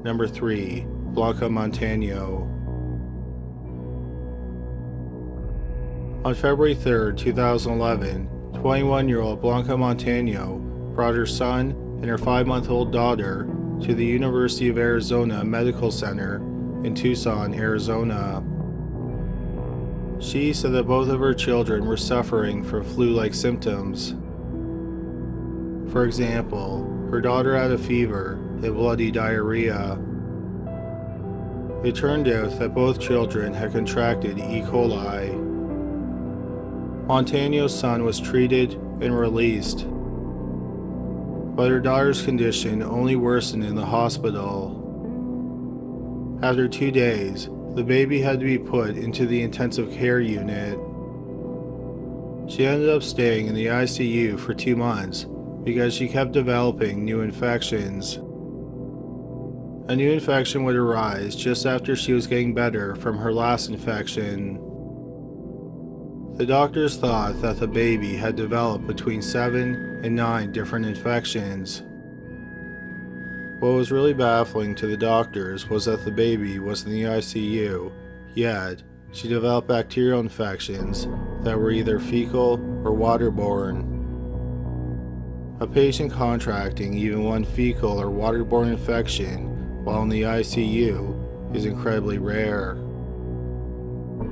Number 3. Blanca Montano. On February 3, 2011, 21-year-old Blanca Montano brought her son and her 5-month-old daughter to the University of Arizona Medical Center in Tucson, Arizona. She said that both of her children were suffering from flu-like symptoms. For example, her daughter had a fever and bloody diarrhea. It turned out that both children had contracted E. coli. Montano's son was treated and released, but her daughter's condition only worsened in the hospital. After 2 days, the baby had to be put into the intensive care unit. She ended up staying in the ICU for 2 months because she kept developing new infections. A new infection would arise just after she was getting better from her last infection. The doctors thought that the baby had developed between 7 and 9 different infections. What was really baffling to the doctors was that the baby was in the ICU, yet she developed bacterial infections that were either fecal or waterborne. A patient contracting even one fecal or waterborne infection while in the ICU is incredibly rare.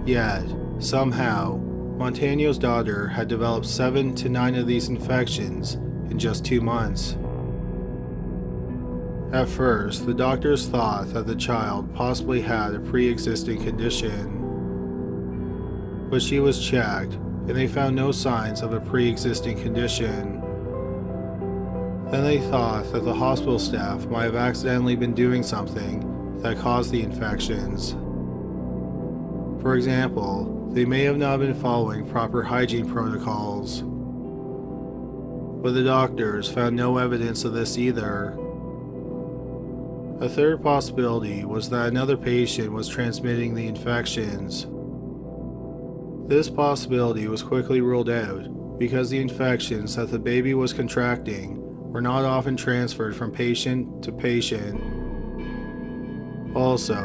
Yet, somehow, Montano's daughter had developed 7 to 9 of these infections in just 2 months. At first, the doctors thought that the child possibly had a pre-existing condition, but she was checked and they found no signs of a pre-existing condition. Then they thought that the hospital staff might have accidentally been doing something that caused the infections. For example, they may have not been following proper hygiene protocols. But the doctors found no evidence of this either. A third possibility was that another patient was transmitting the infections. This possibility was quickly ruled out because the infections that the baby was contracting were not often transferred from patient to patient. Also,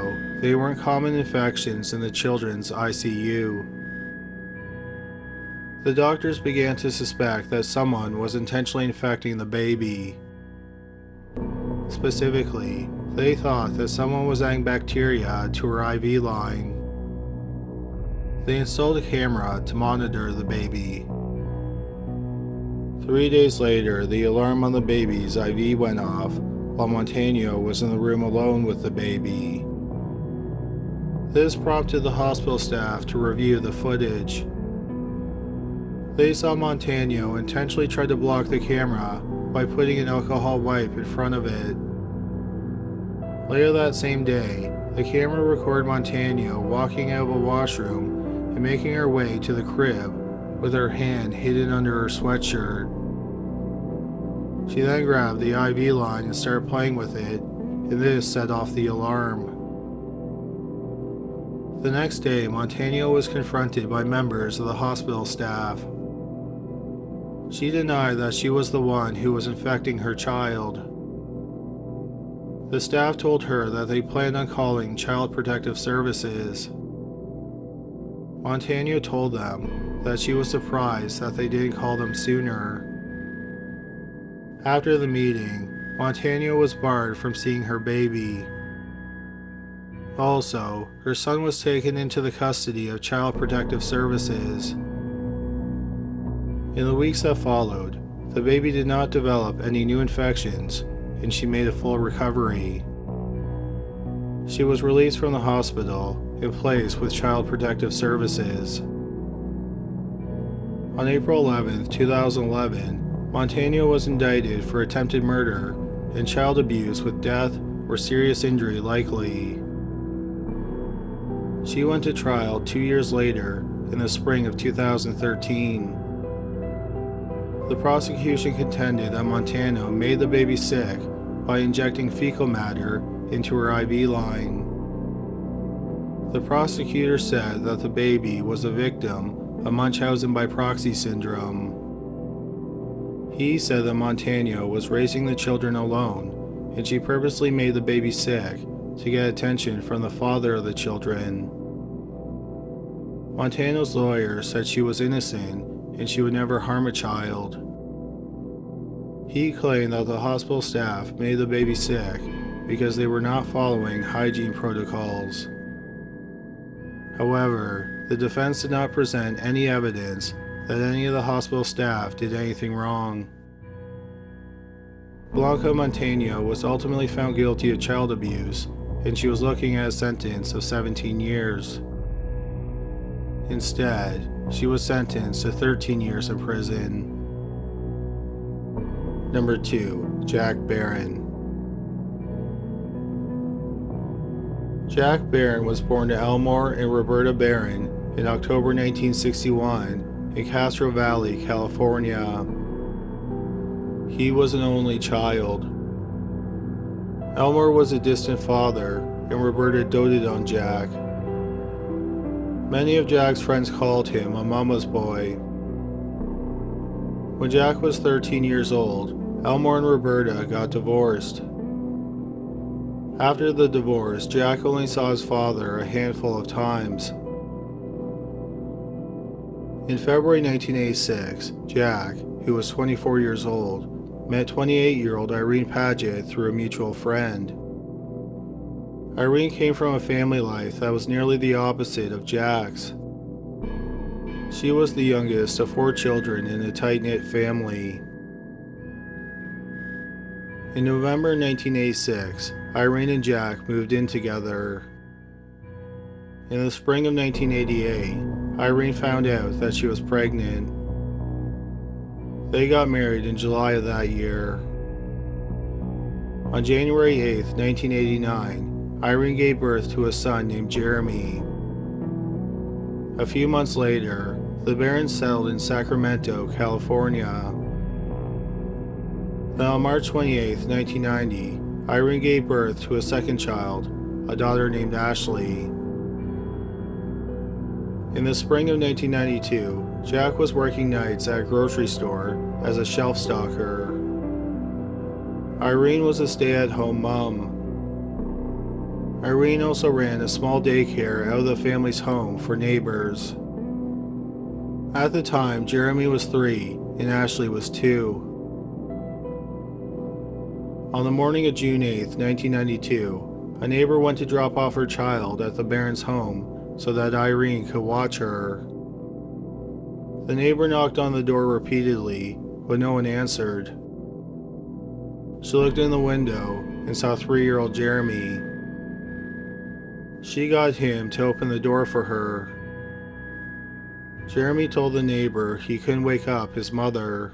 they weren't common infections in the children's ICU. The doctors began to suspect that someone was intentionally infecting the baby. Specifically, they thought that someone was adding bacteria to her IV line. They installed a camera to monitor the baby. 3 days later, the alarm on the baby's IV went off while Montano was in the room alone with the baby. This prompted the hospital staff to review the footage. They saw Montano intentionally try to block the camera by putting an alcohol wipe in front of it. Later that same day, the camera recorded Montano walking out of a washroom and making her way to the crib with her hand hidden under her sweatshirt. She then grabbed the IV line and started playing with it, and this set off the alarm. The next day, Montano was confronted by members of the hospital staff. She denied that she was the one who was infecting her child. The staff told her that they planned on calling Child Protective Services. Montano told them that she was surprised that they didn't call them sooner. After the meeting, Montano was barred from seeing her baby. Also, her son was taken into the custody of Child Protective Services. In the weeks that followed, the baby did not develop any new infections, and she made a full recovery. She was released from the hospital and placed with Child Protective Services. On April 11, 2011, Montano was indicted for attempted murder and child abuse with death or serious injury likely. She went to trial 2 years later in the spring of 2013. The prosecution contended that Montano made the baby sick by injecting fecal matter into her IV line. The prosecutor said that the baby was a victim of Munchausen by proxy syndrome. He said that Montano was raising the children alone and she purposely made the baby sick to get attention from the father of the children. Montano's lawyer said she was innocent and she would never harm a child. He claimed that the hospital staff made the baby sick because they were not following hygiene protocols. However, the defense did not present any evidence that any of the hospital staff did anything wrong. Blanca Montano was ultimately found guilty of child abuse, and she was looking at a sentence of 17 years. Instead, she was sentenced to 13 years in prison. Number 2. Jack Barron. Jack Barron was born to Elmore and Roberta Barron in October 1961 in Castro Valley, California. He was an only child. Elmore was a distant father, and Roberta doted on Jack. Many of Jack's friends called him a mama's boy. When Jack was 13 years old, Elmore and Roberta got divorced. After the divorce, Jack only saw his father a handful of times. In February 1986, Jack, who was 24 years old, met 28-year-old Irene Paget through a mutual friend. Irene came from a family life that was nearly the opposite of Jack's. She was the youngest of 4 children in a tight-knit family. In November 1986, Irene and Jack moved in together. In the spring of 1988, Irene found out that she was pregnant. They got married in July of that year. On January 8, 1989, Irene gave birth to a son named Jeremy. A few months later, the Barrons settled in Sacramento, California. Then on March 28, 1990, Irene gave birth to a second child, a daughter named Ashley. In the spring of 1992, Jack was working nights at a grocery store as a shelf stocker. Irene was a stay-at-home mom. Irene also ran a small daycare out of the family's home for neighbors. At the time, Jeremy was 3 and Ashley was 2. On the morning of June 8, 1992, a neighbor went to drop off her child at the Barrons' home so that Irene could watch her. The neighbor knocked on the door repeatedly, but no one answered. She looked in the window and saw 3-year-old Jeremy. She got him to open the door for her. Jeremy told the neighbor he couldn't wake up his mother.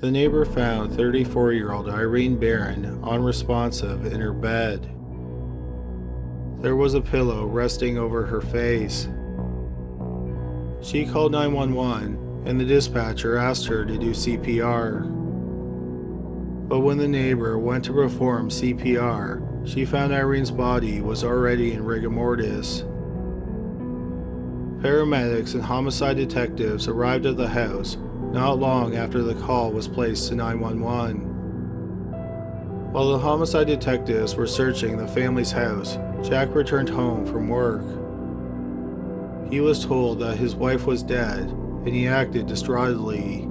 The neighbor found 34-year-old Irene Barron unresponsive in her bed. There was a pillow resting over her face. She called 911 and the dispatcher asked her to do CPR. But when the neighbor went to perform CPR, she found Irene's body was already in rigor mortis. Paramedics and homicide detectives arrived at the house not long after the call was placed to 911. While the homicide detectives were searching the family's house, Jack returned home from work. He was told that his wife was dead, and he acted distraughtedly.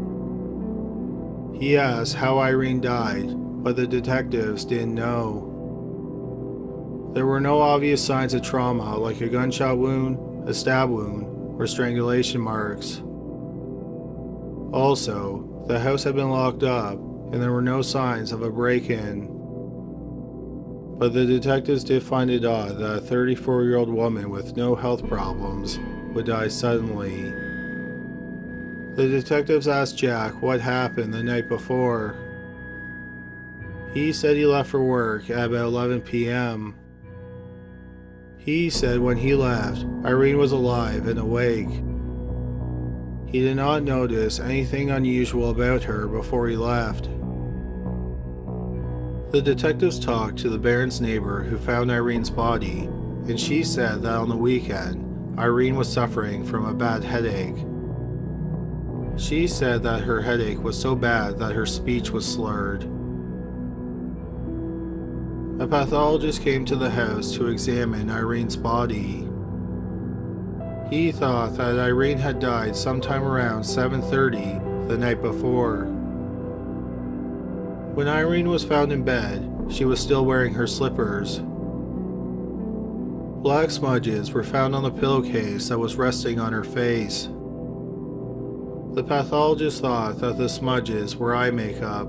He asked how Irene died, but the detectives didn't know. There were no obvious signs of trauma like a gunshot wound, a stab wound, or strangulation marks. Also, the house had been locked up and there were no signs of a break-in. But the detectives did find it odd that a 34-year-old woman with no health problems would die suddenly. The detectives asked Jack what happened the night before. He said he left for work at about 11 p.m. He said when he left, Irene was alive and awake. He did not notice anything unusual about her before he left. The detectives talked to the Barrons' neighbor who found Irene's body, and she said that on the weekend, Irene was suffering from a bad headache. She said that her headache was so bad that her speech was slurred. A pathologist came to the house to examine Irene's body. He thought that Irene had died sometime around 7:30 the night before. When Irene was found in bed, she was still wearing her slippers. Black smudges were found on the pillowcase that was resting on her face. The pathologist thought that the smudges were eye makeup.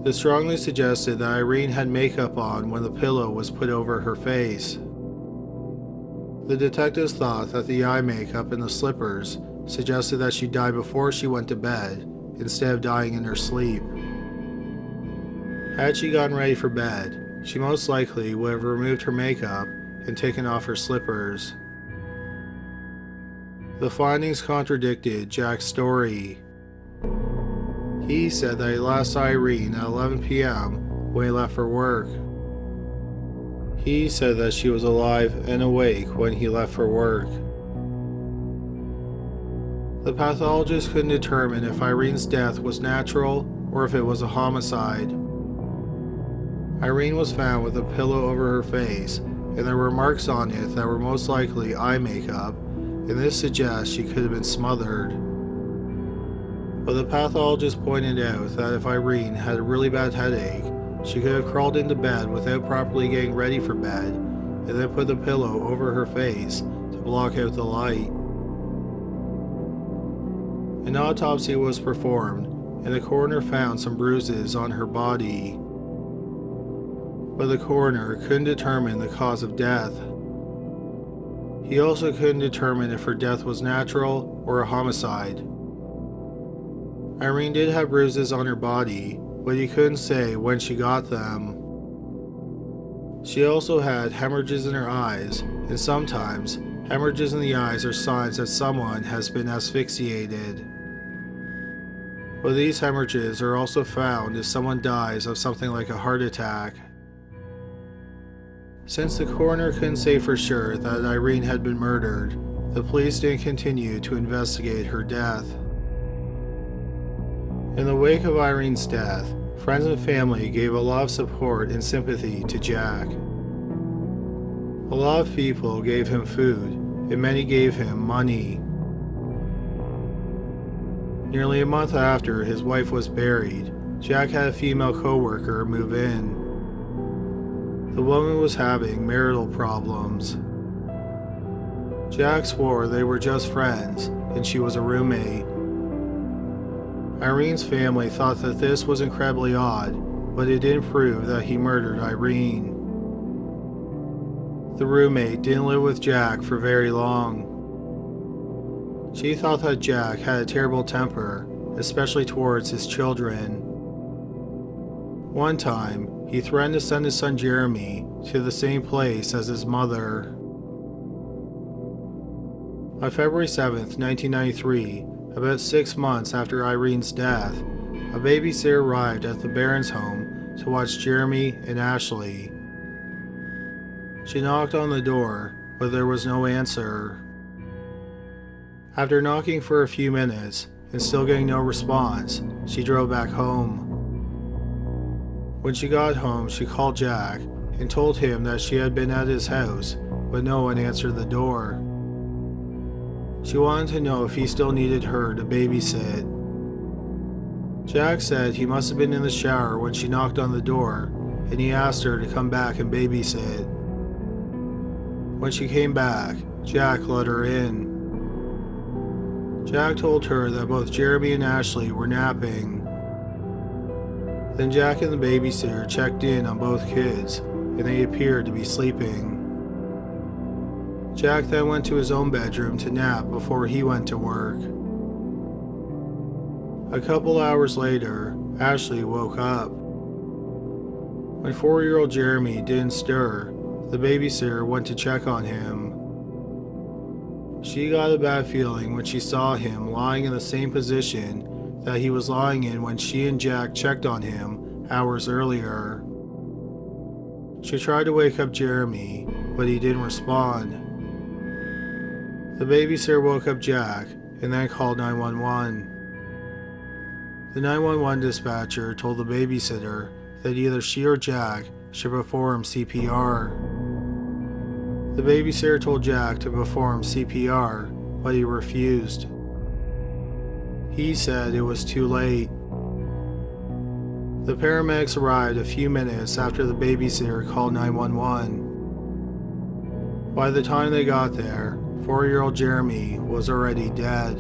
This strongly suggested that Irene had makeup on when the pillow was put over her face. The detectives thought that the eye makeup and the slippers suggested that she died before she went to bed, instead of dying in her sleep. Had she gotten ready for bed, she most likely would have removed her makeup and taken off her slippers. The findings contradicted Jack's story. He said that he last saw Irene at 11 p.m. when he left for work. He said that she was alive and awake when he left for work. The pathologist couldn't determine if Irene's death was natural or if it was a homicide. Irene was found with a pillow over her face, and there were marks on it that were most likely eye makeup, and this suggests she could have been smothered. But the pathologist pointed out that if Irene had a really bad headache, she could have crawled into bed without properly getting ready for bed, and then put the pillow over her face to block out the light. An autopsy was performed, and the coroner found some bruises on her body. But the coroner couldn't determine the cause of death. He also couldn't determine if her death was natural or a homicide. Irene did have bruises on her body, but he couldn't say when she got them. She also had hemorrhages in her eyes, and sometimes hemorrhages in the eyes are signs that someone has been asphyxiated. But these hemorrhages are also found if someone dies of something like a heart attack. Since the coroner couldn't say for sure that Irene had been murdered, the police didn't continue to investigate her death. In the wake of Irene's death, friends and family gave a lot of support and sympathy to Jack. A lot of people gave him food, and many gave him money. Nearly a month after his wife was buried, Jack had a female co-worker move in. The woman was having marital problems. Jack swore they were just friends, and she was a roommate. Irene's family thought that this was incredibly odd, but it didn't prove that he murdered Irene. The roommate didn't live with Jack for very long. She thought that Jack had a terrible temper, especially towards his children. One time, he threatened to send his son Jeremy to the same place as his mother. On February 7, 1993, about 6 months after Irene's death, a babysitter arrived at the Barron's home to watch Jeremy and Ashley. She knocked on the door, but there was no answer. After knocking for a few minutes and still getting no response, she drove back home. When she got home, she called Jack and told him that she had been at his house, but no one answered the door. She wanted to know if he still needed her to babysit. Jack said he must have been in the shower when she knocked on the door, and he asked her to come back and babysit. When she came back, Jack let her in. Jack told her that both Jeremy and Ashley were napping. Then Jack and the babysitter checked in on both kids, and they appeared to be sleeping. Jack then went to his own bedroom to nap before he went to work. A couple hours later, Ashley woke up. When 4-year-old Jeremy didn't stir, the babysitter went to check on him. She got a bad feeling when she saw him lying in the same position that he was lying in when she and Jack checked on him hours earlier. She tried to wake up Jeremy, but he didn't respond. The babysitter woke up Jack and then called 911. The 911 dispatcher told the babysitter that either she or Jack should perform CPR. The babysitter told Jack to perform CPR, but he refused. He said it was too late. The paramedics arrived a few minutes after the babysitter called 911. By the time they got there, 4-year-old Jeremy was already dead.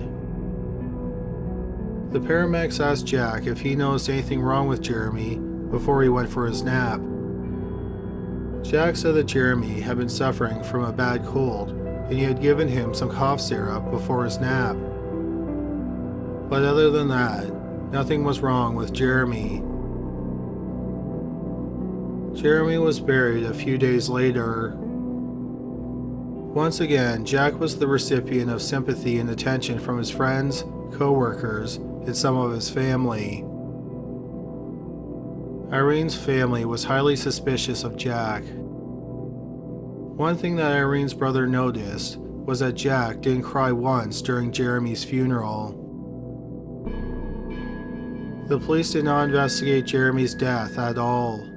The paramedics asked Jack if he noticed anything wrong with Jeremy before he went for his nap. Jack said that Jeremy had been suffering from a bad cold and he had given him some cough syrup before his nap. But other than that, nothing was wrong with Jeremy. Jeremy was buried a few days later. Once again, Jack was the recipient of sympathy and attention from his friends, co-workers, and some of his family. Irene's family was highly suspicious of Jack. One thing that Irene's brother noticed was that Jack didn't cry once during Jeremy's funeral. The police did not investigate Jeremy's death at all.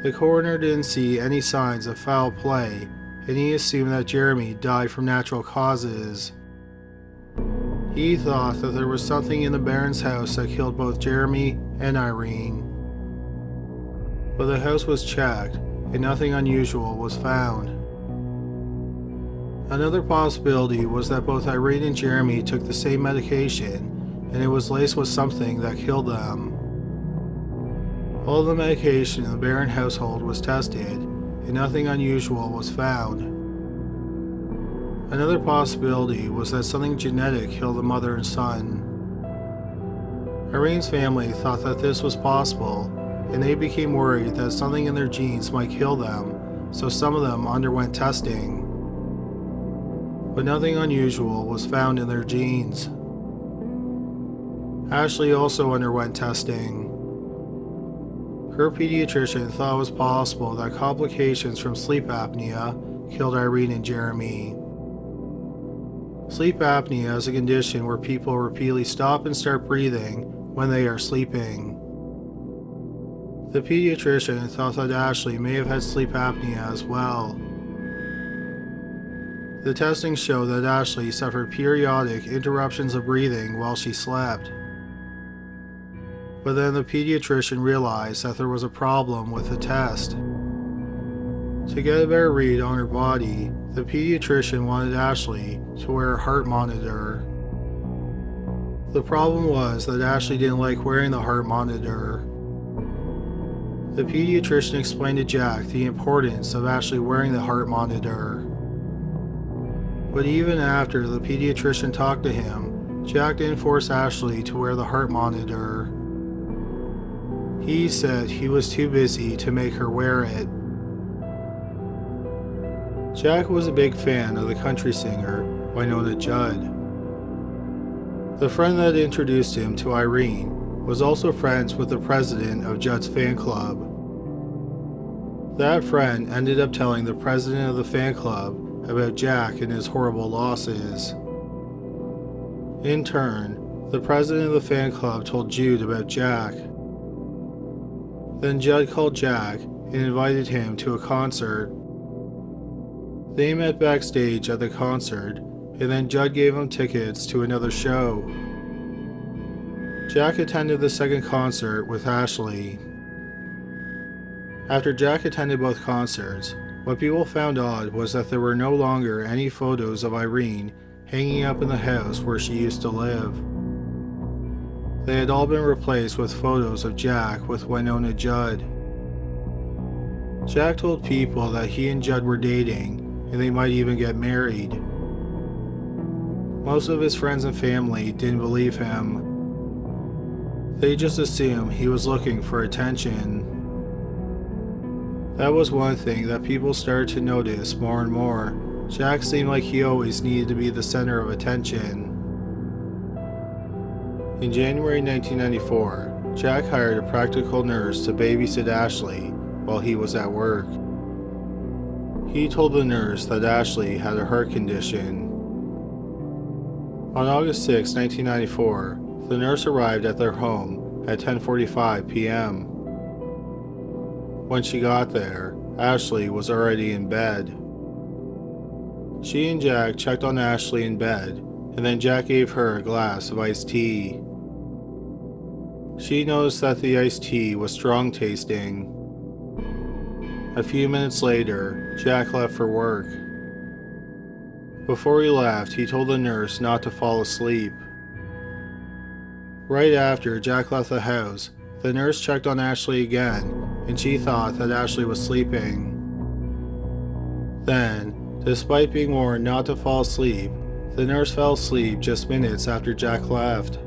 The coroner didn't see any signs of foul play, and he assumed that Jeremy died from natural causes. He thought that there was something in the Barron's house that killed both Jeremy and Irene. But the house was checked, and nothing unusual was found. Another possibility was that both Irene and Jeremy took the same medication, and it was laced with something that killed them. All the medication in the Barron household was tested, and nothing unusual was found. Another possibility was that something genetic killed the mother and son. Irene's family thought that this was possible, and they became worried that something in their genes might kill them, so some of them underwent testing. But nothing unusual was found in their genes. Ashley also underwent testing. Her pediatrician thought it was possible that complications from sleep apnea killed Irene and Jeremy. Sleep apnea is a condition where people repeatedly stop and start breathing when they are sleeping. The pediatrician thought that Ashley may have had sleep apnea as well. The testing showed that Ashley suffered periodic interruptions of breathing while she slept. But then the pediatrician realized that there was a problem with the test. To get a better read on her body, the pediatrician wanted Ashley to wear a heart monitor. The problem was that Ashley didn't like wearing the heart monitor. The pediatrician explained to Jack the importance of Ashley wearing the heart monitor. But even after the pediatrician talked to him, Jack didn't force Ashley to wear the heart monitor. He said he was too busy to make her wear it. Jack was a big fan of the country singer Wynonna Judd. The friend that introduced him to Irene was also friends with the president of Judd's fan club. That friend ended up telling the president of the fan club about Jack and his horrible losses. In turn, the president of the fan club told Judd about Jack. Then Judd called Jack and invited him to a concert. They met backstage at the concert, and then Judd gave him tickets to another show. Jack attended the second concert with Ashley. After Jack attended both concerts, what people found odd was that there were no longer any photos of Irene hanging up in the house where she used to live. They had all been replaced with photos of Jack with Wynonna Judd. Jack told people that he and Judd were dating, and they might even get married. Most of his friends and family didn't believe him. They just assumed he was looking for attention. That was one thing that people started to notice more and more. Jack seemed like he always needed to be the center of attention. In January 1994, Jack hired a practical nurse to babysit Ashley while he was at work. He told the nurse that Ashley had a heart condition. On August 6, 1994, the nurse arrived at their home at 10:45 p.m. When she got there, Ashley was already in bed. She and Jack checked on Ashley in bed, and then Jack gave her a glass of iced tea. She noticed that the iced tea was strong tasting. A few minutes later, Jack left for work. Before he left, he told the nurse not to fall asleep. Right after Jack left the house, the nurse checked on Ashley again, and she thought that Ashley was sleeping. Then, despite being warned not to fall asleep, the nurse fell asleep just minutes after Jack left.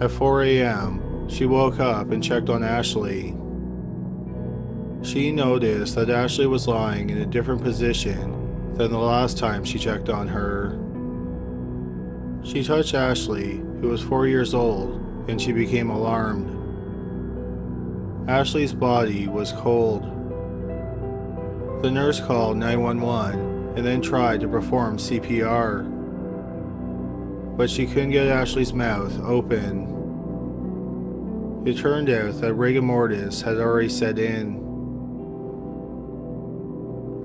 At 4 a.m., she woke up and checked on Ashley. She noticed that Ashley was lying in a different position than the last time she checked on her. She touched Ashley, who was 4 years old, and she became alarmed. Ashley's body was cold. The nurse called 911 and then tried to perform CPR, but she couldn't get Ashley's mouth open. It turned out that rigor mortis had already set in.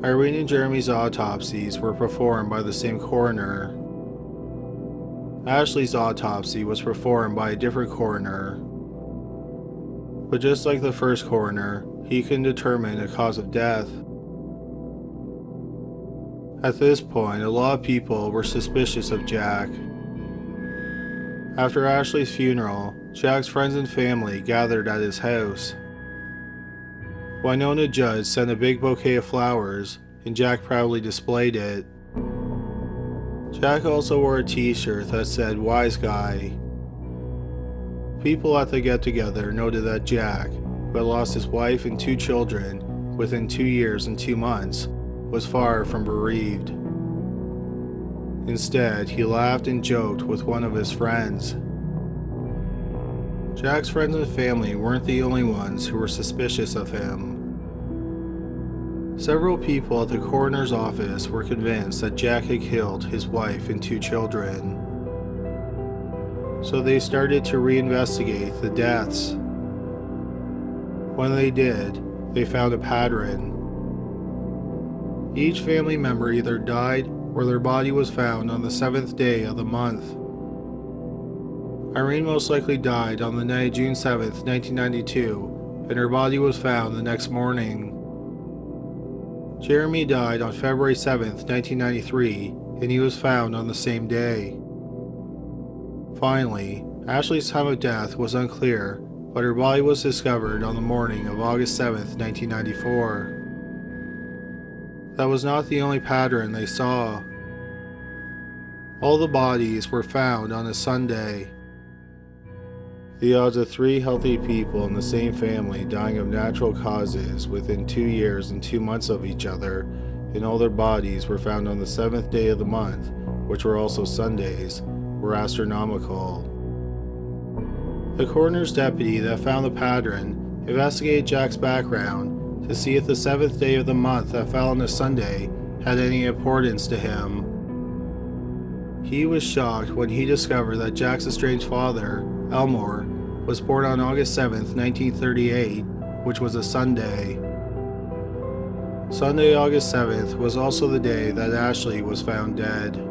Irene and Jeremy's autopsies were performed by the same coroner. Ashley's autopsy was performed by a different coroner. But just like the first coroner, he couldn't determine the cause of death. At this point, a lot of people were suspicious of Jack. After Ashley's funeral, Jack's friends and family gathered at his house. Winona Judd sent a big bouquet of flowers, and Jack proudly displayed it. Jack also wore a t-shirt that said "Wise Guy." People at the get-together noted that Jack, who had lost his wife and 2 children within 2 years and 2 months, was far from bereaved. Instead, he laughed and joked with one of his friends. Jack's friends and family weren't the only ones who were suspicious of him. Several people at the coroner's office were convinced that Jack had killed his wife and 2 children. So they started to reinvestigate the deaths. When they did, they found a pattern. Each family member either died or their body was found on the 7th day of the month. Irene most likely died on the night of June 7th, 1992, and her body was found the next morning. Jeremy died on February 7th, 1993, and he was found on the same day. Finally, Ashley's time of death was unclear, but her body was discovered on the morning of August 7th, 1994. That was not the only pattern they saw. All the bodies were found on a Sunday. The odds of 3 healthy people in the same family dying of natural causes within 2 years and 2 months of each other, and all their bodies were found on the 7th day of the month, which were also Sundays, were astronomical. The coroner's deputy that found the pattern investigated Jack's background to see if the 7th day of the month that fell on a Sunday had any importance to him. He was shocked when he discovered that Jack's estranged father, Elmore, was born on August 7th, 1938, which was a Sunday. Sunday, August 7th was also the day that Ashley was found dead.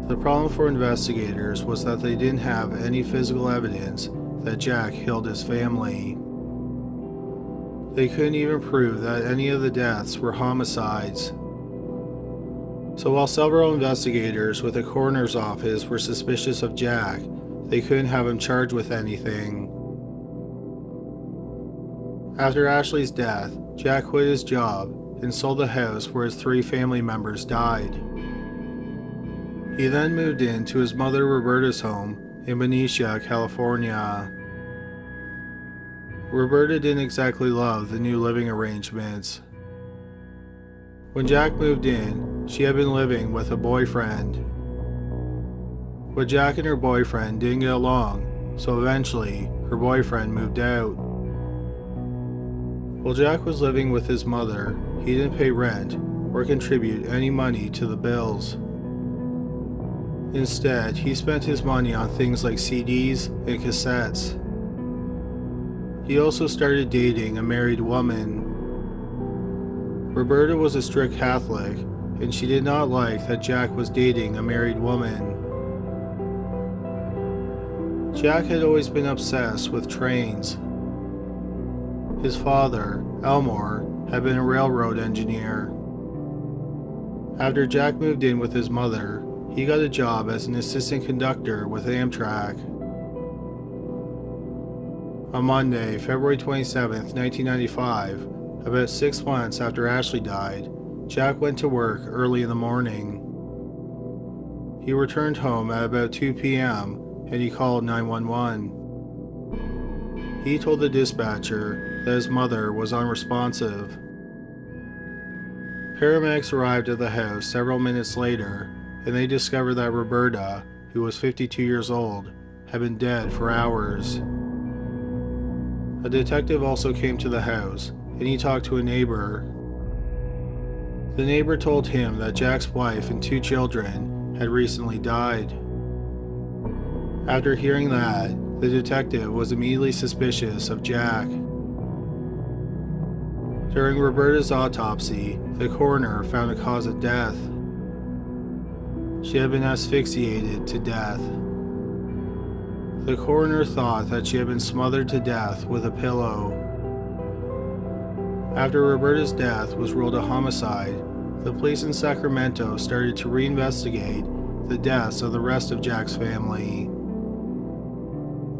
The problem for investigators was that they didn't have any physical evidence that Jack killed his family. They couldn't even prove that any of the deaths were homicides. So while several investigators with the coroner's office were suspicious of Jack, they couldn't have him charged with anything. After Ashley's death, Jack quit his job and sold the house where his 3 family members died. He then moved into his mother Roberta's home in Benicia, California. Roberta didn't exactly love the new living arrangements. When Jack moved in, she had been living with a boyfriend. But Jack and her boyfriend didn't get along, so eventually her boyfriend moved out. While Jack was living with his mother, he didn't pay rent or contribute any money to the bills. Instead, he spent his money on things like CDs and cassettes. He also started dating a married woman. Roberta was a strict Catholic, and she did not like that Jack was dating a married woman. Jack had always been obsessed with trains. His father, Elmore, had been a railroad engineer. After Jack moved in with his mother, he got a job as an assistant conductor with Amtrak. On Monday, February 27, 1995, about 6 months after Ashley died, Jack went to work early in the morning. He returned home at about 2 p.m. and he called 911. He told the dispatcher that his mother was unresponsive. Paramedics arrived at the house several minutes later, and they discovered that Roberta, who was 52 years old, had been dead for hours. A detective also came to the house, and he talked to a neighbor. The neighbor told him that Jack's wife and 2 children had recently died. After hearing that, the detective was immediately suspicious of Jack. During Roberta's autopsy, the coroner found a cause of death. She had been asphyxiated to death. The coroner thought that she had been smothered to death with a pillow. After Roberta's death was ruled a homicide, the police in Sacramento started to reinvestigate the deaths of the rest of Jack's family.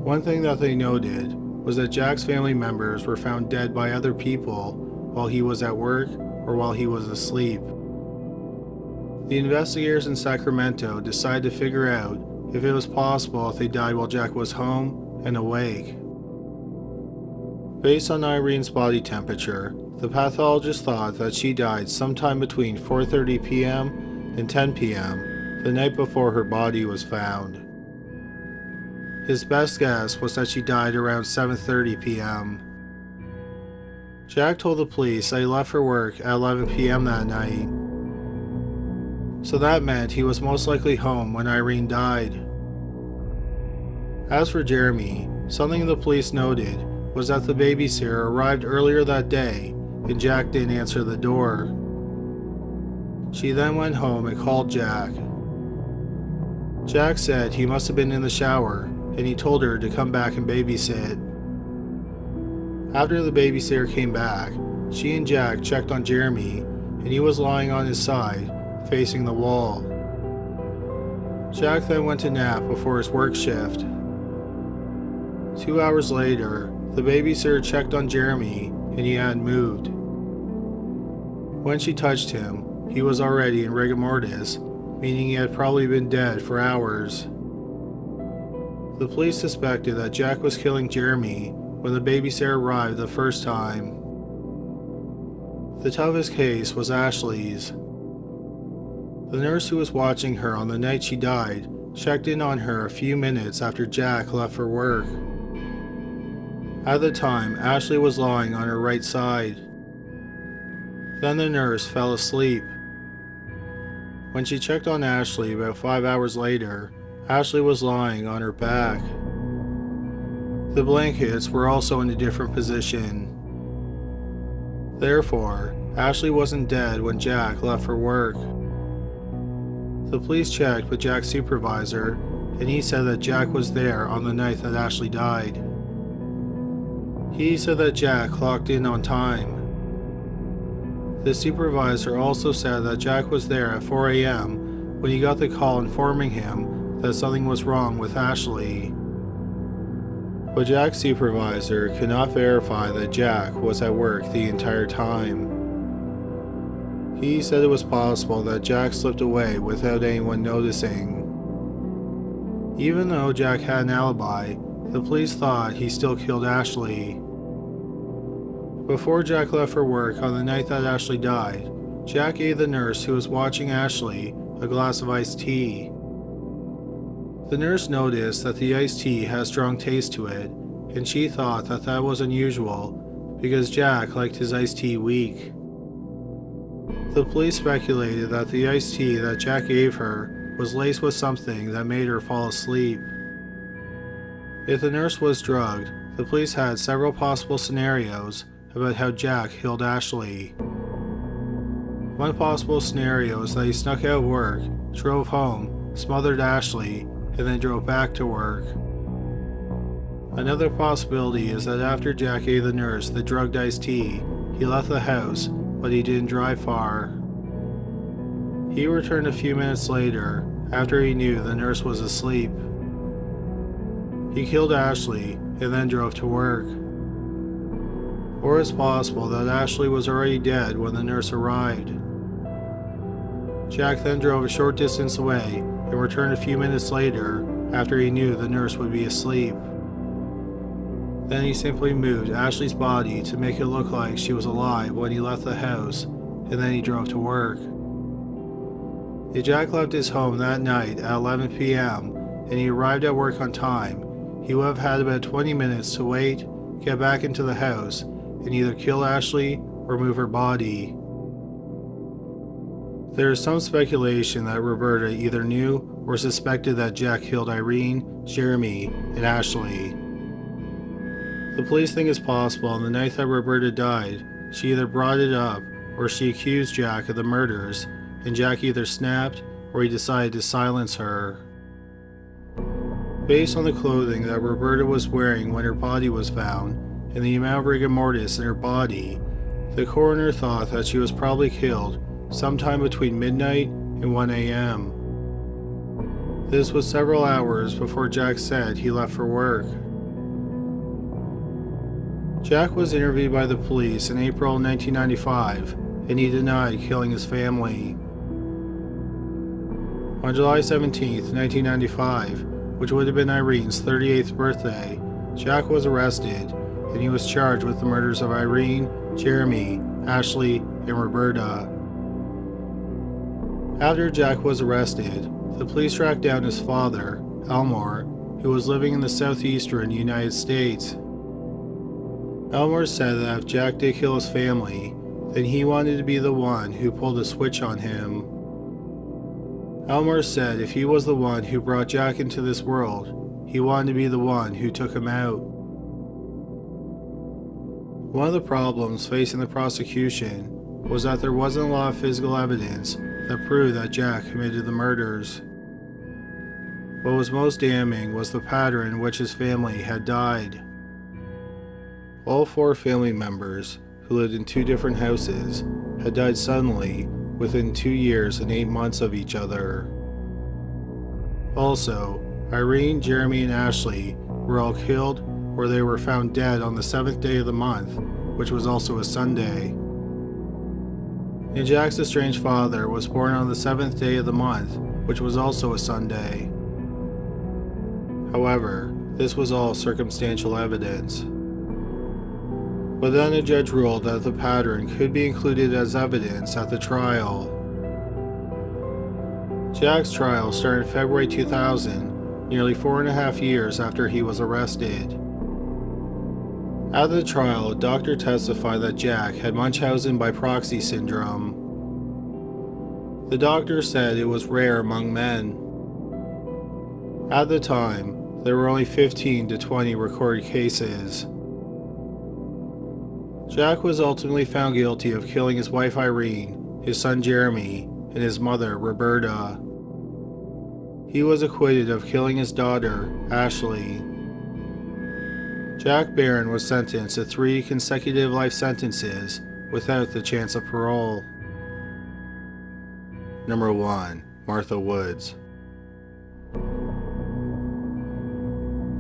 One thing that they noted was that Jack's family members were found dead by other people while he was at work or while he was asleep. The investigators in Sacramento decided to figure out if it was possible if they died while Jack was home and awake. Based on Irene's body temperature, the pathologist thought that she died sometime between 4:30 p.m. and 10 p.m. the night before her body was found. His best guess was that she died around 7:30 p.m. Jack told the police that he left for work at 11 p.m. that night. So that meant he was most likely home when Irene died. As for Jeremy, something the police noted was that the babysitter arrived earlier that day and Jack didn't answer the door. She then went home and called Jack. Jack said he must have been in the shower and he told her to come back and babysit. After the babysitter came back, she and Jack checked on Jeremy and he was lying on his side, facing the wall. Jack then went to nap before his work shift. 2 hours later, the babysitter checked on Jeremy and he hadn't moved. When she touched him, he was already in rigor mortis, meaning he had probably been dead for hours. The police suspected that Jack was killing Jeremy when the babysitter arrived the first time. The toughest case was Ashley's. The nurse who was watching her on the night she died checked in on her a few minutes after Jack left for work. At the time, Ashley was lying on her right side. Then the nurse fell asleep. When she checked on Ashley about 5 hours later, Ashley was lying on her back. The blankets were also in a different position. Therefore, Ashley wasn't dead when Jack left for work. The police checked with Jack's supervisor, and he said that Jack was there on the night that Ashley died. He said that Jack clocked in on time. The supervisor also said that Jack was there at 4 a.m. when he got the call informing him that something was wrong with Ashley. But Jack's supervisor could not verify that Jack was at work the entire time. He said it was possible that Jack slipped away without anyone noticing. Even though Jack had an alibi, the police thought he still killed Ashley. Before Jack left for work on the night that Ashley died, Jack gave the nurse who was watching Ashley a glass of iced tea. The nurse noticed that the iced tea had a strong taste to it, and she thought that that was unusual because Jack liked his iced tea weak. The police speculated that the iced tea that Jack gave her was laced with something that made her fall asleep. If the nurse was drugged, The police had several possible scenarios about how Jack killed Ashley. One possible scenario is that he snuck out of work, drove home, smothered Ashley, and then drove back to work. Another possibility is that after Jack gave the nurse the drugged iced tea, he left the house, but he didn't drive far. He returned a few minutes later, after he knew the nurse was asleep. He killed Ashley and then drove to work. Or it's possible that Ashley was already dead when the nurse arrived. Jack then drove a short distance away and returned a few minutes later after he knew the nurse would be asleep. Then he simply moved Ashley's body to make it look like she was alive when he left the house, and then he drove to work. If Jack left his home that night at 11 p.m. and he arrived at work on time, he would have had about 20 minutes to wait, get back into the house, and either kill Ashley or move her body. There is some speculation that Roberta either knew or suspected that Jack killed Irene, Jeremy, and Ashley. The police think it's possible on the night that Roberta died, she either brought it up or she accused Jack of the murders, and Jack either snapped or he decided to silence her. Based on the clothing that Roberta was wearing when her body was found and the amount of rigor mortis in her body, the coroner thought that she was probably killed sometime between midnight and 1 a.m. This was several hours before Jack said he left for work. Jack was interviewed by the police in April 1995, and he denied killing his family. On July 17, 1995, which would have been Irene's 38th birthday, Jack was arrested, and he was charged with the murders of Irene, Jeremy, Ashley, and Roberta. After Jack was arrested, the police tracked down his father, Elmore, who was living in the southeastern United States. Elmore said that if Jack did kill his family, then he wanted to be the one who pulled the switch on him. Elmore said if he was the one who brought Jack into this world, he wanted to be the one who took him out. One of the problems facing the prosecution was that there wasn't a lot of physical evidence that proved that Jack committed the murders. What was most damning was the pattern in which his family had died. All 4 family members, who lived in 2 different houses, had died suddenly within 2 years and 8 months of each other. Also, Irene, Jeremy, and Ashley were all killed or they were found dead on the 7th day of the month, which was also a Sunday. And Jack's estranged father was born on the 7th day of the month, which was also a Sunday. However, this was all circumstantial evidence. But then a judge ruled that the pattern could be included as evidence at the trial. Jack's trial started in February 2000, nearly 4.5 years after he was arrested. At the trial, a doctor testified that Jack had Munchausen by proxy syndrome. The doctor said it was rare among men. At the time, there were only 15 to 20 recorded cases. Jack was ultimately found guilty of killing his wife Irene, his son Jeremy, and his mother Roberta. He was acquitted of killing his daughter, Ashley. Jack Barron was sentenced to 3 consecutive life sentences without the chance of parole. Number 1. Martha Woods.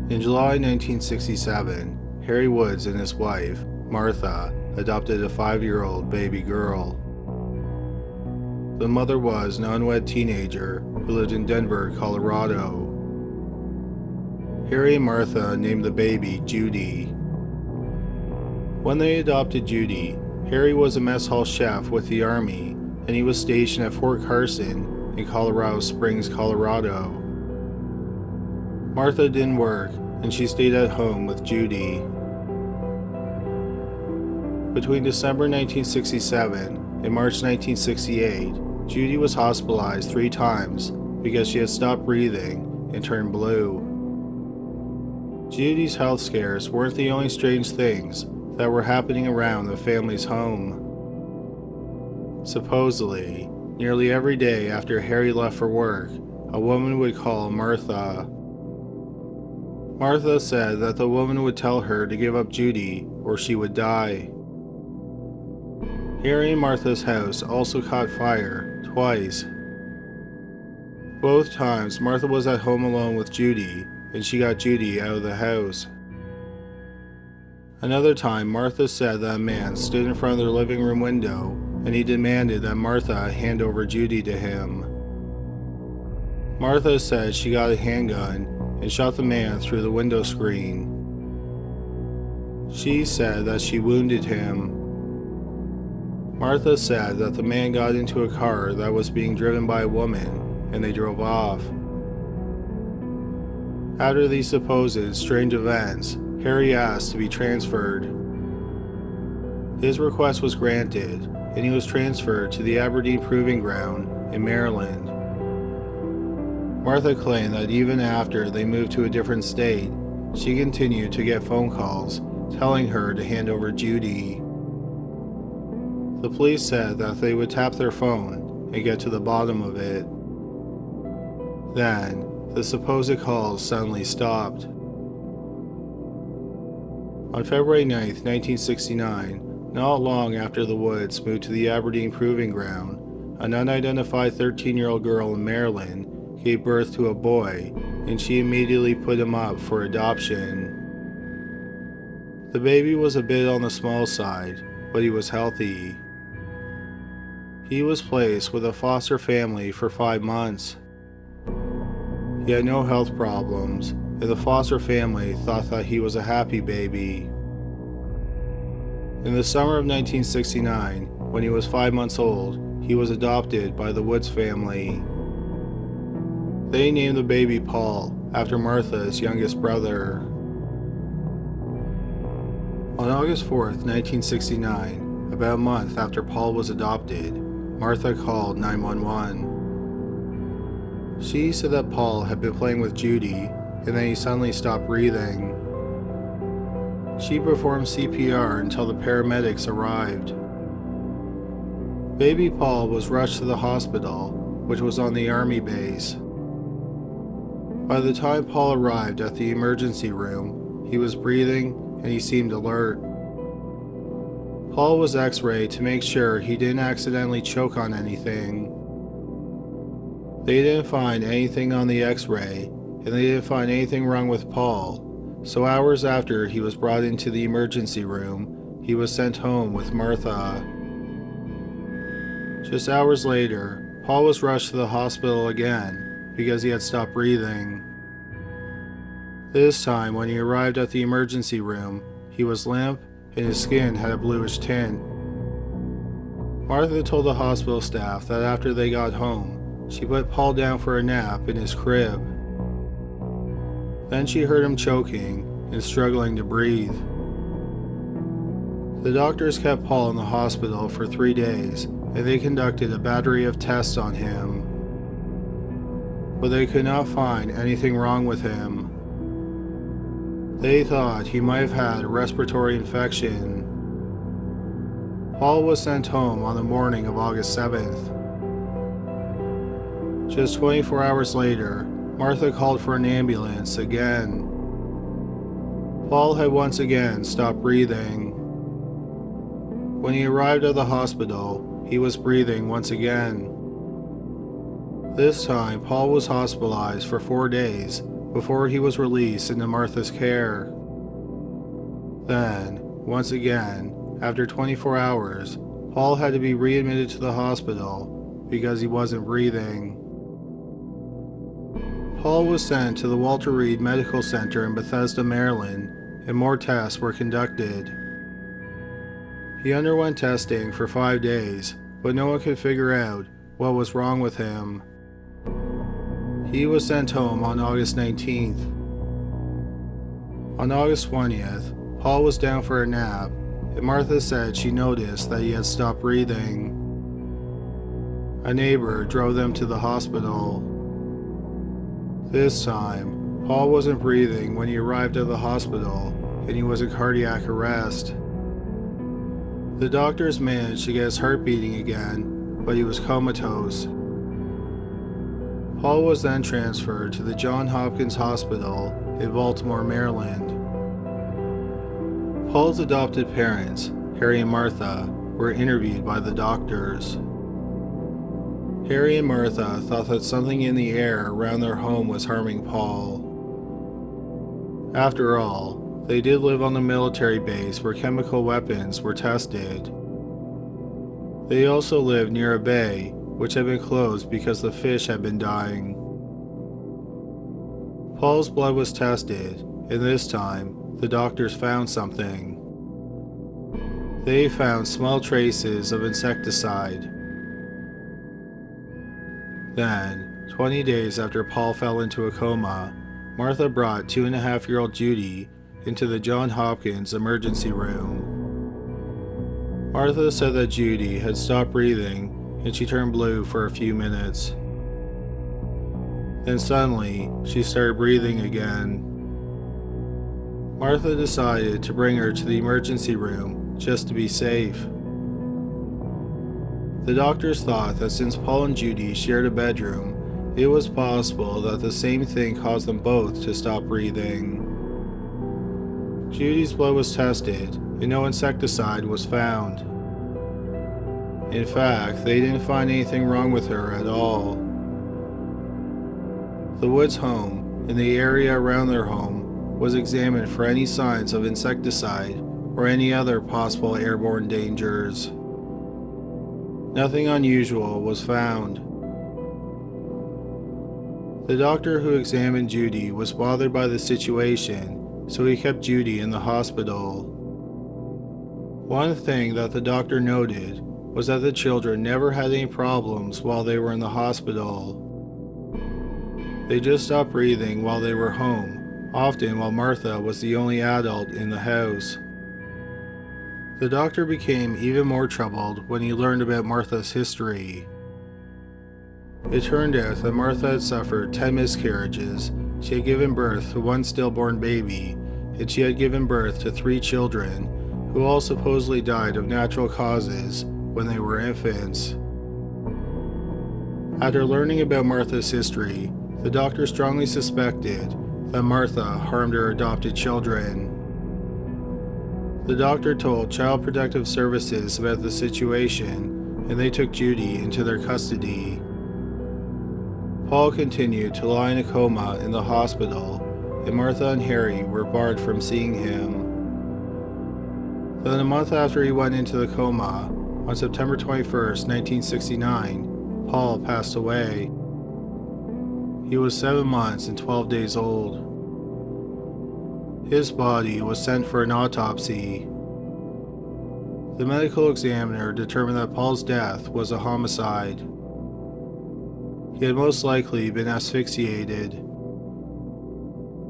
In July 1967, Harry Woods and his wife, Martha, adopted a 5-year-old baby girl. The mother was an unwed teenager who lived in Denver, Colorado. Harry and Martha named the baby Judy. When they adopted Judy, Harry was a mess hall chef with the Army, and he was stationed at Fort Carson in Colorado Springs, Colorado. Martha didn't work, and she stayed at home with Judy. Between December 1967 and March 1968, Judy was hospitalized 3 times because she had stopped breathing and turned blue. Judy's health scares weren't the only strange things that were happening around the family's home. Supposedly, nearly every day after Harry left for work, a woman would call Martha. Martha said that the woman would tell her to give up Judy or she would die. Harry and Martha's house also caught fire twice. Both times Martha was at home alone with Judy, and she got Judy out of the house. Another time, Martha said that a man stood in front of their living room window and he demanded that Martha hand over Judy to him. Martha said she got a handgun and shot the man through the window screen. She said that she wounded him. Martha said that the man got into a car that was being driven by a woman and they drove off. After these supposed strange events, Harry asked to be transferred. His request was granted, and he was transferred to the Aberdeen Proving Ground in Maryland. Martha claimed that even after they moved to a different state, she continued to get phone calls telling her to hand over Judy. The police said that they would tap their phone and get to the bottom of it. Then, the supposed calls suddenly stopped. On February 9, 1969, not long after the Woods moved to the Aberdeen Proving Ground, an unidentified 13-year-old girl in Maryland gave birth to a boy, and she immediately put him up for adoption. The baby was a bit on the small side, but he was healthy. He was placed with a foster family for 5 months. He had no health problems, and the foster family thought that he was a happy baby. In the summer of 1969, when he was 5 months old, he was adopted by the Woods family. They named the baby Paul, after Martha's youngest brother. On August 4th, 1969, about a month after Paul was adopted, Martha called 911. She said that Paul had been playing with Judy and then he suddenly stopped breathing. She performed CPR until the paramedics arrived. Baby Paul was rushed to the hospital, which was on the Army base. By the time Paul arrived at the emergency room, he was breathing and he seemed alert. Paul was x-rayed to make sure he didn't accidentally choke on anything. They didn't find anything on the x-ray, and they didn't find anything wrong with Paul, so hours after he was brought into the emergency room, he was sent home with Martha. Just hours later, Paul was rushed to the hospital again because he had stopped breathing. This time, when he arrived at the emergency room, he was limp and his skin had a bluish tint. Martha told the hospital staff that after they got home, she put Paul down for a nap in his crib. Then she heard him choking and struggling to breathe. The doctors kept Paul in the hospital for 3 days, and they conducted a battery of tests on him. But they could not find anything wrong with him. They thought he might have had a respiratory infection. Paul was sent home on the morning of August 7th. Just 24 hours later, Martha called for an ambulance again. Paul had once again stopped breathing. When he arrived at the hospital, he was breathing once again. This time, Paul was hospitalized for 4 days before he was released into Martha's care. Then, once again, after 24 hours, Paul had to be readmitted to the hospital because he wasn't breathing. Paul was sent to the Walter Reed Medical Center in Bethesda, Maryland, and more tests were conducted. He underwent testing for 5 days, but no one could figure out what was wrong with him. He was sent home on August 19th. On August 20th, Paul was down for a nap, and Martha said she noticed that he had stopped breathing. A neighbor drove them to the hospital. This time, Paul wasn't breathing when he arrived at the hospital, and he was in cardiac arrest. The doctors managed to get his heart beating again, but he was comatose. Paul was then transferred to the Johns Hopkins Hospital in Baltimore, Maryland. Paul's adopted parents, Harry and Martha, were interviewed by the doctors. Harry and Martha thought that something in the air around their home was harming Paul. After all, they did live on the military base where chemical weapons were tested. They also lived near a bay, which had been closed because the fish had been dying. Paul's blood was tested, and this time, the doctors found something. They found small traces of insecticide. Then, 20 days after Paul fell into a coma, Martha brought 2.5-year-old Judy into the Johns Hopkins emergency room. Martha said that Judy had stopped breathing and she turned blue for a few minutes. Then suddenly, she started breathing again. Martha decided to bring her to the emergency room just to be safe. The doctors thought that since Paul and Judy shared a bedroom, it was possible that the same thing caused them both to stop breathing. Judy's blood was tested, and no insecticide was found. In fact, they didn't find anything wrong with her at all. The Woods home, and the area around their home, was examined for any signs of insecticide or any other possible airborne dangers. Nothing unusual was found. The doctor who examined Judy was bothered by the situation, so he kept Judy in the hospital. One thing that the doctor noted was that the children never had any problems while they were in the hospital. They just stopped breathing while they were home, often while Martha was the only adult in the house. The doctor became even more troubled when he learned about Martha's history. It turned out that Martha had suffered 10 miscarriages, she had given birth to 1 stillborn baby, and she had given birth to 3 children, who all supposedly died of natural causes when they were infants. After learning about Martha's history, the doctor strongly suspected that Martha harmed her adopted children. The doctor told Child Protective Services about the situation, and they took Judy into their custody. Paul continued to lie in a coma in the hospital, and Martha and Harry were barred from seeing him. Then a month after he went into the coma, on September 21st, 1969, Paul passed away. He was 7 months and 12 days old. His body was sent for an autopsy. The medical examiner determined that Paul's death was a homicide. He had most likely been asphyxiated.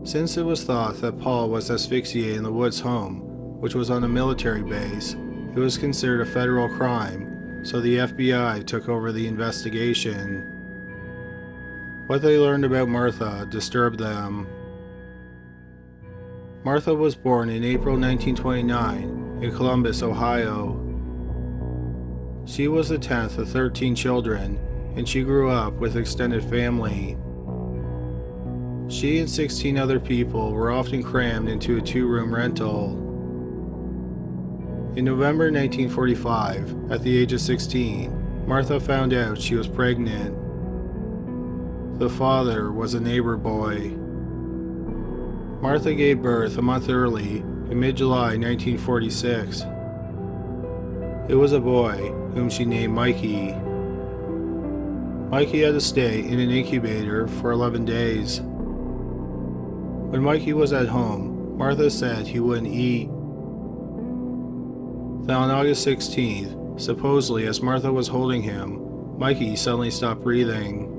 Since it was thought that Paul was asphyxiated in the Woods home, which was on a military base, it was considered a federal crime, so the FBI took over the investigation. What they learned about Martha disturbed them. Martha was born in April 1929 in Columbus, Ohio. She was the 10th of 13 children, and she grew up with extended family. She and 16 other people were often crammed into a 2-room rental. In November 1945, at the age of 16, Martha found out she was pregnant. The father was a neighbor boy. Martha gave birth a month early, in mid-July 1946. It was a boy, whom she named Mikey. Mikey had to stay in an incubator for 11 days. When Mikey was at home, Martha said he wouldn't eat. Then on August 16th, supposedly as Martha was holding him, Mikey suddenly stopped breathing.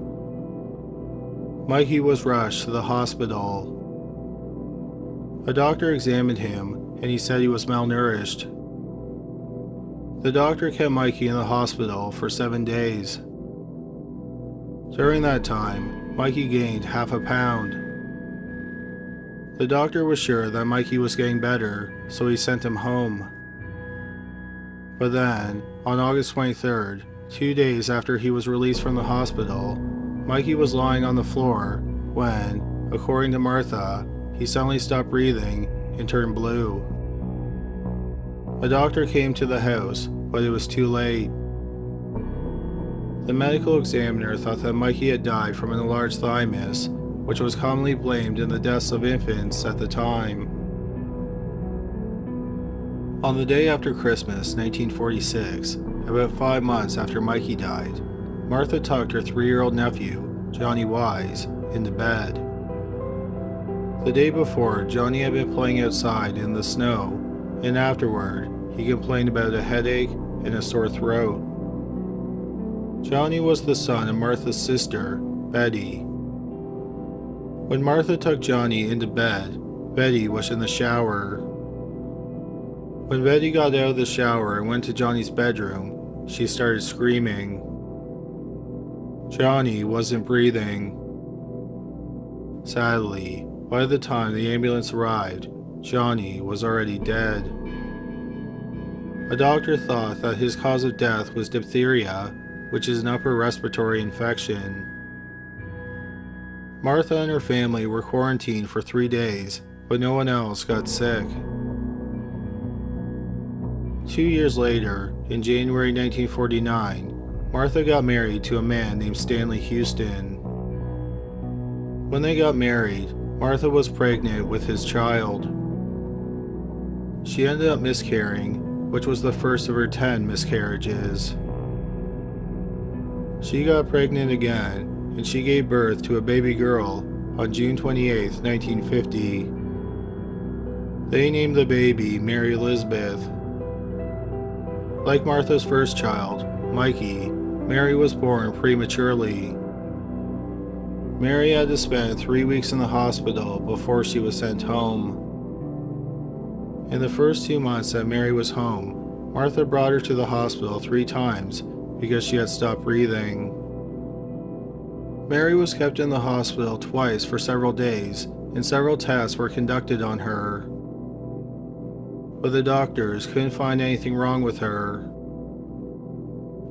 Mikey was rushed to the hospital. A doctor examined him, and he said he was malnourished. The doctor kept Mikey in the hospital for 7 days. During that time, Mikey gained half a pound. The doctor was sure that Mikey was getting better, so he sent him home. But then, on August 23rd, 2 days after he was released from the hospital, Mikey was lying on the floor when, according to Martha, he suddenly stopped breathing and turned blue. A doctor came to the house, but it was too late. The medical examiner thought that Mikey had died from an enlarged thymus, which was commonly blamed in the deaths of infants at the time. On the day after Christmas, 1946, about 5 months after Mikey died, Martha tucked her 3-year-old nephew, Johnny Wise, into bed. The day before, Johnny had been playing outside in the snow, and afterward, he complained about a headache and a sore throat. Johnny was the son of Martha's sister, Betty. When Martha took Johnny into bed, Betty was in the shower. When Betty got out of the shower and went to Johnny's bedroom, she started screaming. Johnny wasn't breathing. Sadly, by the time the ambulance arrived, Johnny was already dead. A doctor thought that his cause of death was diphtheria, which is an upper respiratory infection. Martha and her family were quarantined for 3 days, but no one else got sick. 2 years later, in January 1949, Martha got married to a man named Stanley Houston. When they got married, Martha was pregnant with his child. She ended up miscarrying, which was the first of her 10 miscarriages. She got pregnant again, and she gave birth to a baby girl on June 28, 1950. They named the baby Mary Elizabeth. Like Martha's first child, Mikey, Mary was born prematurely. Mary had to spend 3 weeks in the hospital before she was sent home. In the first 2 months that Mary was home, Martha brought her to the hospital 3 times because she had stopped breathing. Mary was kept in the hospital twice for several days, and several tests were conducted on her. But the doctors couldn't find anything wrong with her.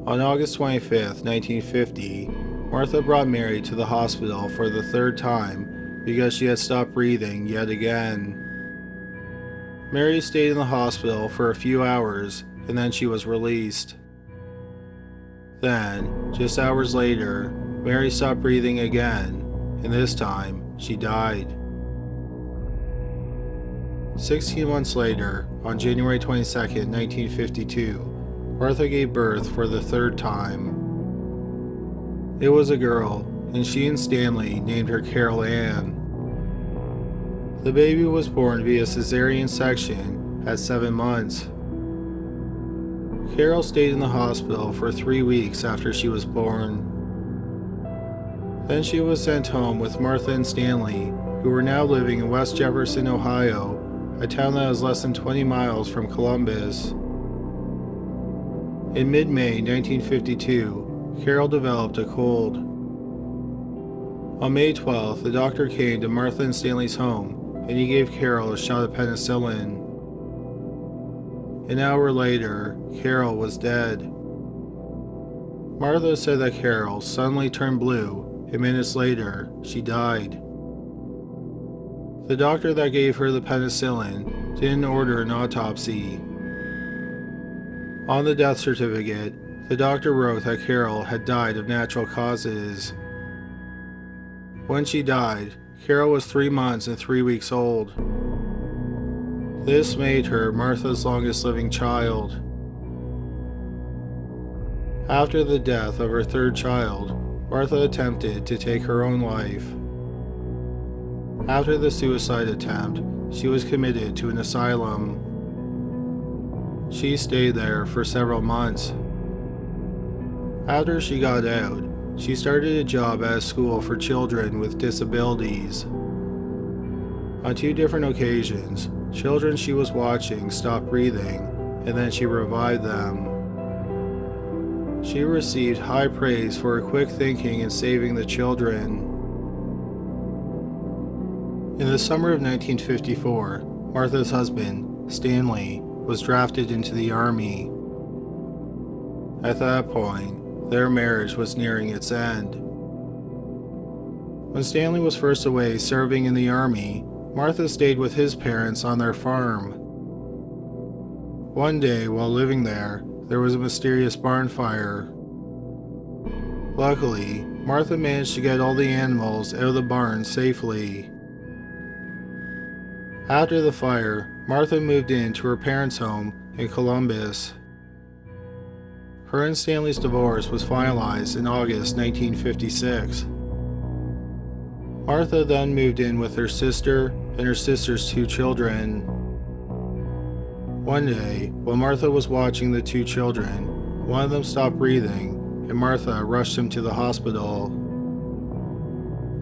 On August 25, 1950, Martha brought Mary to the hospital for the 3rd time because she had stopped breathing yet again. Mary stayed in the hospital for a few hours, and then she was released. Then, just hours later, Mary stopped breathing again, and this time, she died. 16 months later, on January 22, 1952, Martha gave birth for the 3rd time. It was a girl, and she and Stanley named her Carol Ann. The baby was born via cesarean section at 7 months. Carol stayed in the hospital for 3 weeks after she was born. Then she was sent home with Martha and Stanley, who were now living in West Jefferson, Ohio, a town that was less than 20 miles from Columbus. In mid-May 1952, Carol developed a cold. On May 12th, the doctor came to Martha and Stanley's home, and he gave Carol a shot of penicillin. An hour later, Carol was dead. Martha said that Carol suddenly turned blue, and minutes later, she died. The doctor that gave her the penicillin didn't order an autopsy. On the death certificate, the doctor wrote that Carol had died of natural causes. When she died, Carol was 3 months and 3 weeks old. This made her Martha's longest living child. After the death of her 3rd child, Martha attempted to take her own life. After the suicide attempt, she was committed to an asylum. She stayed there for several months. After she got out, she started a job at a school for children with disabilities. On 2 different occasions, children she was watching stopped breathing, and then she revived them. She received high praise for her quick thinking and saving the children. In the summer of 1954, Martha's husband, Stanley, was drafted into the Army. At that point, their marriage was nearing its end. When Stanley was first away serving in the Army, Martha stayed with his parents on their farm. One day, while living there was a mysterious barn fire. Luckily, Martha managed to get all the animals out of the barn safely. After the fire, Martha moved into her parents' home in Columbus. Her and Stanley's divorce was finalized in August 1956. Martha then moved in with her sister and her sister's 2 children. One day, while Martha was watching the 2 children, one of them stopped breathing and Martha rushed him to the hospital.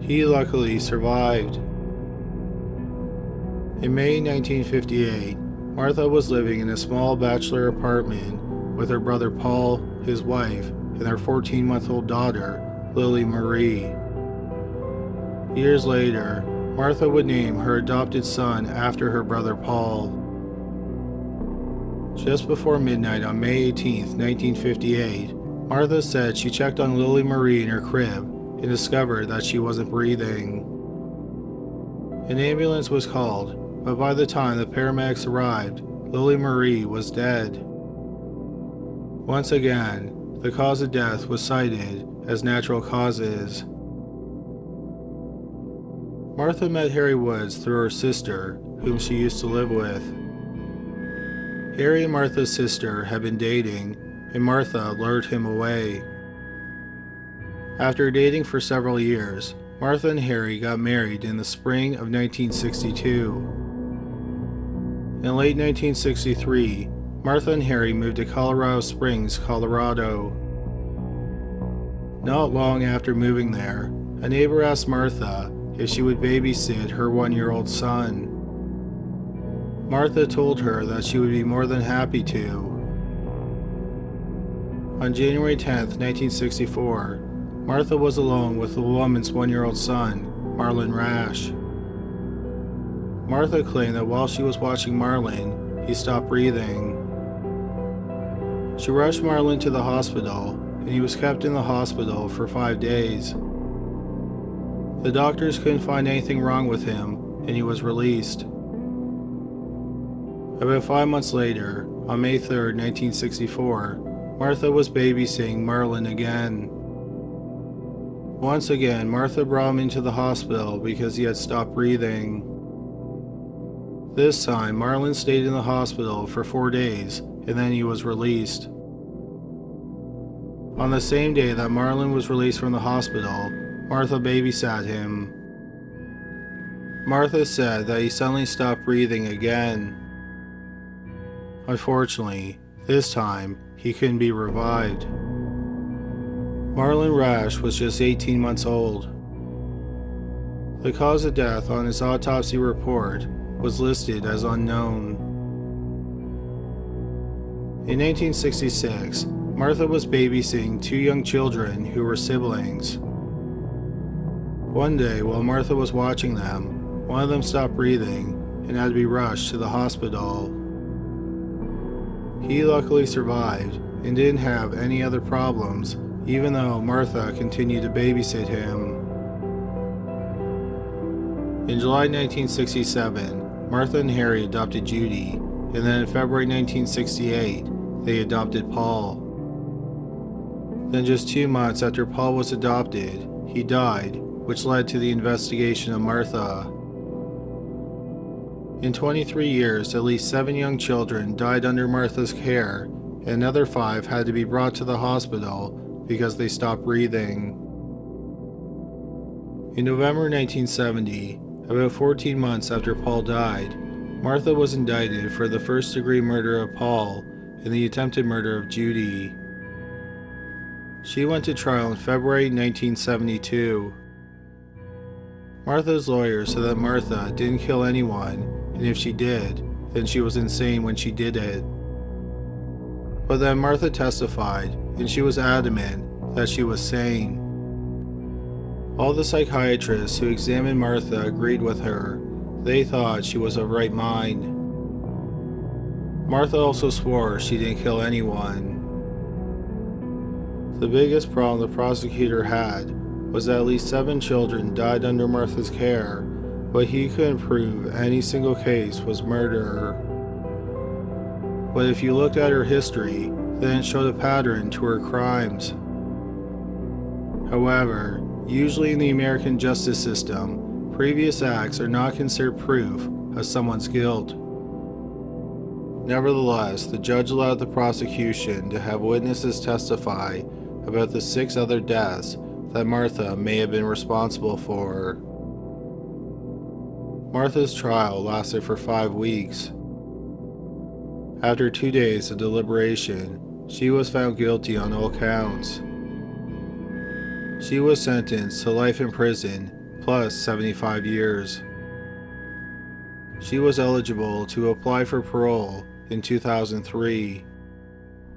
He luckily survived. In May 1958, Martha was living in a small bachelor apartment with her brother Paul, his wife, and their 14-month-old daughter, Lily Marie. Years later, Martha would name her adopted son after her brother Paul. Just before midnight on May 18, 1958, Martha said she checked on Lily Marie in her crib and discovered that she wasn't breathing. An ambulance was called, but by the time the paramedics arrived, Lily Marie was dead. Once again, the cause of death was cited as natural causes. Martha met Harry Woods through her sister, whom she used to live with. Harry and Martha's sister had been dating, and Martha lured him away. After dating for several years, Martha and Harry got married in the spring of 1962. In late 1963, Martha and Harry moved to Colorado Springs, Colorado. Not long after moving there, a neighbor asked Martha if she would babysit her 1-year-old son. Martha told her that she would be more than happy to. On January 10, 1964, Martha was alone with the woman's 1-year-old son, Marlon Rash. Martha claimed that while she was watching Marlon, he stopped breathing. She rushed Marlon to the hospital, and he was kept in the hospital for 5 days. The doctors couldn't find anything wrong with him, and he was released. About 5 months later, on May 3, 1964, Martha was babysitting Marlon again. Once again, Martha brought him into the hospital because he had stopped breathing. This time, Marlon stayed in the hospital for 4 days, and then he was released. On the same day that Marlon was released from the hospital, Martha babysat him. Martha said that he suddenly stopped breathing again. Unfortunately, this time, he couldn't be revived. Marlon Rash was just 18 months old. The cause of death on his autopsy report was listed as unknown. In 1966, Martha was babysitting 2 young children who were siblings. One day, while Martha was watching them, one of them stopped breathing and had to be rushed to the hospital. He luckily survived and didn't have any other problems, even though Martha continued to babysit him. In July 1967, Martha and Harry adopted Judy, and then in February 1968, they adopted Paul. Then just 2 months after Paul was adopted, he died, which led to the investigation of Martha. In 23 years, at least 7 young children died under Martha's care, and another 5 had to be brought to the hospital because they stopped breathing. In November 1970, about 14 months after Paul died, Martha was indicted for the first-degree murder of Paul and the attempted murder of Judy. She went to trial in February 1972. Martha's lawyer said that Martha didn't kill anyone, and if she did, then she was insane when she did it. But then Martha testified, and she was adamant that she was sane. All the psychiatrists who examined Martha agreed with her, They thought she was of right mind. Martha also swore she didn't kill anyone. The biggest problem the prosecutor had was that at least 7 children died under Martha's care, but he couldn't prove any single case was murder. But if you looked at her history, then it showed a pattern to her crimes. However, usually in the American justice system, previous acts are not considered proof of someone's guilt. Nevertheless, the judge allowed the prosecution to have witnesses testify about the 6 other deaths that Martha may have been responsible for. Martha's trial lasted for 5 weeks. After 2 days of deliberation, she was found guilty on all counts. She was sentenced to life in prison plus 75 years. She was eligible to apply for parole in 2003.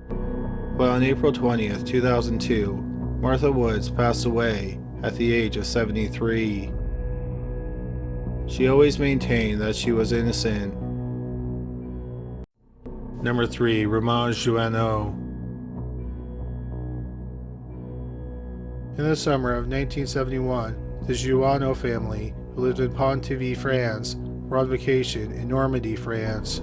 But on April 20th, 2002, Martha Woods passed away at the age of 73. She always maintained that she was innocent. Number 3. Raymonde Jouhanneau. In the summer of 1971, the Jouhanneau family, who lived in Pontivy, France, were on vacation in Normandy, France.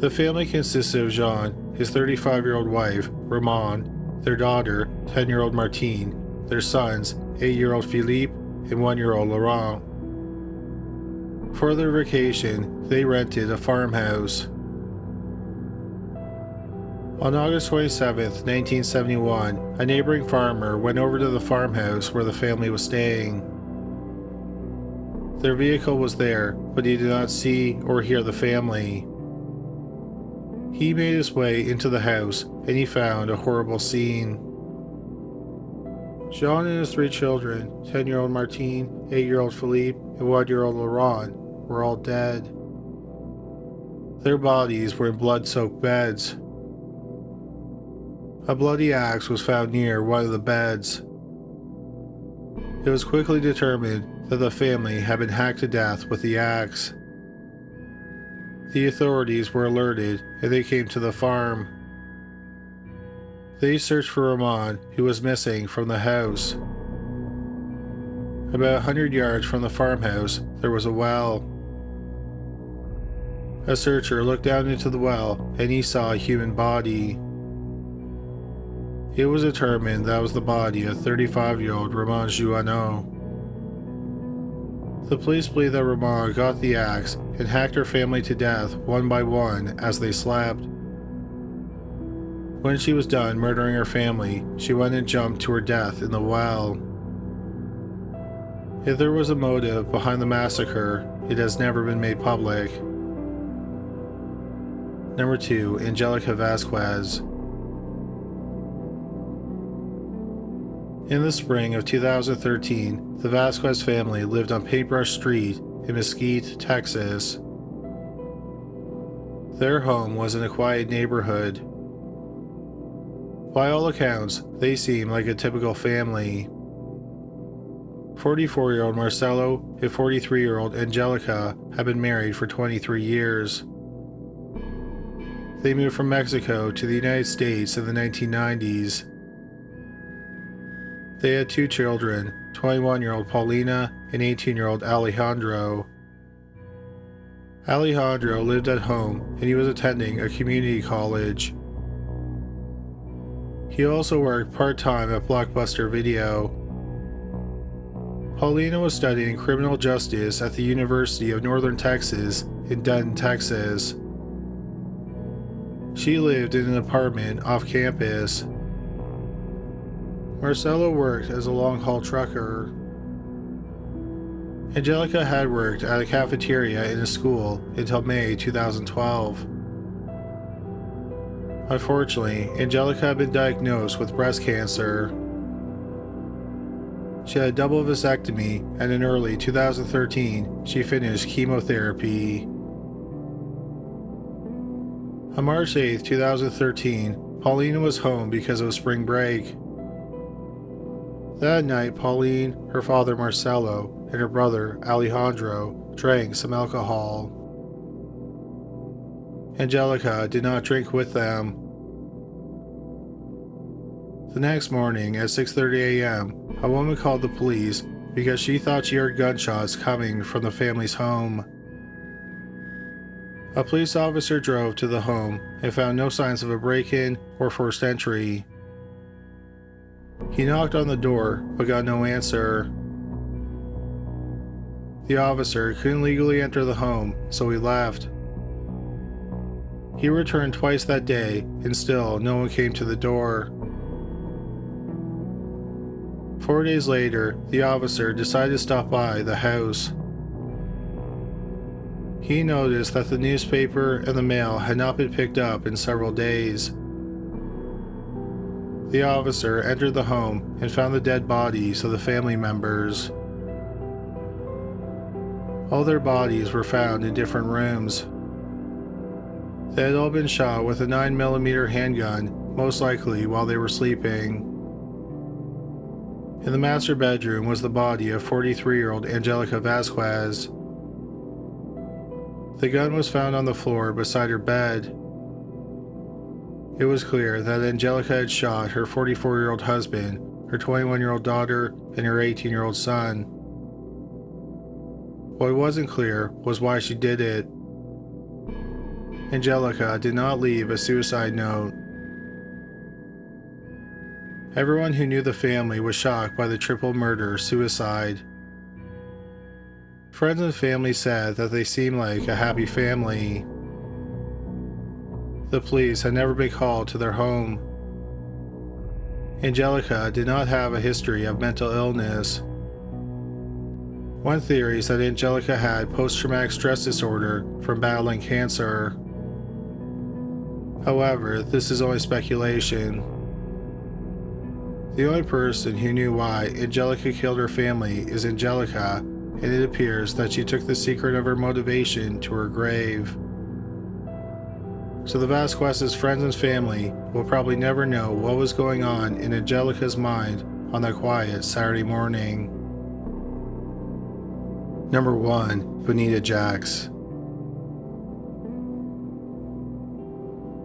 The family consisted of Jean, his 35-year-old wife, Raymonde, their daughter, 10-year-old Martine, their sons, 8-year-old Philippe, and 1-year-old Laurent. For their vacation, they rented a farmhouse. On August 27, 1971, a neighboring farmer went over to the farmhouse where the family was staying. Their vehicle was there, but he did not see or hear the family. He made his way into the house and he found a horrible scene. Jean and his 3 children, 10-year-old Martine, 8-year-old Philippe, and 1-year-old Laurent, were all dead. Their bodies were in blood-soaked beds. A bloody axe was found near one of the beds. It was quickly determined that the family had been hacked to death with the axe. The authorities were alerted and they came to the farm. They searched for Raymonde, who was missing from the house. About 100 yards from the farmhouse, there was a well. A searcher looked down into the well and he saw a human body. It was determined that was the body of 35-year-old Raymonde Jouhanneau. The police believe that Raymonde got the axe and hacked her family to death one by one as they slept. When she was done murdering her family, she went and jumped to her death in the well. If there was a motive behind the massacre, it has never been made public. Number 2. Angelica Vasquez. In the spring of 2013, the Vasquez family lived on Paintbrush Street in Mesquite, Texas. Their home was in a quiet neighborhood. By all accounts, they seemed like a typical family. 44-year-old Marcelo and 43-year-old Angelica had been married for 23 years. They moved from Mexico to the United States in the 1990s. They had 2 children, 21-year-old Paulina and 18-year-old Alejandro. Alejandro lived at home and he was attending a community college. He also worked part-time at Blockbuster Video. Paulina was studying criminal justice at the University of Northern Texas in Denton, Texas. She lived in an apartment off campus. Marcelo worked as a long-haul trucker. Angelica had worked at a cafeteria in a school until May 2012. Unfortunately, Angelica had been diagnosed with breast cancer. She had a double vasectomy, and in early 2013, she finished chemotherapy. On March 8, 2013, Paulina was home because of spring break. That night, Pauline, her father Marcelo, and her brother, Alejandro, drank some alcohol. Angelica did not drink with them. The next morning at 6:30 a.m., a woman called the police because she thought she heard gunshots coming from the family's home. A police officer drove to the home and found no signs of a break-in or forced entry. He knocked on the door but got no answer. The officer couldn't legally enter the home, so he left. He returned twice that day and still no one came to the door. 4 days later, the officer decided to stop by the house. He noticed that the newspaper and the mail had not been picked up in several days. The officer entered the home and found the dead bodies of the family members. All their bodies were found in different rooms. They had all been shot with a 9mm handgun, most likely while they were sleeping. In the master bedroom was the body of 43-year-old Angelica Vasquez. The gun was found on the floor beside her bed. It was clear that Angelica had shot her 44-year-old husband, her 21-year-old daughter, and her 18-year-old son. What wasn't clear was why she did it. Angelica did not leave a suicide note. Everyone who knew the family was shocked by the triple murder-suicide. Friends and family said that they seemed like a happy family. The police had never been called to their home. Angelica did not have a history of mental illness. One theory is that Angelica had post-traumatic stress disorder from battling cancer. However, this is only speculation. The only person who knew why Angelica killed her family is Angelica, and it appears that she took the secret of her motivation to her grave. So the Vasquez's friends and family will probably never know what was going on in Angelica's mind on that quiet Saturday morning. Number 1. Bonita Jacks.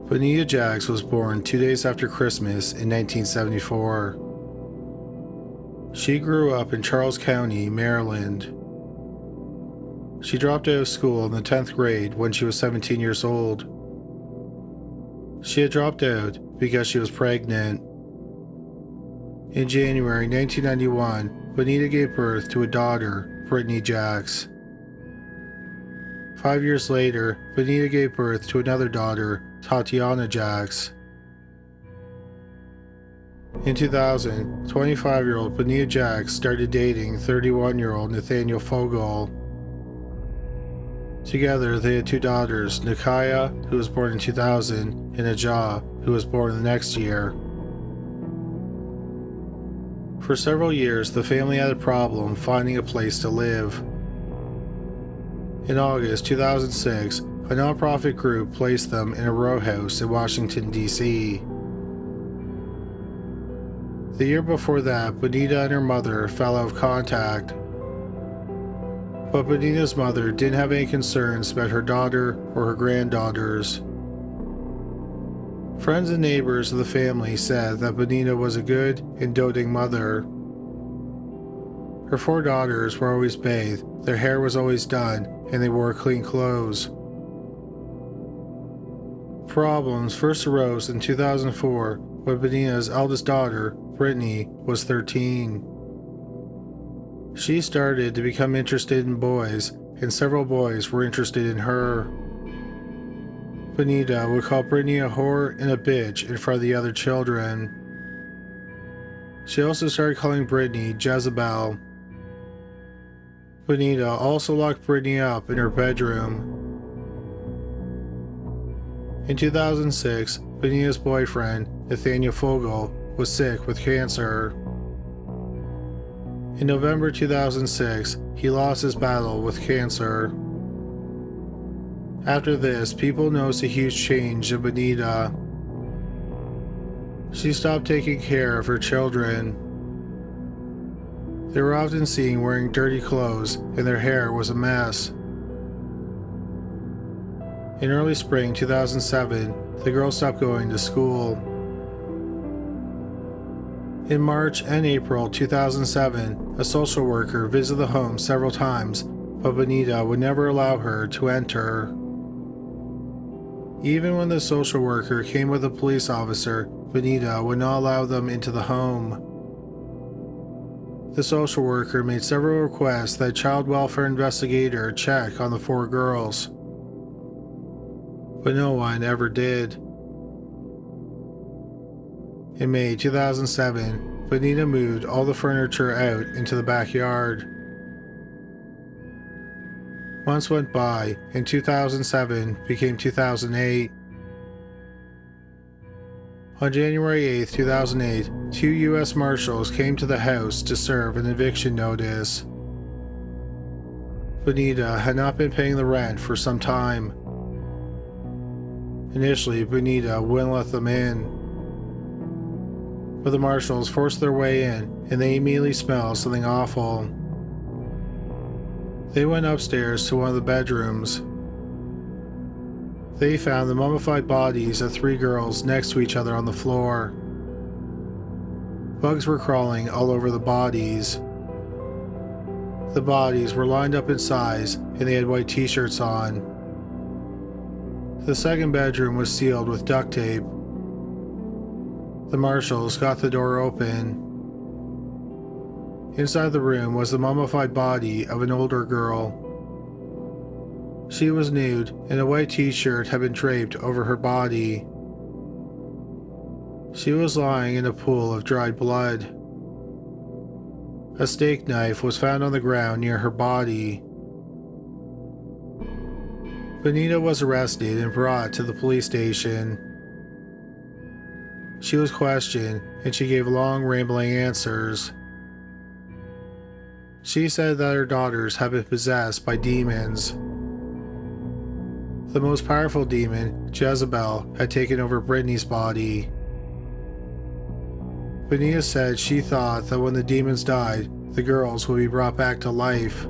Bonita Jacks was born 2 days after Christmas in 1974. She grew up in Charles County, Maryland. She dropped out of school in the 10th grade when she was 17 years old. She had dropped out because she was pregnant. In January 1991, Bonita gave birth to a daughter, Brittany Jacks. 5 years later, Bonita gave birth to another daughter, Tatiana Jacks. In 2000, 25-year-old Bonita Jacks started dating 31-year-old Nathaniel Fogel. Together, they had 2 daughters, Nikaya, who was born in 2000, and Ajah, who was born the next year. For several years, the family had a problem finding a place to live. In August 2006, a nonprofit group placed them in a row house in Washington, D.C. The year before that, Bonita and her mother fell out of contact. But Bonita's mother didn't have any concerns about her daughter or her granddaughters. Friends and neighbors of the family said that Bonita was a good and doting mother. Her 4 daughters were always bathed, their hair was always done, and they wore clean clothes. Problems first arose in 2004 when Bonita's eldest daughter, Brittany, was 13. She started to become interested in boys, and several boys were interested in her. Bonita would call Brittany a whore and a bitch in front of the other children. She also started calling Brittany Jezebel. Bonita also locked Brittany up in her bedroom. In 2006, Bonita's boyfriend, Nathaniel Fogel, was sick with cancer. In November 2006, he lost his battle with cancer. After this, people noticed a huge change in Bonita. She stopped taking care of her children. They were often seen wearing dirty clothes and their hair was a mess. In early spring 2007, the girls stopped going to school. In March and April 2007, a social worker visited the home several times, but Bonita would never allow her to enter. Even when the social worker came with a police officer, Bonita would not allow them into the home. The social worker made several requests that a child welfare investigator check on the 4 girls, but no one ever did. In May 2007, Bonita moved all the furniture out into the backyard. Months went by, and 2007 became 2008. On January 8, 2008, 2 U.S. Marshals came to the house to serve an eviction notice. Bonita had not been paying the rent for some time. Initially, Bonita wouldn't let them in, but the Marshals forced their way in, and they immediately smelled something awful. They went upstairs to one of the bedrooms. They found the mummified bodies of 3 girls next to each other on the floor. Bugs were crawling all over the bodies. The bodies were lined up in size, and they had white t-shirts on. The second bedroom was sealed with duct tape. The Marshals got the door open. Inside the room was the mummified body of an older girl. She was nude, and a white t-shirt had been draped over her body. She was lying in a pool of dried blood. A steak knife was found on the ground near her body. Bonita was arrested and brought to the police station. She was questioned, and she gave long, rambling answers. She said that her daughters had been possessed by demons. The most powerful demon, Jezebel, had taken over Brittany's body. Bonita said she thought that when the demons died, the girls would be brought back to life.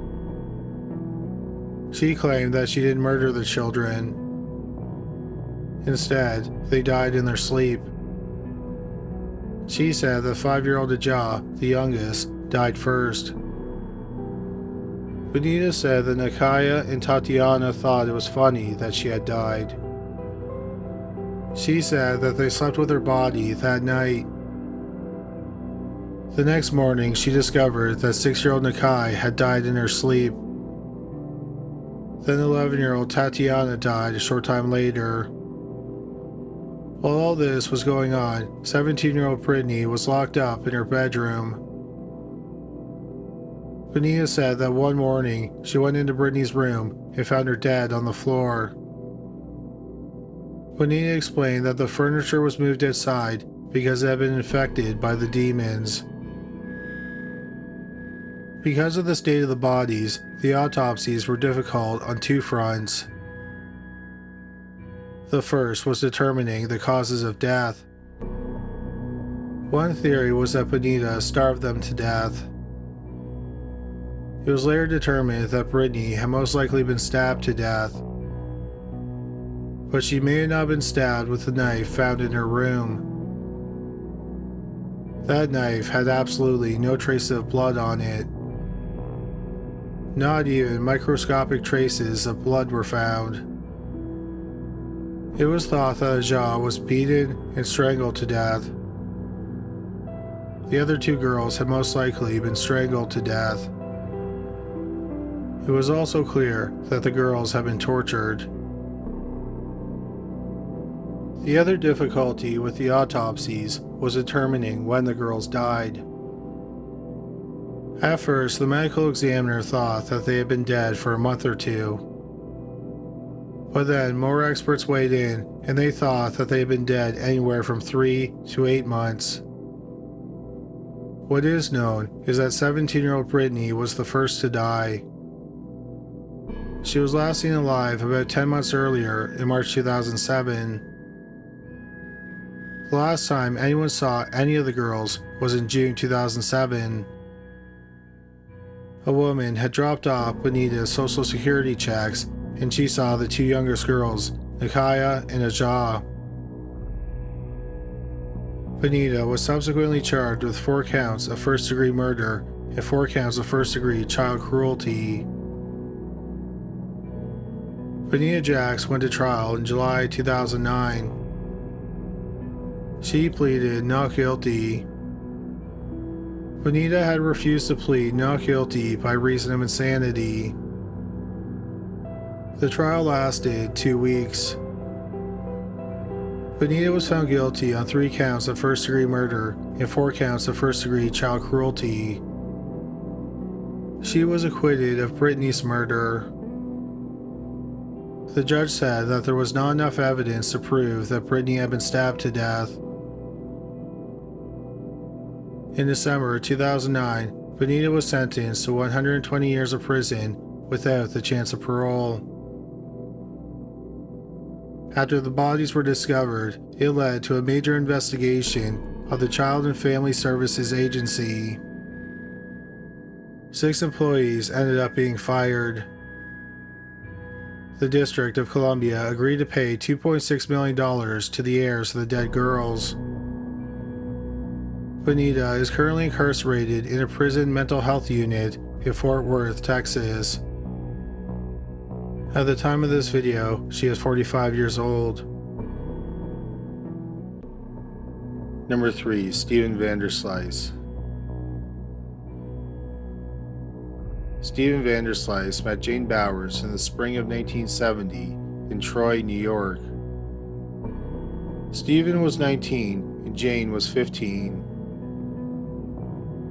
She claimed that she didn't murder the children. Instead, they died in their sleep. She said that 5-year-old Aja, the youngest, died first. Bonita said that Nakaya and Tatiana thought it was funny that she had died. She said that they slept with her body that night. The next morning, she discovered that 6-year-old Nakai had died in her sleep. Then 11-year-old Tatiana died a short time later. While all this was going on, 17-year-old Brittany was locked up in her bedroom. Bonita said that one morning she went into Brittany's room and found her dead on the floor. Bonita explained that the furniture was moved outside because it had been infected by the demons. Because of the state of the bodies, the autopsies were difficult on 2 fronts. The first was determining the causes of death. One theory was that Bonita starved them to death. It was later determined that Brittany had most likely been stabbed to death, but she may not have been stabbed with the knife found in her room. That knife had absolutely no trace of blood on it. Not even microscopic traces of blood were found. It was thought that Aja was beaten and strangled to death. The other 2 girls had most likely been strangled to death. It was also clear that the girls had been tortured. The other difficulty with the autopsies was determining when the girls died. At first, the medical examiner thought that they had been dead for a month or 2. But then more experts weighed in, and they thought that they had been dead anywhere from 3 to 8 months. What is known is that 17-year-old Brittany was the first to die. She was last seen alive about 10 months earlier in March 2007. The last time anyone saw any of the girls was in June 2007. A woman had dropped off Bonita's social security checks, and she saw the two youngest girls, Nakaya and Aja. Bonita was subsequently charged with 4 counts of first-degree murder and 4 counts of first-degree child cruelty. Bonita Jacks went to trial in July 2009. She pleaded not guilty. Bonita had refused to plead not guilty by reason of insanity. The trial lasted 2 weeks. Bonita was found guilty on 3 counts of first-degree murder and 4 counts of first-degree child cruelty. She was acquitted of Brittany's murder. The judge said that there was not enough evidence to prove that Brittany had been stabbed to death. In December 2009, Bonita was sentenced to 120 years of prison without the chance of parole. After the bodies were discovered, it led to a major investigation of the Child and Family Services Agency. 6 employees ended up being fired. The District of Columbia agreed to pay $2.6 million to the heirs of the dead girls. Bonita is currently incarcerated in a prison mental health unit in Fort Worth, Texas. At the time of this video, she is 45 years old. Number 3. Steven Vanderslice. Steven Vanderslice met Jane Bowers in the spring of 1970 in Troy, New York. Steven was 19 and Jane was 15.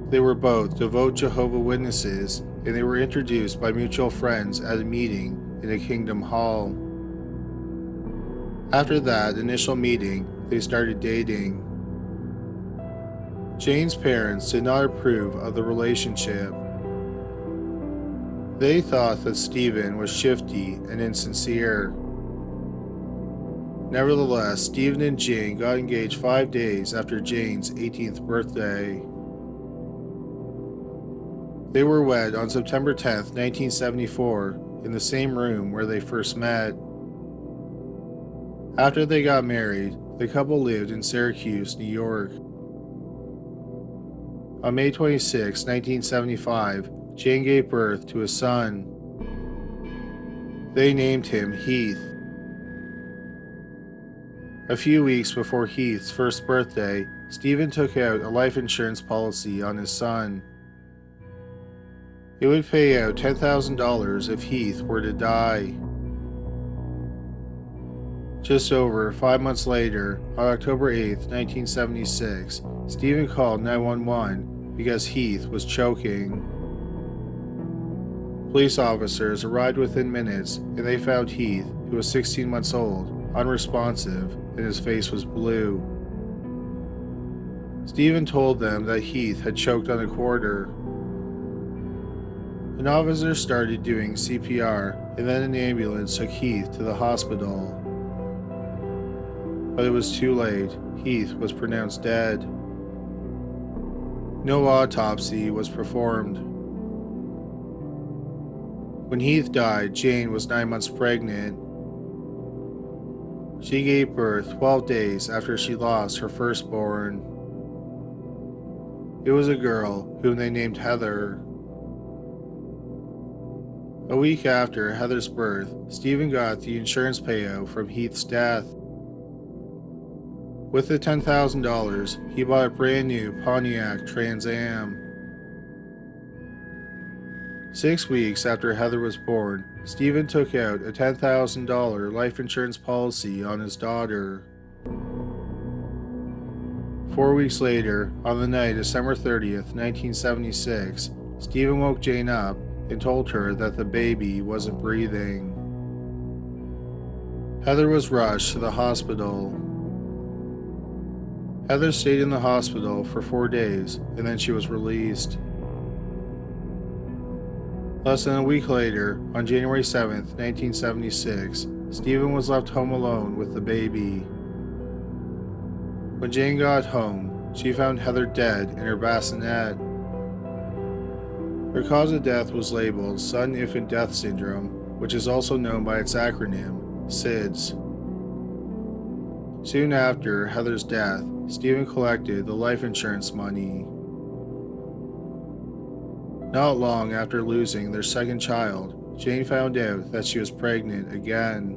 They were both devout Jehovah's Witnesses, and they were introduced by mutual friends at a meeting in a Kingdom Hall. After that initial meeting, they started dating. Jane's parents did not approve of the relationship. They thought that Steven was shifty and insincere. Nevertheless, Steven and Jane got engaged 5 days after Jane's 18th birthday. They were wed on September 10, 1974, in the same room where they first met. After they got married, the couple lived in Syracuse, New York. On May 26, 1975, Jane gave birth to a son. They named him Heath. A few weeks before Heath's first birthday, Steven took out a life insurance policy on his son. It would pay out $10,000 if Heath were to die. Just over 5 months later, on October 8, 1976, Steven called 911 because Heath was choking. Police officers arrived within minutes and they found Heath, who was 16 months old, unresponsive, and his face was blue. Steven told them that Heath had choked on a quarter. An officer started doing CPR, and then an ambulance took Heath to the hospital. But it was too late. Heath was pronounced dead. No autopsy was performed. When Heath died, Jane was 9 months pregnant. She gave birth 12 days after she lost her firstborn. It was a girl whom they named Heather. A week after Heather's birth, Steven got the insurance payout from Heath's death. With the $10,000, he bought a brand new Pontiac Trans Am. 6 weeks after Heather was born, Steven took out a $10,000 life insurance policy on his daughter. 4 weeks later, on the night of December 30th, 1976, Steven woke Jane up and told her that the baby wasn't breathing. Heather was rushed to the hospital. Heather stayed in the hospital for 4 days and then she was released. Less than a week later, on January 7th, 1976, Steven was left home alone with the baby. When Jane got home, she found Heather dead in her bassinet. Her cause of death was labeled Sudden Infant Death Syndrome, which is also known by its acronym, SIDS. Soon after Heather's death, Stephen collected the life insurance money. Not long after losing their second child, Jane found out that she was pregnant again.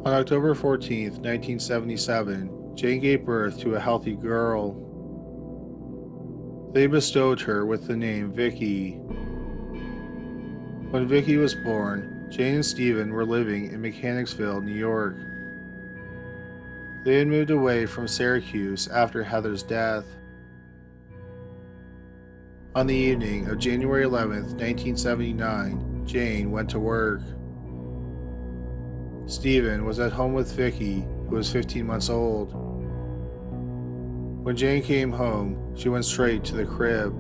On October 14, 1977, Jane gave birth to a healthy girl. They bestowed her with the name Vicky. When Vicky was born, Jane and Stephen were living in Mechanicsville, New York. They had moved away from Syracuse after Heather's death. On the evening of January 11, 1979, Jane went to work. Stephen was at home with Vicky, who was 15 months old. When Jane came home, she went straight to the crib.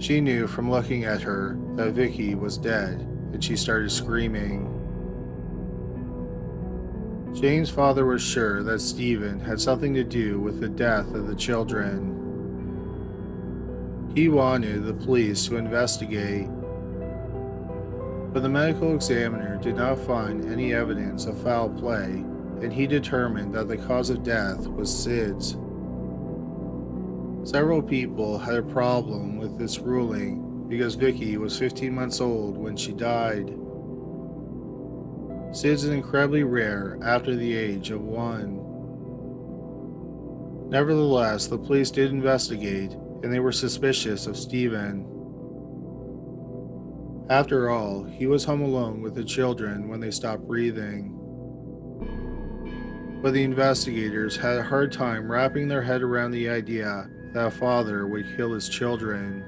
She knew from looking at her that Vicky was dead, and she started screaming. Jane's father was sure that Stephen had something to do with the death of the children. He wanted the police to investigate, but the medical examiner did not find any evidence of foul play, and he determined that the cause of death was SIDS. Several people had a problem with this ruling because Vicky was 15 months old when she died. SIDS is incredibly rare after the age of 1. Nevertheless, the police did investigate, and they were suspicious of Stephen. After all, he was home alone with the children when they stopped breathing. But the investigators had a hard time wrapping their head around the idea that a father would kill his children.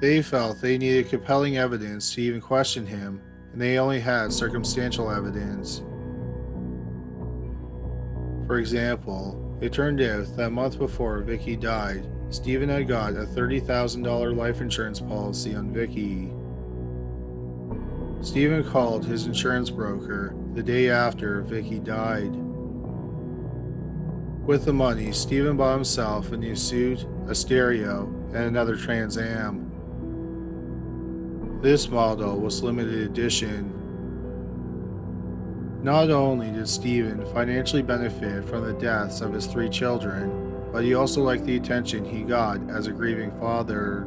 They felt they needed compelling evidence to even question him, and they only had circumstantial evidence. For example, it turned out that a month before Vicky died, Stephen had got a $30,000 life insurance policy on Vicky. Stephen called his insurance broker the day after Vicky died. With the money, Stephen bought himself a new suit, a stereo, and another Trans Am. This model was limited edition. Not only did Stephen financially benefit from the deaths of his 3 children, but he also liked the attention he got as a grieving father.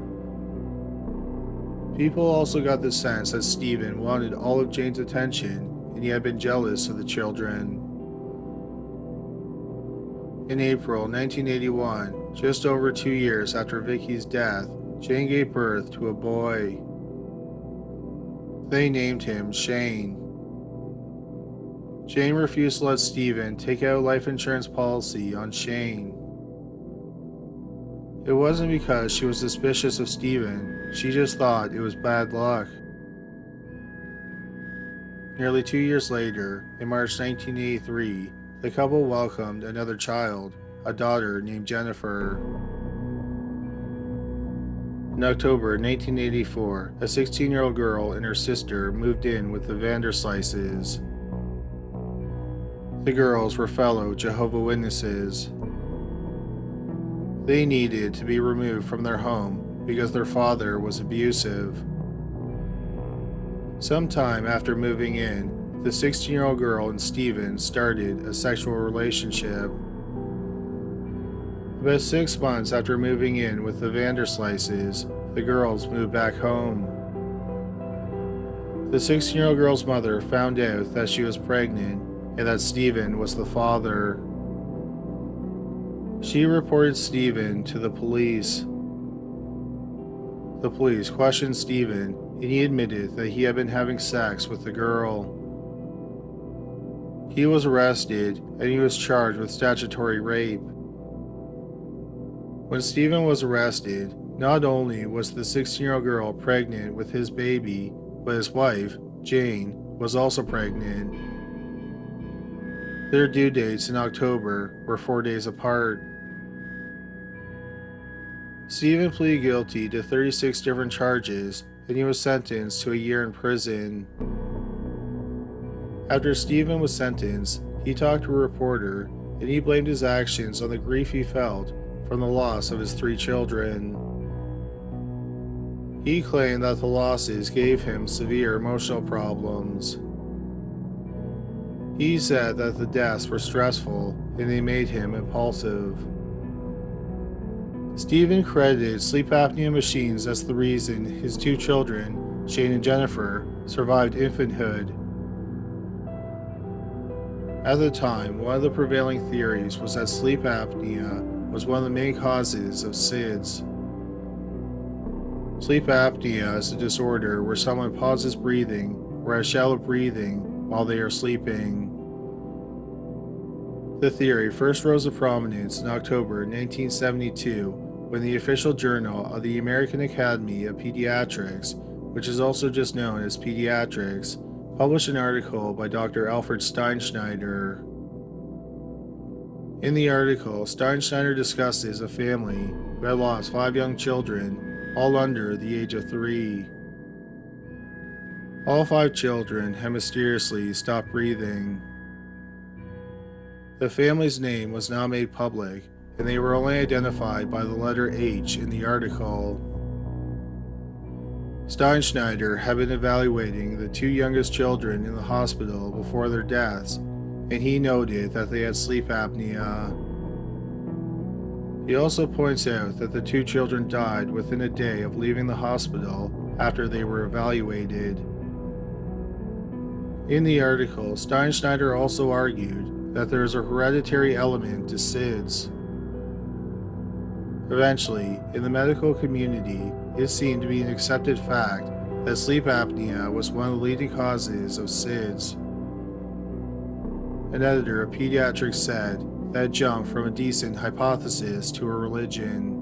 People also got the sense that Stephen wanted all of Jane's attention, and he had been jealous of the children. In April 1981, just over 2 years after Vicky's death, Jane gave birth to a boy. They named him Shane. Jane refused to let Stephen take out a life insurance policy on Shane. It wasn't because she was suspicious of Stephen, she just thought it was bad luck. Nearly 2 years later, in March 1983, the couple welcomed another child, a daughter named Jennifer. In October 1984, a 16-year-old girl and her sister moved in with the Vanderslices. The girls were fellow Jehovah's Witnesses. They needed to be removed from their home because their father was abusive. Sometime after moving in, the 16-year-old girl and Stephen started a sexual relationship. About 6 months after moving in with the Vanderslices, the girls moved back home. The 16-year-old girl's mother found out that she was pregnant and that Stephen was the father. She reported Stephen to the police. The police questioned Stephen, and he admitted that he had been having sex with the girl. He was arrested, and he was charged with statutory rape. When Stephen was arrested, not only was the 16-year-old girl pregnant with his baby, but his wife, Jane, was also pregnant. Their due dates in October were 4 days apart. Stephen pleaded guilty to 36 different charges, and he was sentenced to a year in prison. After Stephen was sentenced, he talked to a reporter, and he blamed his actions on the grief he felt from the loss of his 3 children. He claimed that the losses gave him severe emotional problems. He said that the deaths were stressful and they made him impulsive. Stephen credited sleep apnea machines as the reason his 2 children, Shane and Jennifer, survived infanthood. At the time, one of the prevailing theories was that sleep apnea was one of the main causes of SIDS. Sleep apnea is a disorder where someone pauses breathing or has shallow breathing while they are sleeping. The theory first rose to prominence in October 1972 when the official journal of the American Academy of Pediatrics, which is also just known as Pediatrics, published an article by Dr. Alfred Steinschneider. In the article, Steinschneider discusses a family who had lost 5 young children, all under the age of 3. All 5 children had mysteriously stopped breathing. The family's name was not made public, and they were only identified by the letter H in the article. Steinschneider had been evaluating the 2 youngest children in the hospital before their deaths, and he noted that they had sleep apnea. He also points out that the 2 children died within a day of leaving the hospital after they were evaluated. In the article, Steinschneider also argued that there is a hereditary element to SIDS. Eventually, in the medical community, it seemed to be an accepted fact that sleep apnea was one of the leading causes of SIDS. An editor of Pediatrics said that it jumped from a decent hypothesis to a religion.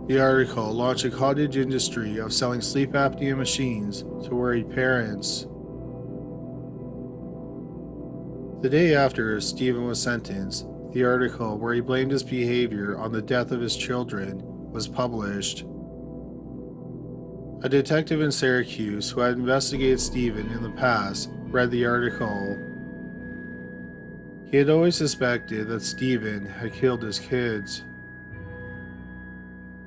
The article launched a cottage industry of selling sleep apnea machines to worried parents. The day after Stephen was sentenced, the article where he blamed his behavior on the death of his children was published. A detective in Syracuse who had investigated Stephen in the past read the article. He had always suspected that Stephen had killed his kids.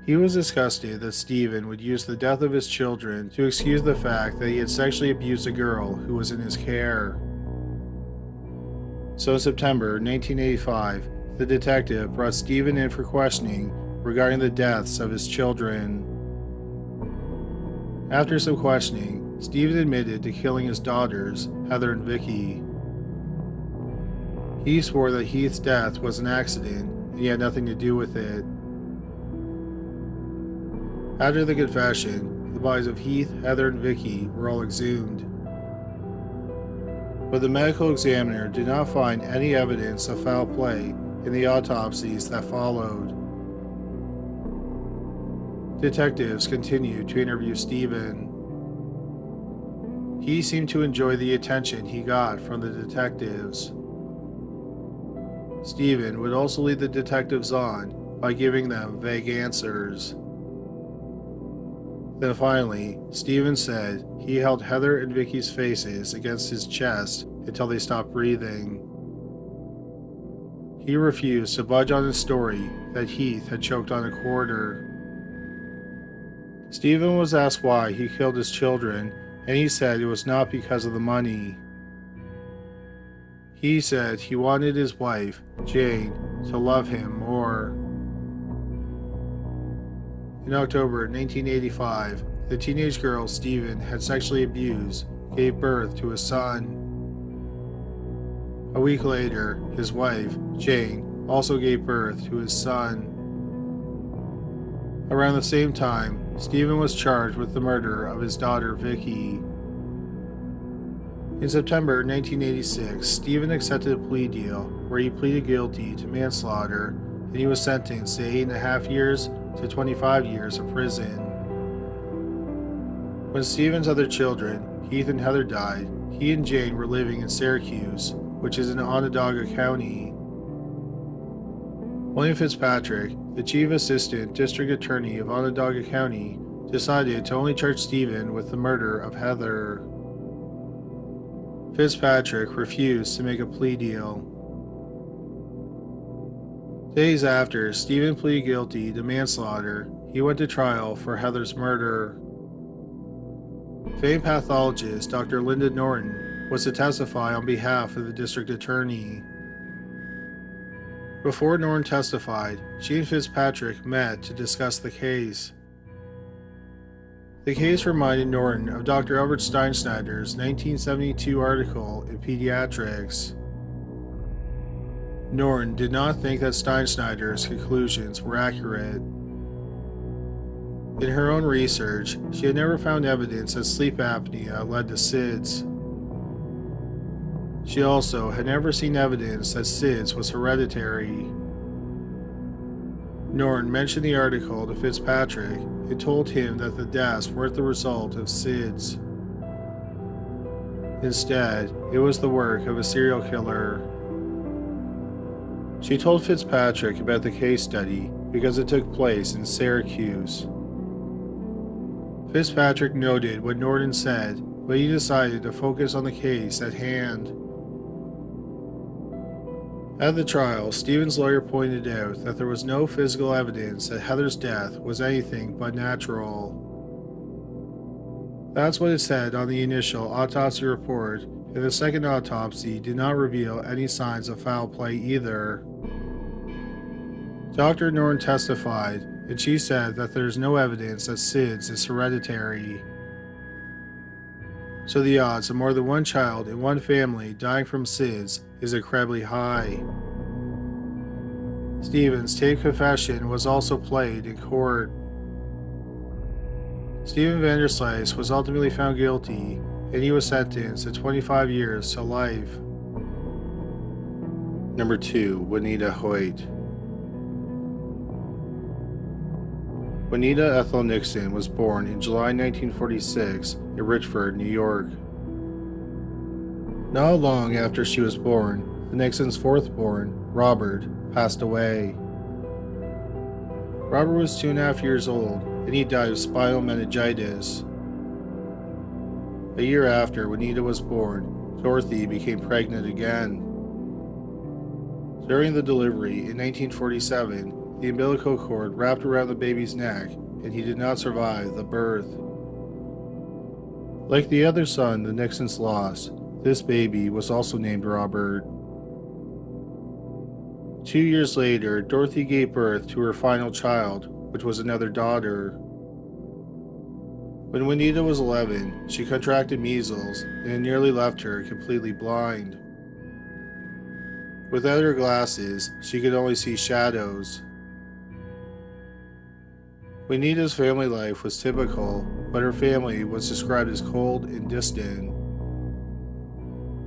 He was disgusted that Stephen would use the death of his children to excuse the fact that he had sexually abused a girl who was in his care. So in September 1985, the detective brought Stephen in for questioning regarding the deaths of his children. After some questioning, Stephen admitted to killing his daughters, Heather and Vicky. He swore that Heath's death was an accident and he had nothing to do with it. After the confession, the bodies of Heath, Heather, and Vicky were all exhumed. But the medical examiner did not find any evidence of foul play in the autopsies that followed. Detectives continued to interview Stephen. He seemed to enjoy the attention he got from the detectives. Stephen would also lead the detectives on by giving them vague answers. Then finally, Stephen said he held Heather and Vicky's faces against his chest until they stopped breathing. He refused to budge on his story that Heath had choked on a quarter. Stephen was asked why he killed his children, and he said it was not because of the money. He said he wanted his wife, Jane, to love him more. In October 1985, the teenage girl Stephen had sexually abused gave birth to a son. A week later, his wife, Jane, also gave birth to his son. Around the same time, Stephen was charged with the murder of his daughter Vicky. In September 1986, Stephen accepted a plea deal where he pleaded guilty to manslaughter, and he was sentenced to 8.5 years to 25 years of prison. When Stephen's other children, Heath and Heather, died, he and Jane were living in Syracuse, which is in Onondaga County. William Fitzpatrick, the Chief Assistant District Attorney of Onondaga County, decided to only charge Stephen with the murder of Heather. Fitzpatrick refused to make a plea deal. Days after Stephen pleaded guilty to manslaughter, he went to trial for Heather's murder. Famed pathologist Dr. Linda Norton was to testify on behalf of the district attorney. Before Norton testified, she and Fitzpatrick met to discuss the case. The case reminded Norton of Dr. Albert Steinschneider's 1972 article in Pediatrics. Norton did not think that Steinschneider's conclusions were accurate. In her own research, she had never found evidence that sleep apnea led to SIDS. She also had never seen evidence that SIDS was hereditary. Norton mentioned the article to Fitzpatrick and told him that the deaths weren't the result of SIDS. Instead, it was the work of a serial killer. She told Fitzpatrick about the case study because it took place in Syracuse. Fitzpatrick noted what Norton said, but he decided to focus on the case at hand. At the trial, Stephen's lawyer pointed out that there was no physical evidence that Heather's death was anything but natural. That's what it said on the initial autopsy report, and the second autopsy did not reveal any signs of foul play either. Dr. Norton testified, and she said that there is no evidence that SIDS is hereditary. So the odds of more than one child in one family dying from SIDS is incredibly high. Stephen's taped confession was also played in court. Stephen Vanderslice was ultimately found guilty, and he was sentenced to 25 years to life. Number 2. Wanita Hoy. Wanita Ethel Nixon was born in July 1946 in Richford, New York. Not long after she was born, the Nixons' fourth-born, Robert, passed away. Robert was 2.5 years old, and he died of spinal meningitis. A year after Wanita was born, Dorothy became pregnant again. During the delivery in 1947, the umbilical cord wrapped around the baby's neck, and he did not survive the birth. Like the other son the Nixons lost, this baby was also named Robert. 2 years later, Dorothy gave birth to her final child, which was another daughter. When Wanita was 11, she contracted measles, and it nearly left her completely blind. Without her glasses, she could only see shadows. Wanita's family life was typical, but her family was described as cold and distant.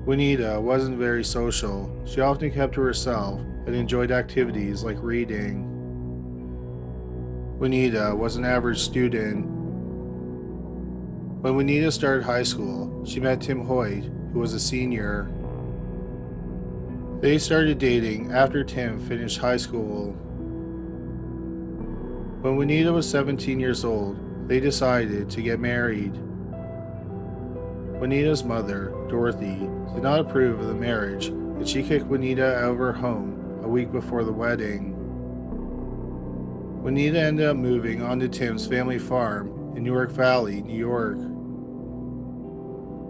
Wanita wasn't very social. She often kept to herself and enjoyed activities like reading. Wanita was an average student. When Wanita started high school, she met Tim Hoyt, who was a senior. They started dating after Tim finished high school. When Wanita was 17 years old, they decided to get married. Wanita's mother, Dorothy, did not approve of the marriage, and she kicked Wanita out of her home a week before the wedding. Wanita ended up moving onto Tim's family farm in Newark Valley, New York.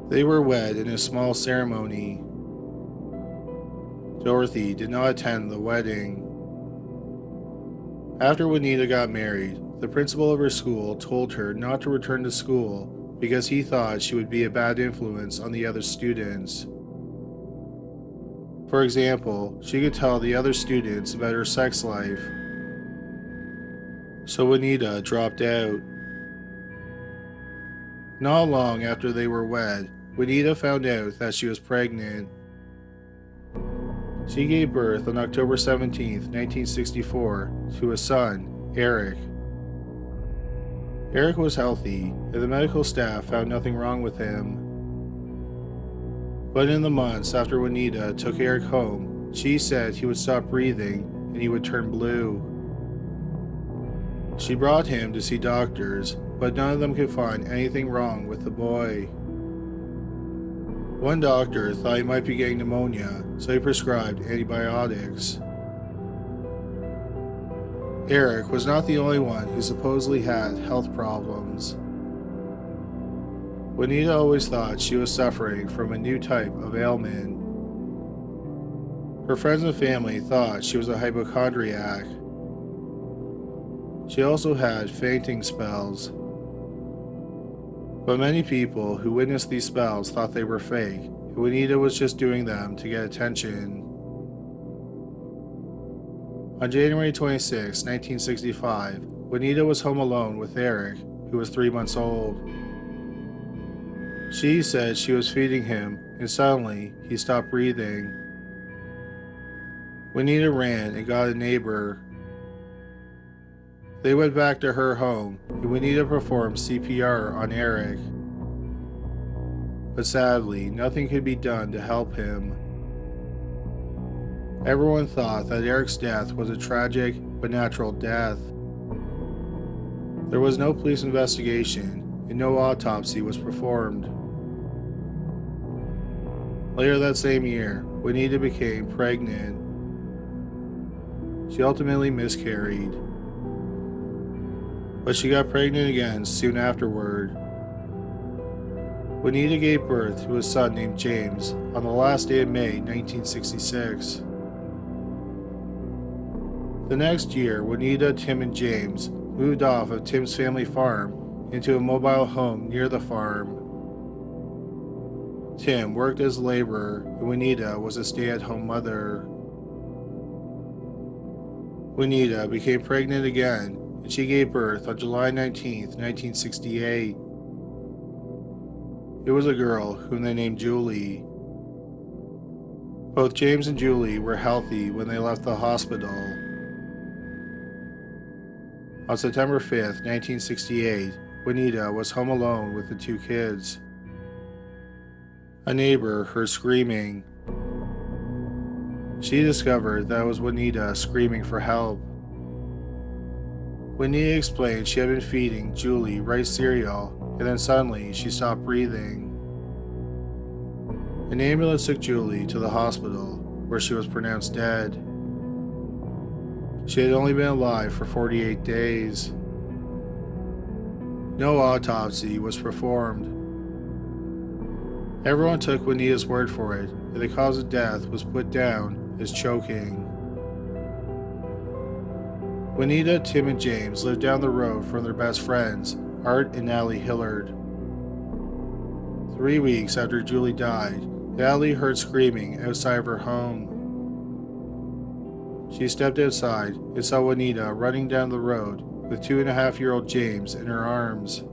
They were wed in a small ceremony. Dorothy did not attend the wedding. After Wanita got married, the principal of her school told her not to return to school because he thought she would be a bad influence on the other students. For example, she could tell the other students about her sex life. So Wanita dropped out. Not long after they were wed, Wanita found out that she was pregnant. She gave birth on October 17, 1964, to a son, Eric. Eric was healthy, and the medical staff found nothing wrong with him. But in the months after Wanita took Eric home, she said he would stop breathing and he would turn blue. She brought him to see doctors, but none of them could find anything wrong with the boy. One doctor thought he might be getting pneumonia, so he prescribed antibiotics. Eric was not the only one who supposedly had health problems. Wanita always thought she was suffering from a new type of ailment. Her friends and family thought she was a hypochondriac. She also had fainting spells. But many people who witnessed these spells thought they were fake, and Wanita was just doing them to get attention. On January 26, 1965, Wanita was home alone with Eric, who was 3 months old. She said she was feeding him, and suddenly he stopped breathing. Wanita ran and got a neighbor. They went back to her home, and Wanita performed CPR on Eric. But sadly, nothing could be done to help him. Everyone thought that Eric's death was a tragic but natural death. There was no police investigation, and no autopsy was performed. Later that same year, Wanita became pregnant. She ultimately miscarried, but she got pregnant again soon afterward. Wanita gave birth to a son named James on the last day of May 1966. The next year, Wanita, Tim, and James moved off of Tim's family farm into a mobile home near the farm. Tim worked as a laborer, and Wanita was a stay-at-home mother. Wanita became pregnant again, and she gave birth on July 19, 1968. It was a girl whom they named Julie. Both James and Julie were healthy when they left the hospital. On September 5, 1968, Wanita was home alone with the two kids. A neighbor heard screaming. She discovered that it was Wanita screaming for help. Wanita explained she had been feeding Julie rice cereal, and then suddenly she stopped breathing. An ambulance took Julie to the hospital, where she was pronounced dead. She had only been alive for 48 days. No autopsy was performed. Everyone took Wanita's word for it, and the cause of death was put down as choking. Wanita, Tim, and James lived down the road from their best friends, Art and Natalie Hillard. 3 weeks after Julie died, Natalie heard screaming outside of her home. She stepped outside and saw Wanita running down the road with 2.5-year-old James in her arms.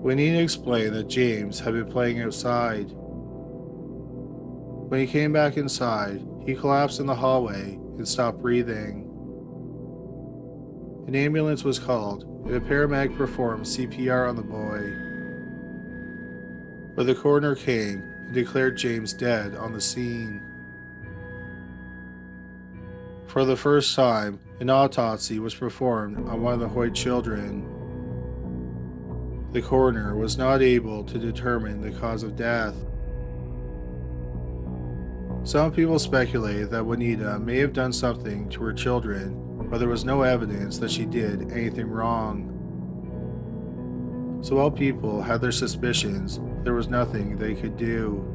Wanita explained that James had been playing outside. When he came back inside, he collapsed in the hallway and stopped breathing. An ambulance was called, and a paramedic performed CPR on the boy. But the coroner came and declared James dead on the scene. For the first time, an autopsy was performed on one of the Hoy children. The coroner was not able to determine the cause of death. Some people speculate that Wanita may have done something to her children, but there was no evidence that she did anything wrong. So while people had their suspicions, there was nothing they could do.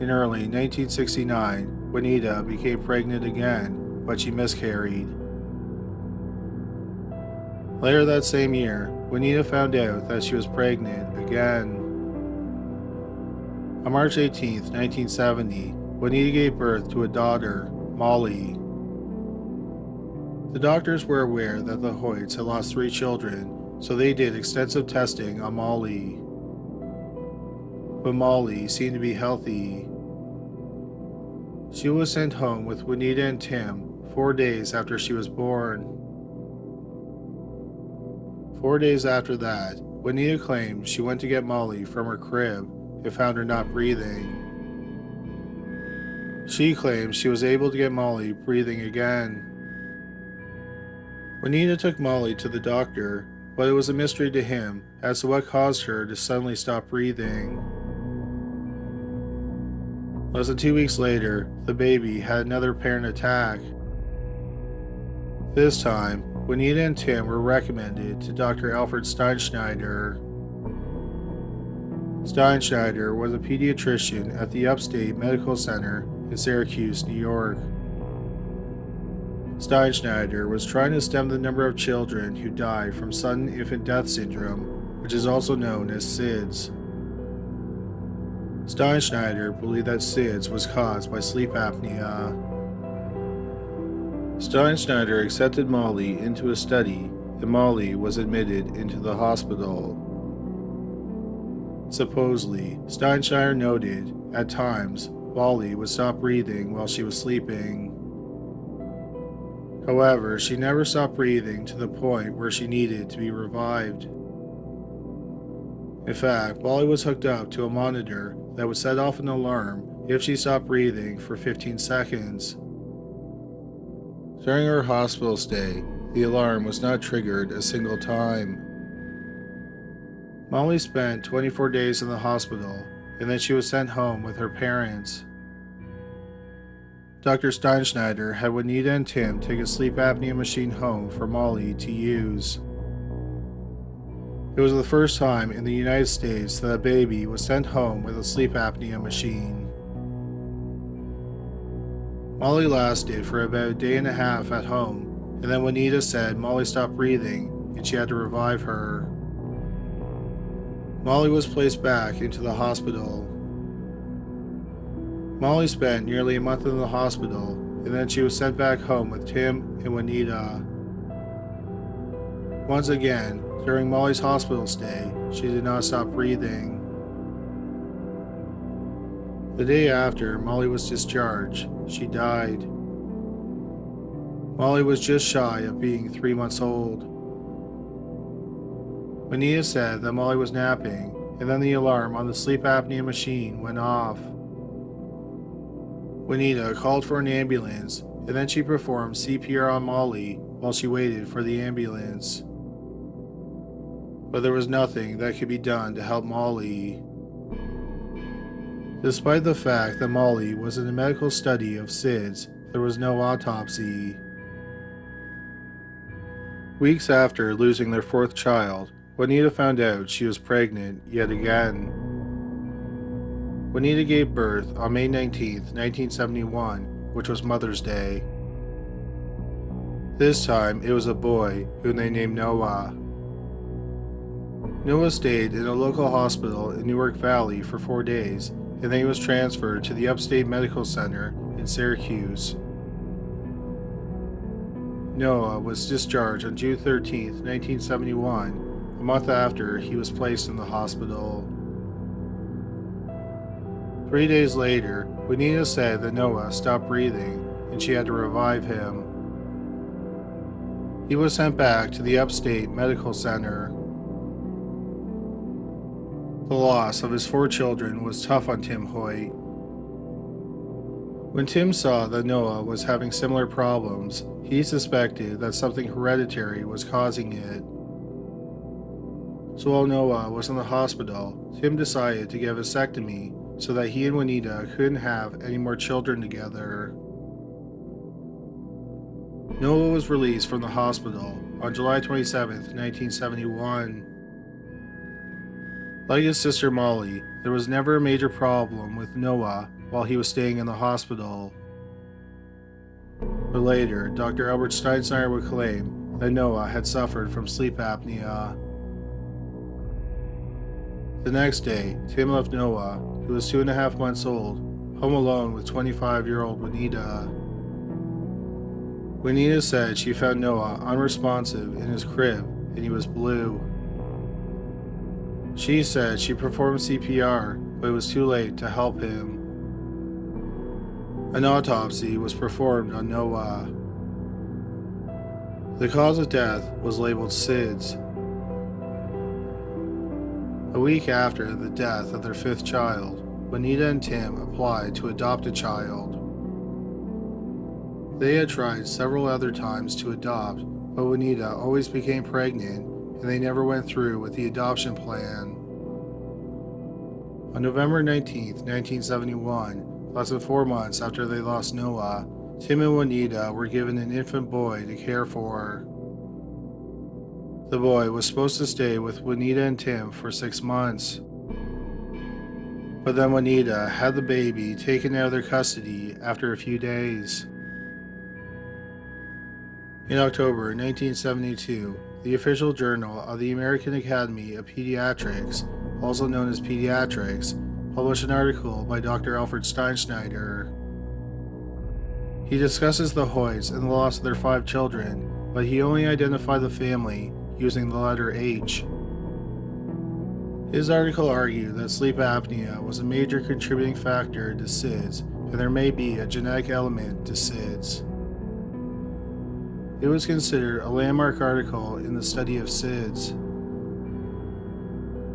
In early 1969, Wanita became pregnant again, but she miscarried. Later that same year, Wanita found out that she was pregnant again. On March 18, 1970, Wanita gave birth to a daughter, Molly. The doctors were aware that the Hoyts had lost 3 children, so they did extensive testing on Molly. But Molly seemed to be healthy. She was sent home with Wanita and Tim 4 days after she was born. 4 days after that, Wanita claimed she went to get Molly from her crib and found her not breathing. She claims she was able to get Molly breathing again. Wanita took Molly to the doctor, but it was a mystery to him as to what caused her to suddenly stop breathing. Less than 2 weeks later, the baby had another apparent attack. This time, Wanita and Tim were recommended to Dr. Alfred Steinschneider. Steinschneider was a pediatrician at the Upstate Medical Center in Syracuse, New York. Steinschneider was trying to stem the number of children who die from sudden infant death syndrome, which is also known as SIDS. Steinschneider believed that SIDS was caused by sleep apnea. Steinschneider accepted Molly into a study, and Molly was admitted into the hospital. Supposedly, Steinschneider noted, at times, Molly would stop breathing while she was sleeping. However, she never stopped breathing to the point where she needed to be revived. In fact, Molly was hooked up to a monitor that would set off an alarm if she stopped breathing for 15 seconds. During her hospital stay, the alarm was not triggered a single time. Molly spent 24 days in the hospital, and then she was sent home with her parents. Dr. Steinschneider had Wanita and Tim take a sleep apnea machine home for Molly to use. It was the first time in the United States that a baby was sent home with a sleep apnea machine. Molly lasted for about a day and a half at home, and then Wanita said Molly stopped breathing and she had to revive her. Molly was placed back into the hospital. Molly spent nearly a month in the hospital, and then she was sent back home with Tim and Wanita. Once again, during Molly's hospital stay, she did not stop breathing. The day after Molly was discharged, she died. Molly was just shy of being 3 months old. Wanita said that Molly was napping, and then the alarm on the sleep apnea machine went off. Wanita called for an ambulance, and then she performed CPR on Molly while she waited for the ambulance. But there was nothing that could be done to help Molly. Despite the fact that Molly was in a medical study of SIDS, there was no autopsy. Weeks after losing their fourth child, Wanita found out she was pregnant yet again. Wanita gave birth on May 19, 1971, which was Mother's Day. This time it was a boy whom they named Noah. Noah stayed in a local hospital in Newark Valley for 4 days, and then he was transferred to the Upstate Medical Center in Syracuse. Noah was discharged on June 13, 1971, a month after he was placed in the hospital. 3 days later, Wanita said that Noah stopped breathing and she had to revive him. He was sent back to the Upstate Medical Center. The loss of his 4 children was tough on Tim Hoyt. When Tim saw that Noah was having similar problems, he suspected that something hereditary was causing it. So while Noah was in the hospital, Tim decided to get a vasectomy so that he and Wanita couldn't have any more children together. Noah was released from the hospital on July 27, 1971. Like his sister Molly, there was never a major problem with Noah while he was staying in the hospital. But later, Dr. Albert Steinschneider would claim that Noah had suffered from sleep apnea. The next day, Tim left Noah, who was 2.5 months old, home alone with 25-year-old Wanita. Wanita said she found Noah unresponsive in his crib and he was blue. She said she performed CPR, but it was too late to help him. An autopsy was performed on Noah. The cause of death was labeled SIDS. A week after the death of their 5th child, Wanita and Tim applied to adopt a child. They had tried several other times to adopt, but Wanita always became pregnant and they never went through with the adoption plan. On November 19, 1971, less than 4 months after they lost Noah, Tim and Wanita were given an infant boy to care for. The boy was supposed to stay with Wanita and Tim for 6 months. But then Wanita had the baby taken out of their custody after a few days. In October 1972, the official journal of the American Academy of Pediatrics, also known as Pediatrics, published an article by Dr. Alfred Steinschneider. He discusses the Hoys and the loss of their 5 children, but he only identified the family using the letter H. His article argued that sleep apnea was a major contributing factor to SIDS, and there may be a genetic element to SIDS. It was considered a landmark article in the study of SIDS.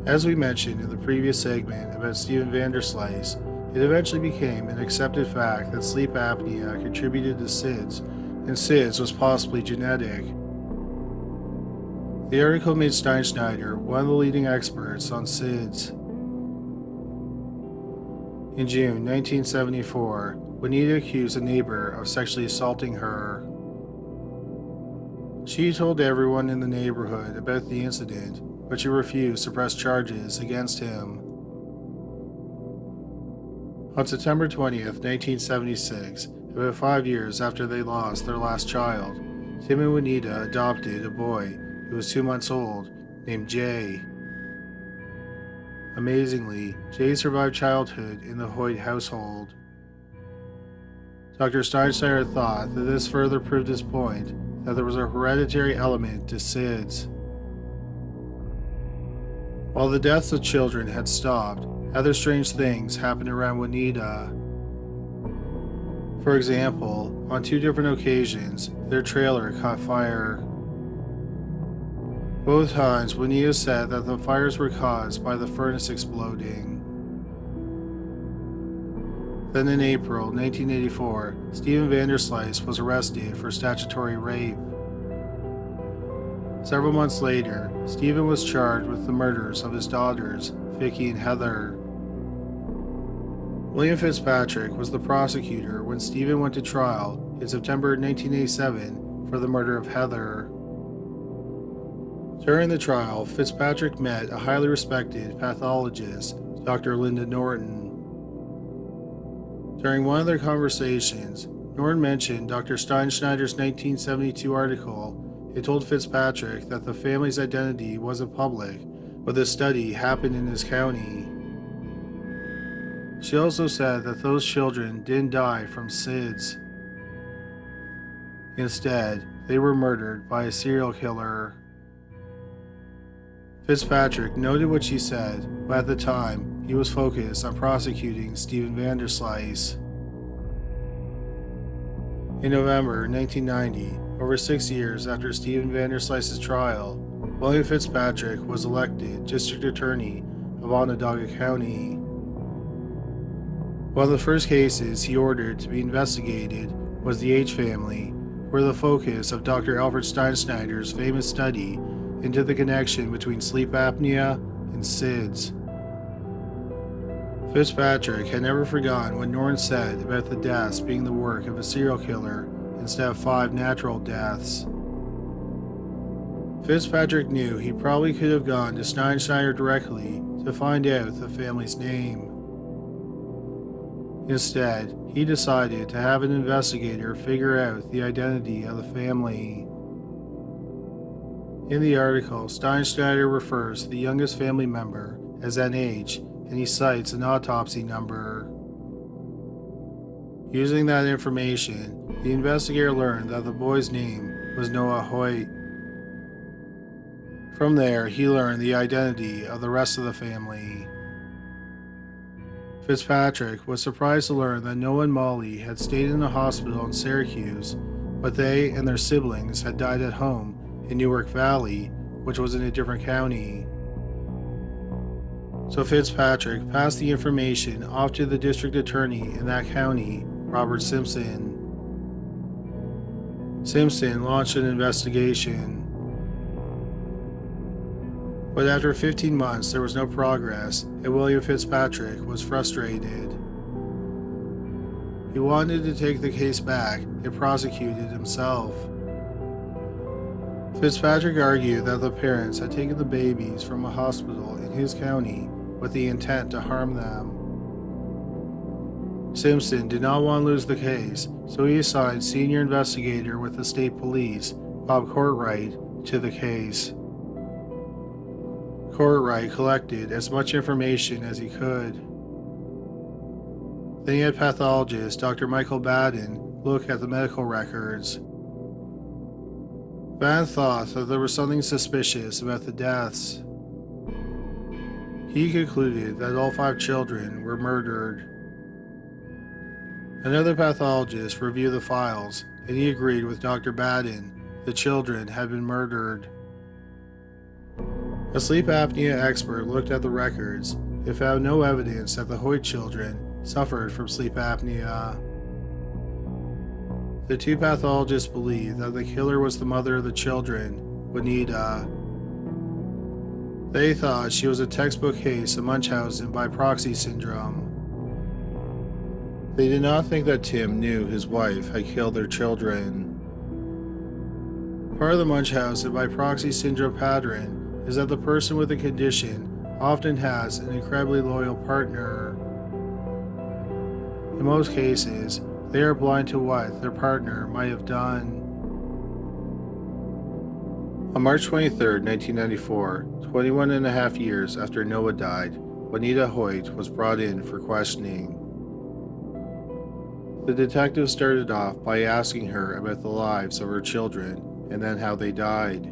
As we mentioned in the previous segment about Steven Vanderslice, it eventually became an accepted fact that sleep apnea contributed to SIDS, and SIDS was possibly genetic. The article made Steinschneider one of the leading experts on SIDS. In June 1974, Wanita accused a neighbor of sexually assaulting her. She told everyone in the neighborhood about the incident, but she refused to press charges against him. On September 20th, 1976, about 5 years after they lost their last child, Tim and Wanita adopted a boy who was 2 months old, named Jay. Amazingly, Jay survived childhood in the Hoyt household. Dr. Steinschneider thought that this further proved his point that there was a hereditary element to SIDS. While the deaths of children had stopped, other strange things happened around Wanita. For example, on 2 different occasions, their trailer caught fire. Both times, Wanita said that the fires were caused by the furnace exploding. Then in April 1984, Steven Vanderslice was arrested for statutory rape. Several months later, Steven was charged with the murders of his daughters, Vicky and Heather. William Fitzpatrick was the prosecutor when Steven went to trial in September 1987 for the murder of Heather. During the trial, Fitzpatrick met a highly respected pathologist, Dr. Linda Norton. During one of their conversations, Norton mentioned Dr. Steinschneider's 1972 article. It told Fitzpatrick that the family's identity wasn't public, but the study happened in his county. She also said that those children didn't die from SIDS. Instead, they were murdered by a serial killer. Fitzpatrick noted what she said, but at the time, he was focused on prosecuting Steven Vanderslice. In November 1990, over 6 years after Steven Vanderslice's trial, William Fitzpatrick was elected District Attorney of Onondaga County. One of the first cases he ordered to be investigated was the H family, where the focus of Dr. Alfred Steinschneider's famous study into the connection between sleep apnea and SIDS. Fitzpatrick had never forgotten what Norton said about the deaths being the work of a serial killer instead of 5 natural deaths. Fitzpatrick knew he probably could have gone to Steinschneider directly to find out the family's name. Instead, he decided to have an investigator figure out the identity of the family. In the article, Steinschneider refers to the youngest family member as NH, and he cites an autopsy number. Using that information, the investigator learned that the boy's name was Noah Hoyt. From there, he learned the identity of the rest of the family. Fitzpatrick was surprised to learn that Noah and Molly had stayed in a hospital in Syracuse, but they and their siblings had died at home in Newark Valley, which was in a different county. So Fitzpatrick passed the information off to the district attorney in that county, Robert Simpson. Simpson launched an investigation. But after 15 months, there was no progress, and William Fitzpatrick was frustrated. He wanted to take the case back and prosecute it himself. Fitzpatrick argued that the parents had taken the babies from a hospital in his county with the intent to harm them. Simpson did not want to lose the case, so he assigned senior investigator with the state police, Bob Courtright, to the case. Courtright collected as much information as he could. Then he had pathologist Dr. Michael Baden look at the medical records. Baden thought that there was something suspicious about the deaths. He concluded that all 5 children were murdered. Another pathologist reviewed the files, and he agreed with Dr. Baden the children had been murdered. A sleep apnea expert looked at the records and found no evidence that the Hoy children suffered from sleep apnea. The 2 pathologists believed that the killer was the mother of the children, Wanita. They thought she was a textbook case of Munchausen by proxy syndrome. They did not think that Tim knew his wife had killed their children. Part of the Munchausen by proxy syndrome pattern is that the person with the condition often has an incredibly loyal partner. In most cases, they are blind to what their partner might have done. On March 23, 1994, 21 and a half years after Noah died, Wanita Hoy was brought in for questioning. The detective started off by asking her about the lives of her children and then how they died.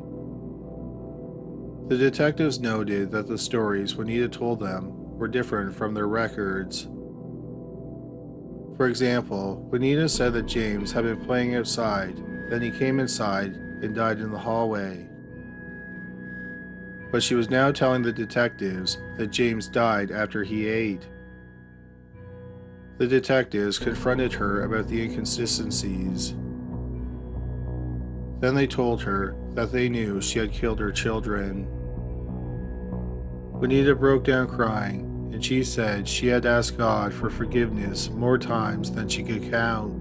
The detectives noted that the stories Wanita told them were different from their records. For example, Wanita said that James had been playing outside, then he came inside and died in the hallway. But she was now telling the detectives that James died after he ate. The detectives confronted her about the inconsistencies. Then they told her that they knew she had killed her children. Wanita broke down crying, and she said she had asked God for forgiveness more times than she could count.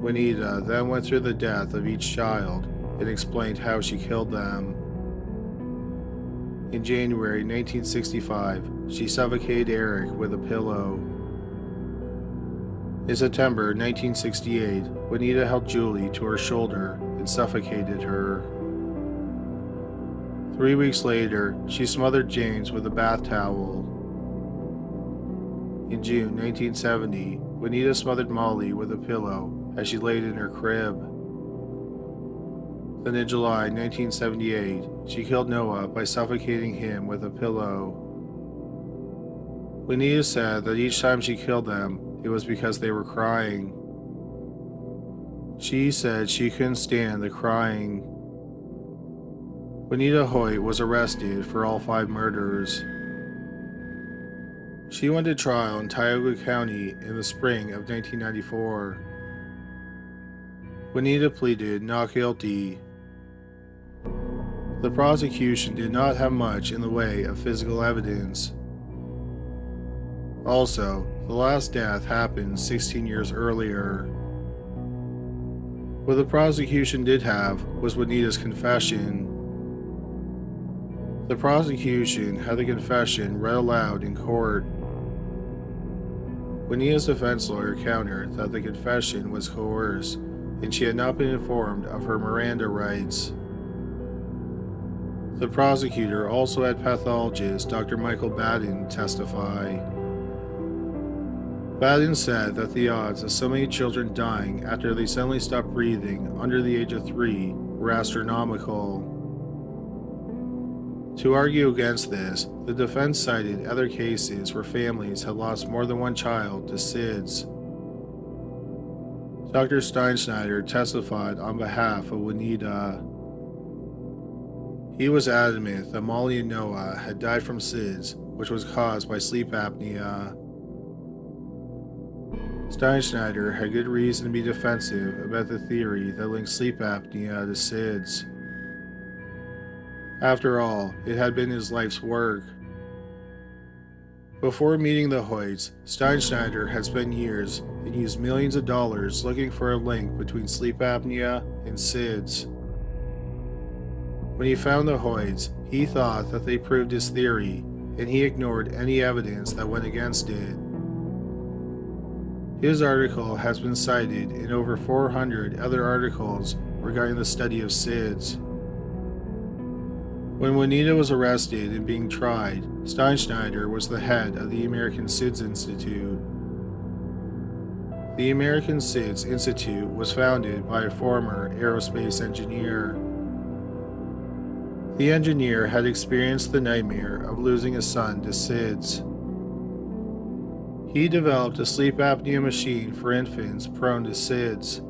Wanita then went through the death of each child and explained how she killed them. In January 1965, she suffocated Eric with a pillow. In September 1968, Wanita held Julie to her shoulder and suffocated her. 3 weeks later, she smothered James with a bath towel. In June 1970, Wanita smothered Molly with a pillow as she laid in her crib. Then in July 1978, she killed Noah by suffocating him with a pillow. Wanita said that each time she killed them, it was because they were crying. She said she couldn't stand the crying. Wanita Hoy was arrested for all 5 murders. She went to trial in Tioga County in the spring of 1994. Wanita pleaded not guilty. The prosecution did not have much in the way of physical evidence. Also, the last death happened 16 years earlier. What the prosecution did have was Wanita's confession. The prosecution had the confession read aloud in court. Wanita's defense lawyer countered that the confession was coerced and she had not been informed of her Miranda rights. The prosecutor also had pathologist Dr. Michael Baden testify. Baden said that the odds of so many children dying after they suddenly stopped breathing under the age of 3 were astronomical. To argue against this, the defense cited other cases where families had lost more than one child to SIDS. Dr. Steinschneider testified on behalf of Wanita. He was adamant that Molly and Noah had died from SIDS, which was caused by sleep apnea. Steinschneider had good reason to be defensive about the theory that linked sleep apnea to SIDS. After all, it had been his life's work. Before meeting the Hoyts, Steinschneider had spent years and used millions of dollars looking for a link between sleep apnea and SIDS. When he found the Hoyts, he thought that they proved his theory, and he ignored any evidence that went against it. His article has been cited in over 400 other articles regarding the study of SIDS. When Wanita was arrested and being tried, Steinschneider was the head of the American SIDS Institute. The American SIDS Institute was founded by a former aerospace engineer. The engineer had experienced the nightmare of losing a son to SIDS. He developed a sleep apnea machine for infants prone to SIDS.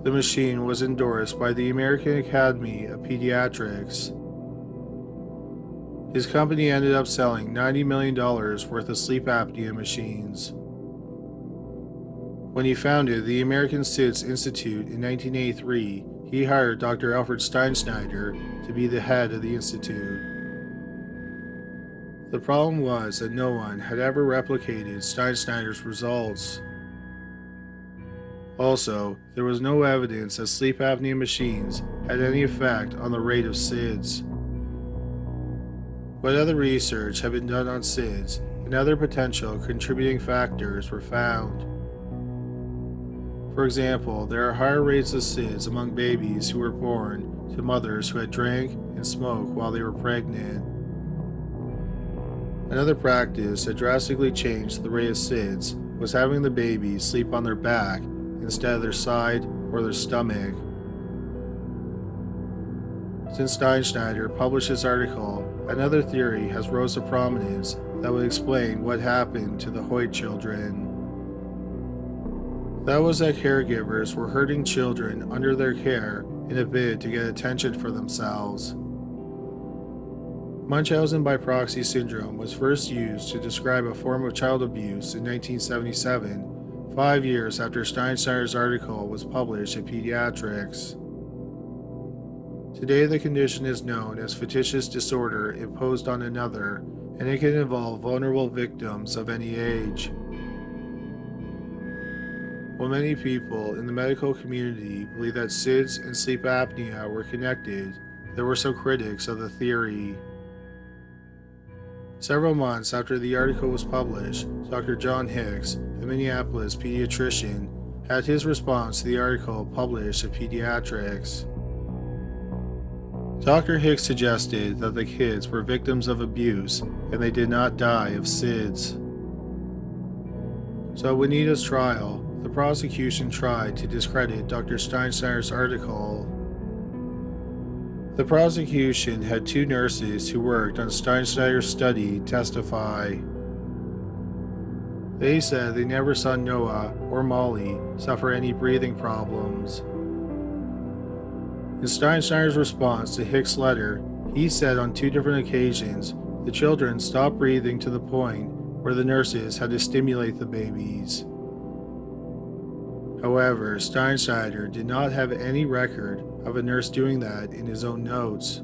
The machine was endorsed by the American Academy of Pediatrics. His company ended up selling $90 million worth of sleep apnea machines. When he founded the American SIDS Institute in 1983, he hired Dr. Alfred Steinschneider to be the head of the institute. The problem was that no one had ever replicated Steinschneider's results. Also, there was no evidence that sleep apnea machines had any effect on the rate of SIDS. But other research had been done on SIDS, and other potential contributing factors were found. For example, there are higher rates of SIDS among babies who were born to mothers who had drank and smoked while they were pregnant. Another practice that drastically changed the rate of SIDS was having the baby sleep on their back instead of their side or their stomach. Since Steinschneider published this article, another theory has rose to prominence that would explain what happened to the Hoyt children. That was that caregivers were hurting children under their care in a bid to get attention for themselves. Munchausen by proxy syndrome was first used to describe a form of child abuse in 1977, 5 years after Steinschneider's article was published in Pediatrics. Today the condition is known as fictitious disorder imposed on another, and it can involve vulnerable victims of any age. While many people in the medical community believe that SIDS and sleep apnea were connected, there were some critics of the theory. Several months after the article was published, Dr. John Hicks, a Minneapolis pediatrician, had his response to the article published in Pediatrics. Dr. Hicks suggested that the kids were victims of abuse and they did not die of SIDS. So at Wanita's trial, the prosecution tried to discredit Dr. Steinschneider's article. The prosecution had 2 nurses who worked on Steinschneider's study testify. They said they never saw Noah or Molly suffer any breathing problems. In Steinschneider's response to Hicks' letter, he said on 2 different occasions the children stopped breathing to the point where the nurses had to stimulate the babies. However, Steinschneider did not have any record of a nurse doing that in his own notes.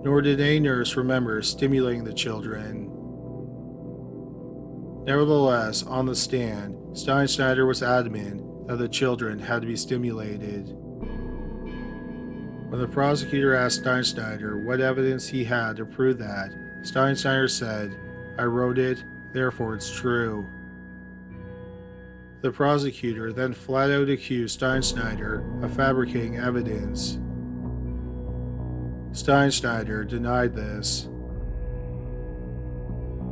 Nor did any nurse remember stimulating the children. Nevertheless, on the stand, Steinschneider was adamant that the children had to be stimulated. When the prosecutor asked Steinschneider what evidence he had to prove that, Steinschneider said, "I wrote it, therefore it's true." The prosecutor then flat out accused Steinschneider of fabricating evidence. Steinschneider denied this.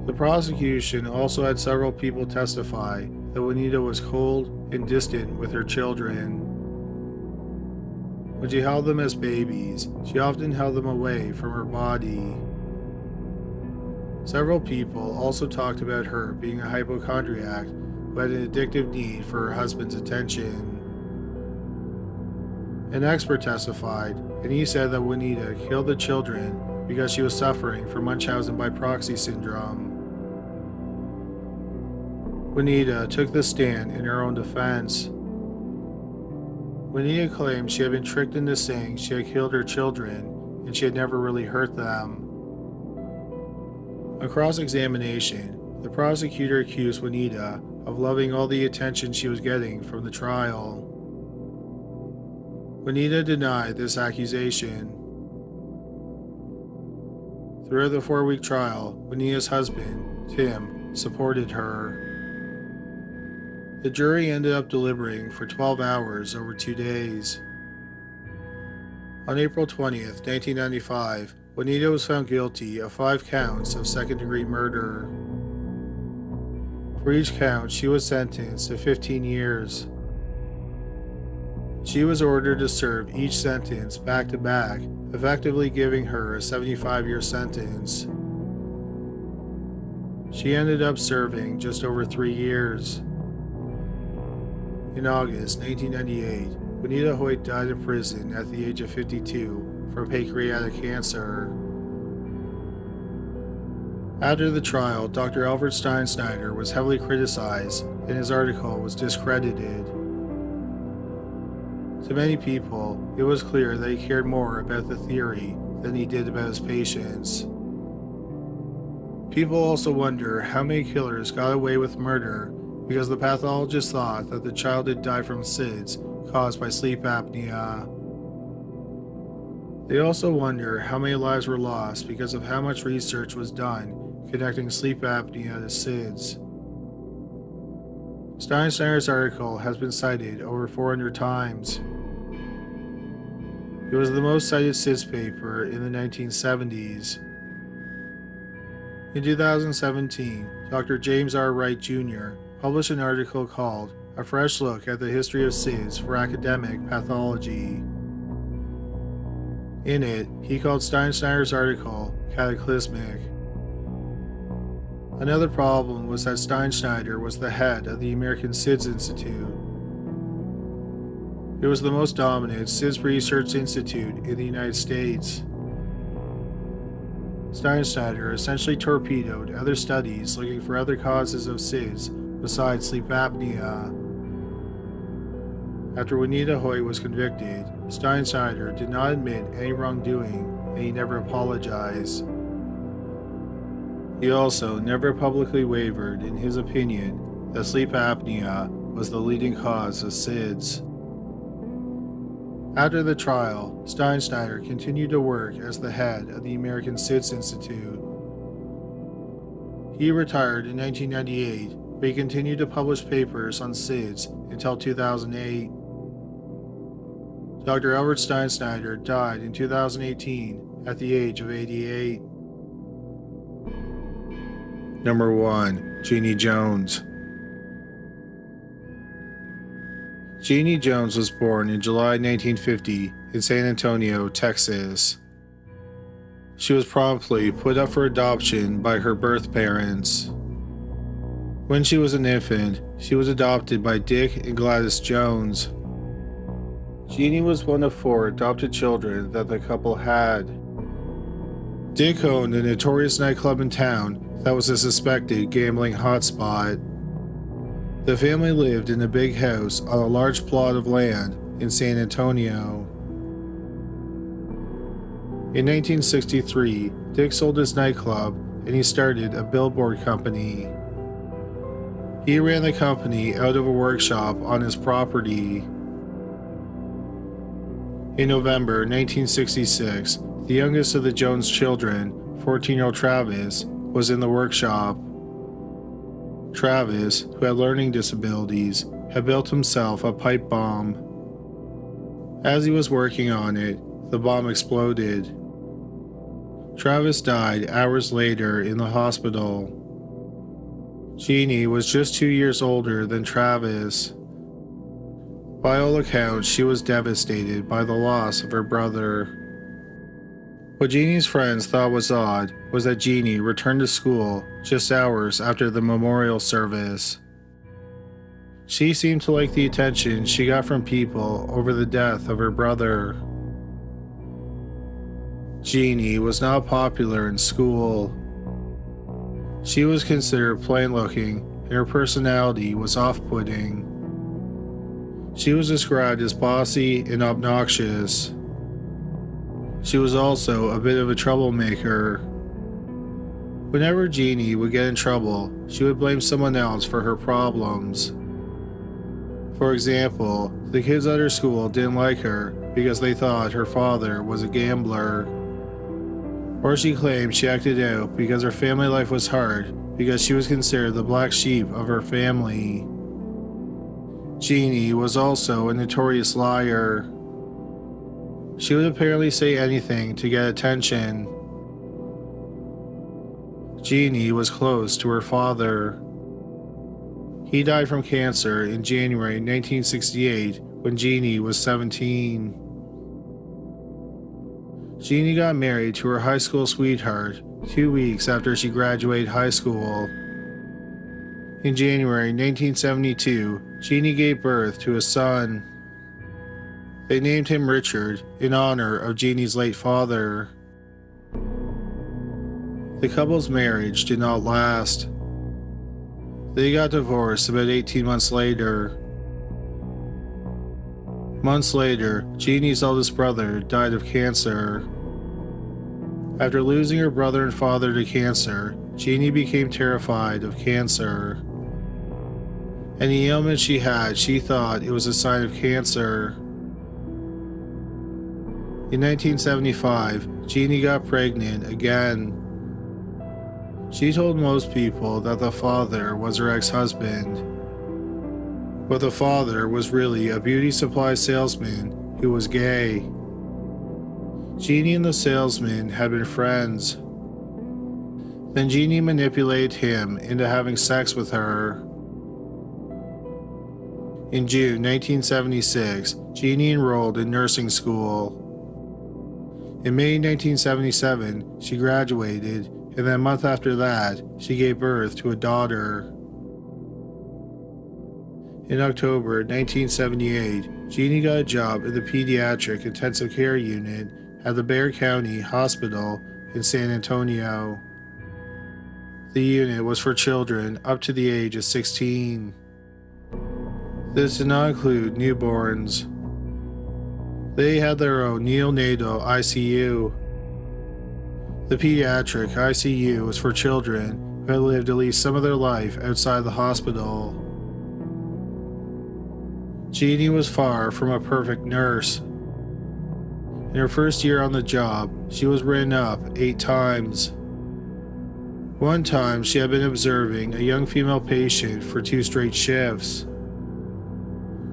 The prosecution also had several people testify that Wanita was cold and distant with her children. When she held them as babies, she often held them away from her body. Several people also talked about her being a hypochondriac who had an addictive need for her husband's attention. An expert testified, and he said that Wanita killed the children because she was suffering from Munchausen by proxy syndrome. Wanita took the stand in her own defense. Wanita claimed she had been tricked into saying she had killed her children and she had never really hurt them. On cross-examination, the prosecutor accused Wanita of loving all the attention she was getting from the trial. Wanita denied this accusation. Throughout the 4-week trial, Wanita's husband, Tim, supported her. The jury ended up deliberating for 12 hours over 2 days. On April 20th, 1995, Wanita was found guilty of 5 counts of second-degree murder. For each count, she was sentenced to 15 years. She was ordered to serve each sentence back-to-back, effectively giving her a 75-year sentence. She ended up serving just over 3 years. In August 1998, Bonita Hoy died in prison at the age of 52 from pancreatic cancer. After the trial, Dr. Albert Steinschneider was heavily criticized and his article was discredited. To many people, it was clear that he cared more about the theory than he did about his patients. People also wonder how many killers got away with murder because the pathologist thought that the child had died from SIDS caused by sleep apnea. They also wonder how many lives were lost because of how much research was done connecting sleep apnea to SIDS. Steinschneider's article has been cited over 400 times. It was the most cited SIDS paper in the 1970s. In 2017, Dr. James R. Wright Jr. published an article called A Fresh Look at the History of SIDS for Academic Pathology. In it, he called Steinschneider's article cataclysmic. Another problem was that Steinschneider was the head of the American SIDS Institute. It was the most dominant SIDS research institute in the United States. Steinschneider essentially torpedoed other studies looking for other causes of SIDS besides sleep apnea. After Wanita Hoy was convicted, Steinschneider did not admit any wrongdoing and he never apologized. He also never publicly wavered in his opinion that sleep apnea was the leading cause of SIDS. After the trial, Steinschneider continued to work as the head of the American SIDS Institute. He retired in 1998, but he continued to publish papers on SIDS until 2008. Dr. Albert Steinschneider died in 2018 at the age of 88. Number 1. Genene Jones. Genene Jones was born in July 1950 in San Antonio, Texas. She was promptly put up for adoption by her birth parents. When she was an infant, she was adopted by Dick and Gladys Jones. Genene was one of 4 adopted children that the couple had. Dick owned a notorious nightclub in town that was a suspected gambling hotspot. The family lived in a big house on a large plot of land in San Antonio. In 1963, Dick sold his nightclub and he started a billboard company. He ran the company out of a workshop on his property. In November 1966, the youngest of the Jones children, 14-year-old Travis, was in the workshop. Travis, who had learning disabilities, had built himself a pipe bomb. As he was working on it, the bomb exploded. Travis died hours later in the hospital. Genene was just 2 years older than Travis. By all accounts, she was devastated by the loss of her brother. What Genene's friends thought was odd was that Genene returned to school just hours after the memorial service. She seemed to like the attention she got from people over the death of her brother. Genene was not popular in school. She was considered plain-looking and her personality was off-putting. She was described as bossy and obnoxious. She was also a bit of a troublemaker. Whenever Genene would get in trouble, she would blame someone else for her problems. For example, the kids at her school didn't like her because they thought her father was a gambler. Or she claimed she acted out because her family life was hard because she was considered the black sheep of her family. Genene was also a notorious liar. She would apparently say anything to get attention. Genene was close to her father. He died from cancer in January 1968 when Genene was 17. Genene got married to her high school sweetheart 2 weeks after she graduated high school. In January 1972, Genene gave birth to a son. They named him Richard in honor of Genene's late father. The couple's marriage did not last. They got divorced about 18 months later. Months later, Genene's eldest brother died of cancer. After losing her brother and father to cancer, Genene became terrified of cancer. Any ailment she had, she thought it was a sign of cancer. In 1975, Genene got pregnant again. She told most people that the father was her ex-husband, but the father was really a beauty supply salesman who was gay. Genene and the salesman had been friends. Then Genene manipulated him into having sex with her. In June 1976, Genene enrolled in nursing school. In May 1977, she graduated, and then a month after that, she gave birth to a daughter. In October 1978, Genene got a job in the pediatric intensive care unit at the Bexar County Hospital in San Antonio. The unit was for children up to the age of 16. This did not include newborns. They had their own neonatal ICU. The pediatric ICU was for children who had lived at least some of their life outside the hospital. Genene was far from a perfect nurse. In her first year on the job, she was written up 8 times. One time, she had been observing a young female patient for 2 straight shifts.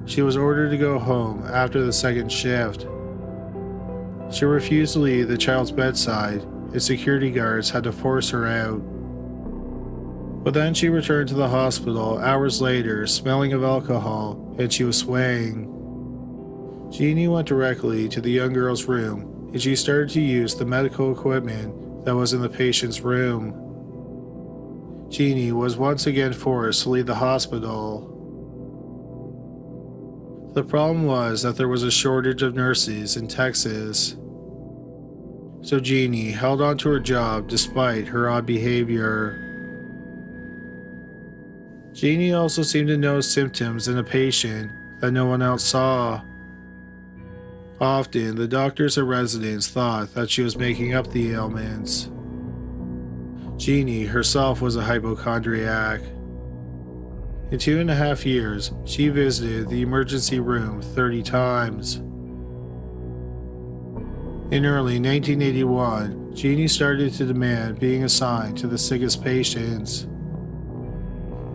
She was ordered to go home after the second shift. She refused to leave the child's bedside, and security guards had to force her out. But then she returned to the hospital hours later, smelling of alcohol, and she was swaying. Genene went directly to the young girl's room, and she started to use the medical equipment that was in the patient's room. Genene was once again forced to leave the hospital. The problem was that there was a shortage of nurses in Texas. So Genene held on to her job despite her odd behavior. Genene also seemed to notice symptoms in a patient that no one else saw. Often, the doctors and residents thought that she was making up the ailments. Genene herself was a hypochondriac. In 2.5 years, she visited the emergency room 30 times. In early 1981, Genene started to demand being assigned to the sickest patients.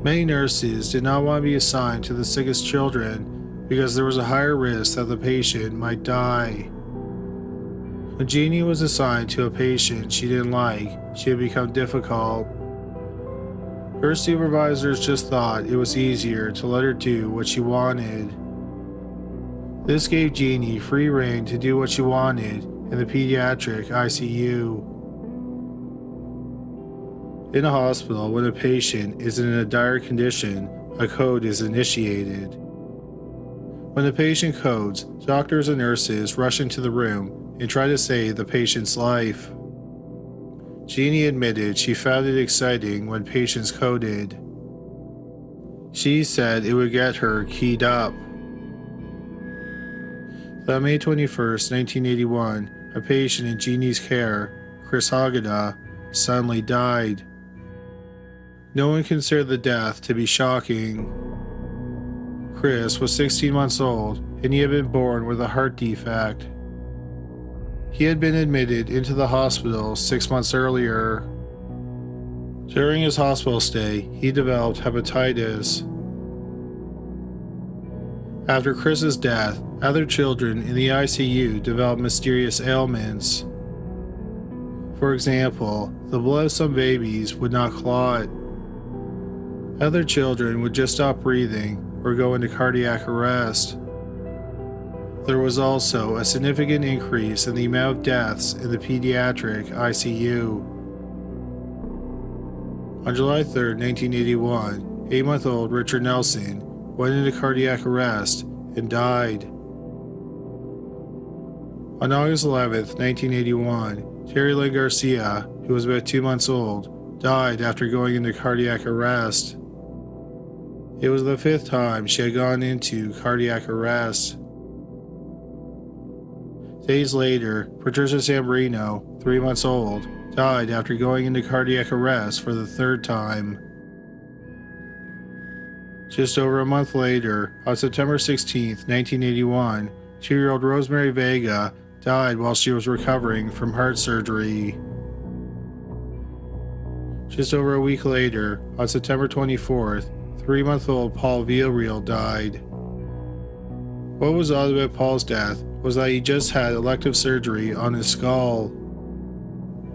Many nurses did not want to be assigned to the sickest children because there was a higher risk that the patient might die. When Genene was assigned to a patient she didn't like, she had become difficult. Her supervisors just thought it was easier to let her do what she wanted. This gave Genene free rein to do what she wanted in the pediatric ICU. In a hospital, when a patient is in a dire condition, a code is initiated. When the patient codes, doctors and nurses rush into the room and try to save the patient's life. Genene admitted she found it exciting when patients coded. She said it would get her keyed up. On May 21, 1981, a patient in Genene's care, Chris Hageda, suddenly died. No one considered the death to be shocking. Chris was 16 months old and he had been born with a heart defect. He had been admitted into the hospital 6 months earlier. During his hospital stay, he developed hepatitis. After Chris's death, other children in the ICU developed mysterious ailments. For example, the blood of some babies would not clot. Other children would just stop breathing or go into cardiac arrest. There was also a significant increase in the amount of deaths in the pediatric ICU. On July 3, 1981, 8-month-old Richard Nelson went into cardiac arrest and died. On August 11, 1981, Terry Lynn Garcia, who was about 2 months old, died after going into cardiac arrest. It was the 5th time she had gone into cardiac arrest. Days later, Patricia Sambrino, 3 months old, died after going into cardiac arrest for the 3rd time. Just over a month later, on September 16, 1981, 2-year-old Rosemary Vega died while she was recovering from heart surgery. Just over a week later, on September 24th, 3-month-old Paul Villarreal died. What was odd about Paul's death was that he just had elective surgery on his skull.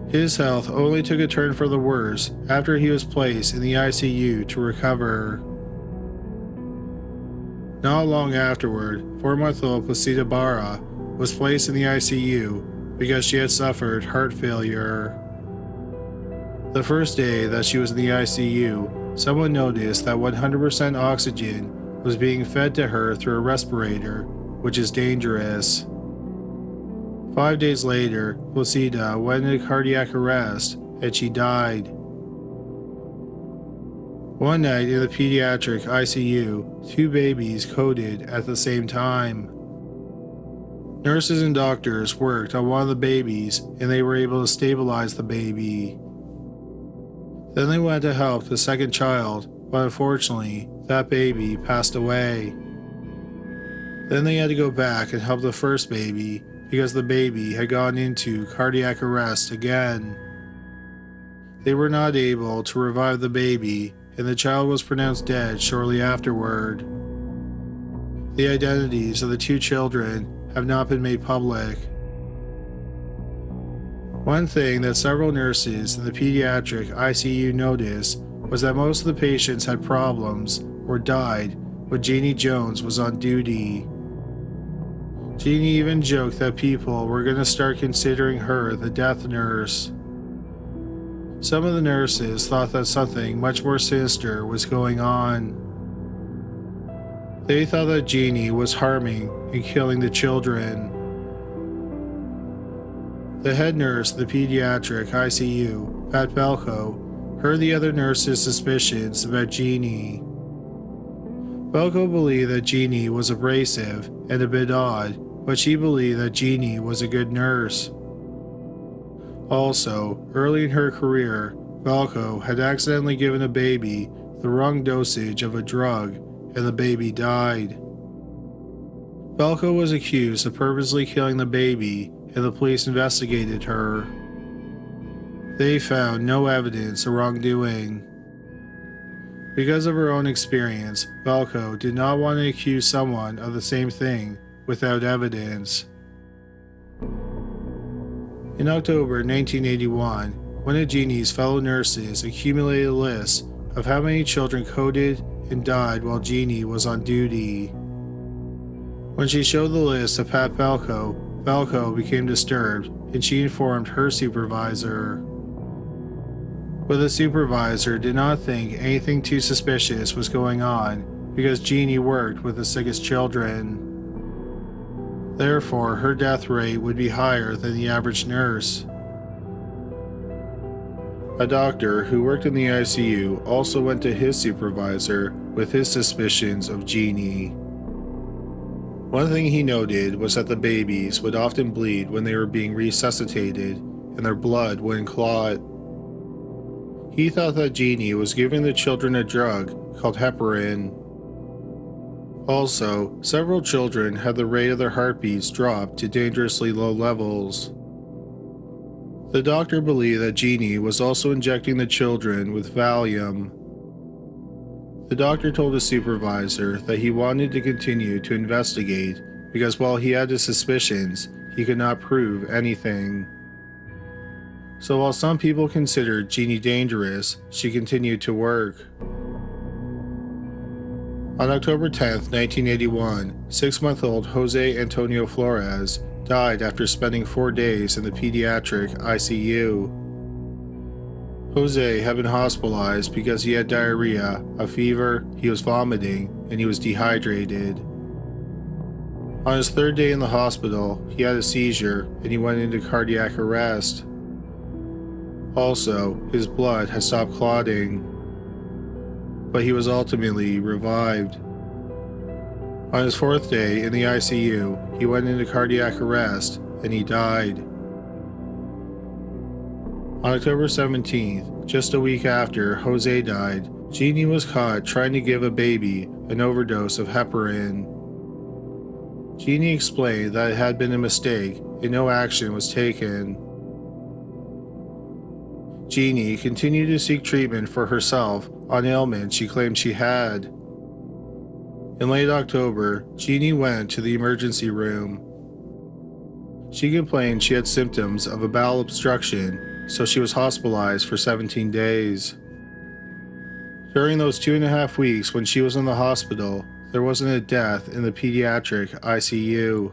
His health only took a turn for the worse after he was placed in the ICU to recover. Not long afterward, 4-month-old Placida Barra was placed in the ICU because she had suffered heart failure. The first day that she was in the ICU, someone noticed that 100% oxygen was being fed to her through a respirator, which is dangerous. 5 days later, Placida went into cardiac arrest and she died. One night in the pediatric ICU, 2 babies coded at the same time. Nurses and doctors worked on one of the babies and they were able to stabilize the baby. Then they went to help the second child, but unfortunately, that baby passed away. Then they had to go back and help the first baby because the baby had gone into cardiac arrest again. They were not able to revive the baby, and the child was pronounced dead shortly afterward. The identities of the 2 children have not been made public. One thing that several nurses in the pediatric ICU noticed was that most of the patients had problems or died when Genene Jones was on duty. Genene even joked that people were going to start considering her the death nurse. Some of the nurses thought that something much more sinister was going on. They thought that Genene was harming and killing the children. The head nurse of the pediatric ICU, Pat Belko, heard the other nurses' suspicions about Genene. Belko believed that Genene was abrasive and a bit odd, but she believed that Genene was a good nurse. Also, early in her career, Belko had accidentally given a baby the wrong dosage of a drug and the baby died. Belko was accused of purposely killing the baby and the police investigated her. They found no evidence of wrongdoing. Because of her own experience, Belko did not want to accuse someone of the same thing without evidence. In October 1981, one of Genene's fellow nurses accumulated a list of how many children coded and died while Genene was on duty. When she showed the list to Pat Belko, Belko became disturbed and she informed her supervisor. But the supervisor did not think anything too suspicious was going on because Genene worked with the sickest children. Therefore, her death rate would be higher than the average nurse. A doctor who worked in the ICU also went to his supervisor with his suspicions of Genene. One thing he noted was that the babies would often bleed when they were being resuscitated, and their blood wouldn't clot. He thought that Genene was giving the children a drug called heparin. Also, several children had the rate of their heartbeats drop to dangerously low levels. The doctor believed that Genene was also injecting the children with Valium. The doctor told his supervisor that he wanted to continue to investigate because while he had his suspicions, he could not prove anything. So while some people considered Genene dangerous, she continued to work. On October 10, 1981, 6-month-old Jose Antonio Flores died after spending 4 days in the pediatric ICU. Jose had been hospitalized because he had diarrhea, a fever, he was vomiting, and he was dehydrated. On his 3rd day in the hospital, he had a seizure and he went into cardiac arrest. Also, his blood had stopped clotting, but he was ultimately revived. On his 4th day in the ICU, he went into cardiac arrest and he died. On October 17th, just a week after Jose died, Genene was caught trying to give a baby an overdose of heparin. Genene explained that it had been a mistake and no action was taken. Genene continued to seek treatment for herself on ailments she claimed she had. In late October, Genene went to the emergency room. She complained she had symptoms of a bowel obstruction, so she was hospitalized for 17 days. During those 2.5 weeks when she was in the hospital, there wasn't a death in the pediatric ICU.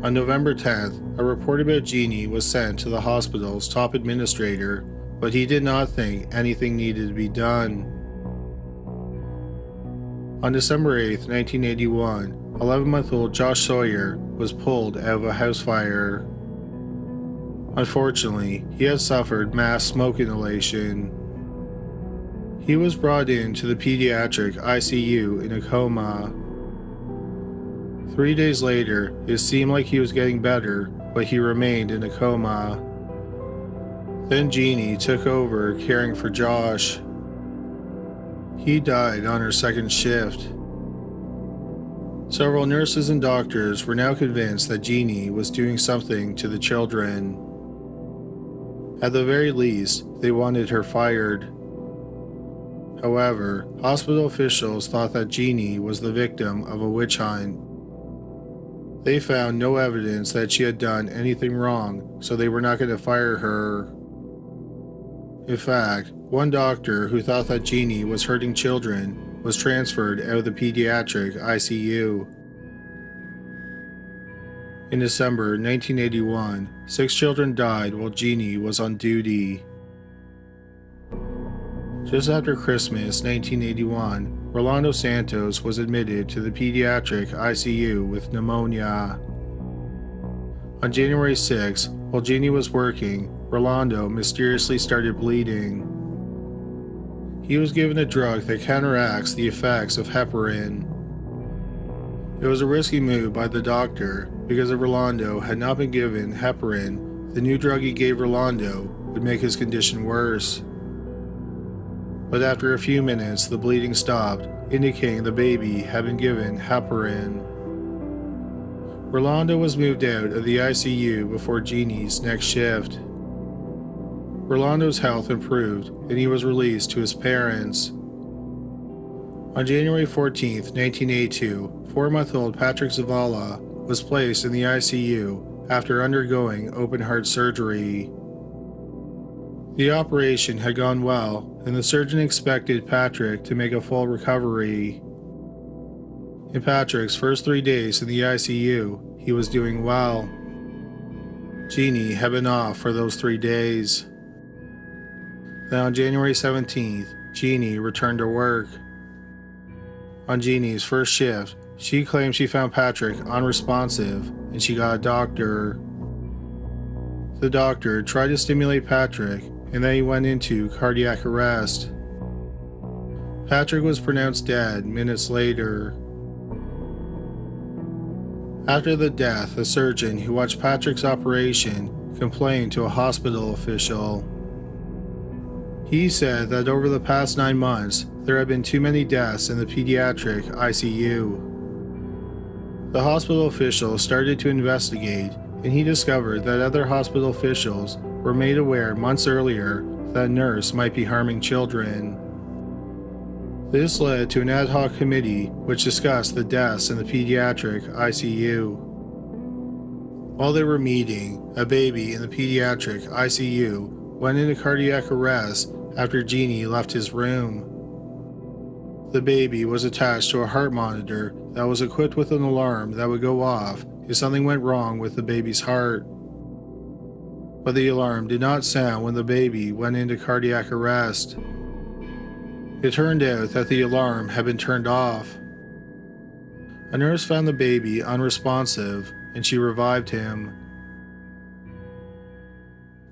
On November 10th, a report about Genene was sent to the hospital's top administrator, but he did not think anything needed to be done. On December 8th, 1981, 11-month-old Josh Sawyer was pulled out of a house fire. Unfortunately, he had suffered mass smoke inhalation. He was brought into the pediatric ICU in a coma. 3 days later, it seemed like he was getting better, but he remained in a coma. Then Genene took over caring for Josh. He died on her 2nd shift. Several nurses and doctors were now convinced that Genene was doing something to the children. At the very least, they wanted her fired. However, hospital officials thought that Genene was the victim of a witch hunt. They found no evidence that she had done anything wrong, so they were not going to fire her. In fact, one doctor who thought that Genene was hurting children was transferred out of the pediatric ICU. In December 1981, 6 children died while Genene was on duty. Just after Christmas 1981, Rolando Santos was admitted to the pediatric ICU with pneumonia. On January 6, while Genene was working, Rolando mysteriously started bleeding. He was given a drug that counteracts the effects of heparin. It was a risky move by the doctor because if Rolando had not been given heparin, the new drug he gave Rolando would make his condition worse. But after a few minutes, the bleeding stopped, indicating the baby had been given heparin. Rolando was moved out of the ICU before Genene's next shift. Rolando's health improved and he was released to his parents. On January 14, 1982, 4-month-old Patrick Zavala was placed in the ICU after undergoing open-heart surgery. The operation had gone well, and the surgeon expected Patrick to make a full recovery. In Patrick's first 3 days in the ICU, he was doing well. Genene had been off for those 3 days. Then on January 17th, Genene returned to work. On Genene's first shift, she claimed she found Patrick unresponsive and she got a doctor. The doctor tried to stimulate Patrick and then he went into cardiac arrest. Patrick was pronounced dead minutes later. After the death, a surgeon who watched Patrick's operation complained to a hospital official. He said that over the past 9 months, there had been too many deaths in the pediatric ICU. The hospital officials started to investigate, and he discovered that other hospital officials were made aware months earlier that a nurse might be harming children. This led to an ad hoc committee which discussed the deaths in the pediatric ICU. While they were meeting, a baby in the pediatric ICU went into cardiac arrest after Genene left his room. The baby was attached to a heart monitor that was equipped with an alarm that would go off if something went wrong with the baby's heart. But the alarm did not sound when the baby went into cardiac arrest. It turned out that the alarm had been turned off. A nurse found the baby unresponsive and she revived him.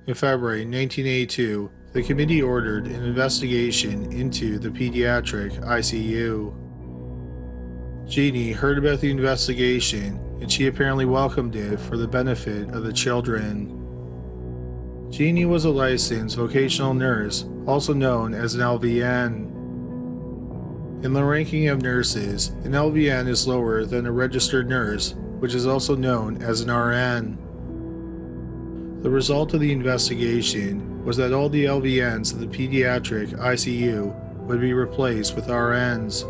In February 1982, the committee ordered an investigation into the pediatric ICU. Genene heard about the investigation and she apparently welcomed it for the benefit of the children. Genene was a licensed vocational nurse, also known as an LVN. In the ranking of nurses, an LVN is lower than a registered nurse, which is also known as an RN. The result of the investigation was that all the LVNs in the pediatric ICU would be replaced with RNs.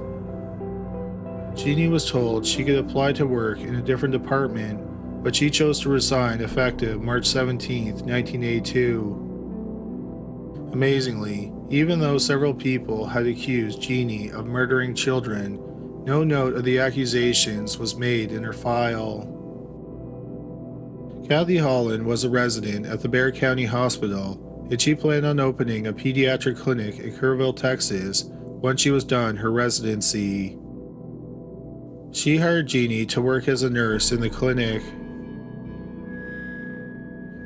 Genene was told she could apply to work in a different department, but she chose to resign effective March 17, 1982. Amazingly, even though several people had accused Genene of murdering children, no note of the accusations was made in her file. Kathy Holland was a resident at the Bexar County Hospital, and she planned on opening a pediatric clinic in Kerrville, Texas, once she was done her residency. She hired Genene to work as a nurse in the clinic.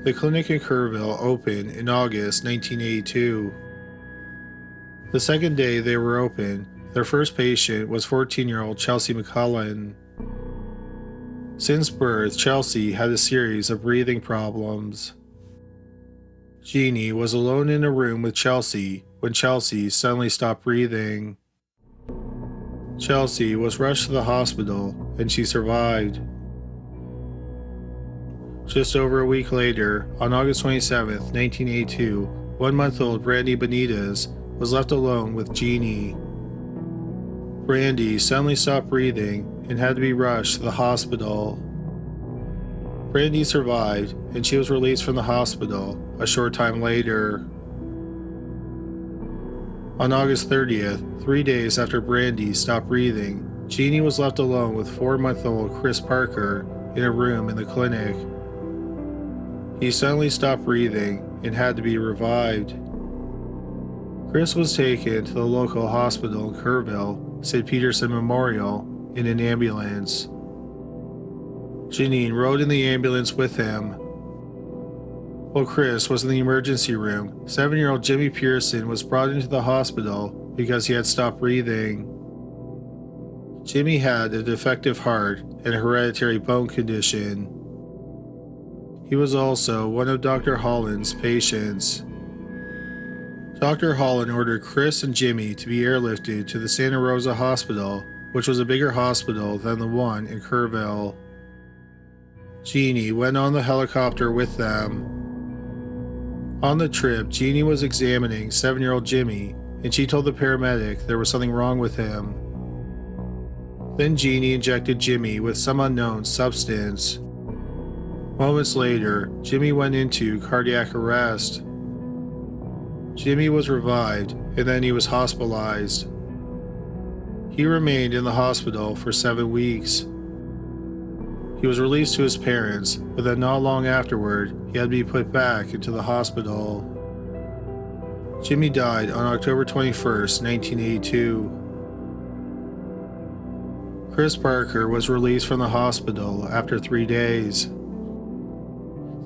The clinic in Kerrville opened in August 1982. The second day they were open, their first patient was 14-year-old Chelsea McCullen. Since birth, Chelsea had a series of breathing problems. Genene was alone in a room with Chelsea when Chelsea suddenly stopped breathing. Chelsea was rushed to the hospital and she survived. Just over a week later, on August 27, 1982, 1-month-old Brandy Benitez was left alone with Genene. Brandy suddenly stopped breathing and had to be rushed to the hospital. Brandy survived and she was released from the hospital a short time later. On August 30th, 3 days after Brandy stopped breathing, Genene was left alone with 4-month-old Chris Parker in a room in the clinic. He suddenly stopped breathing and had to be revived. Chris was taken to the local hospital in Kerrville, St. Peterson Memorial, in an ambulance. Genene rode in the ambulance with him. While Chris was in the emergency room, 7-year-old Jimmy Pearson was brought into the hospital because he had stopped breathing. Jimmy had a defective heart and a hereditary bone condition. He was also one of Dr. Holland's patients. Dr. Holland ordered Chris and Jimmy to be airlifted to the Santa Rosa Hospital, which was a bigger hospital than the one in Kerrville. Genene went on the helicopter with them. On the trip, Genene was examining 7-year-old Jimmy, and she told the paramedic there was something wrong with him. Then Genene injected Jimmy with some unknown substance. Moments later, Jimmy went into cardiac arrest. Jimmy was revived, and then he was hospitalized. He remained in the hospital for 7 weeks. He was released to his parents, but then not long afterward, he had to be put back into the hospital. Jimmy died on October 21st, 1982. Chris Parker was released from the hospital after 3 days.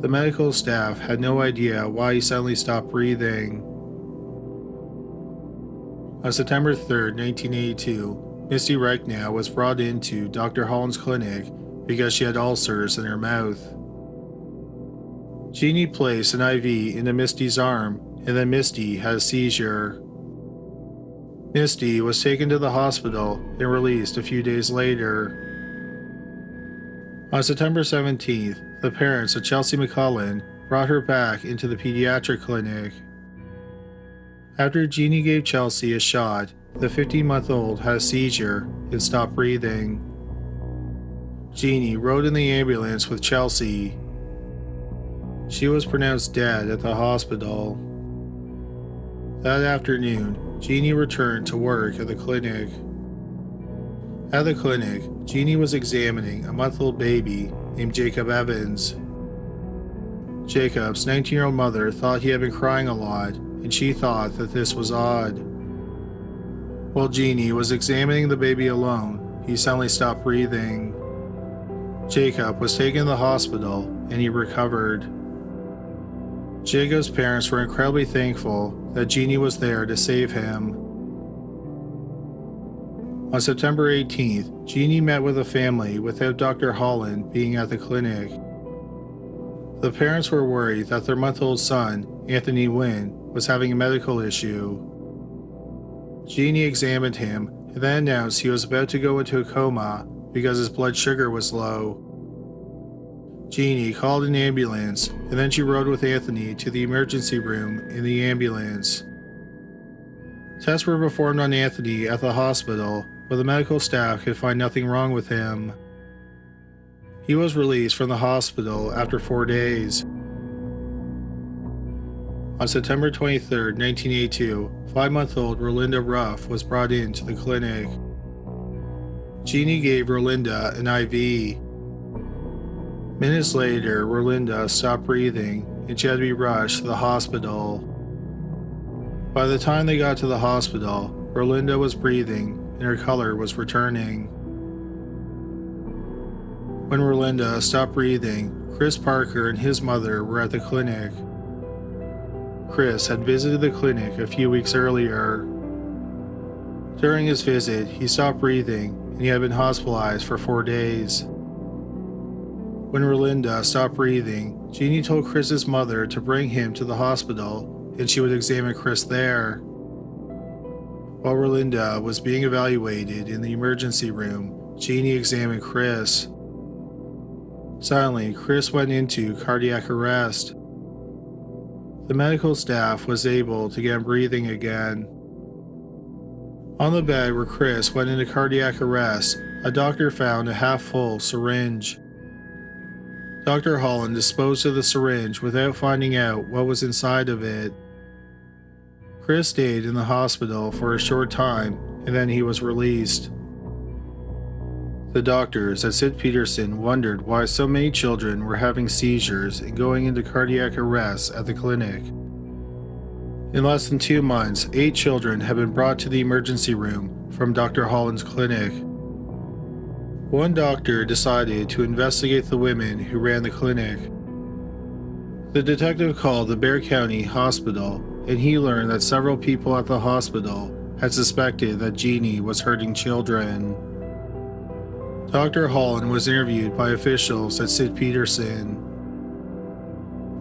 The medical staff had no idea why he suddenly stopped breathing. On September 3, 1982, Misty Reich was brought into Dr. Holland's clinic because she had ulcers in her mouth. Genene placed an IV into Misty's arm and then Misty had a seizure. Misty was taken to the hospital and released a few days later. On September 17th, the parents of Chelsea McCullen brought her back into the pediatric clinic. After Jeannie gave Chelsea a shot, the 15-month-old had a seizure and stopped breathing. Jeannie rode in the ambulance with Chelsea. She was pronounced dead at the hospital. That afternoon, Jeannie returned to work at the clinic. At the clinic, Jeannie was examining a month-old baby named Jacob Evans. Jacob's 19-year-old mother thought he had been crying a lot, and she thought that this was odd. While Jeannie was examining the baby alone, he suddenly stopped breathing. Jacob was taken to the hospital, and he recovered. Jacob's parents were incredibly thankful that Jeannie was there to save him. On September 18th, Jeannie met with a family without Dr. Holland being at the clinic. The parents were worried that their month-old son, Anthony Wynn, was having a medical issue. Jeannie examined him and then announced he was about to go into a coma because his blood sugar was low. Jeannie called an ambulance, and then she rode with Anthony to the emergency room in the ambulance. Tests were performed on Anthony at the hospital, but the medical staff could find nothing wrong with him. He was released from the hospital after 4 days. On September 23, 1982, 5-month-old Rolinda Ruff was brought into the clinic. Jeannie gave Rolinda an IV. Minutes later, Rolinda stopped breathing and she had to be rushed to the hospital. By the time they got to the hospital, Rolinda was breathing and her color was returning. When Rolinda stopped breathing, Chris Parker and his mother were at the clinic. Chris had visited the clinic a few weeks earlier. During his visit, he stopped breathing and he had been hospitalized for 4 days. When Rolinda stopped breathing, Jeannie told Chris's mother to bring him to the hospital and she would examine Chris there. While Rolinda was being evaluated in the emergency room, Jeannie examined Chris. Suddenly, Chris went into cardiac arrest. The medical staff was able to get him breathing again. On the bed where Chris went into cardiac arrest, a doctor found a half-full syringe. Dr. Holland disposed of the syringe without finding out what was inside of it. Chris stayed in the hospital for a short time and then he was released. The doctors at St. Peterson wondered why so many children were having seizures and going into cardiac arrest at the clinic. In less than 2 months, 8 children had been brought to the emergency room from Dr. Holland's clinic. One doctor decided to investigate the women who ran the clinic. The detective called the Bexar County Hospital and he learned that several people at the hospital had suspected that Jeannie was hurting children. Dr. Holland was interviewed by officials at St. Peterson.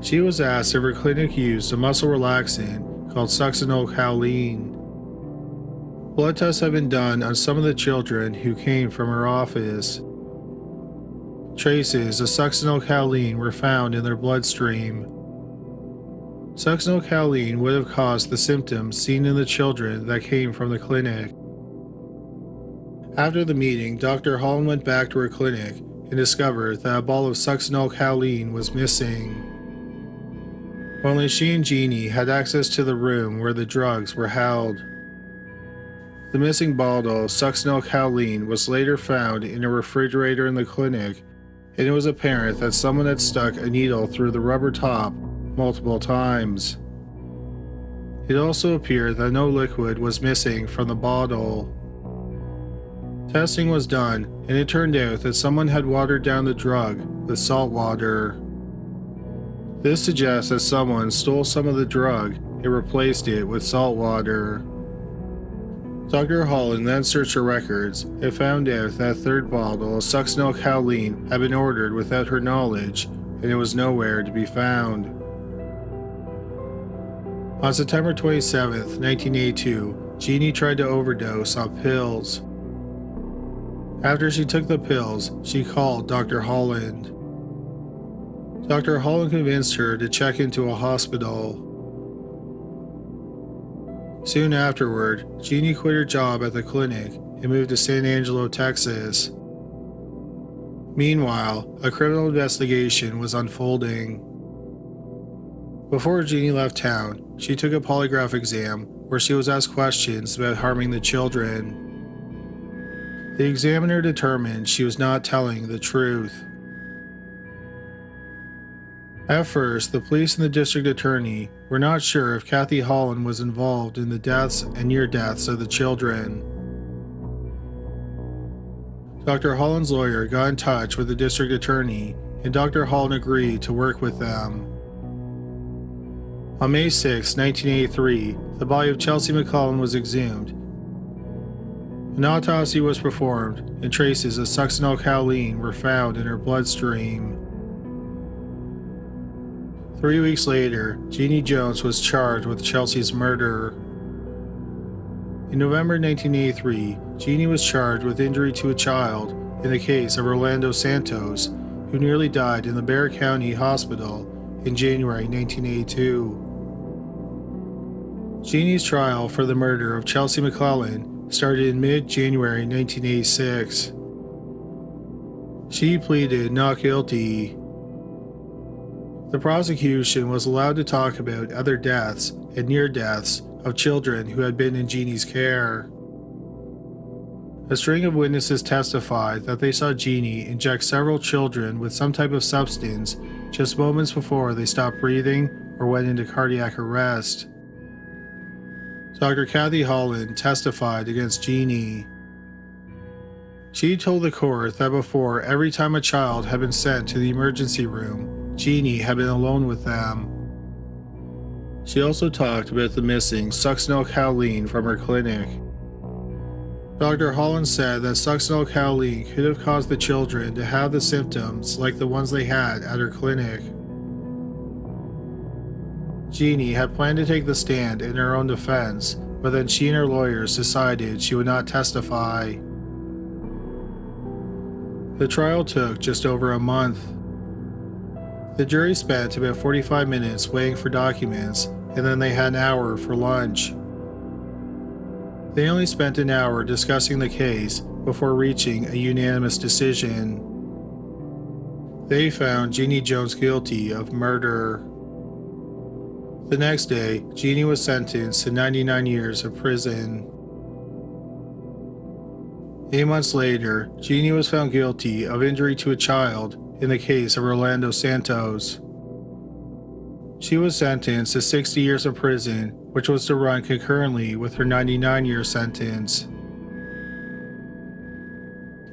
She was asked if her clinic used a muscle relaxant called succinylcholine. Blood tests had been done on some of the children who came from her office. Traces of succinylcholine were found in their bloodstream. Succinylcholine would have caused the symptoms seen in the children that came from the clinic. After the meeting, Dr. Holland went back to her clinic and discovered that a ball of succinylcholine was missing. Only she and Jeannie had access to the room where the drugs were held. The missing bottle of succinylcholine was later found in a refrigerator in the clinic, and it was apparent that someone had stuck a needle through the rubber top multiple times. It also appeared that no liquid was missing from the bottle. Testing was done, and it turned out that someone had watered down the drug with salt water. This suggests that someone stole some of the drug and replaced it with salt water. Dr. Holland then searched her records and found out that third bottle of succinylcholine had been ordered without her knowledge, and it was nowhere to be found. On September 27, 1982, Genene tried to overdose on pills. After she took the pills, she called Dr. Holland. Dr. Holland convinced her to check into a hospital. Soon afterward, Genene quit her job at the clinic and moved to San Angelo, Texas. Meanwhile, a criminal investigation was unfolding. Before Genene left town, she took a polygraph exam where she was asked questions about harming the children. The examiner determined she was not telling the truth. At first, the police and the district attorney were not sure if Kathy Holland was involved in the deaths and near deaths of the children. Dr. Holland's lawyer got in touch with the district attorney, and Dr. Holland agreed to work with them. On May 6, 1983, the body of Chelsea McClellan was exhumed. An autopsy was performed, and traces of succinylcholine were found in her bloodstream. 3 weeks later, Genene Jones was charged with Chelsea's murder. In November 1983, Genene was charged with injury to a child in the case of Orlando Santos, who nearly died in the Bexar County Hospital in January 1982. Genene's trial for the murder of Chelsea McClellan started in mid-January 1986. She pleaded not guilty. The prosecution was allowed to talk about other deaths and near deaths of children who had been in Genene's care. A string of witnesses testified that they saw Genene inject several children with some type of substance just moments before they stopped breathing or went into cardiac arrest. Dr. Kathy Holland testified against Genene. She told the court that before every time a child had been sent to the emergency room, Genene had been alone with them. She also talked about the missing succinylcholine from her clinic. Dr. Holland said that succinylcholine could have caused the children to have the symptoms like the ones they had at her clinic. Genene had planned to take the stand in her own defense, but then she and her lawyers decided she would not testify. The trial took just over a month. The jury spent about 45 minutes waiting for documents, and then they had an hour for lunch. They only spent an hour discussing the case before reaching a unanimous decision. They found Genene Jones guilty of murder. The next day, Genene was sentenced to 99 years of prison. 8 months later, Genene was found guilty of injury to a child in the case of Orlando Santos. She was sentenced to 60 years of prison, which was to run concurrently with her 99-year sentence.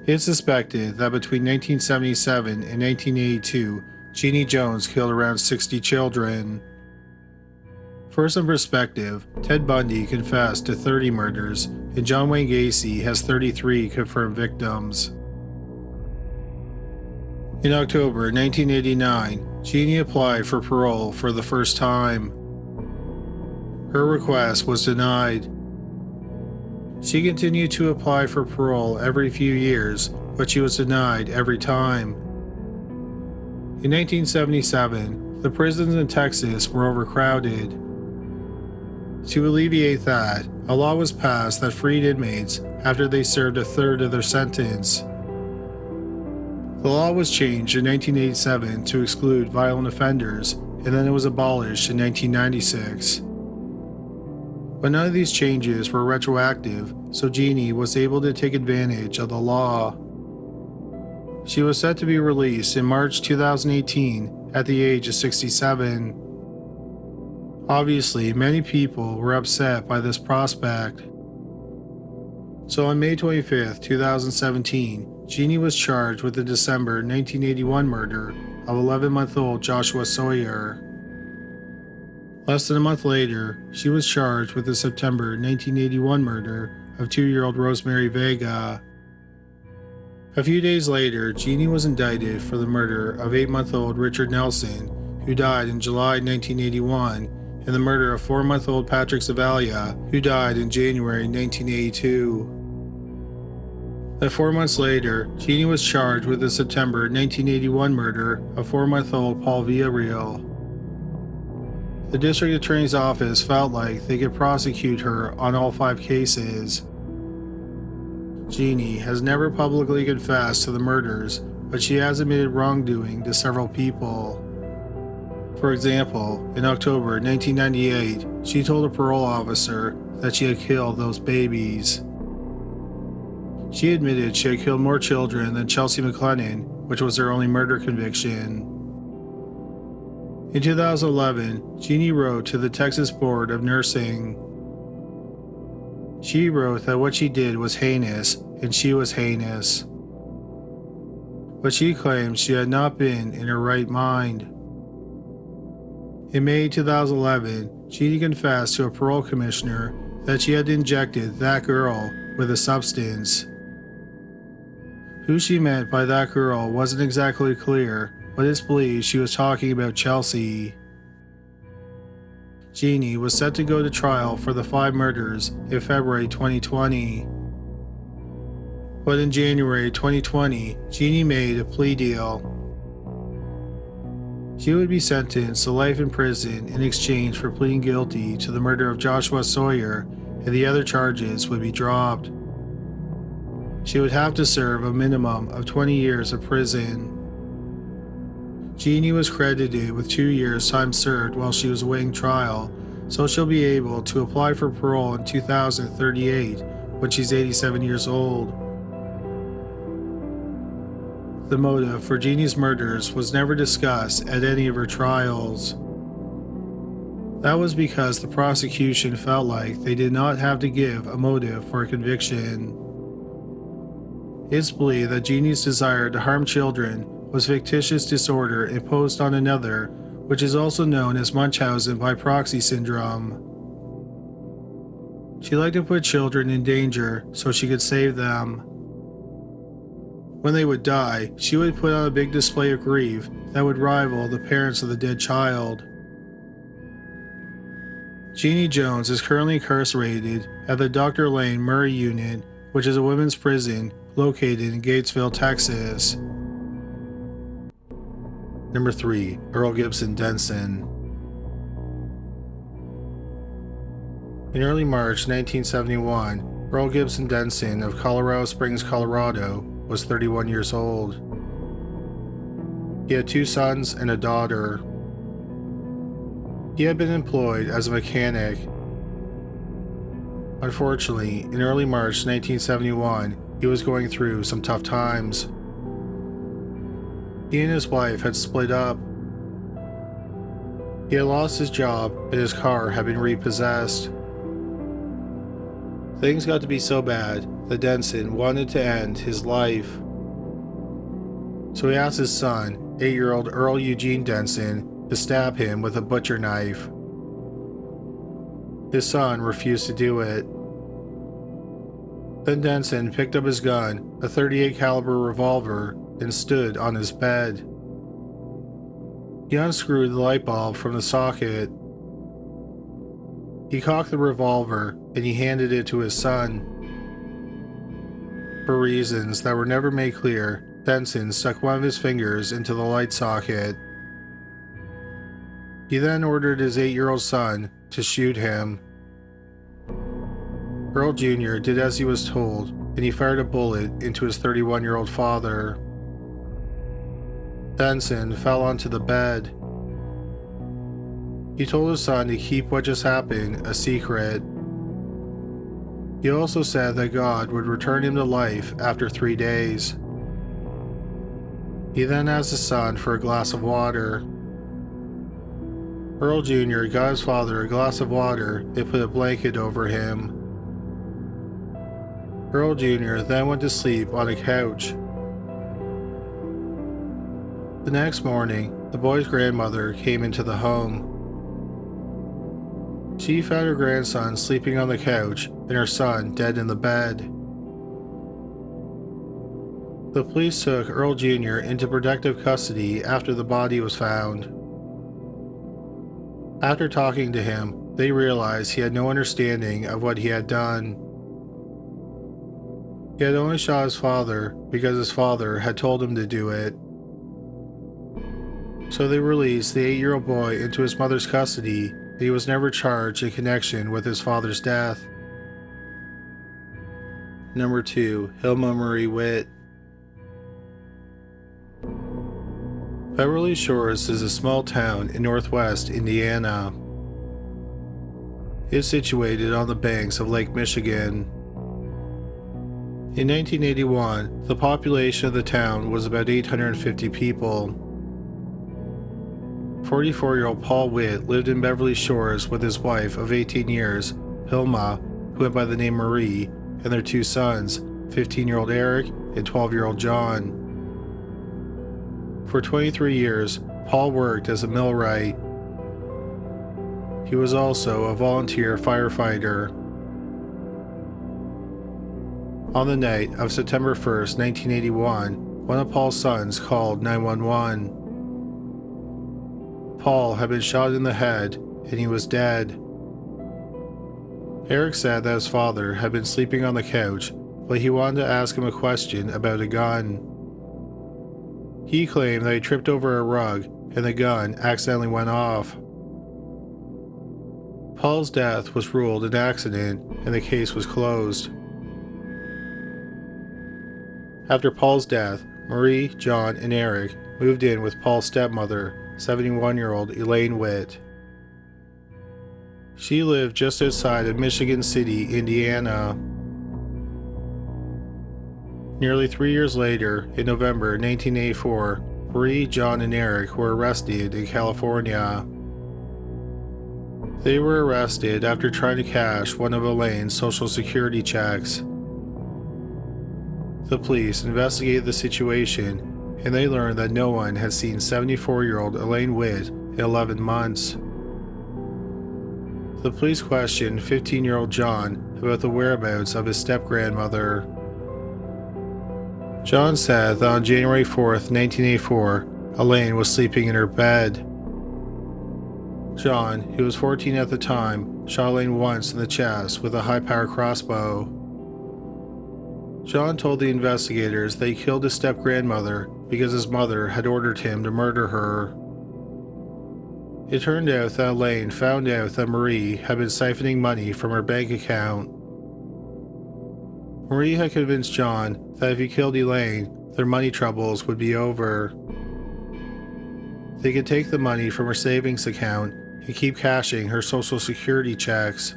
It's suspected that between 1977 and 1982, Genene Jones killed around 60 children. For some perspective, Ted Bundy confessed to 30 murders, and John Wayne Gacy has 33 confirmed victims. In October 1989, Genene applied for parole for the first time. Her request was denied. She continued to apply for parole every few years, but she was denied every time. In 1977, the prisons in Texas were overcrowded. To alleviate that, a law was passed that freed inmates after they served a third of their sentence. The law was changed in 1987 to exclude violent offenders, and then it was abolished in 1996. But none of these changes were retroactive, so Genene was able to take advantage of the law. She was set to be released in March 2018 at the age of 67. Obviously, many people were upset by this prospect. So on May 25, 2017, Genene was charged with the December 1981 murder of 11-month-old Joshua Sawyer. Less than a month later, she was charged with the September 1981 murder of 2-year-old Rosemary Vega. A few days later, Genene was indicted for the murder of 8-month-old Richard Nelson, who died in July 1981 and the murder of 4-month-old Patrick Zavalya, who died in January 1982. Then 4 months later, Genene was charged with the September 1981 murder of 4-month-old Paul Villarreal. The district attorney's office felt like they could prosecute her on all 5 cases. Genene has never publicly confessed to the murders, but she has admitted wrongdoing to several people. For example, in October 1998, she told a parole officer that she had killed those babies. She admitted she had killed more children than Chelsea McLennan, which was her only murder conviction. In 2011, Genene wrote to the Texas Board of Nursing. She wrote that what she did was heinous, and she was heinous. But she claimed she had not been in her right mind. In May 2011, Genene confessed to a parole commissioner that she had injected that girl with a substance. Who she meant by that girl wasn't exactly clear, but it's believed she was talking about Chelsea. Genene was set to go to trial for the 5 murders in February 2020. But in January 2020, Genene made a plea deal. She would be sentenced to life in prison in exchange for pleading guilty to the murder of Joshua Sawyer, and the other charges would be dropped. She would have to serve a minimum of 20 years of prison. Genene was credited with 2 years time served while she was awaiting trial, so she'll be able to apply for parole in 2038 when she's 87 years old. The motive for Genene's murders was never discussed at any of her trials. That was because the prosecution felt like they did not have to give a motive for a conviction. It's believed that Genene's desire to harm children was fictitious disorder imposed on another, which is also known as Munchausen by proxy syndrome. She liked to put children in danger so she could save them. When they would die, she would put on a big display of grief that would rival the parents of the dead child. Genene Jones is currently incarcerated at the Dr. Lane Murray Unit, which is a women's prison located in Gatesville, Texas. Number 3. Earl Gibson Denson. In early March 1971, Earl Gibson Denson of Colorado Springs, Colorado, was 31 years old. He had 2 sons and a daughter. He had been employed as a mechanic. Unfortunately, in early March 1971, he was going through some tough times. He and his wife had split up. He had lost his job and his car had been repossessed. Things got to be so bad that Denson wanted to end his life. So he asked his son, 8-year-old Earl Eugene Denson, to stab him with a butcher knife. His son refused to do it. Then Denson picked up his gun, a .38 caliber revolver, and stood on his bed. He unscrewed the light bulb from the socket. He cocked the revolver and he handed it to his son. For reasons that were never made clear, Denson stuck one of his fingers into the light socket. He then ordered his 8-year-old son to shoot him. Earl Jr. did as he was told, and he fired a bullet into his 31-year-old father. Denson fell onto the bed. He told his son to keep what just happened a secret. He also said that God would return him to life after 3 days. He then asked his son for a glass of water. Earl Jr. got his father a glass of water and put a blanket over him. Earl Jr. then went to sleep on a couch. The next morning, the boy's grandmother came into the home. She found her grandson sleeping on the couch and her son dead in the bed. The police took Earl Jr. into protective custody after the body was found. After talking to him, they realized he had no understanding of what he had done. He had only shot his father because his father had told him to do it. So they released the 8-year-old boy into his mother's custody, and he was never charged in connection with his father's death. Number 2. Hilma Marie Witt. Beverly Shores is a small town in northwest Indiana. It is situated on the banks of Lake Michigan. In 1981, the population of the town was about 850 people. 44-year-old Paul Witt lived in Beverly Shores with his wife of 18 years, Hilma, who went by the name Marie, and their 2 sons, 15-year-old Eric and 12-year-old John. For 23 years, Paul worked as a millwright. He was also a volunteer firefighter. On the night of September 1st, 1981, one of Paul's sons called 911. Paul had been shot in the head, and he was dead. Eric said that his father had been sleeping on the couch, but he wanted to ask him a question about a gun. He claimed that he tripped over a rug, and the gun accidentally went off. Paul's death was ruled an accident, and the case was closed. After Paul's death, Marie, John, and Eric moved in with Paul's stepmother, 71-year-old Elaine Witt. She lived just outside of Michigan City, Indiana. Nearly 3 years later, in November 1984, Marie, John, and Eric were arrested in California. They were arrested after trying to cash one of Elaine's Social Security checks. The police investigated the situation, and they learned that no one had seen 74-year-old Elaine Witt in 11 months. The police questioned 15-year-old John about the whereabouts of his step-grandmother. John said that on January 4th, 1984, Elaine was sleeping in her bed. John, who was 14 at the time, shot Elaine once in the chest with a high-power crossbow. John told the investigators that he killed his step-grandmother because his mother had ordered him to murder her. It turned out that Elaine found out that Marie had been siphoning money from her bank account. Marie had convinced John that if he killed Elaine, their money troubles would be over. They could take the money from her savings account and keep cashing her Social Security checks.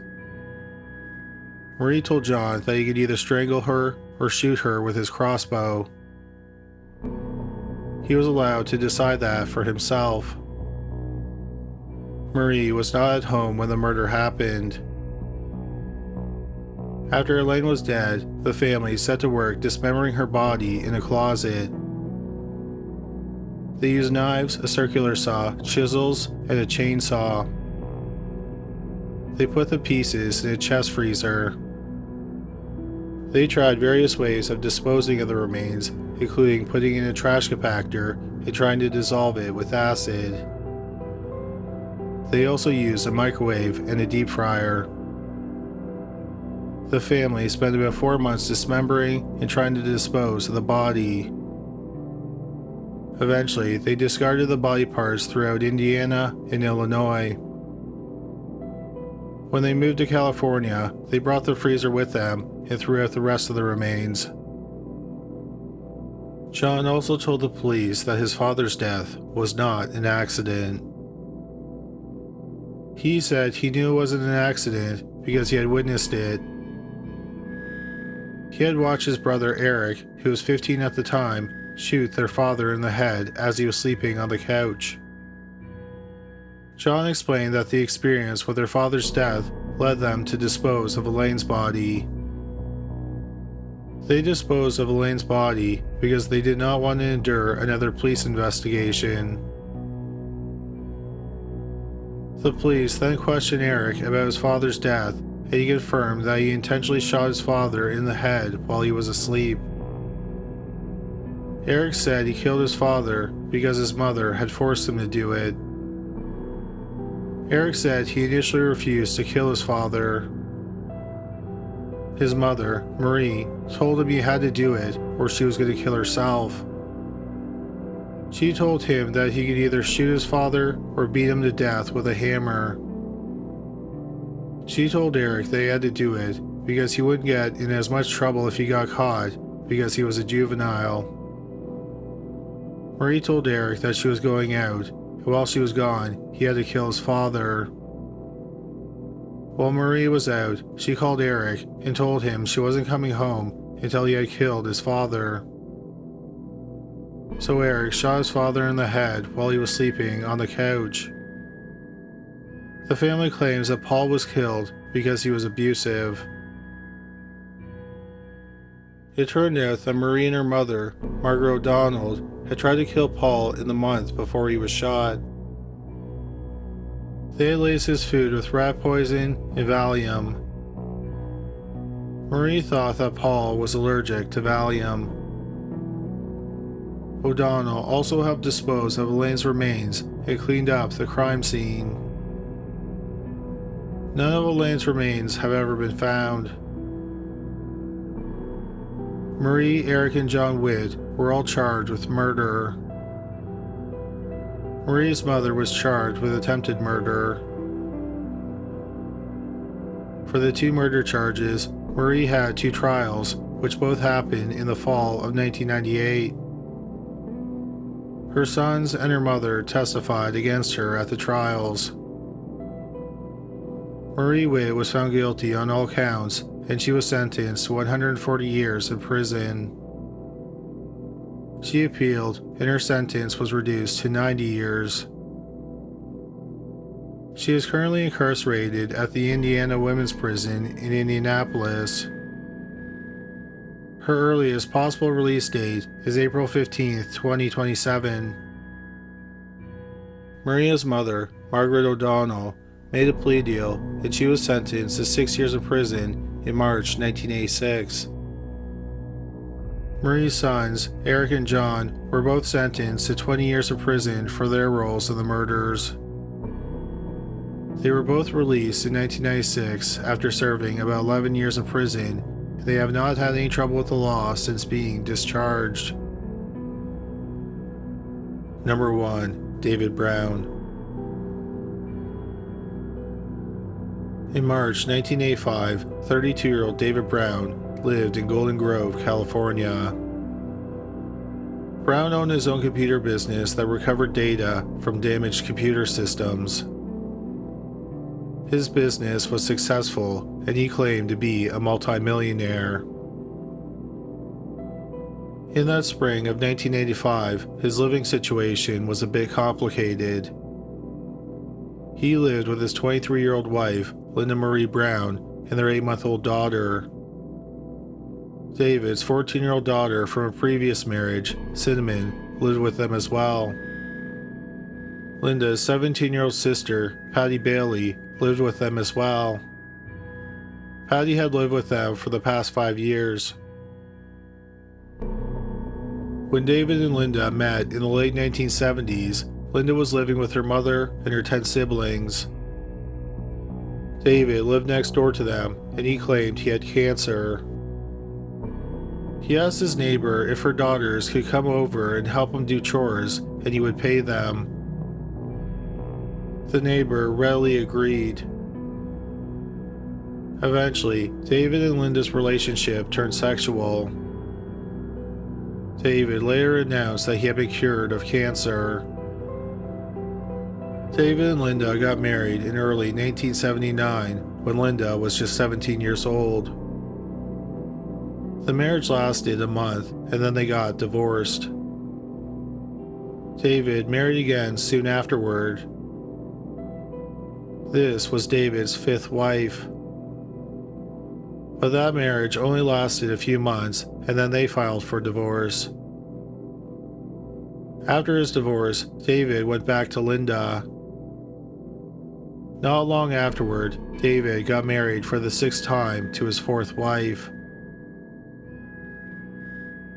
Marie told John that he could either strangle her or shoot her with his crossbow. He was allowed to decide that for himself. Marie was not at home when the murder happened. After Elaine was dead, the family set to work dismembering her body in a closet. They used knives, a circular saw, chisels, and a chainsaw. They put the pieces in a chest freezer. They tried various ways of disposing of the remains, including putting it in a trash compactor and trying to dissolve it with acid. They also used a microwave and a deep fryer. The family spent about 4 months dismembering and trying to dispose of the body. Eventually, they discarded the body parts throughout Indiana and Illinois. When they moved to California, they brought the freezer with them and threw out the rest of the remains. John also told the police that his father's death was not an accident. He said he knew it wasn't an accident because he had witnessed it. He had watched his brother Eric, who was 15 at the time, shoot their father in the head as he was sleeping on the couch. John explained that the experience with their father's death led them to dispose of Elaine's body. They disposed of Elaine's body because they did not want to endure another police investigation. The police then questioned Eric about his father's death, and he confirmed that he intentionally shot his father in the head while he was asleep. Eric said he killed his father because his mother had forced him to do it. Eric said he initially refused to kill his father. His mother, Marie, told him he had to do it or she was going to kill herself. She told him that he could either shoot his father or beat him to death with a hammer. She told Eric they had to do it because he wouldn't get in as much trouble if he got caught because he was a juvenile. Marie told Eric that she was going out, and while she was gone, he had to kill his father. While Marie was out, she called Eric and told him she wasn't coming home until he had killed his father. So Eric shot his father in the head while he was sleeping on the couch. The family claims that Paul was killed because he was abusive. It turned out that Marie and her mother, Margaret O'Donnell, had tried to kill Paul in the month before he was shot. They had laced his food with rat poison and Valium. Marie thought that Paul was allergic to Valium. O'Donnell also helped dispose of Elaine's remains and cleaned up the crime scene. None of Elaine's remains have ever been found. Marie, Eric, and John Witt were all charged with murder. Marie's mother was charged with attempted murder. For the two murder charges, Marie had two trials, which both happened in the fall of 1998. Her sons and her mother testified against her at the trials. Marie Witt was found guilty on all counts, and she was sentenced to 140 years in prison. She appealed, and her sentence was reduced to 90 years. She is currently incarcerated at the Indiana Women's Prison in Indianapolis. Her earliest possible release date is April 15, 2027. Maria's mother, Margaret O'Donnell, made a plea deal, and she was sentenced to 6 years in prison in March 1986. Marie's sons, Eric and John, were both sentenced to 20 years in prison for their roles in the murders. They were both released in 1996 after serving about 11 years in prison, and they have not had any trouble with the law since being discharged. Number 1. David Brown. In March 1985, 32-year-old David Brown lived in Golden Grove, California. Brown owned his own computer business that recovered data from damaged computer systems. His business was successful, and he claimed to be a multimillionaire. In that spring of 1985, his living situation was a bit complicated. He lived with his 23-year-old wife, Linda Marie Brown, and their 8-month-old daughter. David's 14-year-old daughter from a previous marriage, Cinnamon, lived with them as well. Linda's 17-year-old sister, Patty Bailey, lived with them as well. Patty had lived with them for the past 5 years. When David and Linda met in the late 1970s, Linda was living with her mother and her 10 siblings. David lived next door to them, and he claimed he had cancer. He asked his neighbor if her daughters could come over and help him do chores, and he would pay them. The neighbor readily agreed. Eventually, David and Linda's relationship turned sexual. David later announced that he had been cured of cancer. David and Linda got married in early 1979 when Linda was just 17 years old. The marriage lasted a month and then they got divorced. David married again soon afterward. This was David's 5th wife. But that marriage only lasted a few months and then they filed for divorce. After his divorce, David went back to Linda. Not long afterward, David got married for the 6th time to his 4th wife.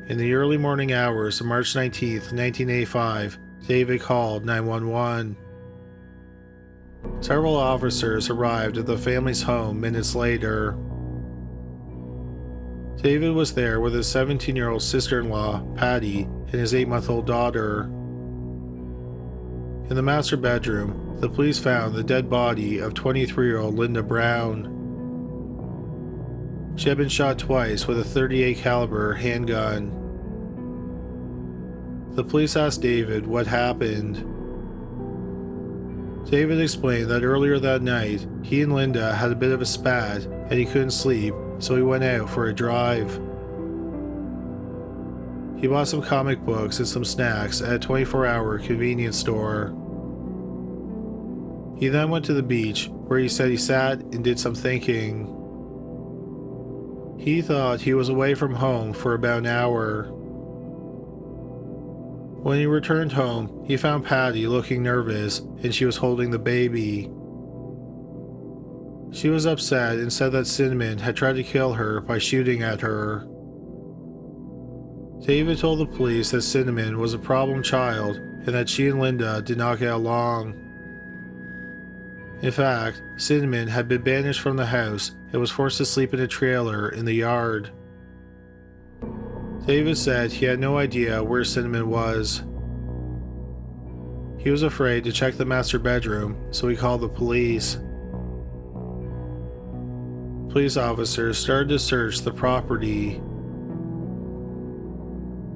In the early morning hours of March 19, 1985, David called 911. Several officers arrived at the family's home minutes later. David was there with his 17-year-old sister-in-law, Patty, and his 8-month-old daughter. In the master bedroom, the police found the dead body of 23-year-old Linda Brown. She had been shot twice with a .38 caliber handgun. The police asked David what happened. David explained that earlier that night, he and Linda had a bit of a spat and he couldn't sleep, so he went out for a drive. He bought some comic books and some snacks at a 24-hour convenience store. He then went to the beach, where he said he sat and did some thinking. He thought he was away from home for about an hour. When he returned home, he found Patty looking nervous and she was holding the baby. She was upset and said that Cinnamon had tried to kill her by shooting at her. David told the police that Cinnamon was a problem child and that she and Linda did not get along. In fact, Cinnamon had been banished from the house and was forced to sleep in a trailer in the yard. David said he had no idea where Cinnamon was. He was afraid to check the master bedroom, so he called the police. Police officers started to search the property.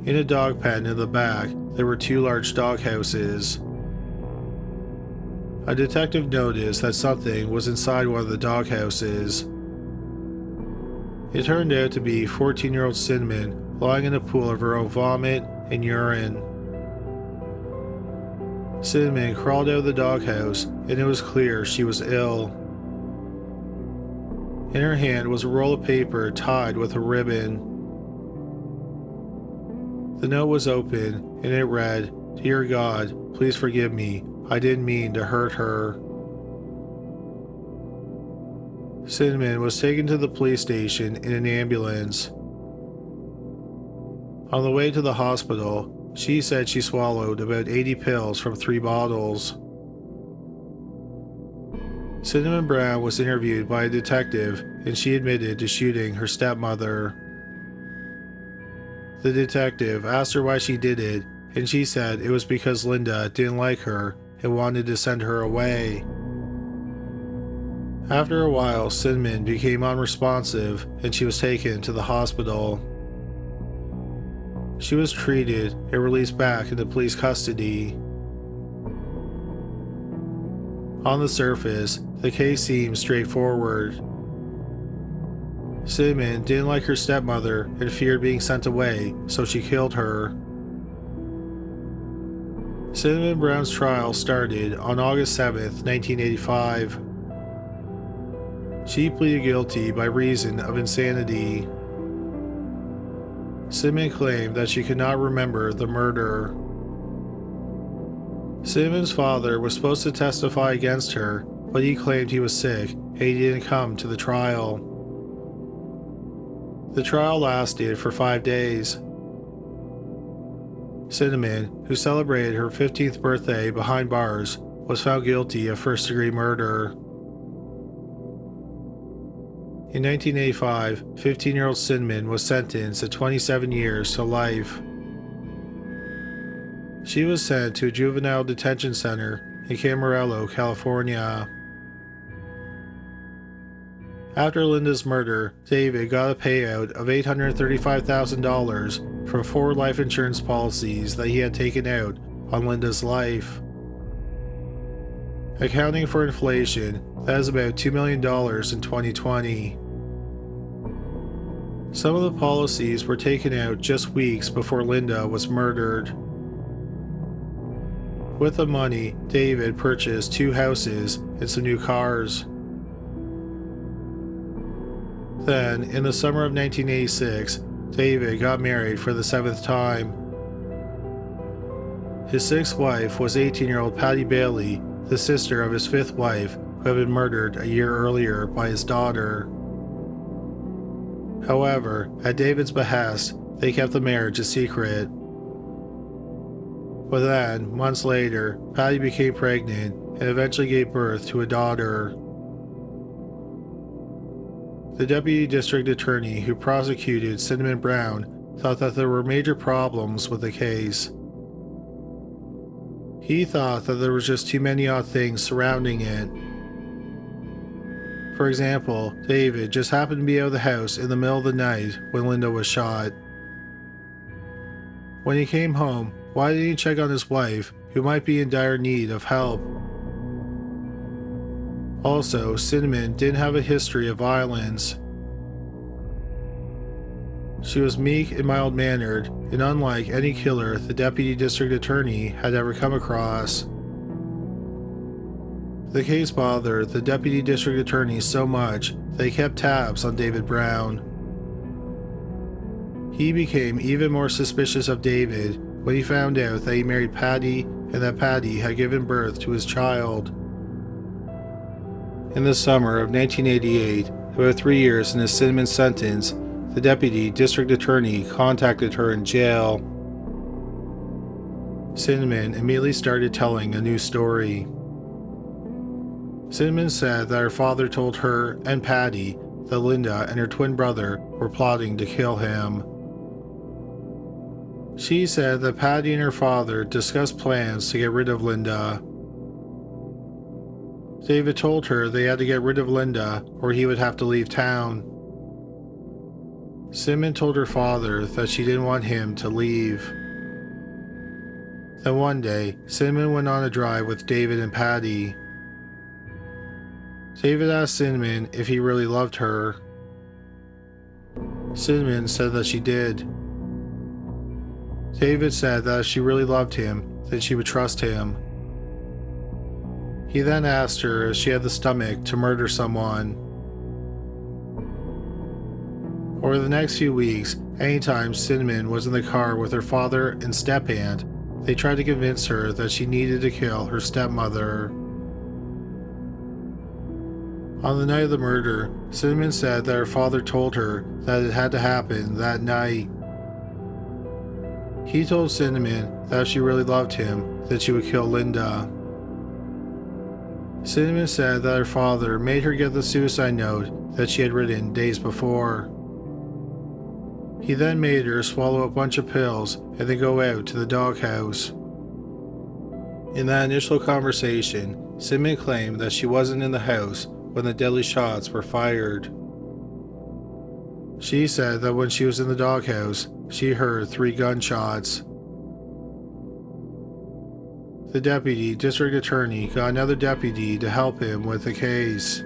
In a dog pen in the back, there were 2 large dog houses. A detective noticed that something was inside one of the dog houses. It turned out to be 14-year-old Cinnamon lying in a pool of her own vomit and urine. Cinnamon crawled out of the doghouse, and it was clear she was ill. In her hand was a roll of paper tied with a ribbon. The note was open, and it read, "Dear God, please forgive me. I didn't mean to hurt her." Cinnamon was taken to the police station in an ambulance. On the way to the hospital, she said she swallowed about 80 pills from 3 bottles. Cinnamon Brown was interviewed by a detective and she admitted to shooting her stepmother. The detective asked her why she did it, and she said it was because Linda didn't like her and wanted to send her away. After a while, Cinnamon became unresponsive and she was taken to the hospital. She was treated and released back into police custody. On the surface, the case seemed straightforward. Cinnamon didn't like her stepmother and feared being sent away, so she killed her. Cinnamon Brown's trial started on August 7, 1985. She pleaded guilty by reason of insanity. Cinnamon claimed that she could not remember the murder. Cinnamon's father was supposed to testify against her, but he claimed he was sick and he didn't come to the trial. The trial lasted for 5 days. Cinnamon, who celebrated her 15th birthday behind bars, was found guilty of first-degree murder. In 1985, 15-year-old Cinnamon was sentenced to 27 years to life. She was sent to a juvenile detention center in Camarillo, California. After Linda's murder, David got a payout of $835,000 from 4 life insurance policies that he had taken out on Linda's life. Accounting for inflation, that is about $2 million in 2020. Some of the policies were taken out just weeks before Linda was murdered. With the money, David purchased 2 houses and some new cars. Then, in the summer of 1986, David got married for the 7th time. His 6th wife was 18-year-old Patty Bailey, the sister of his 5th wife, who had been murdered a year earlier by his daughter. However, at David's behest, they kept the marriage a secret. But then, months later, Patty became pregnant and eventually gave birth to a daughter. The deputy district attorney who prosecuted Cinnamon Brown thought that there were major problems with the case. He thought that there was just too many odd things surrounding it. For example, David just happened to be out of the house in the middle of the night when Linda was shot. When he came home, why didn't he check on his wife, who might be in dire need of help? Also, Cinnamon didn't have a history of violence. She was meek and mild-mannered, and unlike any killer the deputy district attorney had ever come across. The case bothered the deputy district attorney so much that he kept tabs on David Brown. He became even more suspicious of David when he found out that he married Patty and that Patty had given birth to his child. In the summer of 1988, about 3 years into Cinnamon's sentence, the deputy district attorney contacted her in jail. Cinnamon immediately started telling a new story. Cinnamon said that her father told her and Patty that Linda and her twin brother were plotting to kill him. She said that Patty and her father discussed plans to get rid of Linda. David told her they had to get rid of Linda or he would have to leave town. Cinnamon told her father that she didn't want him to leave. Then one day, Cinnamon went on a drive with David and Patty. David asked Cinnamon if he really loved her. Cinnamon said that she did. David said that if she really loved him, then she would trust him. He then asked her if she had the stomach to murder someone. Over the next few weeks, anytime Cinnamon was in the car with her father and step-aunt, they tried to convince her that she needed to kill her stepmother. On the night of the murder, Cinnamon said that her father told her that it had to happen that night. He told Cinnamon that if she really loved him, that she would kill Linda. Cinnamon said that her father made her get the suicide note that she had written days before. He then made her swallow a bunch of pills and then go out to the doghouse. In that initial conversation, Cinnamon claimed that she wasn't in the house when the deadly shots were fired. She said that when she was in the doghouse, she heard 3 gunshots. The deputy district attorney got another deputy to help him with the case.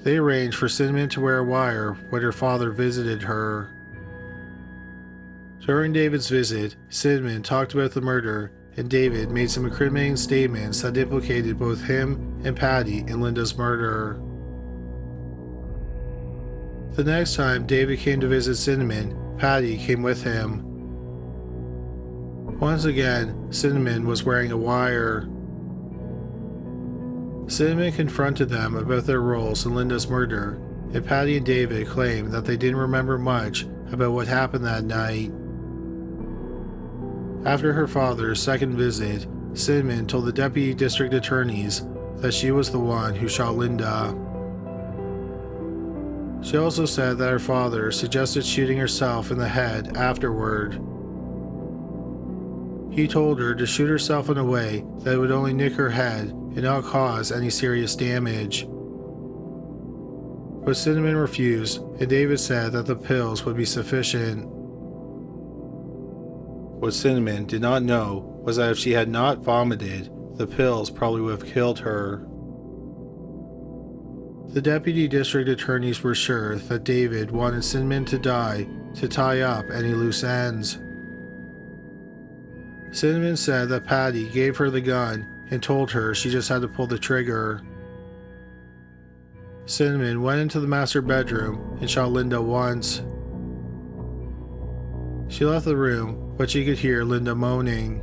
They arranged for Cinnamon to wear a wire when her father visited her. During David's visit, Cinnamon talked about the murder, and David made some incriminating statements that implicated both him and Patty in Linda's murder. The next time David came to visit Cinnamon, Patty came with him. Once again, Cinnamon was wearing a wire. Cinnamon confronted them about their roles in Linda's murder, and Patty and David claimed that they didn't remember much about what happened that night. After her father's second visit, Cinnamon told the deputy district attorneys that she was the one who shot Linda. She also said that her father suggested shooting herself in the head afterward. He told her to shoot herself in a way that would only nick her head and not cause any serious damage. But Cinnamon refused, and David said that the pills would be sufficient. What Cinnamon did not know was that if she had not vomited, the pills probably would have killed her. The deputy district attorneys were sure that David wanted Cinnamon to die to tie up any loose ends. Cinnamon said that Patty gave her the gun and told her she just had to pull the trigger. Cinnamon went into the master bedroom and shot Linda once. She left the room, but she could hear Linda moaning.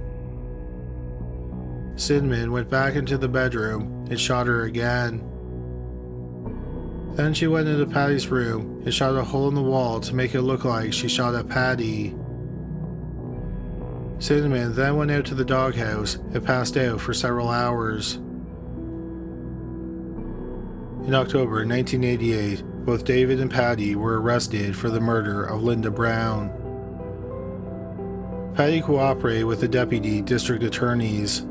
Cinnamon went back into the bedroom and shot her again. Then she went into Patty's room and shot a hole in the wall to make it look like she shot at Patty. Cinnamon then went out to the doghouse and passed out for several hours. In October 1988, both David and Patty were arrested for the murder of Linda Brown. Patty cooperated with the deputy district attorneys.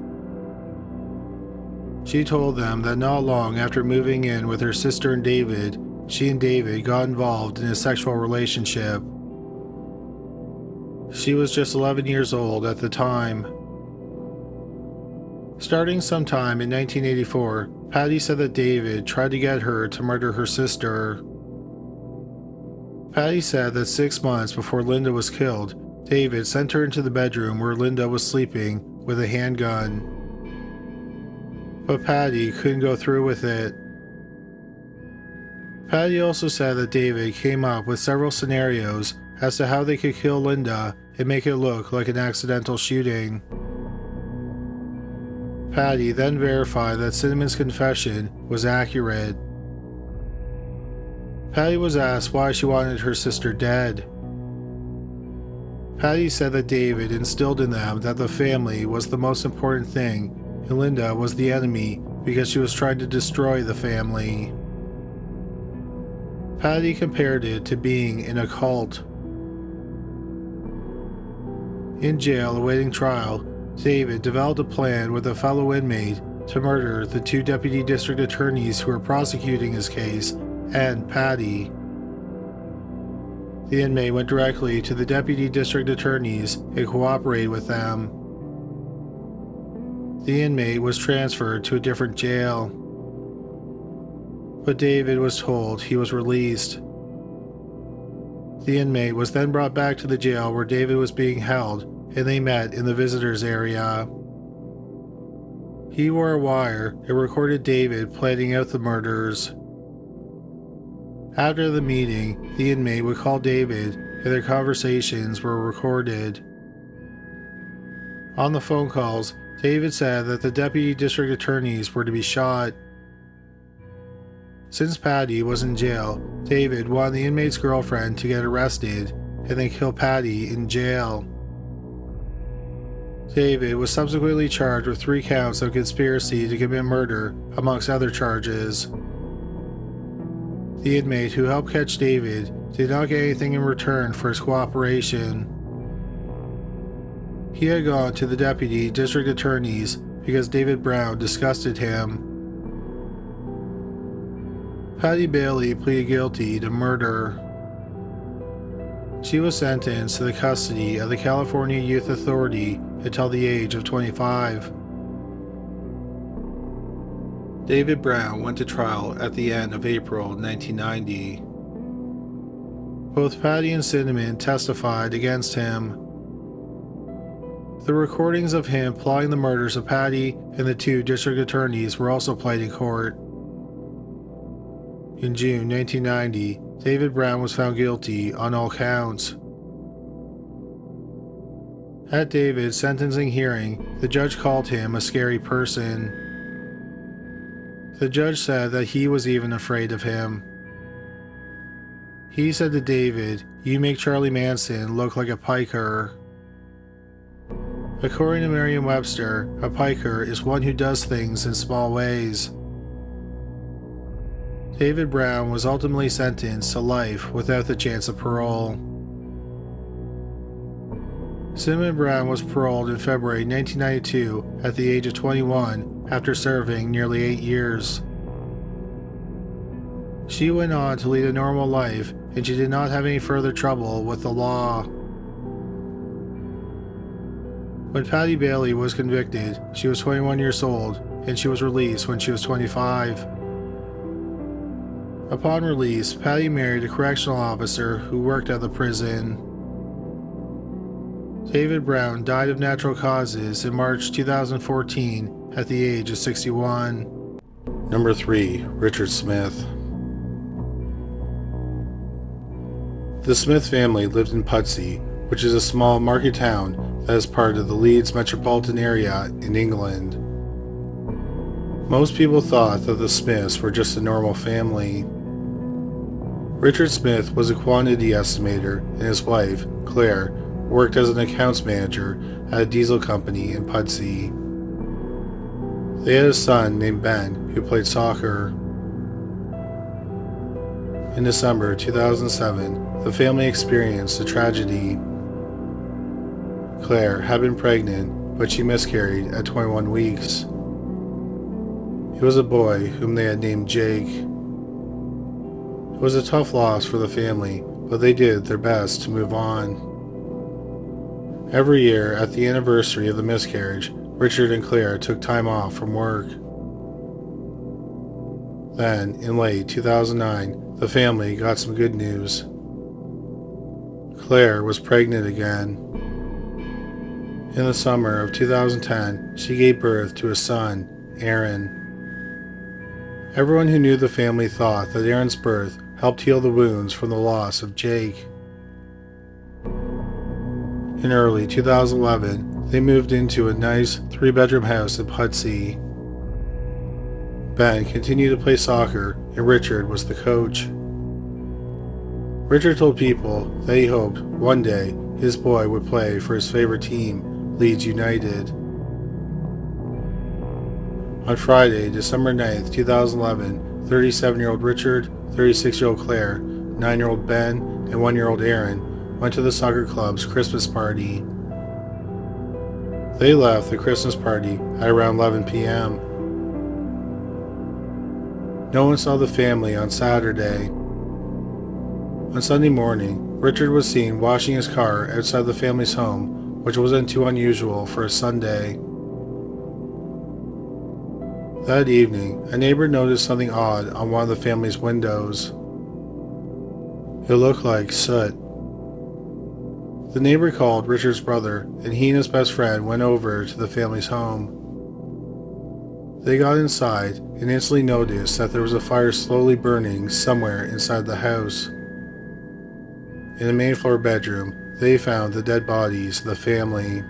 She told them that not long after moving in with her sister and David, she and David got involved in a sexual relationship. She was just 11 years old at the time. Starting sometime in 1984, Patty said that David tried to get her to murder her sister. Patty said that 6 months before Linda was killed, David sent her into the bedroom where Linda was sleeping with a handgun. But Patty couldn't go through with it. Patty also said that David came up with several scenarios as to how they could kill Linda and make it look like an accidental shooting. Patty then verified that Cinnamon's confession was accurate. Patty was asked why she wanted her sister dead. Patty said that David instilled in them that the family was the most important thing and Linda was the enemy because she was trying to destroy the family. Patty compared it to being in a cult. In jail awaiting trial, David developed a plan with a fellow inmate to murder the 2 deputy district attorneys who were prosecuting his case and Patty. The inmate went directly to the deputy district attorneys and cooperated with them. The inmate was transferred to a different jail, but David was told he was released. The inmate was then brought back to the jail where David was being held, and they met in the visitors area. He wore a wire and recorded David planning out the murders. After the meeting, the inmate would call David, and their conversations were recorded. On the phone calls, David said that the deputy district attorneys were to be shot. Since Patty was in jail, David wanted the inmate's girlfriend to get arrested and then kill Patty in jail. David was subsequently charged with 3 counts of conspiracy to commit murder, amongst other charges. The inmate who helped catch David did not get anything in return for his cooperation. He had gone to the deputy district attorneys because David Brown disgusted him. Patty Bailey pleaded guilty to murder. She was sentenced to the custody of the California Youth Authority until the age of 25. David Brown went to trial at the end of April 1990. Both Patty and Cinnamon testified against him. The recordings of him plotting the murders of Patty and the 2 district attorneys were also played in court. In June 1990, David Brown was found guilty on all counts. At David's sentencing hearing, the judge called him a scary person. The judge said that he was even afraid of him. He said to David, "You make Charlie Manson look like a piker." According to Merriam-Webster, a piker is one who does things in small ways. David Brown was ultimately sentenced to life without the chance of parole. Cinnamon Brown was paroled in February 1992 at the age of 21 after serving nearly 8 years. She went on to lead a normal life, and she did not have any further trouble with the law. When Patty Bailey was convicted, she was 21 years old, and she was released when she was 25. Upon release, Patty married a correctional officer who worked at the prison. David Brown died of natural causes in March 2014 at the age of 61. Number 3. Richard Smith. The Smith family lived in Pudsey, which is a small market town that is part of the Leeds metropolitan area in England. Most people thought that the Smiths were just a normal family. Richard Smith was a quantity estimator, and his wife, Claire, worked as an accounts manager at a diesel company in Pudsey. They had a son named Ben who played soccer. In December 2007, the family experienced a tragedy. Claire had been pregnant, but she miscarried at 21 weeks. It was a boy whom they had named Jake. It was a tough loss for the family, but they did their best to move on. Every year, at the anniversary of the miscarriage, Richard and Claire took time off from work. Then, in late 2009, the family got some good news. Claire was pregnant again. In the summer of 2010, she gave birth to a son, Aaron. Everyone who knew the family thought that Aaron's birth helped heal the wounds from the loss of Jake. In early 2011, they moved into a nice 3-bedroom house in Pudsey. Ben continued to play soccer, and Richard was the coach. Richard told people that he hoped one day his boy would play for his favorite team, Leeds United. On Friday, December 9th, 2011, 37-year-old Richard, 36-year-old Claire, 9-year-old Ben, and 1-year-old Aaron went to the soccer club's Christmas party. They left the Christmas party at around 11 p.m. No one saw the family on Saturday. On Sunday morning, Richard was seen washing his car outside the family's home, which wasn't too unusual for a Sunday. That evening, a neighbor noticed something odd on one of the family's windows. It looked like soot. The neighbor called Richard's brother, and he and his best friend went over to the family's home. They got inside and instantly noticed that there was a fire slowly burning somewhere inside the house. In the main floor bedroom, they found the dead bodies of the family.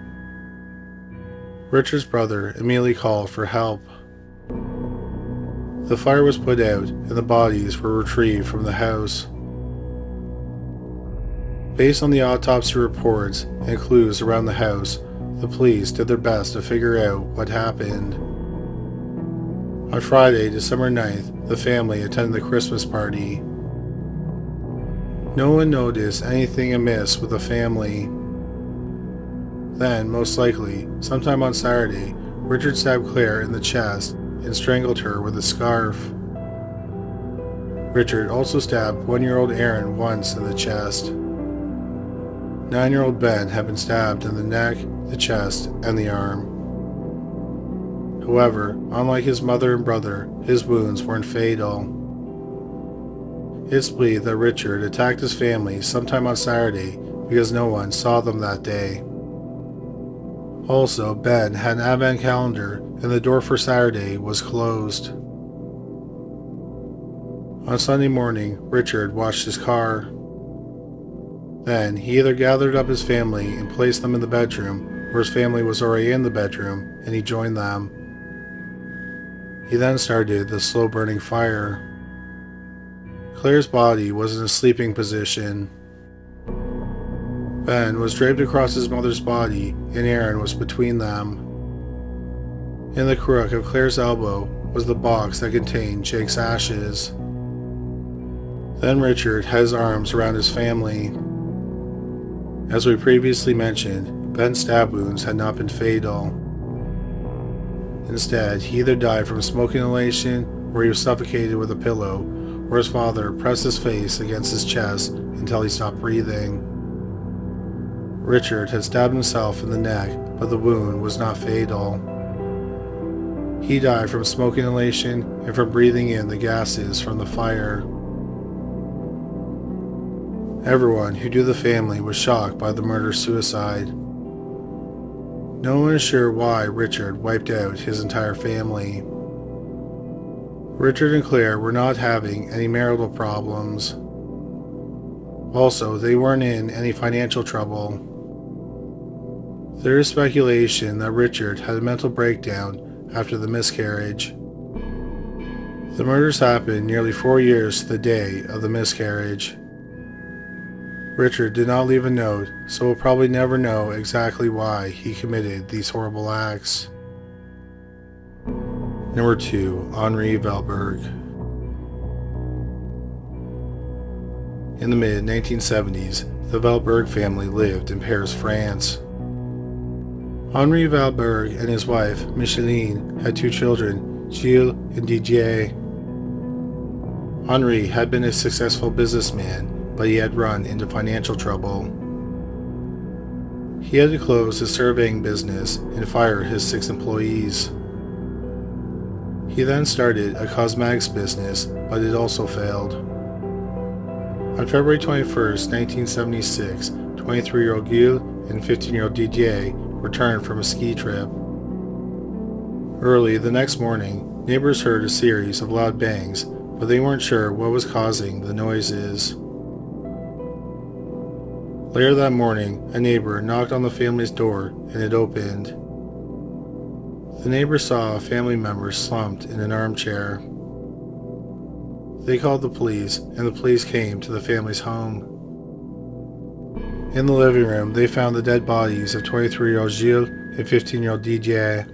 Richard's brother immediately called for help. The fire was put out and the bodies were retrieved from the house. Based on the autopsy reports and clues around the house, the police did their best to figure out what happened. On Friday, December 9th, the family attended the Christmas party. No one noticed anything amiss with the family. Then, most likely, sometime on Saturday, Richard stabbed Claire in the chest and strangled her with a scarf. Richard also stabbed 1-year-old Aaron once in the chest. 9-year-old Ben had been stabbed in the neck, the chest, and the arm. However, unlike his mother and brother, his wounds weren't fatal. It's believed that Richard attacked his family sometime on Saturday because no one saw them that day. Also, Ben had an advent calendar and the door for Saturday was closed. On Sunday morning, Richard washed his car. Then, he either gathered up his family and placed them in the bedroom, or his family was already in the bedroom and he joined them. He then started the slow-burning fire. Claire's body was in a sleeping position. Ben was draped across his mother's body, and Aaron was between them. In the crook of Claire's elbow was the box that contained Jake's ashes. Then Richard had his arms around his family. As we previously mentioned, Ben's stab wounds had not been fatal. Instead, he either died from smoke inhalation, or he was suffocated with a pillow, or his father pressed his face against his chest until he stopped breathing. Richard had stabbed himself in the neck, but the wound was not fatal. He died from smoke inhalation and from breathing in the gases from the fire. Everyone who knew the family was shocked by the murder-suicide. No one is sure why Richard wiped out his entire family. Richard and Claire were not having any marital problems. Also, they weren't in any financial trouble. There is speculation that Richard had a mental breakdown after the miscarriage. The murders happened nearly 4 years to the day of the miscarriage. Richard did not leave a note, so we'll probably never know exactly why he committed these horrible acts. Number 2. Henri Valberg. In the mid-1970s, the Valberg family lived in Paris, France. Henri Valberg and his wife, Micheline, had 2 children, Gilles and Didier. Henri had been a successful businessman, but he had run into financial trouble. He had to close his surveying business and fire his 6 employees. He then started a cosmetics business, but it also failed. On February 21, 1976, 23-year-old Gilles and 15-year-old Didier returned from a ski trip. Early the next morning, neighbors heard a series of loud bangs, but they weren't sure what was causing the noises. Later that morning, a neighbor knocked on the family's door and it opened. The neighbor saw a family member slumped in an armchair. They called the police, and the police came to the family's home. In the living room, they found the dead bodies of 23-year-old Gilles and 15-year-old Didier.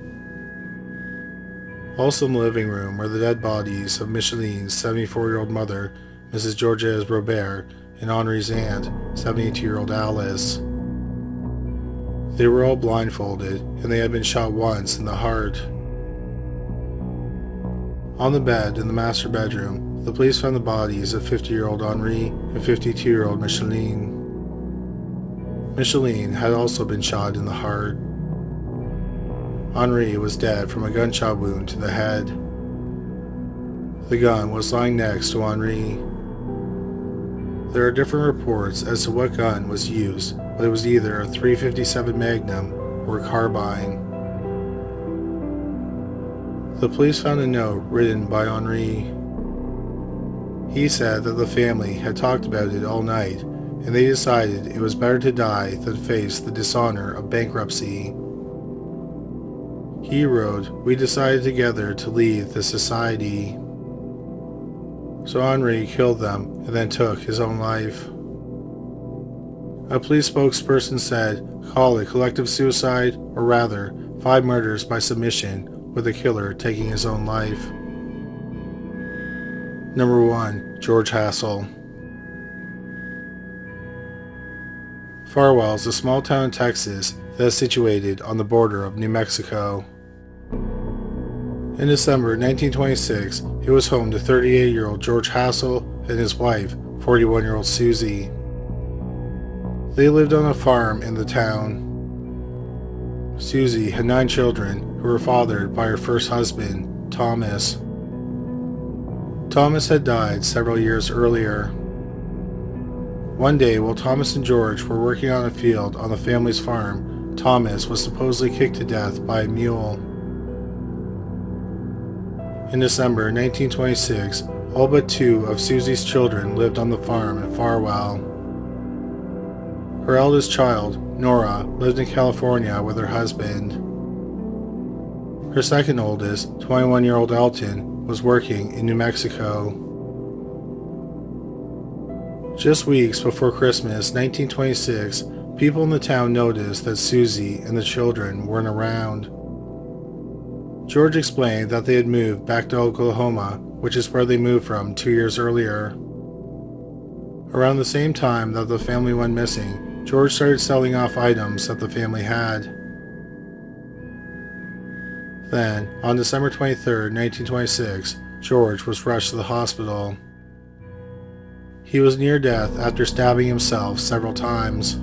Also in the living room were the dead bodies of Micheline's 74-year-old mother, Mrs. Georges Robert, and Henri's aunt, 72-year-old Alice. They were all blindfolded, and they had been shot once in the heart. On the bed in the master bedroom, the police found the bodies of 50-year-old Henri and 52-year-old Micheline. Micheline had also been shot in the heart. Henri was dead from a gunshot wound to the head. The gun was lying next to Henri. There are different reports as to what gun was used, but it was either a .357 Magnum or a carbine. The police found a note written by Henri. He said that the family had talked about it all night, and they decided it was better to die than face the dishonor of bankruptcy. He wrote, "We decided together to leave the society." So Henri killed them and then took his own life. A police spokesperson said, "Call it collective suicide, or rather, 5 murders by submission, with the killer taking his own life." Number 1. George Hassell. Farwell is a small town in Texas that is situated on the border of New Mexico. In December 1926, he was home to 38-year-old George Hassell and his wife, 41-year-old Susie. They lived on a farm in the town. Susie had 9 children who were fathered by her first husband, Thomas. Thomas had died several years earlier. One day, while Thomas and George were working on a field on the family's farm, Thomas was supposedly kicked to death by a mule. In December 1926, all but 2 of Susie's children lived on the farm in Farwell. Her eldest child, Nora, lived in California with her husband. Her second oldest, 21-year-old Elton, was working in New Mexico. Just weeks before Christmas 1926, people in the town noticed that Susie and the children weren't around. George explained that they had moved back to Oklahoma, which is where they moved from 2 years earlier. Around the same time that the family went missing, George started selling off items that the family had. Then, on December 23, 1926, George was rushed to the hospital. He was near death after stabbing himself several times.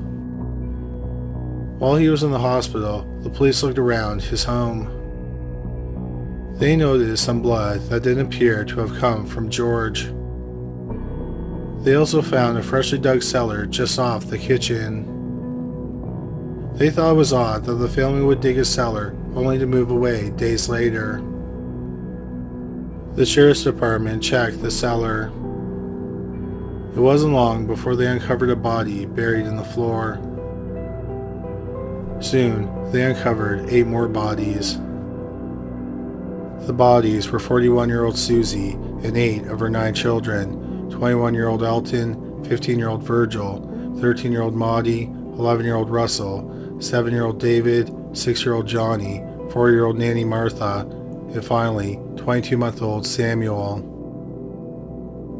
While he was in the hospital, the police looked around his home. They noticed some blood that didn't appear to have come from George. They also found a freshly dug cellar just off the kitchen. They thought it was odd that the family would dig a cellar only to move away days later. The sheriff's department checked the cellar. It wasn't long before they uncovered a body buried in the floor. Soon, they uncovered 8 more bodies. The bodies were 41-year-old Susie and 8 of her 9 children, 21-year-old Elton, 15-year-old Virgil, 13-year-old Maudie, 11-year-old Russell, 7-year-old David, 6-year-old Johnny, 4-year-old Nanny Martha, and finally, 22-month-old Samuel.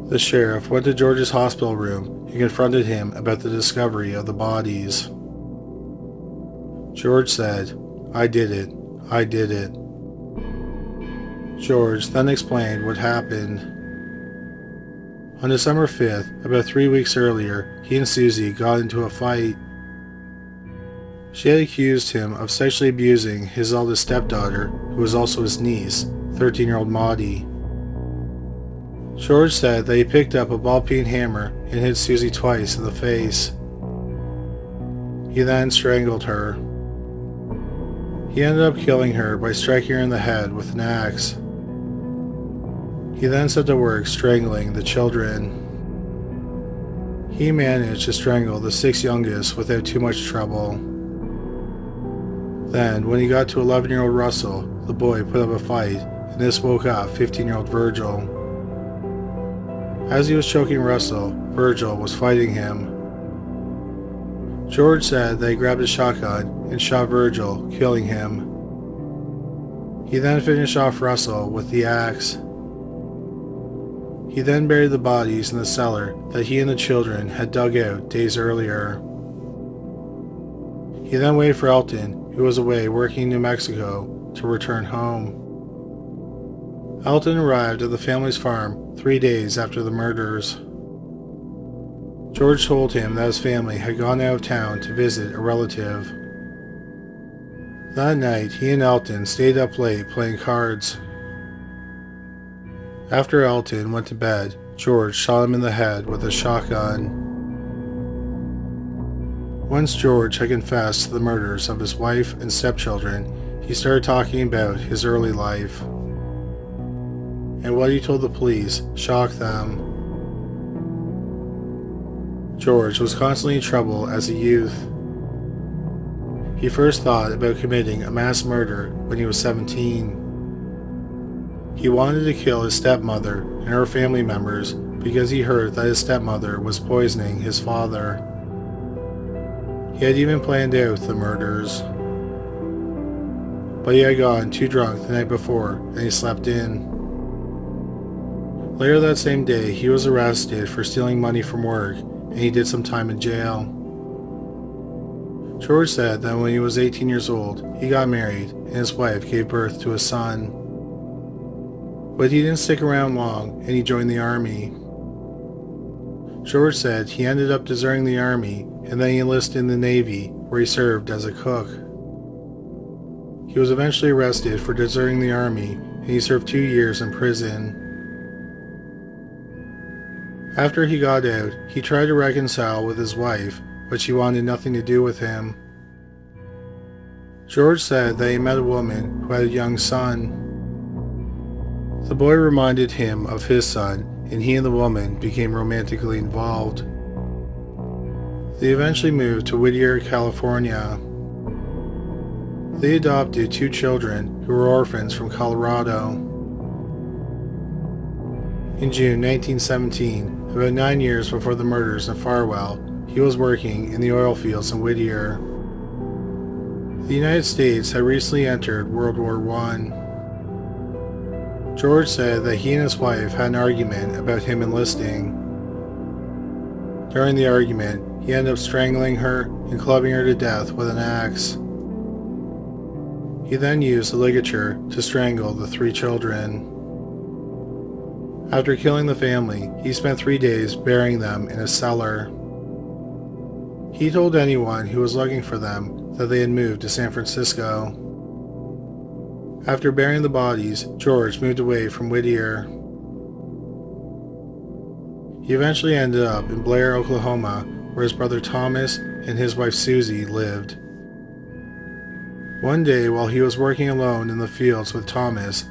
The sheriff went to George's hospital room and confronted him about the discovery of the bodies. George said, "I did it. I did it." George then explained what happened. On December 5th, about 3 weeks earlier, he and Susie got into a fight. She had accused him of sexually abusing his eldest stepdaughter, who was also his niece, 13-year-old Maudie. George said that he picked up a ball-peen hammer and hit Susie twice in the face. He then strangled her. He ended up killing her by striking her in the head with an axe. He then set to work strangling the children. He managed to strangle the 6 youngest without too much trouble. Then, when he got to 11-year-old Russell, the boy put up a fight, and this woke up 15-year-old Virgil. As he was choking Russell, Virgil was fighting him. George said that he grabbed a shotgun and shot Virgil, killing him. He then finished off Russell with the axe. He then buried the bodies in the cellar that he and the children had dug out days earlier. He then waited for Elton, who was away working in New Mexico, to return home. Elton arrived at the family's farm 3 days after the murders. George told him that his family had gone out of town to visit a relative. That night, he and Elton stayed up late playing cards. After Elton went to bed, George shot him in the head with a shotgun. Once George had confessed to the murders of his wife and stepchildren, he started talking about his early life. And what he told the police shocked them. George was constantly in trouble as a youth. He first thought about committing a mass murder when he was 17. He wanted to kill his stepmother and her family members because he heard that his stepmother was poisoning his father. He had even planned out the murders. But he had gotten too drunk the night before and he slept in. Later that same day, he was arrested for stealing money from work and he did some time in jail. George said that when he was 18 years old, he got married and his wife gave birth to a son. But he didn't stick around long and he joined the army. George said he ended up deserting the army and then he enlisted in the Navy where he served as a cook. He was eventually arrested for deserting the army and he served 2 years in prison. After he got out, he tried to reconcile with his wife, but she wanted nothing to do with him. George said that he met a woman who had a young son. The boy reminded him of his son, and he and the woman became romantically involved. They eventually moved to Whittier, California. They adopted 2 children who were orphans from Colorado. In June 1917, about 9 years before the murders in Farwell, he was working in the oil fields in Whittier. The United States had recently entered World War I. George said that he and his wife had an argument about him enlisting. During the argument, he ended up strangling her and clubbing her to death with an axe. He then used the ligature to strangle the 3 children. After killing the family, he spent 3 days burying them in a cellar. He told anyone who was looking for them that they had moved to San Francisco. After burying the bodies, George moved away from Whittier. He eventually ended up in Blair, Oklahoma, where his brother Thomas and his wife Susie lived. One day, while he was working alone in the fields with Thomas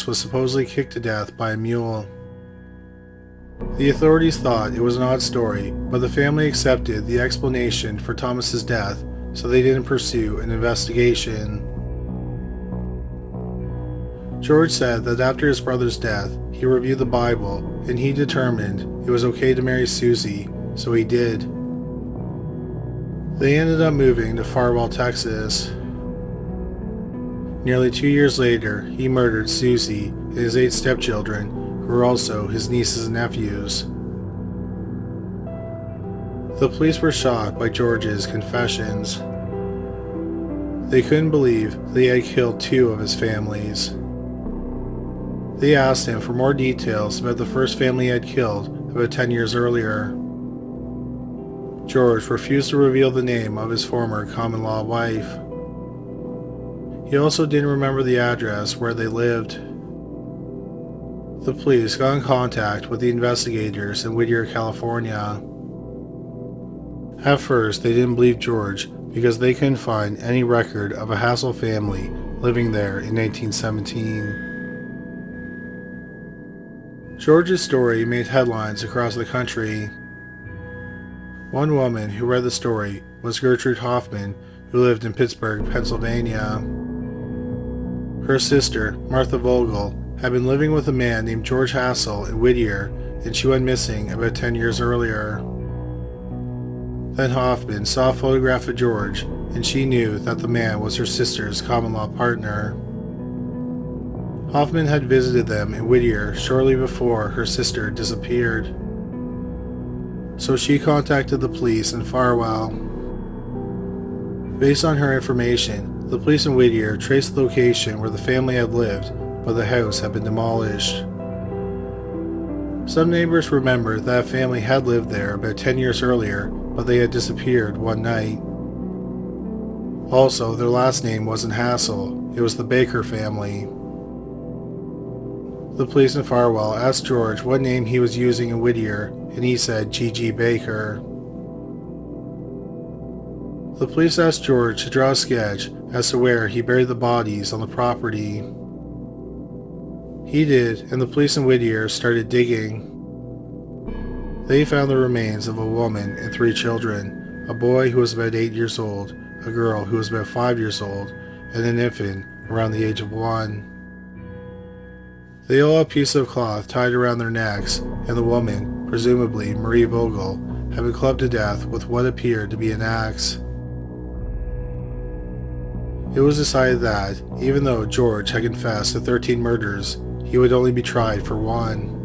was supposedly kicked to death by a mule. The authorities thought it was an odd story, but the family accepted the explanation for Thomas's death, so they didn't pursue an investigation. George said that after his brother's death, he reviewed the Bible and he determined it was okay to marry Susie, so he did. They ended up moving to Farwell, Texas. Nearly 2 years later, he murdered Susie and his 8 stepchildren, who were also his nieces and nephews. The police were shocked by George's confessions. They couldn't believe that he had killed 2 of his families. They asked him for more details about the first family he had killed about 10 years earlier. George refused to reveal the name of his former common-law wife. He also didn't remember the address where they lived. The police got in contact with the investigators in Whittier, California. At first, they didn't believe George because they couldn't find any record of a Hassell family living there in 1917. George's story made headlines across the country. One woman who read the story was Gertrude Hoffman, who lived in Pittsburgh, Pennsylvania. Her sister, Martha Vogel, had been living with a man named George Hassell in Whittier, and she went missing about 10 years earlier. Then Hoffman saw a photograph of George, and she knew that the man was her sister's common-law partner. Hoffman had visited them in Whittier shortly before her sister disappeared. So she contacted the police in Farwell. Based on her information, the police in Whittier traced the location where the family had lived, but the house had been demolished. Some neighbors remembered that a family had lived there about 10 years earlier, but they had disappeared one night. Also, their last name wasn't Hassell, it was the Baker family. The police in Farwell asked George what name he was using in Whittier, and he said G.G. Baker. The police asked George to draw a sketch as to where he buried the bodies on the property. He did, and the police in Whittier started digging. They found the remains of a woman and 3 children, a boy who was about 8 years old, a girl who was about 5 years old, and an infant around the age of 1. They all had a piece of cloth tied around their necks, and the woman, presumably Marie Vogel, had been clubbed to death with what appeared to be an axe. It was decided that, even though George had confessed to 13 murders, he would only be tried for 1.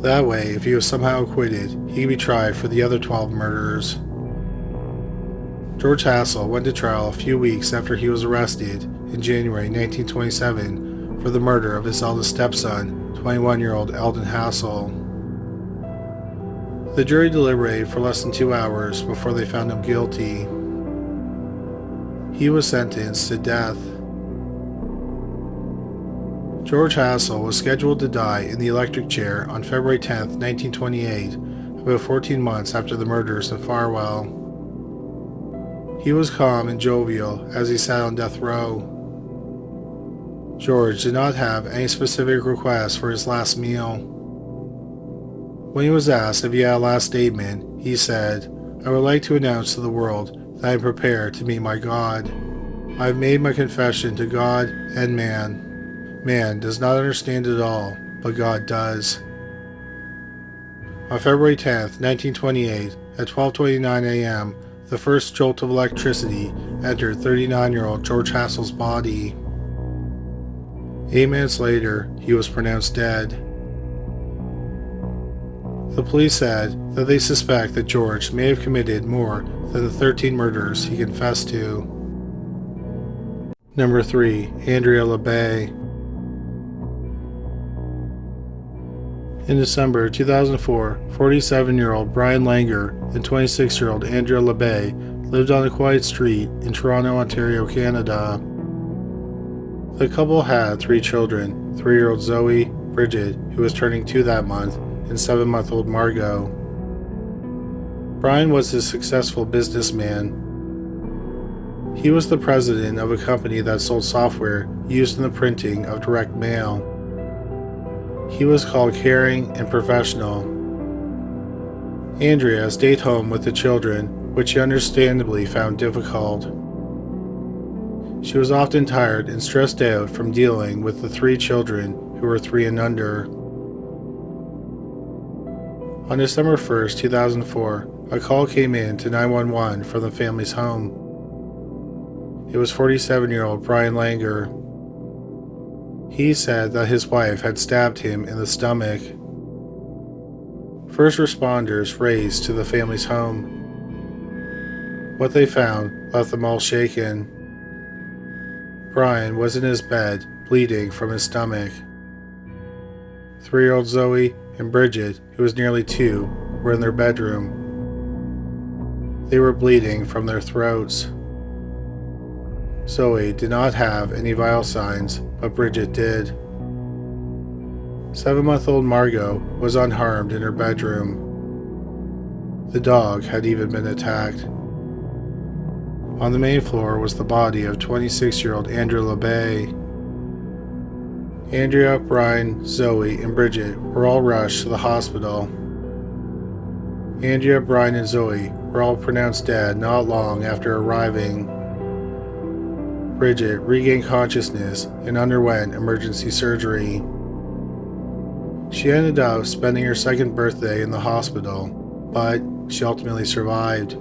That way, if he was somehow acquitted, he could be tried for the other 12 murders. George Hassell went to trial a few weeks after he was arrested in January 1927 for the murder of his eldest stepson, 21-year-old Eldon Hassell. The jury deliberated for less than 2 hours before they found him guilty. He was sentenced to death. George Hassell was scheduled to die in the electric chair on February 10, 1928, about 14 months after the murders in Farwell. He was calm and jovial as he sat on death row. George did not have any specific requests for his last meal. When he was asked if he had a last statement, he said, "I would like to announce to the world that I am prepared to meet my God. I have made my confession to God and man. Man does not understand it all, but God does." On February 10, 1928, at 12:29 a.m., the first jolt of electricity entered 39-year-old George Hassell's body. 8 minutes later, he was pronounced dead. The police said that they suspect that George may have committed more than the 13 murders he confessed to. Number 3. Andrea LeCouffe. In December 2004, 47-year-old Brian Langer and 26-year-old Andrea LeCouffe lived on a quiet street in Toronto, Ontario, Canada. The couple had 3 children, 3-year-old Zoe, Bridget, who was turning 2 that month, and 7-month-old Margot. Brian was a successful businessman. He was the president of a company that sold software used in the printing of direct mail. He was called caring and professional. Andrea stayed home with the children, which she understandably found difficult. She was often tired and stressed out from dealing with the 3 children who were 3 and under. On December 1, 2004, a call came in to 911 from the family's home. It was 47-year-old Brian Langer. He said that his wife had stabbed him in the stomach. First responders raced to the family's home. What they found left them all shaken. Brian was in his bed, bleeding from his stomach. 3-year-old Zoe and Bridget, who was nearly 2, were in their bedroom. They were bleeding from their throats. Zoe did not have any vital signs, but Bridget did. 7-month-old Margot was unharmed in her bedroom. The dog had even been attacked. On the main floor was the body of 26-year-old Andrea LeCouffe. Andrea, Brian, Zoe, and Bridget were all rushed to the hospital. Andrea, Brian, and Zoe were all pronounced dead not long after arriving. Bridget regained consciousness and underwent emergency surgery. She ended up spending her second birthday in the hospital, but she ultimately survived.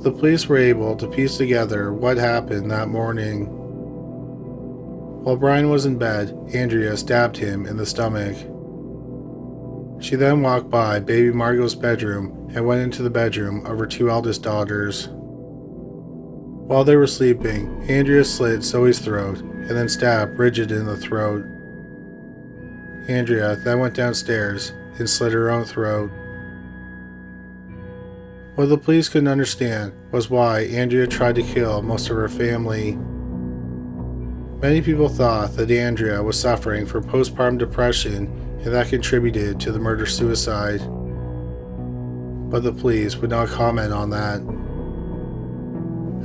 The police were able to piece together what happened that morning. While Brian was in bed, Andrea stabbed him in the stomach. She then walked by baby Margot's bedroom and went into the bedroom of her 2 eldest daughters. While they were sleeping, Andrea slit Zoe's throat and then stabbed Bridget in the throat. Andrea then went downstairs and slit her own throat. What the police couldn't understand was why Andrea tried to kill most of her family. Many people thought that Andrea was suffering from postpartum depression and that contributed to the murder-suicide. But the police would not comment on that.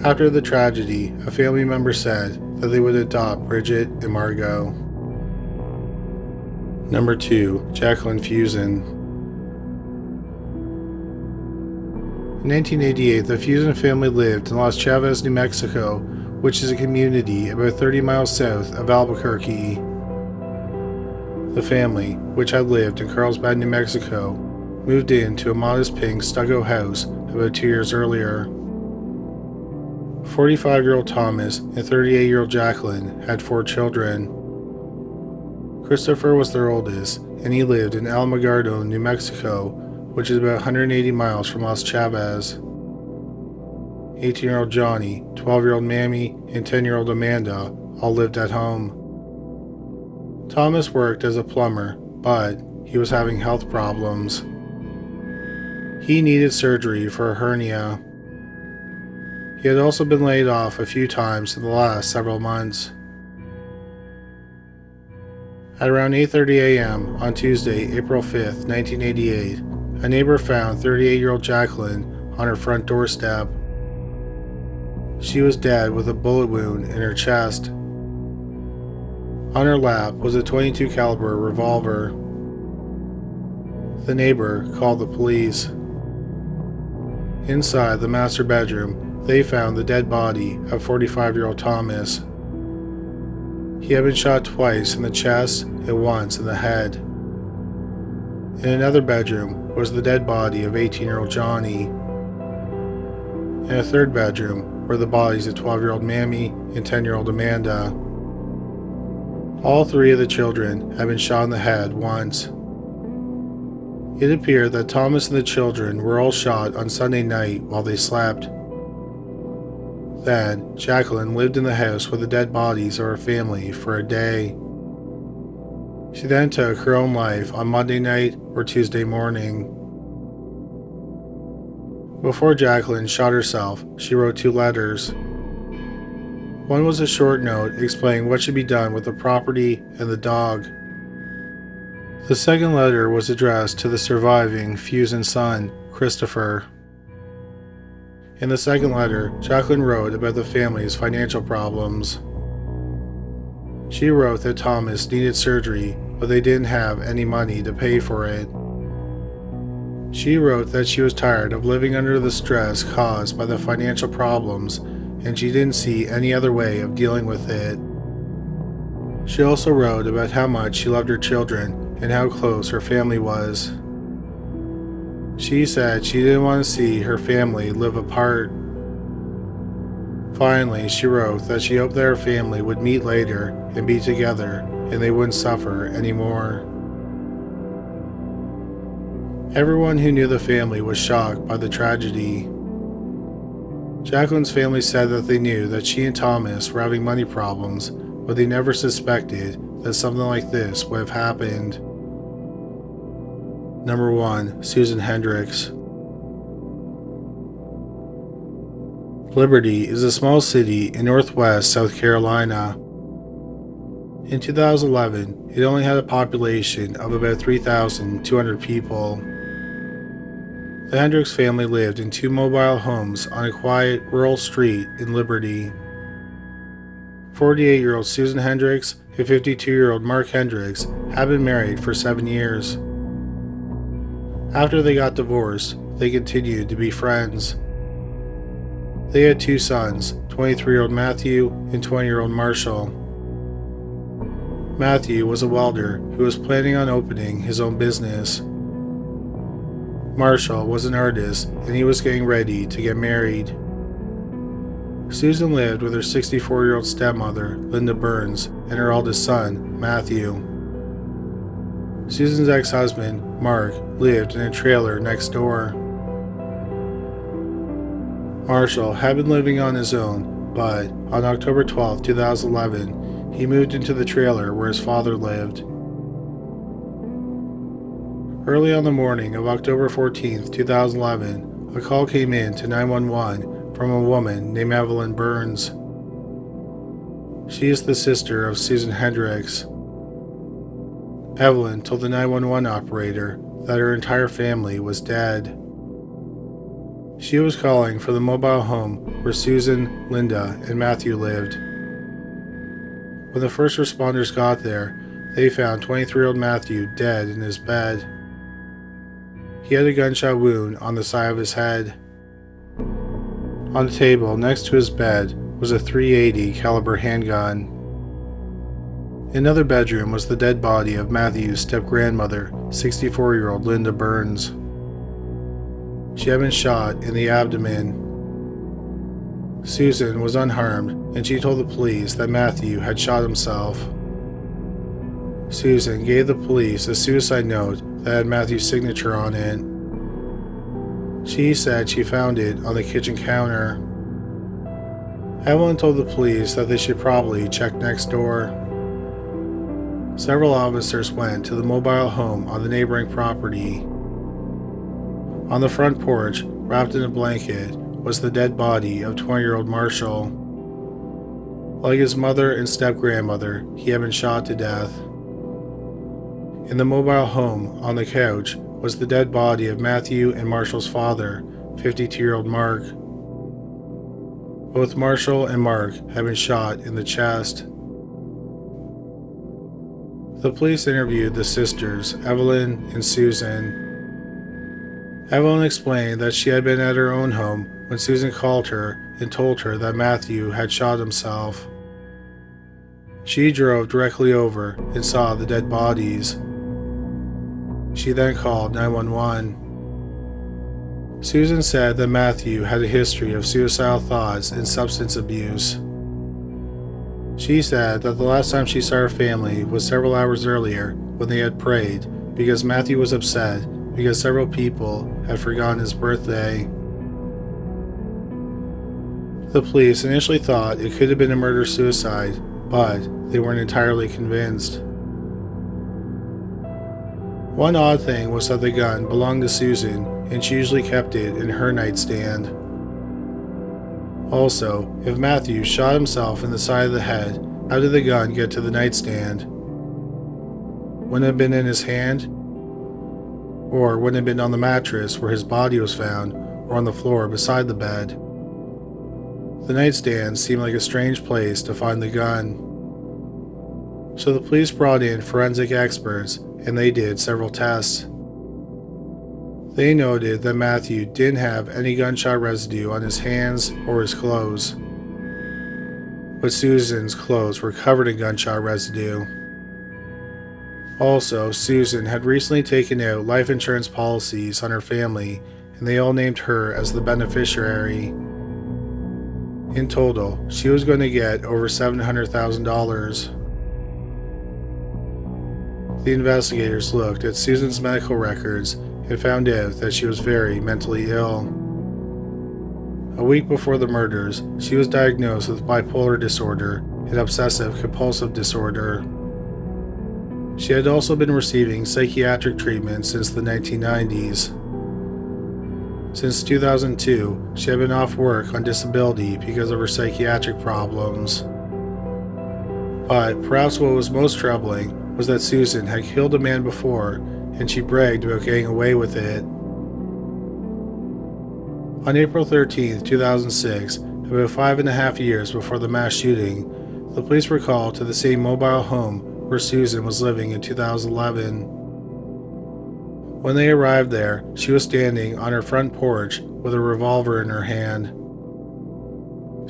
After the tragedy, a family member said that they would adopt Bridget and Margot. Number 2. Jacqueline Fuson. In 1988, the Fuson family lived in Las Chavas, New Mexico, which is a community about 30 miles south of Albuquerque. The family, which had lived in Carlsbad, New Mexico, moved into a modest pink stucco house about 2 years earlier. 45-year-old Thomas and 38-year-old Jacqueline had 4 children. Christopher was their oldest, and he lived in Alamogordo, New Mexico, which is about 180 miles from Las Chavas. 18-year-old Johnny, 12-year-old Mammy, and 10-year-old Amanda all lived at home. Thomas worked as a plumber, but he was having health problems. He needed surgery for a hernia. He had also been laid off a few times in the last several months. At around 8:30 a.m. on Tuesday, April 5, 1988, a neighbor found 38-year-old Jacqueline on her front doorstep. She was dead with a bullet wound in her chest. On her lap was a .22 caliber revolver. The neighbor called the police. Inside the master bedroom, they found the dead body of 45-year-old Thomas. He had been shot twice in the chest and once in the head. In another bedroom was the dead body of 18-year-old Johnny. In a third bedroom were the bodies of 12-year-old Mammy and 10-year-old Amanda. All 3 of the children had been shot in the head once. It appeared that Thomas and the children were all shot on Sunday night while they slept. Then, Jacqueline lived in the house with the dead bodies of her family for a day. She then took her own life on Monday night or Tuesday morning. Before Jacqueline shot herself, she wrote 2 letters. One was a short note explaining what should be done with the property and the dog. The second letter was addressed to the surviving Fuson son, Christopher. In the second letter, Jacqueline wrote about the family's financial problems. She wrote that Thomas needed surgery, but they didn't have any money to pay for it. She wrote that she was tired of living under the stress caused by the financial problems, and she didn't see any other way of dealing with it. She also wrote about how much she loved her children and how close her family was. She said she didn't want to see her family live apart. Finally, she wrote that she hoped that her family would meet later and be together and they wouldn't suffer anymore. Everyone who knew the family was shocked by the tragedy. Jacqueline's family said that they knew that she and Thomas were having money problems, but they never suspected that something like this would have happened. Number 1. Susan Hendricks. Liberty is a small city in northwest South Carolina. In 2011, it only had a population of about 3,200 people. The Hendricks family lived in 2 mobile homes on a quiet, rural street in Liberty. 48-year-old Susan Hendricks and 52-year-old Mark Hendricks had been married for 7 years. After they got divorced, they continued to be friends. They had 2 sons, 23-year-old Matthew and 20-year-old Marshall. Matthew was a welder who was planning on opening his own business. Marshall was an artist and he was getting ready to get married. Susan lived with her 64-year-old stepmother, Linda Burns, and her eldest son, Matthew. Susan's ex-husband, Mark, lived in a trailer next door. Marshall had been living on his own, but on October 12, 2011, he moved into the trailer where his father lived. Early on the morning of October 14, 2011, a call came in to 911 from a woman named Evelyn Burns. She is the sister of Susan Hendricks. Evelyn told the 911 operator that her entire family was dead. She was calling for the mobile home where Susan, Linda, and Matthew lived. When the first responders got there, they found 23-year-old Matthew dead in his bed. He had a gunshot wound on the side of his head. On the table next to his bed was a .380 caliber handgun. In another bedroom was the dead body of Matthew's step-grandmother, 64-year-old Linda Burns. She had been shot in the abdomen. Susan was unharmed, and she told the police that Matthew had shot himself. Susan gave the police a suicide note that had Matthew's signature on it. She said she found it on the kitchen counter. Evelyn told the police that they should probably check next door. Several officers went to the mobile home on the neighboring property. On the front porch, wrapped in a blanket, was the dead body of 20-year-old Marshall. Like his mother and step-grandmother, he had been shot to death. In the mobile home, on the couch, was the dead body of Matthew and Marshall's father, 52-year-old Mark. Both Marshall and Mark had been shot in the chest. The police interviewed the sisters, Evelyn and Susan. Evelyn explained that she had been at her own home when Susan called her and told her that Matthew had shot himself. She drove directly over and saw the dead bodies. She then called 911. Susan said that Matthew had a history of suicidal thoughts and substance abuse. She said that the last time she saw her family was several hours earlier when they had prayed because Matthew was upset because several people had forgotten his birthday. The police initially thought it could have been a murder-suicide, but they weren't entirely convinced. One odd thing was that the gun belonged to Susan, and she usually kept it in her nightstand. Also, if Matthew shot himself in the side of the head, how did the gun get to the nightstand? Wouldn't it have been in his hand? Or wouldn't it have been on the mattress where his body was found, or on the floor beside the bed? The nightstand seemed like a strange place to find the gun. So the police brought in forensic experts, and they did several tests. They noted that Matthew didn't have any gunshot residue on his hands or his clothes, but Susan's clothes were covered in gunshot residue. Also, Susan had recently taken out life insurance policies on her family, and they all named her as the beneficiary. In total, she was going to get over $700,000. The investigators looked at Susan's medical records and found out that she was very mentally ill. A week before the murders, she was diagnosed with bipolar disorder and obsessive compulsive disorder. She had also been receiving psychiatric treatment since the 1990s. Since 2002, she had been off work on disability because of her psychiatric problems. But perhaps what was most troubling was that Susan had killed a man before, and she bragged about getting away with it. On April 13, 2006, about 5.5 years before the mass shooting, the police were called to the same mobile home where Susan was living in 2011. When they arrived there, she was standing on her front porch with a revolver in her hand.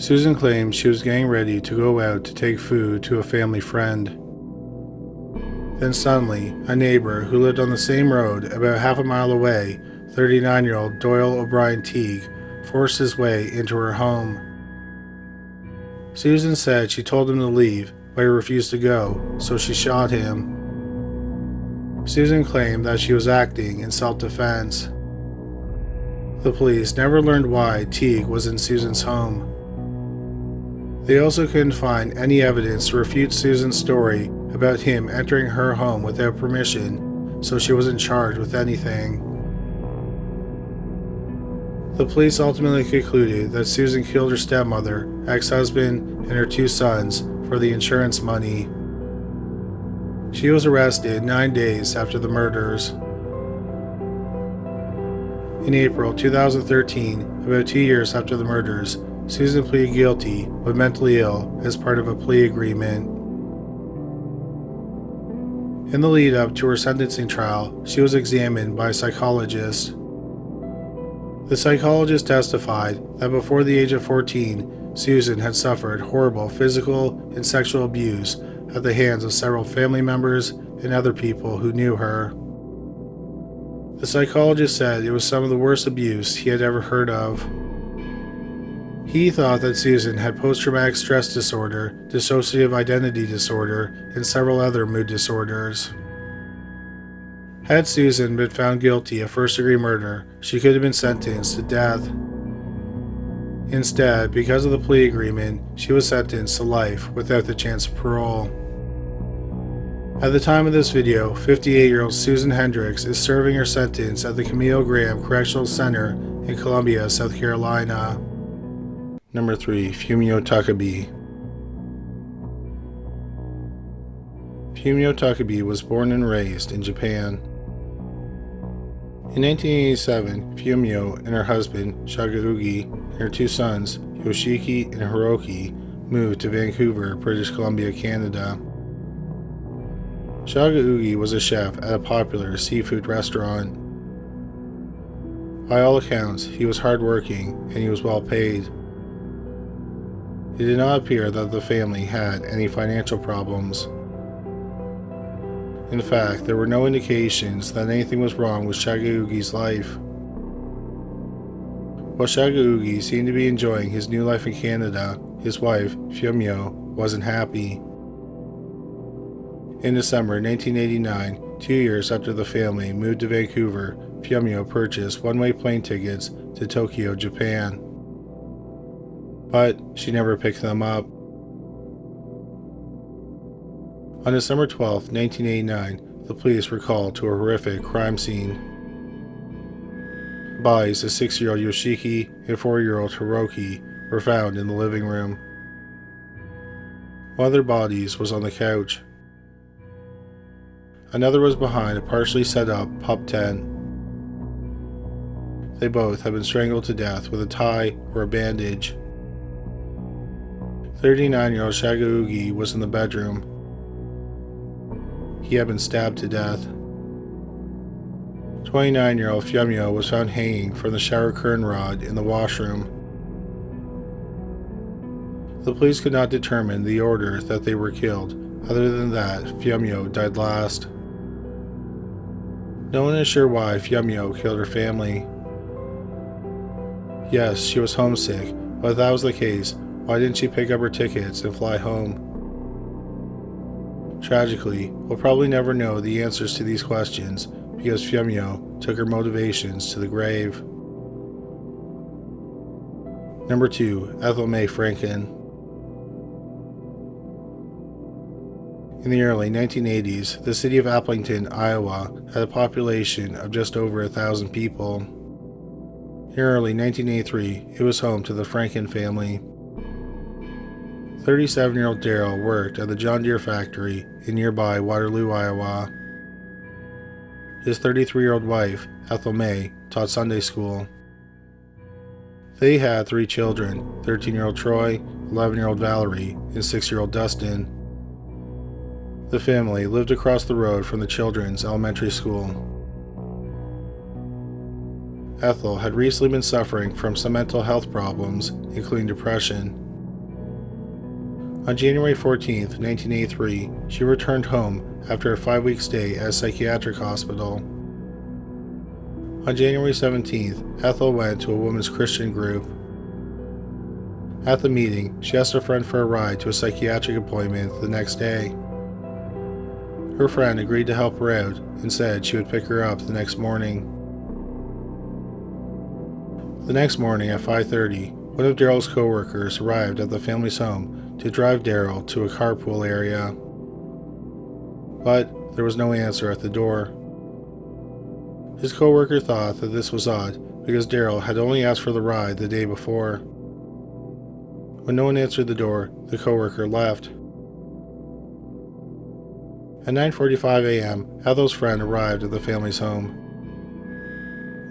Susan claimed she was getting ready to go out to take food to a family friend. Then suddenly, a neighbor who lived on the same road about half a mile away, 39-year-old Doyle O'Brien Teague, forced his way into her home. Susan said she told him to leave, but he refused to go, so she shot him. Susan claimed that she was acting in self-defense. The police never learned why Teague was in Susan's home. They also couldn't find any evidence to refute Susan's story about him entering her home without permission, so she wasn't charged with anything. The police ultimately concluded that Susan killed her stepmother, ex-husband, and her 2 sons for the insurance money. She was arrested 9 days after the murders. In April 2013, about 2 years after the murders, Susan pleaded guilty but mentally ill as part of a plea agreement. In the lead up to her sentencing trial, she was examined by a psychologist. The psychologist testified that before the age of 14, Susan had suffered horrible physical and sexual abuse at the hands of several family members and other people who knew her. The psychologist said it was some of the worst abuse he had ever heard of. He thought that Susan had post-traumatic stress disorder, dissociative identity disorder, and several other mood disorders. Had Susan been found guilty of first-degree murder, she could have been sentenced to death. Instead, because of the plea agreement, she was sentenced to life without the chance of parole. At the time of this video, 58-year-old Susan Hendricks is serving her sentence at the Camille Graham Correctional Center in Columbia, South Carolina. Number 3. Fumio Takabe. Fumio Takabe was born and raised in Japan. In 1987, Fumio and her husband, Shagaugi, and her 2 sons, Yoshiki and Hiroki, moved to Vancouver, British Columbia, Canada. Shagaugi was a chef at a popular seafood restaurant. By all accounts, he was hardworking and he was well paid. It did not appear that the family had any financial problems. In fact, there were no indications that anything was wrong with Shagaugi's life. While Shagaugi seemed to be enjoying his new life in Canada, his wife, Fumio, wasn't happy. In December 1989, 2 years after the family moved to Vancouver, Fumio purchased one-way plane tickets to Tokyo, Japan. But she never picked them up. On December 12, 1989, the police were called to a horrific crime scene. Bodies of 6-year-old Yoshiki and 4-year-old Hiroki were found in the living room. One of their bodies was on the couch. Another was behind a partially set up pup tent. They both had been strangled to death with a tie or a bandage. 39-year-old Shagaugi was in the bedroom. He had been stabbed to death. 29-year-old Fumio was found hanging from the shower curtain rod in the washroom. The police could not determine the order that they were killed, other than that Fumio died last. No one is sure why Fumio killed her family. Yes, she was homesick, but if that was the case, why didn't she pick up her tickets and fly home? Tragically, we'll probably never know the answers to these questions because Fumio took her motivations to the grave. Number 2. Ethel May Franken. In the early 1980s, the city of Appleton, Iowa had a population of just over 1,000 people. In early 1983, it was home to the Franken family. 37-year-old Darrell worked at the John Deere factory in nearby Waterloo, Iowa. His 33-year-old wife, Ethel May, taught Sunday school. They had 3 children, 13-year-old Troy, 11-year-old Valerie, and 6-year-old Dustin. The family lived across the road from the children's elementary school. Ethel had recently been suffering from some mental health problems, including depression. On January 14, 1983, she returned home after a 5-week stay at a psychiatric hospital. On January 17th, Ethel went to a women's Christian group. At the meeting, she asked a friend for a ride to a psychiatric appointment the next day. Her friend agreed to help her out and said she would pick her up the next morning. The next morning at 5:30, one of Darrell's co-workers arrived at the family's home to drive Darrell to a carpool area. But there was no answer at the door. His co-worker thought that this was odd because Darrell had only asked for the ride the day before. When no one answered the door, the co-worker left. At 9:45 a.m., Ethel's friend arrived at the family's home.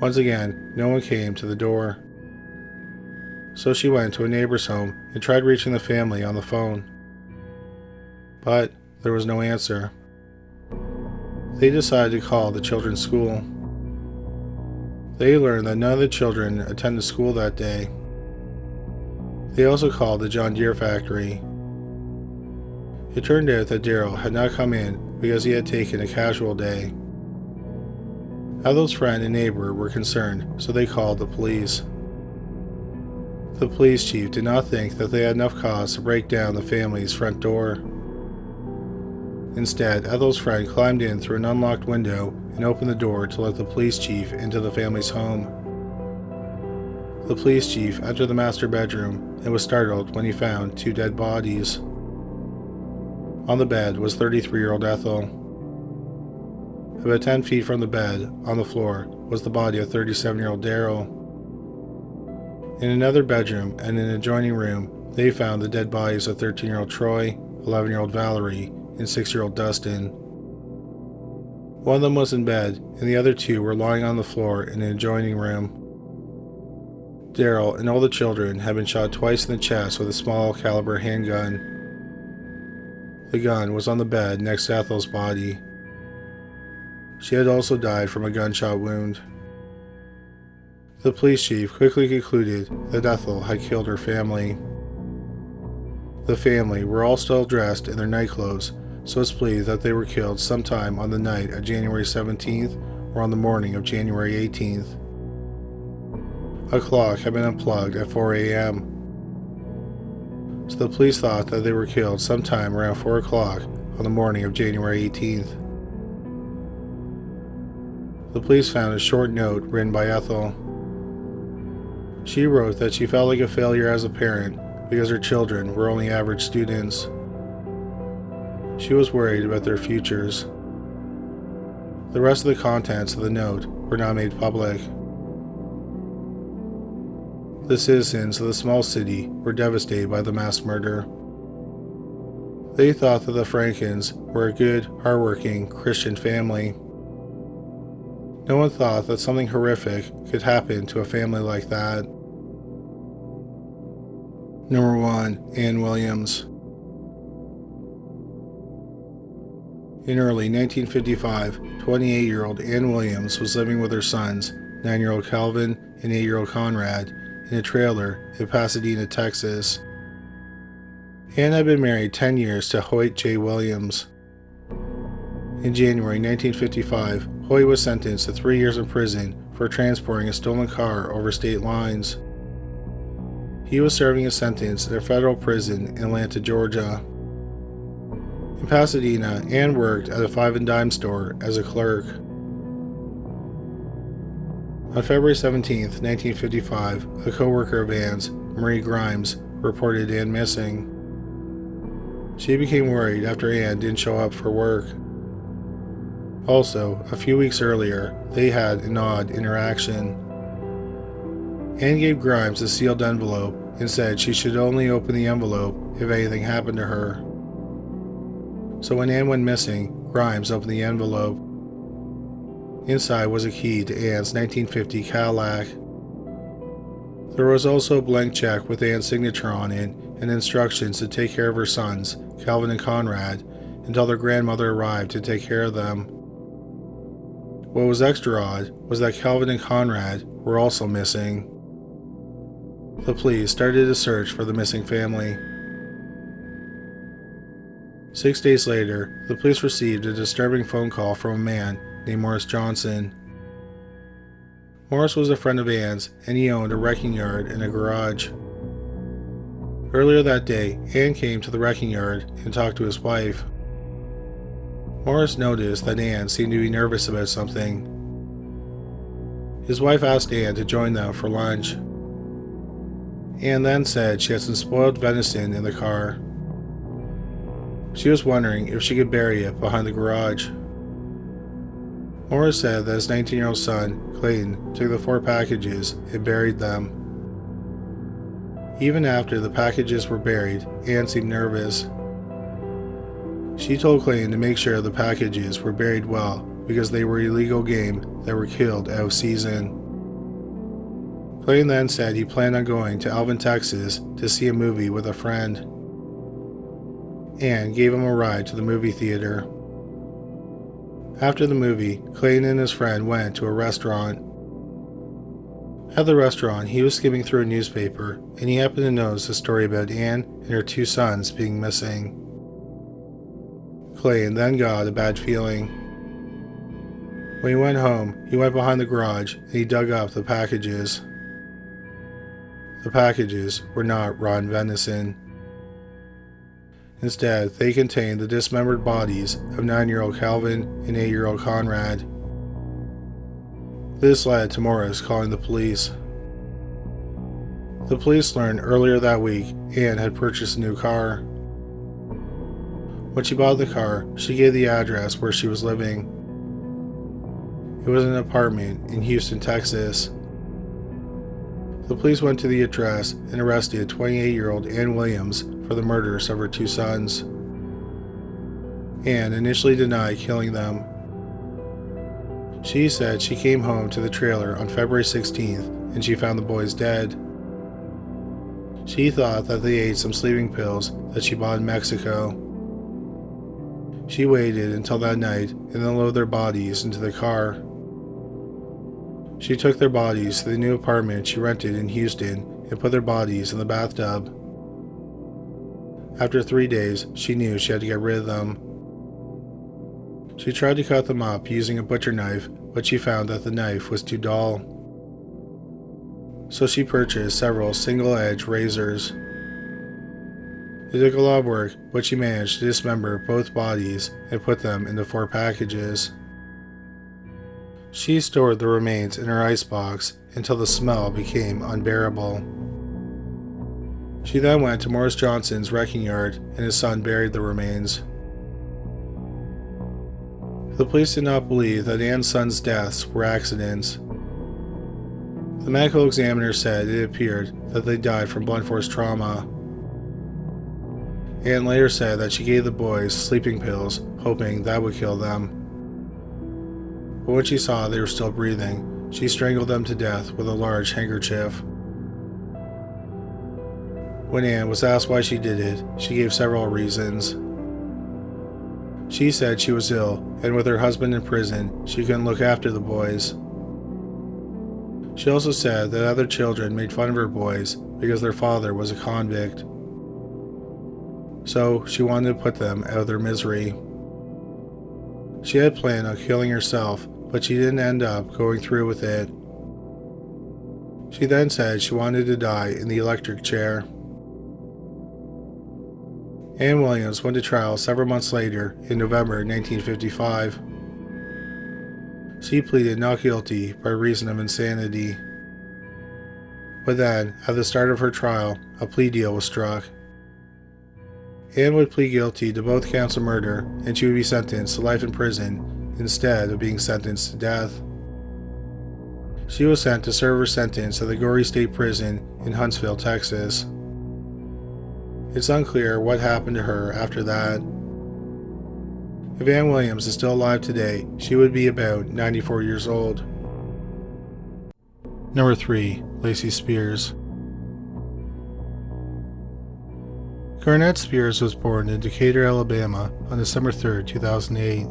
Once again, no one came to the door. So she went to a neighbor's home and tried reaching the family on the phone. But there was no answer. They decided to call the children's school. They learned that none of the children attended school that day. They also called the John Deere factory. It turned out that Darrell had not come in because he had taken a casual day. Ethel's friend and neighbor were concerned, so they called the police. The police chief did not think that they had enough cause to break down the family's front door. Instead, Ethel's friend climbed in through an unlocked window and opened the door to let the police chief into the family's home. The police chief entered the master bedroom and was startled when he found 2 dead bodies. On the bed was 33-year-old Ethel. About 10 feet from the bed, on the floor, was the body of 37-year-old Darrell. In another bedroom and in an adjoining room, they found the dead bodies of 13-year-old Troy, 11-year-old Valerie, and 6-year-old Dustin. One of them was in bed, and the other 2 were lying on the floor in an adjoining room. Darrell and all the children had been shot twice in the chest with a small caliber handgun. The gun was on the bed next to Ethel's body. She had also died from a gunshot wound. The police chief quickly concluded that Ethel had killed her family. The family were all still dressed in their nightclothes, so it's believed that they were killed sometime on the night of January 17th or on the morning of January 18th. A clock had been unplugged at 4 a.m. So the police thought that they were killed sometime around 4 o'clock on the morning of January 18th. The police found a short note written by Ethel. She wrote that she felt like a failure as a parent because her children were only average students. She was worried about their futures. The rest of the contents of the note were not made public. The citizens of the small city were devastated by the mass murder. They thought that the Frankens were a good, hardworking Christian family. No one thought that something horrific could happen to a family like that. Number 1. Ann Williams. In early 1955, 28-year-old Ann Williams was living with her sons, 9-year-old Calvin and 8-year-old Conrad, in a trailer in Pasadena, Texas. Ann had been married 10 years to Hoyt J. Williams. In January 1955, Hoy was sentenced to 3 years in prison for transporting a stolen car over state lines. He was serving a sentence at a federal prison in Atlanta, Georgia. In Pasadena, Ann worked at a five-and-dime store as a clerk. On February 17, 1955, a co-worker of Ann's, Marie Grimes, reported Ann missing. She became worried after Ann didn't show up for work. Also, a few weeks earlier, they had an odd interaction. Ann gave Grimes a sealed envelope and said she should only open the envelope if anything happened to her. So when Ann went missing, Grimes opened the envelope. Inside was a key to Ann's 1950 Cadillac. There was also a blank check with Ann's signature on it and instructions to take care of her sons, Calvin and Conrad, until their grandmother arrived to take care of them. What was extra odd was that Calvin and Conrad were also missing. The police started a search for the missing family. 6 days later, the police received a disturbing phone call from a man named Morris Johnson. Morris was a friend of Ann's, and he owned a wrecking yard and a garage. Earlier that day, Ann came to the wrecking yard and talked to his wife. Morris noticed that Ann seemed to be nervous about something. His wife asked Ann to join them for lunch. Ann then said she had some spoiled venison in the car. She was wondering if she could bury it behind the garage. Morris said that his 19-year-old son, Clayton, took the 4 packages and buried them. Even after the packages were buried, Ann seemed nervous. She told Clayton to make sure the packages were buried well because they were illegal game that were killed out of season. Clayton then said he planned on going to Alvin, Texas to see a movie with a friend. Ann gave him a ride to the movie theater. After the movie, Clayton and his friend went to a restaurant. At the restaurant, he was skimming through a newspaper and he happened to notice a story about Ann and her 2 sons being missing. Clayton then got a bad feeling. When he went home, he went behind the garage and he dug up the packages. The packages were not rotten venison. Instead, they contained the dismembered bodies of 9-year-old Calvin and 8-year-old Conrad. This led to Morris calling the police. The police learned earlier that week Ann had purchased a new car. When she bought the car, she gave the address where she was living. It was an apartment in Houston, Texas. The police went to the address and arrested 28-year-old Ann Williams for the murders of her 2 sons. Ann initially denied killing them. She said she came home to the trailer on February 16th and she found the boys dead. She thought that they ate some sleeping pills that she bought in Mexico. She waited until that night and then loaded their bodies into the car. She took their bodies to the new apartment she rented in Houston and put their bodies in the bathtub. After 3 days, she knew she had to get rid of them. She tried to cut them up using a butcher knife, but she found that the knife was too dull. So she purchased several single-edge razors. It took a lot of work, but she managed to dismember both bodies and put them into 4 packages. She stored the remains in her icebox until the smell became unbearable. She then went to Morris Johnson's wrecking yard and his son buried the remains. The police did not believe that Ann's son's deaths were accidents. The medical examiner said it appeared that they died from blunt force trauma. Ann later said that she gave the boys sleeping pills, hoping that would kill them. But when she saw they were still breathing, she strangled them to death with a large handkerchief. When Ann was asked why she did it, she gave several reasons. She said she was ill, and with her husband in prison, she couldn't look after the boys. She also said that other children made fun of her boys because their father was a convict. So she wanted to put them out of their misery. She had planned on killing herself, but she didn't end up going through with it. She then said she wanted to die in the electric chair. Ann Williams went to trial several months later in November 1955. She pleaded not guilty by reason of insanity. But then, at the start of her trial, a plea deal was struck. Ann would plead guilty to both counts of murder, and she would be sentenced to life in prison instead of being sentenced to death. She was sent to serve her sentence at the Goree State Prison in Huntsville, Texas. It's unclear what happened to her after that. If Ann Williams is still alive today, she would be about 94 years old. Number 3. Lacey Spears. Garnett Spears was born in Decatur, Alabama on December 3, 2008.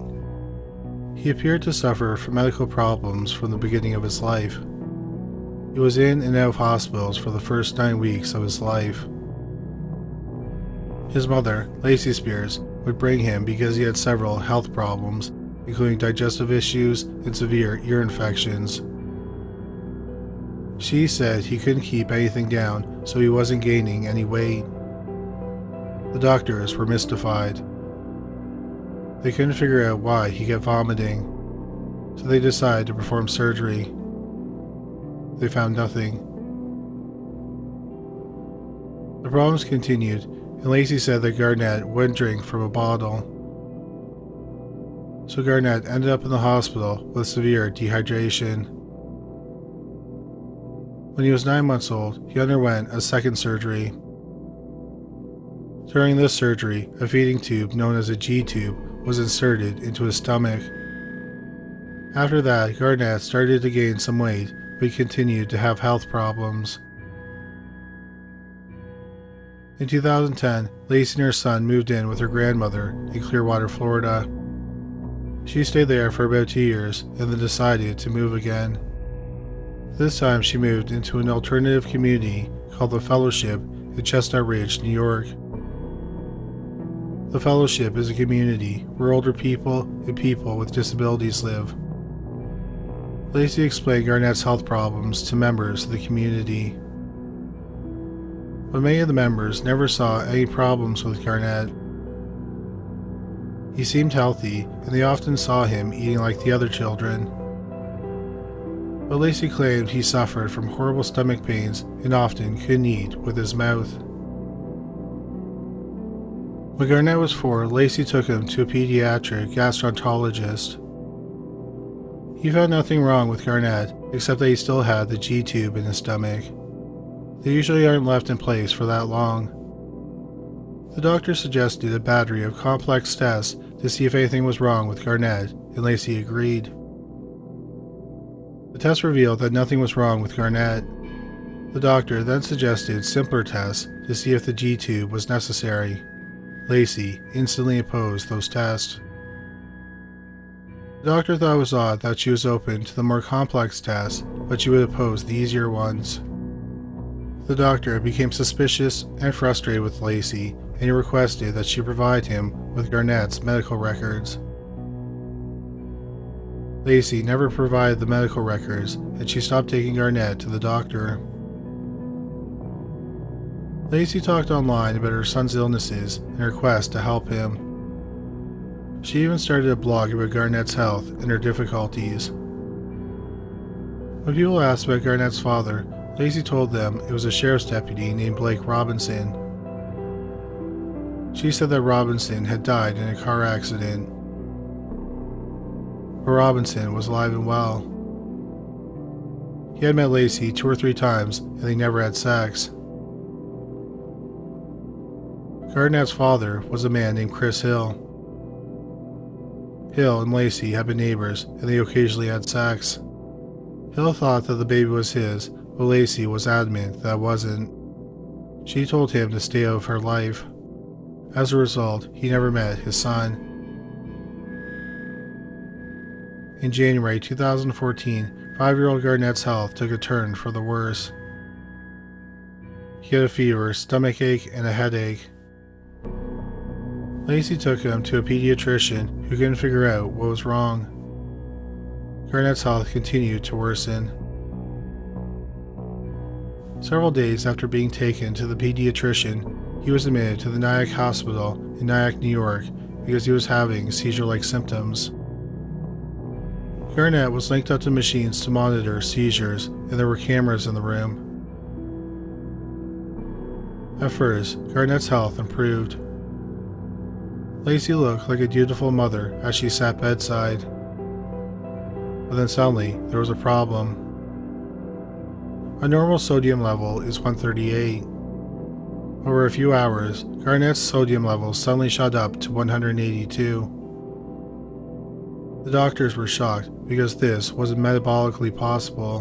He appeared to suffer from medical problems from the beginning of his life. He was in and out of hospitals for the first 9 weeks of his life. His mother, Lacey Spears, would bring him because he had several health problems, including digestive issues and severe ear infections. She said he couldn't keep anything down, so he wasn't gaining any weight. The doctors were mystified. They couldn't figure out why he kept vomiting, so they decided to perform surgery. They found nothing. The problems continued, and Lacey said that Garnett wouldn't drink from a bottle. So Garnett ended up in the hospital with severe dehydration. When he was 9 months old, he underwent a second surgery. During this surgery, a feeding tube known as a G-tube was inserted into his stomach. After that, Garnett started to gain some weight, but he continued to have health problems. In 2010, Lacey and her son moved in with her grandmother in Clearwater, Florida. She stayed there for about 2 years and then decided to move again. This time she moved into an alternative community called The Fellowship in Chestnut Ridge, New York. The Fellowship is a community where older people and people with disabilities live. Lacey explained Garnett's health problems to members of the community. But many of the members never saw any problems with Garnett. He seemed healthy, and they often saw him eating like the other children. But Lacey claimed he suffered from horrible stomach pains and often couldn't eat with his mouth. When Garnett was 4, Lacey took him to a pediatric gastroenterologist. He found nothing wrong with Garnett except that he still had the G-tube in his stomach. They usually aren't left in place for that long. The doctor suggested a battery of complex tests to see if anything was wrong with Garnett, and Lacey agreed. The test revealed that nothing was wrong with Garnett. The doctor then suggested simpler tests to see if the G-tube was necessary. Lacey instantly opposed those tests. The doctor thought it was odd that she was open to the more complex tests, but she would oppose the easier ones. The doctor became suspicious and frustrated with Lacey, and he requested that she provide him with Garnett's medical records. Lacey never provided the medical records, and she stopped taking Garnett to the doctor. Lacey talked online about her son's illnesses and her quest to help him. She even started a blog about Garnett's health and her difficulties. When people asked about Garnett's father, Lacey told them it was a sheriff's deputy named Blake Robinson. She said that Robinson had died in a car accident. But Robinson was alive and well. He had met Lacey 2 or 3 times and they never had sex. Garnett's father was a man named Chris Hill. Hill and Lacey had been neighbors and they occasionally had sex. Hill thought that the baby was his, but Lacey was adamant that it wasn't. She told him to stay out of her life. As a result, he never met his son. In January 2014, 5-year-old Garnett's health took a turn for the worse. He had a fever, stomachache, and a headache. Lacey took him to a pediatrician who couldn't figure out what was wrong. Garnett's health continued to worsen. Several days after being taken to the pediatrician, he was admitted to the Nyack Hospital in Nyack, New York, because he was having seizure-like symptoms. Garnett was linked up to machines to monitor seizures, and there were cameras in the room. At first, Garnett's health improved. Lacey looked like a dutiful mother as she sat bedside. But then suddenly, there was a problem. A normal sodium level is 138. Over a few hours, Garnett's sodium levels suddenly shot up to 182. The doctors were shocked because this wasn't metabolically possible.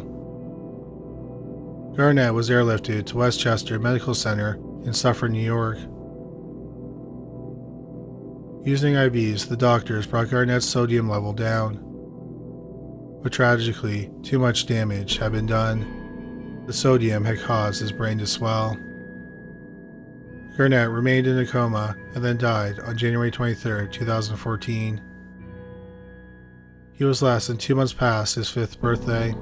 Garnett was airlifted to Westchester Medical Center in Suffern, New York. Using IVs, the doctors brought Garnett's sodium level down. But tragically, too much damage had been done. The sodium had caused his brain to swell. Garnett remained in a coma and then died on January 23, 2014. He was less than 2 months past his 5th birthday.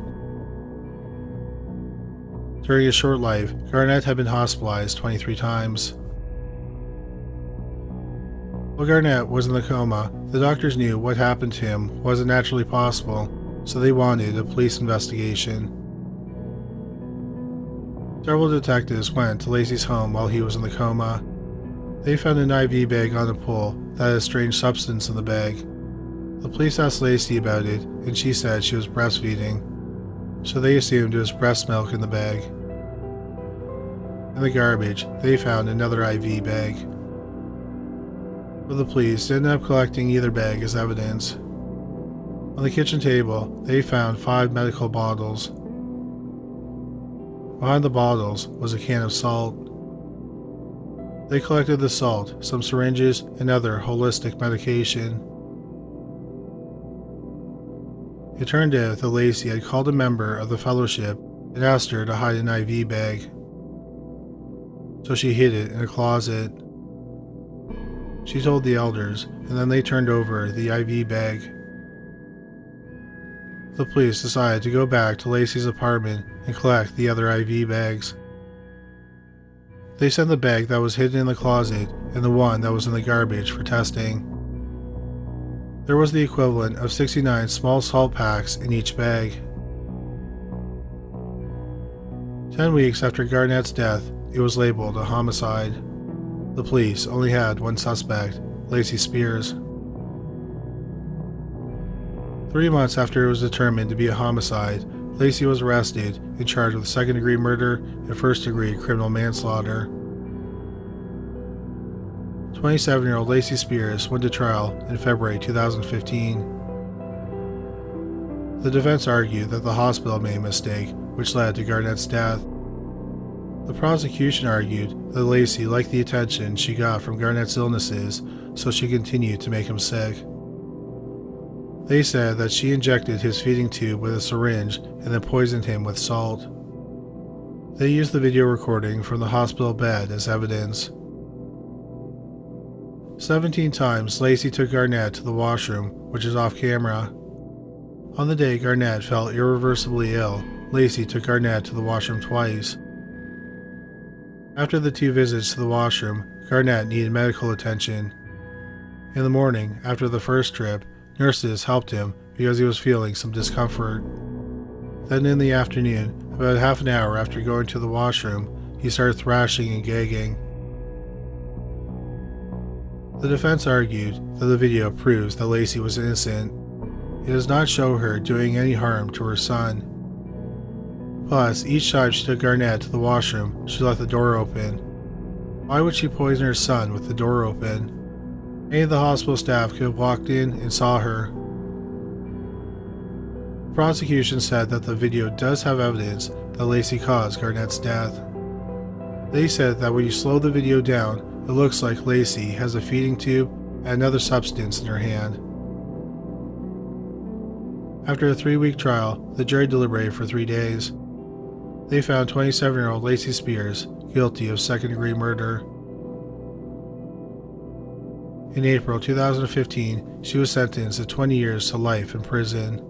During his short life, Garnett had been hospitalized 23 times. While Garnett was in the coma, the doctors knew what happened to him wasn't naturally possible, so they wanted a police investigation. Several detectives went to Lacey's home while he was in the coma. They found an IV bag on a pole that had a strange substance in the bag. The police asked Lacey about it, and she said she was breastfeeding, so they assumed it was breast milk in the bag. In the garbage, they found another IV bag. But the police didn't end up collecting either bag as evidence. On the kitchen table, they found 5 medical bottles. Behind the bottles was a can of salt. They collected the salt, some syringes, and other holistic medication. It turned out that Lacey had called a member of the fellowship and asked her to hide an IV bag. So she hid it in a closet. She told the elders, and then they turned over the IV bag. The police decided to go back to Lacey's apartment and collect the other IV bags. They sent the bag that was hidden in the closet and the one that was in the garbage for testing. There was the equivalent of 69 small salt packs in each bag. 10 weeks after Garnett's death, it was labeled a homicide. The police only had one suspect, Lacey Spears. 3 months after it was determined to be a homicide, Lacey was arrested and charged with second-degree murder and first-degree criminal manslaughter. 27-year-old Lacey Spears went to trial in February 2015. The defense argued that the hospital made a mistake, which led to Garnett's death. The prosecution argued that Lacey liked the attention she got from Garnett's illnesses, so she continued to make him sick. They said that she injected his feeding tube with a syringe and then poisoned him with salt. They used the video recording from the hospital bed as evidence. 17 times Lacey took Garnett to the washroom, which is off camera. On the day Garnett fell irreversibly ill, Lacey took Garnett to the washroom twice. After the 2 visits to the washroom, Garnett needed medical attention. In the morning, after the first trip, nurses helped him because he was feeling some discomfort. Then in the afternoon, about half an hour after going to the washroom, he started thrashing and gagging. The defense argued that the video proves that Lacey was innocent. It does not show her doing any harm to her son. Plus, each time she took Garnett to the washroom, she left the door open. Why would she poison her son with the door open? Any of the hospital staff could have walked in and saw her. The prosecution said that the video does have evidence that Lacey caused Garnett's death. They said that when you slow the video down, it looks like Lacey has a feeding tube and another substance in her hand. After a 3-week trial, the jury deliberated for 3 days. They found 27-year-old Lacey Spears guilty of second-degree murder. In April 2015, she was sentenced to 20 years to life in prison.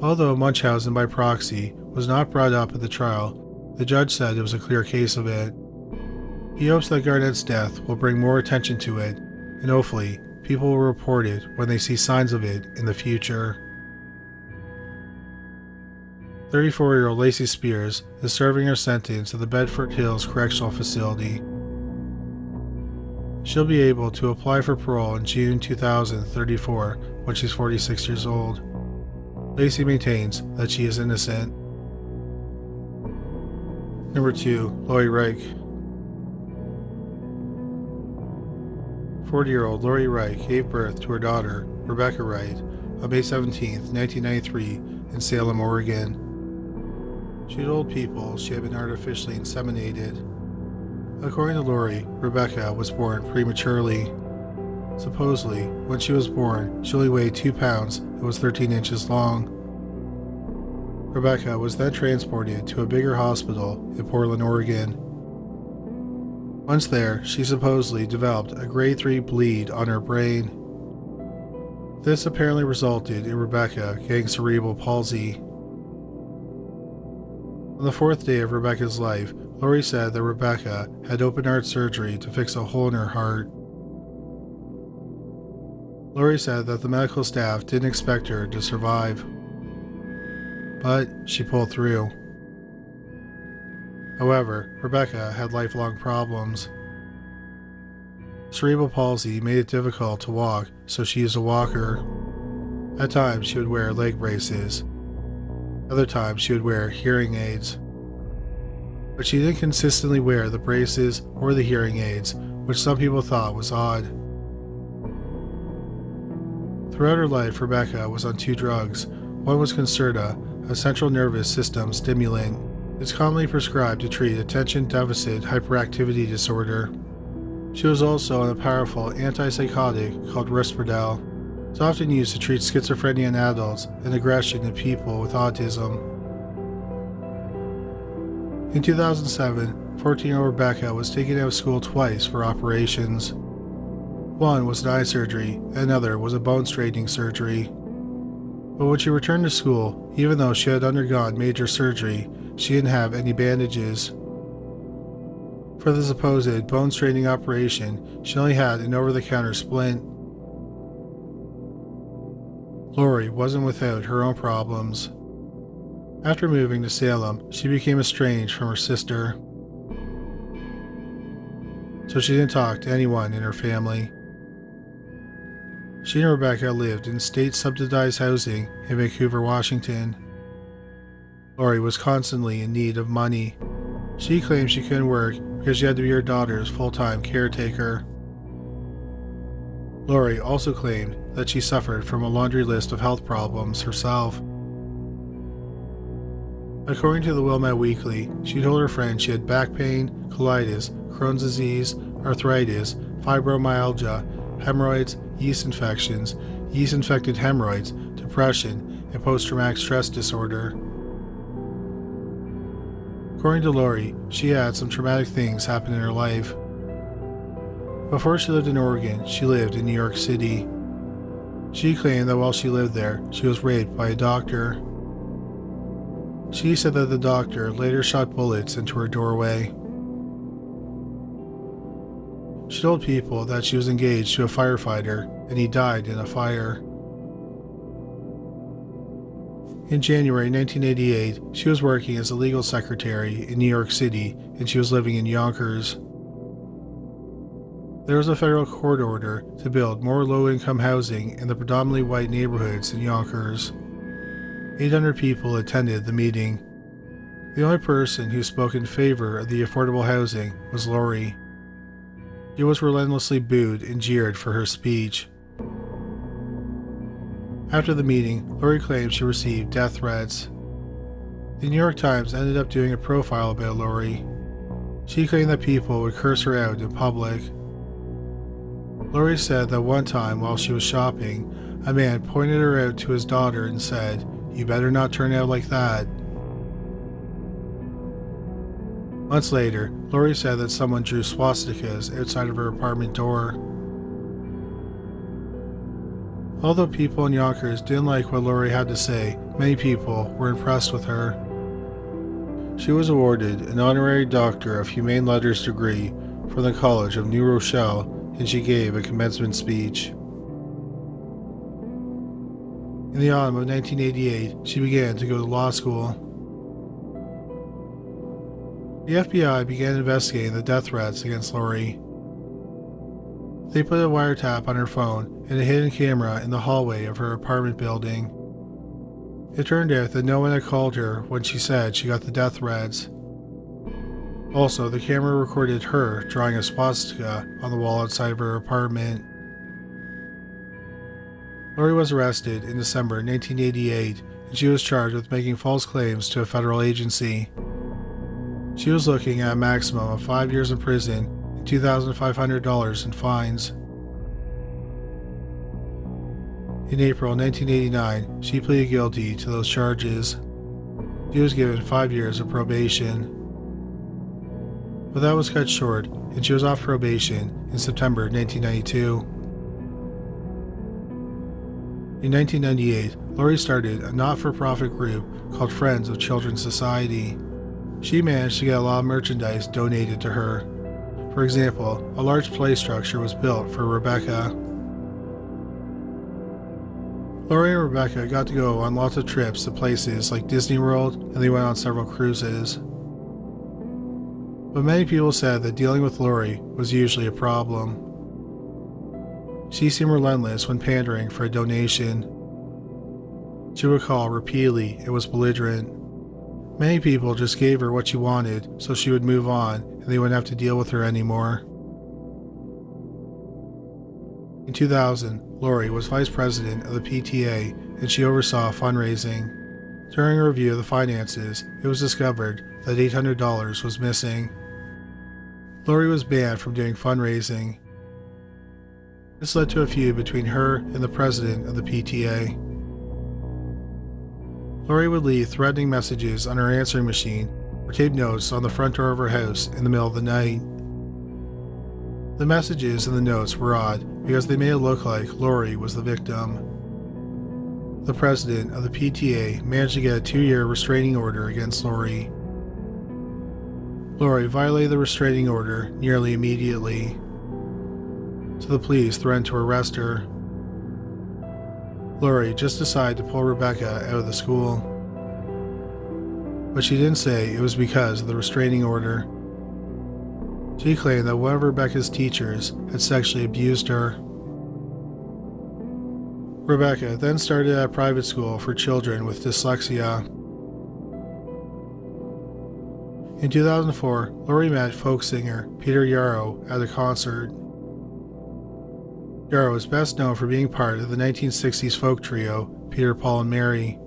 Although Munchausen by proxy was not brought up at the trial, the judge said it was a clear case of it. He hopes that Garnett's death will bring more attention to it, and hopefully people will report it when they see signs of it in the future. 34-year-old Lacey Spears is serving her sentence at the Bedford Hills Correctional Facility. She'll be able to apply for parole in June 2034 when she's 46 years old. Lacey maintains that she is innocent. Number 2. Lori Reich. 40-year-old Lori Reich gave birth to her daughter, Rebecca Wright, on May 17, 1993, in Salem, Oregon. She told people she had been artificially inseminated. According to Lori, Rebecca was born prematurely. Supposedly, when she was born, she only weighed 2 pounds and was 13 inches long. Rebecca was then transported to a bigger hospital in Portland, Oregon. Once there, she supposedly developed a grade 3 bleed on her brain. This apparently resulted in Rebecca getting cerebral palsy. On the 4th day of Rebecca's life, Lori said that Rebecca had open heart surgery to fix a hole in her heart. Lori said that the medical staff didn't expect her to survive, but she pulled through. However, Rebecca had lifelong problems. Cerebral palsy made it difficult to walk, so she used a walker. At times, she would wear leg braces. Other times, she would wear hearing aids. But she didn't consistently wear the braces or the hearing aids, which some people thought was odd. Throughout her life, Rebecca was on 2 drugs. One was Concerta, a central nervous system stimulant. It's commonly prescribed to treat attention deficit hyperactivity disorder. She was also on a powerful antipsychotic called Risperdal. It's often used to treat schizophrenia in adults and aggression in people with autism. In 2007, 14-year-old Rebecca was taken out of school twice for operations. One was an eye surgery, and another was a bone straightening surgery. But when she returned to school, even though she had undergone major surgery, she didn't have any bandages. For the supposed bone straightening operation, she only had an over-the-counter splint. Lori wasn't without her own problems. After moving to Salem, she became estranged from her sister, so she didn't talk to anyone in her family. She and Rebecca lived in state-subsidized housing in Vancouver, Washington. Lori was constantly in need of money. She claimed she couldn't work because she had to be her daughter's full-time caretaker. Lori also claimed that she suffered from a laundry list of health problems herself. According to the Wilmette Weekly, she told her friends she had back pain, colitis, Crohn's disease, arthritis, fibromyalgia, hemorrhoids, yeast infections, yeast-infected hemorrhoids, depression, and post-traumatic stress disorder. According to Lori, she had some traumatic things happen in her life. Before she lived in Oregon, she lived in New York City. She claimed that while she lived there, she was raped by a doctor. She said that the doctor later shot bullets into her doorway. She told people that she was engaged to a firefighter and he died in a fire. In January 1988, she was working as a legal secretary in New York City and she was living in Yonkers. There was a federal court order to build more low-income housing in the predominantly white neighborhoods in Yonkers. 800 people attended the meeting. The only person who spoke in favor of the affordable housing was Lori. She was relentlessly booed and jeered for her speech. After the meeting, Lori claimed she received death threats. The New York Times ended up doing a profile about Lori. She claimed that people would curse her out in public. Lori said that one time while she was shopping, a man pointed her out to his daughter and said, "You better not turn out like that." Months later, Lori said that someone drew swastikas outside of her apartment door. Although people in Yonkers didn't like what Lori had to say, Many people were impressed with her. She was awarded an honorary Doctor of Humane Letters degree from the College of New Rochelle, and she gave a commencement speech. In the autumn of 1988, she began to go to law school. The FBI began investigating the death threats against Lori. They put a wiretap on her phone and a hidden camera in the hallway of her apartment building. It turned out that no one had called her when she said she got the death threats. Also, the camera recorded her drawing a swastika on the wall outside of her apartment. Lori was arrested in December 1988, and she was charged with making false claims to a federal agency. She was looking at a maximum of 5 years in prison and $2,500 in fines. In April 1989, she pleaded guilty to those charges. She was given 5 years of probation. But that was cut short, and she was off probation in September 1992. In 1998, Lori started a not-for-profit group called Friends of Children's Society. She managed to get a lot of merchandise donated to her. For example, a large play structure was built for Rebecca. Lori and Rebecca got to go on lots of trips to places like Disney World, and they went on several cruises. But many people said that dealing with Lori was usually a problem. She seemed relentless when pandering for a donation. She would call repeatedly and was belligerent. Many people just gave her what she wanted so she would move on and they wouldn't have to deal with her anymore. In 2000, Lori was vice president of the PTA and she oversaw fundraising. During a review of the finances, it was discovered that $800 was missing. Lori was banned from doing fundraising. This led to a feud between her and the president of the PTA. Lori would leave threatening messages on her answering machine or tape notes on the front door of her house in the middle of the night. The messages and the notes were odd because they made it look like Lori was the victim. The president of the PTA managed to get a 2-year restraining order against Lori. Lori violated the restraining order nearly immediately, so the police threatened to arrest her. Lori just decided to pull Rebecca out of the school, but she didn't say it was because of the restraining order. She claimed that one of Rebecca's teachers had sexually abused her. Rebecca then started at a private school for children with dyslexia. In 2004, Lori met folk singer Peter Yarrow at a concert. Yarrow is best known for being part of the 1960s folk trio Peter, Paul, and Mary.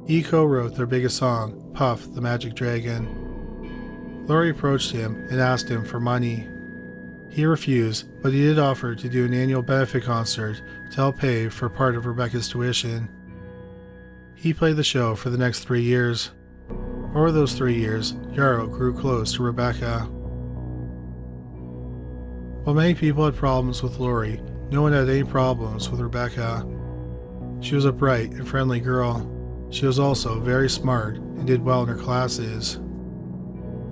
He co-wrote their biggest song, Puff the Magic Dragon. Lori approached him and asked him for money. He refused, but he did offer to do an annual benefit concert to help pay for part of Rebecca's tuition. He played the show for the next 3 years. Over those 3 years, Yarrow grew close to Rebecca. While many people had problems with Lori, no one had any problems with Rebecca. She was a bright and friendly girl. She was also very smart and did well in her classes.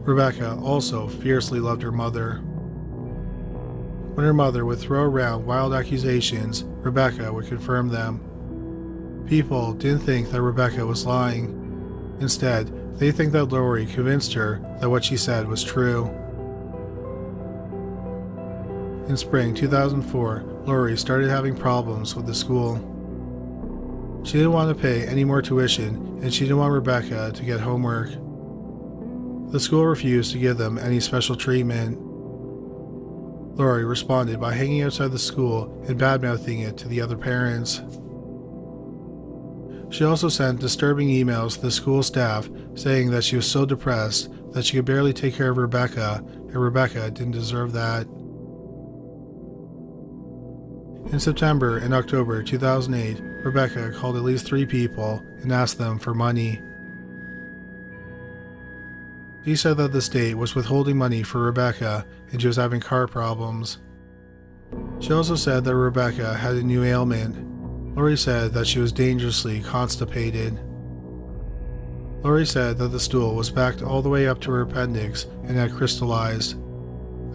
Rebecca also fiercely loved her mother. When her mother would throw around wild accusations, Rebecca would confirm them. People didn't think that Rebecca was lying. Instead, they think that Lori convinced her that what she said was true. In spring 2004, Lori started having problems with the school. She didn't want to pay any more tuition, and she didn't want Rebecca to get homework. The school refused to give them any special treatment. Lori responded by hanging outside the school and badmouthing it to the other parents. She also sent disturbing emails to the school staff saying that she was so depressed that she could barely take care of Rebecca, and Rebecca didn't deserve that. In September and October 2008, Rebecca called at least 3 people and asked them for money. She said that the state was withholding money for Rebecca and she was having car problems. She also said that Rebecca had a new ailment. Lori said that she was dangerously constipated. Lori said that the stool was backed all the way up to her appendix and had crystallized.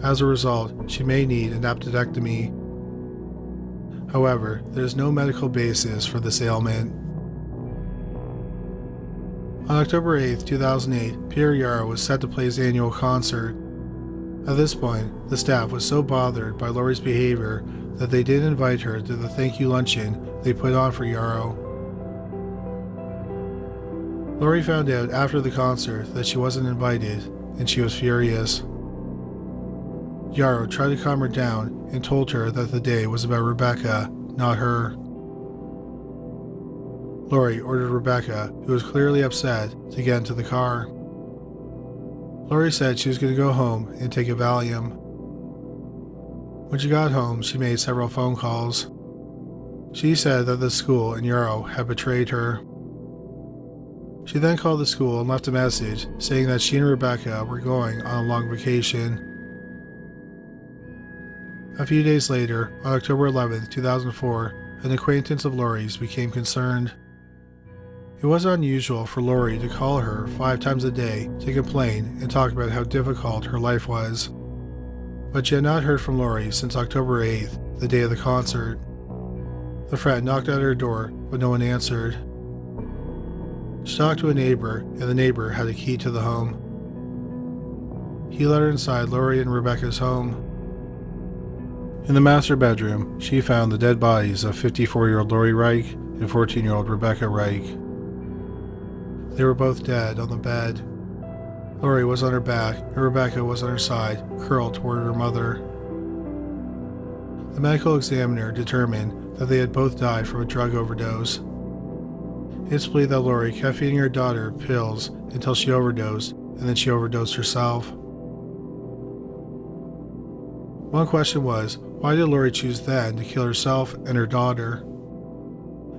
As a result, she may need an appendectomy. However, there is no medical basis for this ailment. On October 8, 2008, Pierre Yarrow was set to play his annual concert. At this point, the staff was so bothered by Lori's behavior that they didn't invite her to the thank you luncheon they put on for Yarrow. Lori found out after the concert that she wasn't invited, and she was furious. Yarrow tried to calm her down and told her that the day was about Rebecca, not her. Lori ordered Rebecca, who was clearly upset, to get into the car. Lori said she was going to go home and take a Valium. When she got home, she made several phone calls. She said that the school and Yarrow had betrayed her. She then called the school and left a message saying that she and Rebecca were going on a long vacation. A few days later, on October 11, 2004, an acquaintance of Lori's became concerned. It was unusual for Lori to call her 5 times a day to complain and talk about how difficult her life was. But she had not heard from Lori since October 8th, the day of the concert. The friend knocked at her door, but no one answered. She talked to a neighbor, and the neighbor had a key to the home. He let her inside Lori and Rebecca's home. In the master bedroom, she found the dead bodies of 54-year-old Lori Reich and 14-year-old Rebecca Reich. They were both dead on the bed. Lori was on her back, and Rebecca was on her side, curled toward her mother. The medical examiner determined that they had both died from a drug overdose. It's believed that Lori kept feeding her daughter pills until she overdosed, and then she overdosed herself. One question was, why did Lori choose then to kill herself and her daughter?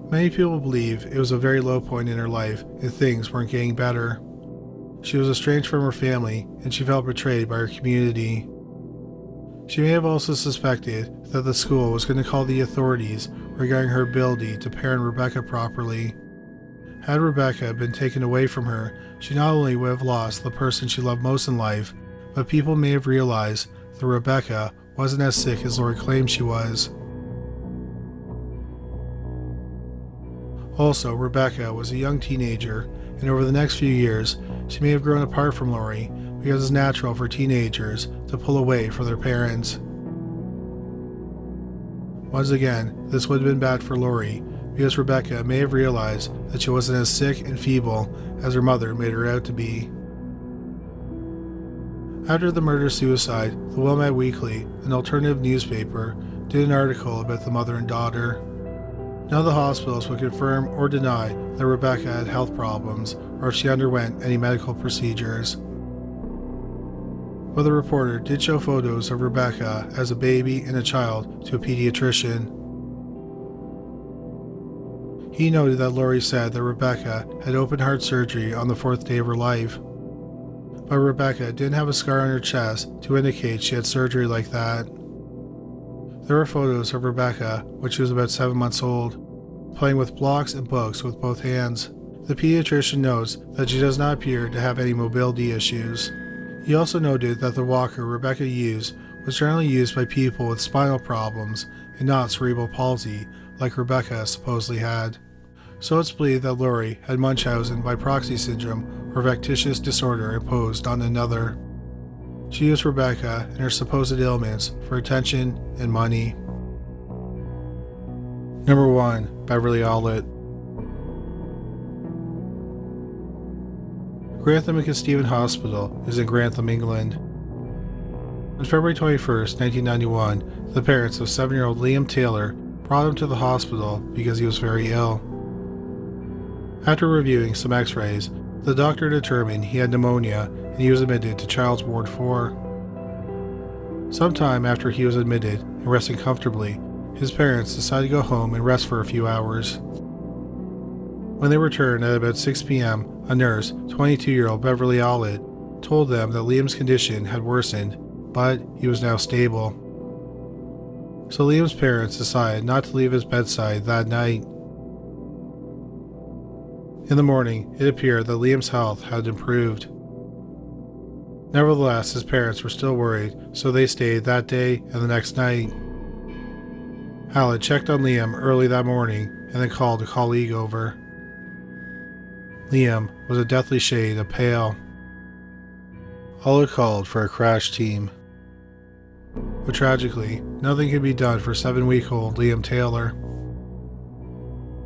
Many people believe it was a very low point in her life and things weren't getting better. She was estranged from her family and she felt betrayed by her community. She may have also suspected that the school was going to call the authorities regarding her ability to parent Rebecca properly. Had Rebecca been taken away from her, she not only would have lost the person she loved most in life, but people may have realized that Rebecca wasn't as sick as Lori claimed she was. Also, Rebecca was a young teenager, and over the next few years, she may have grown apart from Lori because it's natural for teenagers to pull away from their parents. Once again, this would have been bad for Lori because Rebecca may have realized that she wasn't as sick and feeble as her mother made her out to be. After the murder-suicide, the Wilmette Weekly, an alternative newspaper, did an article about the mother and daughter. None of the hospitals would confirm or deny that Rebecca had health problems or if she underwent any medical procedures. But the reporter did show photos of Rebecca as a baby and a child to a pediatrician. He noted that Lori said that Rebecca had open heart surgery on the 4th day of her life. But Rebecca didn't have a scar on her chest to indicate she had surgery like that. There were photos of Rebecca when she was about 7 months old, playing with blocks and books with both hands. The pediatrician notes that she does not appear to have any mobility issues. He also noted that the walker Rebecca used was generally used by people with spinal problems and not cerebral palsy like Rebecca supposedly had. So it's believed that Lori had Munchausen by proxy syndrome or factitious disorder imposed on another. She used Rebecca and her supposed ailments for attention and money. Number 1. Beverly Allitt. Grantham and Kesteven Hospital is in Grantham, England. On February 21, 1991, the parents of 7-year-old Liam Taylor brought him to the hospital because he was very ill. After reviewing some x-rays, the doctor determined he had pneumonia and he was admitted to Child's Ward 4. Sometime after he was admitted and resting comfortably, his parents decided to go home and rest for a few hours. When they returned at about 6 p.m., a nurse, 22-year-old Beverly Allitt, told them that Liam's condition had worsened, but he was now stable. So Liam's parents decided not to leave his bedside that night. In the morning, it appeared that Liam's health had improved. Nevertheless, his parents were still worried, so they stayed that day and the next night. Allitt checked on Liam early that morning and then called a colleague over. Liam was a deathly shade of pale. Allitt called for a crash team. But tragically, nothing could be done for 7-week-old Liam Taylor.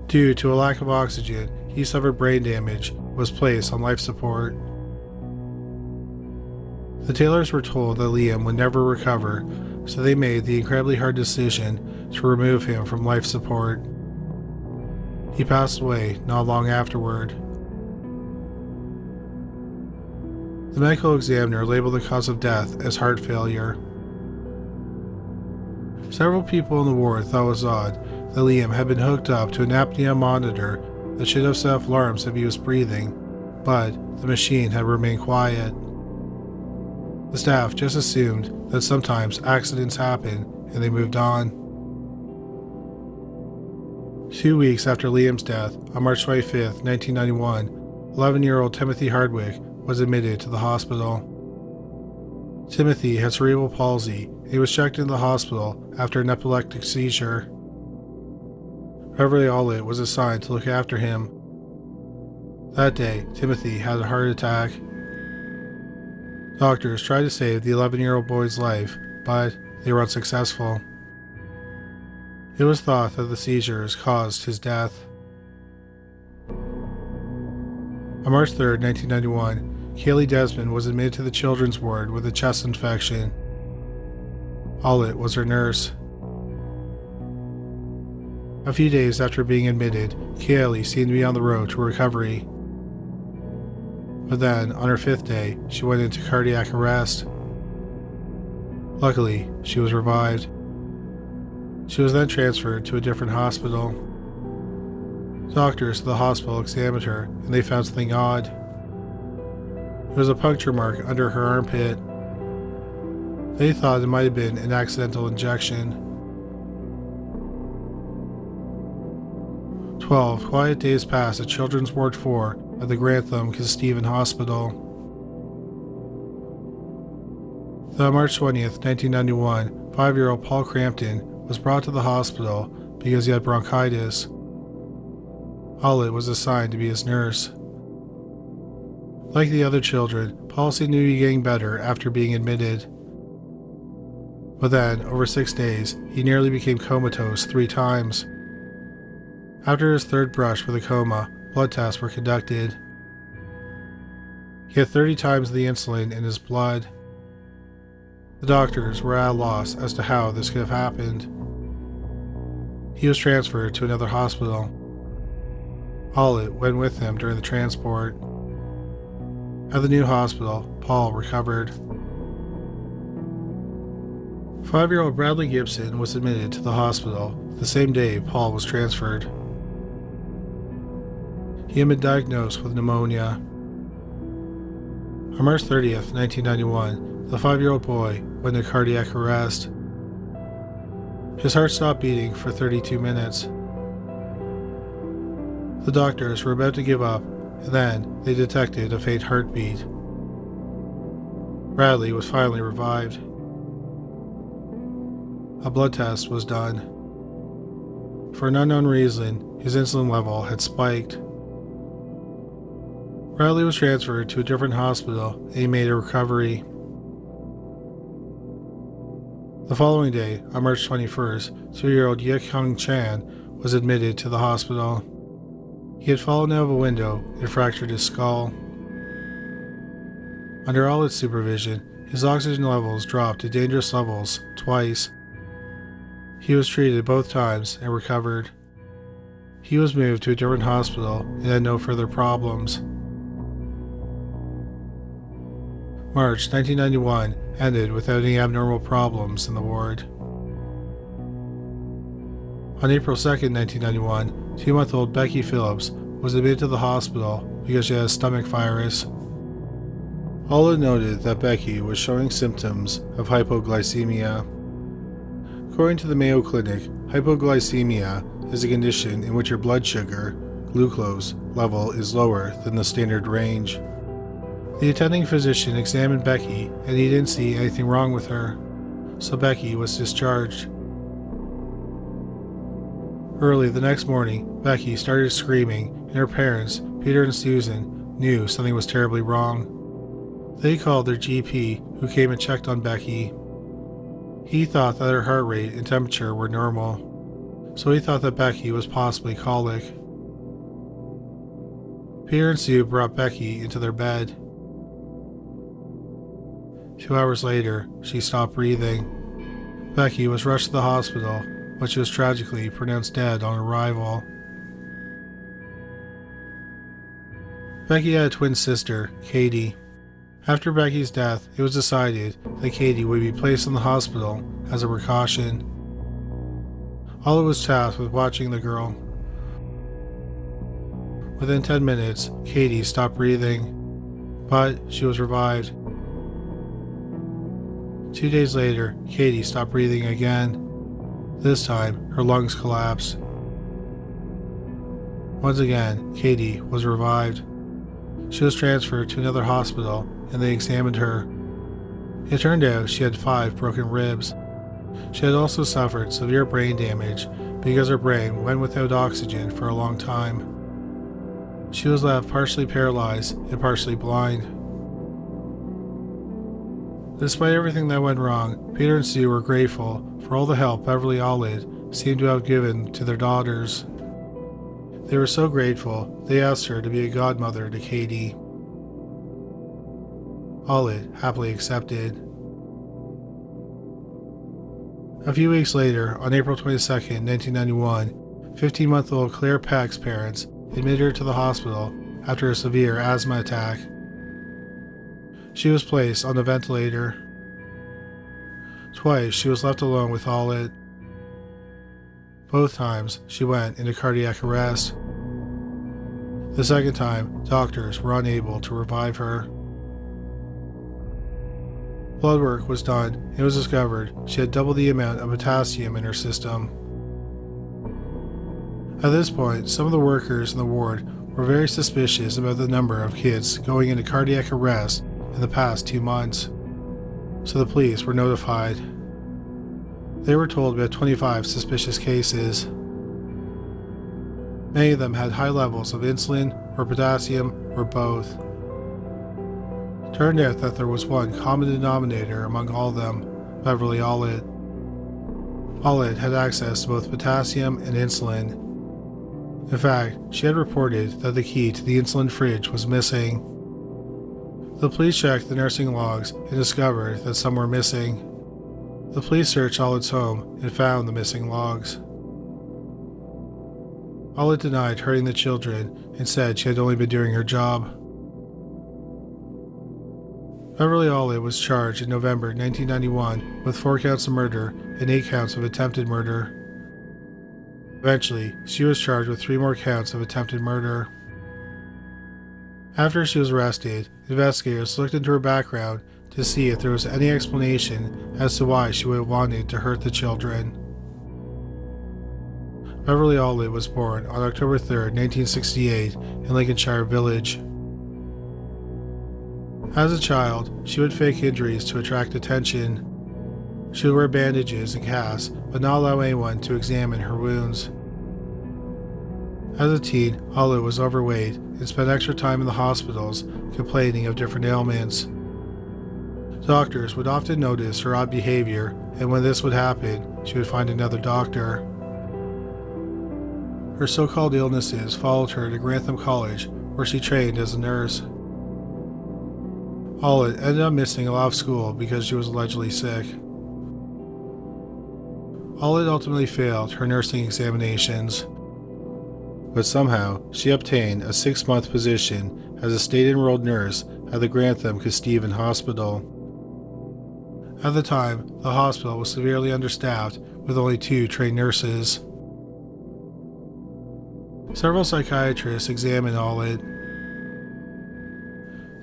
Due to a lack of oxygen, he suffered brain damage, was placed on life support. The Taylors were told that Liam would never recover, so they made the incredibly hard decision to remove him from life support. He passed away not long afterward. The medical examiner labeled the cause of death as heart failure. Several people in the ward thought it was odd that Liam had been hooked up to an apnea monitor that should have set off alarms if he was breathing, but the machine had remained quiet. The staff just assumed that sometimes accidents happen and they moved on. 2 weeks after Liam's death, on March 25, 1991, 11-year-old Timothy Hardwick was admitted to the hospital. Timothy had cerebral palsy and he was checked into the hospital after an epileptic seizure. Beverly Allitt was assigned to look after him. That day, Timothy had a heart attack. Doctors tried to save the 11-year-old boy's life, but they were unsuccessful. It was thought that the seizures caused his death. On March 3, 1991, Kaylee Desmond was admitted to the children's ward with a chest infection. Allitt was her nurse. A few days after being admitted, Kaylee seemed to be on the road to recovery. But then, on her 5th day, she went into cardiac arrest. Luckily, she was revived. She was then transferred to a different hospital. Doctors at the hospital examined her, and they found something odd. There was a puncture mark under her armpit. They thought it might have been an accidental injection. 12 quiet days passed at Children's Ward 4 at the Grantham Stephen Hospital. On March 20th, 1991, 5-year-old Paul Crampton was brought to the hospital because he had bronchitis. Allitt was assigned to be his nurse. Like the other children, Paul seemed to be getting better after being admitted. But then, over 6 days, he nearly became comatose 3 times. After his 3rd brush with a coma, blood tests were conducted. He had 30 times the insulin in his blood. The doctors were at a loss as to how this could have happened. He was transferred to another hospital. Allitt went with him during the transport. At the new hospital, Paul recovered. 5-year-old Bradley Gibson was admitted to the hospital the same day Paul was transferred. He had been diagnosed with pneumonia. On March 30th, 1991, the 5-year-old boy went into cardiac arrest. His heart stopped beating for 32 minutes. The doctors were about to give up, and then they detected a faint heartbeat. Bradley was finally revived. A blood test was done. For an unknown reason, his insulin level had spiked. Bradley was transferred to a different hospital and he made a recovery. The following day, on March 21st, 2-year-old Yik-Hung Chan was admitted to the hospital. He had fallen out of a window and fractured his skull. Under Allitt's supervision, his oxygen levels dropped to dangerous levels twice. He was treated both times and recovered. He was moved to a different hospital and had no further problems. March 1991 ended without any abnormal problems in the ward. On April 2, 1991, 2-month-old Becky Phillips was admitted to the hospital because she had a stomach virus. Allitt noted that Becky was showing symptoms of hypoglycemia. According to the Mayo Clinic, hypoglycemia is a condition in which your blood sugar, glucose level is lower than the standard range. The attending physician examined Becky and he didn't see anything wrong with her, so Becky was discharged. Early the next morning, Becky started screaming, and her parents, Peter and Susan, knew something was terribly wrong. They called their GP, who came and checked on Becky. He thought that her heart rate and temperature were normal, so he thought that Becky was possibly colic. Peter and Sue brought Becky into their bed. 2 hours later, she stopped breathing. Becky was rushed to the hospital, but she was tragically pronounced dead on arrival. Becky had a twin sister, Katie. After Becky's death, it was decided that Katie would be placed in the hospital as a precaution. Olive was tasked with watching the girl. Within 10 minutes, Katie stopped breathing, but she was revived. 2 days later, Katie stopped breathing again. This time, her lungs collapsed. Once again, Katie was revived. She was transferred to another hospital, and they examined her. It turned out she had 5 broken ribs. She had also suffered severe brain damage because her brain went without oxygen for a long time. She was left partially paralyzed and partially blind. Despite everything that went wrong, Peter and Sue were grateful for all the help Beverly Allitt seemed to have given to their daughters. They were so grateful, they asked her to be a godmother to Katie. Allitt happily accepted. A few weeks later, on April 22, 1991, 15-month-old Claire Peck's parents admitted her to the hospital after a severe asthma attack. She was placed on a ventilator. Twice she was left alone with Allitt. Both times she went into cardiac arrest. The second time, doctors were unable to revive her. Blood work was done and it was discovered she had double the amount of potassium in her system. At this point, some of the workers in the ward were very suspicious about the number of kids going into cardiac arrest in the past 2 months, so the police were notified. They were told about 25 suspicious cases. Many of them had high levels of insulin or potassium or both. Turned out that there was one common denominator among all of them, Beverly Allitt. Allitt had access to both potassium and insulin. In fact, she had reported that the key to the insulin fridge was missing. The police checked the nursing logs and discovered that some were missing. The police searched Allitt's home and found the missing logs. Allitt denied hurting the children and said she had only been doing her job. Beverly Allitt was charged in November 1991 with 4 counts of murder and 8 counts of attempted murder. Eventually, she was charged with 3 more counts of attempted murder. After she was arrested, investigators looked into her background to see if there was any explanation as to why she would have wanted to hurt the children. Beverly Allitt was born on October 3, 1968 in Lincolnshire Village. As a child, she would fake injuries to attract attention. She would wear bandages and casts, but not allow anyone to examine her wounds. As a teen, Allitt was overweight and spent extra time in the hospitals complaining of different ailments. Doctors would often notice her odd behavior, and when this would happen, she would find another doctor. Her so-called illnesses followed her to Grantham College, where she trained as a nurse. Allitt ended up missing a lot of school because she was allegedly sick. Allitt ultimately failed her nursing examinations, but somehow she obtained a 6-month position as a state-enrolled nurse at the Grantham Kesteven Hospital. At the time, the hospital was severely understaffed with only 2 trained nurses. Several psychiatrists examined Allitt.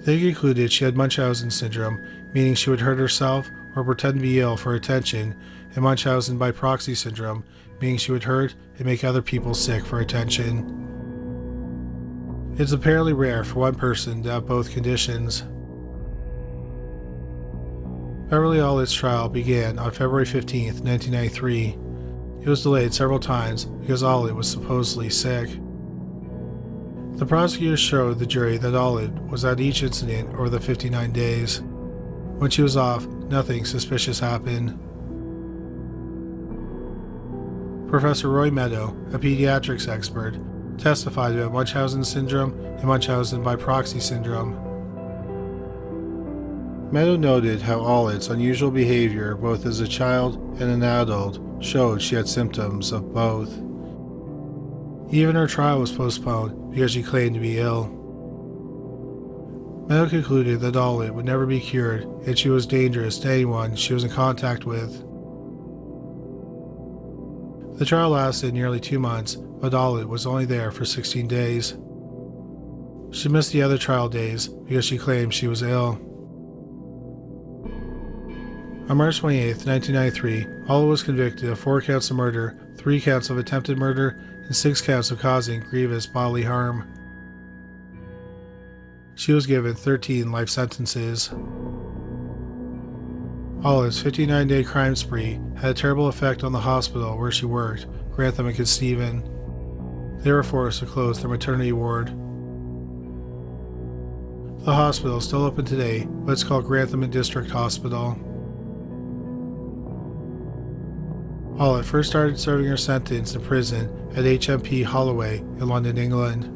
They concluded she had Munchausen syndrome, meaning she would hurt herself or pretend to be ill for attention, and Munchausen by proxy syndrome, meaning she would hurt and make other people sick for attention. It's apparently rare for one person to have both conditions. Beverly Allitt's trial began on February 15, 1993. It was delayed several times because Allitt was supposedly sick. The prosecutors showed the jury that Allitt was at each incident over the 59 days. When she was off, nothing suspicious happened. Professor Roy Meadow, a pediatrics expert, testified about Munchausen syndrome and Munchausen by proxy syndrome. Meadow noted how Allitt's unusual behavior, both as a child and an adult, showed she had symptoms of both. Even her trial was postponed because she claimed to be ill. Meadow concluded that Allitt would never be cured and she was dangerous to anyone she was in contact with. The trial lasted nearly 2 months, but Allitt was only there for 16 days. She missed the other trial days because she claimed she was ill. On March 28, 1993, Allitt was convicted of 4 counts of murder, 3 counts of attempted murder, and 6 counts of causing grievous bodily harm. She was given 13 life sentences. Allitt's 59-day crime spree had a terrible effect on the hospital where she worked, Grantham and Stephen. They were forced to close their maternity ward. The hospital is still open today, but it's called Grantham District Hospital. Allitt first started serving her sentence in prison at HMP Holloway in London, England.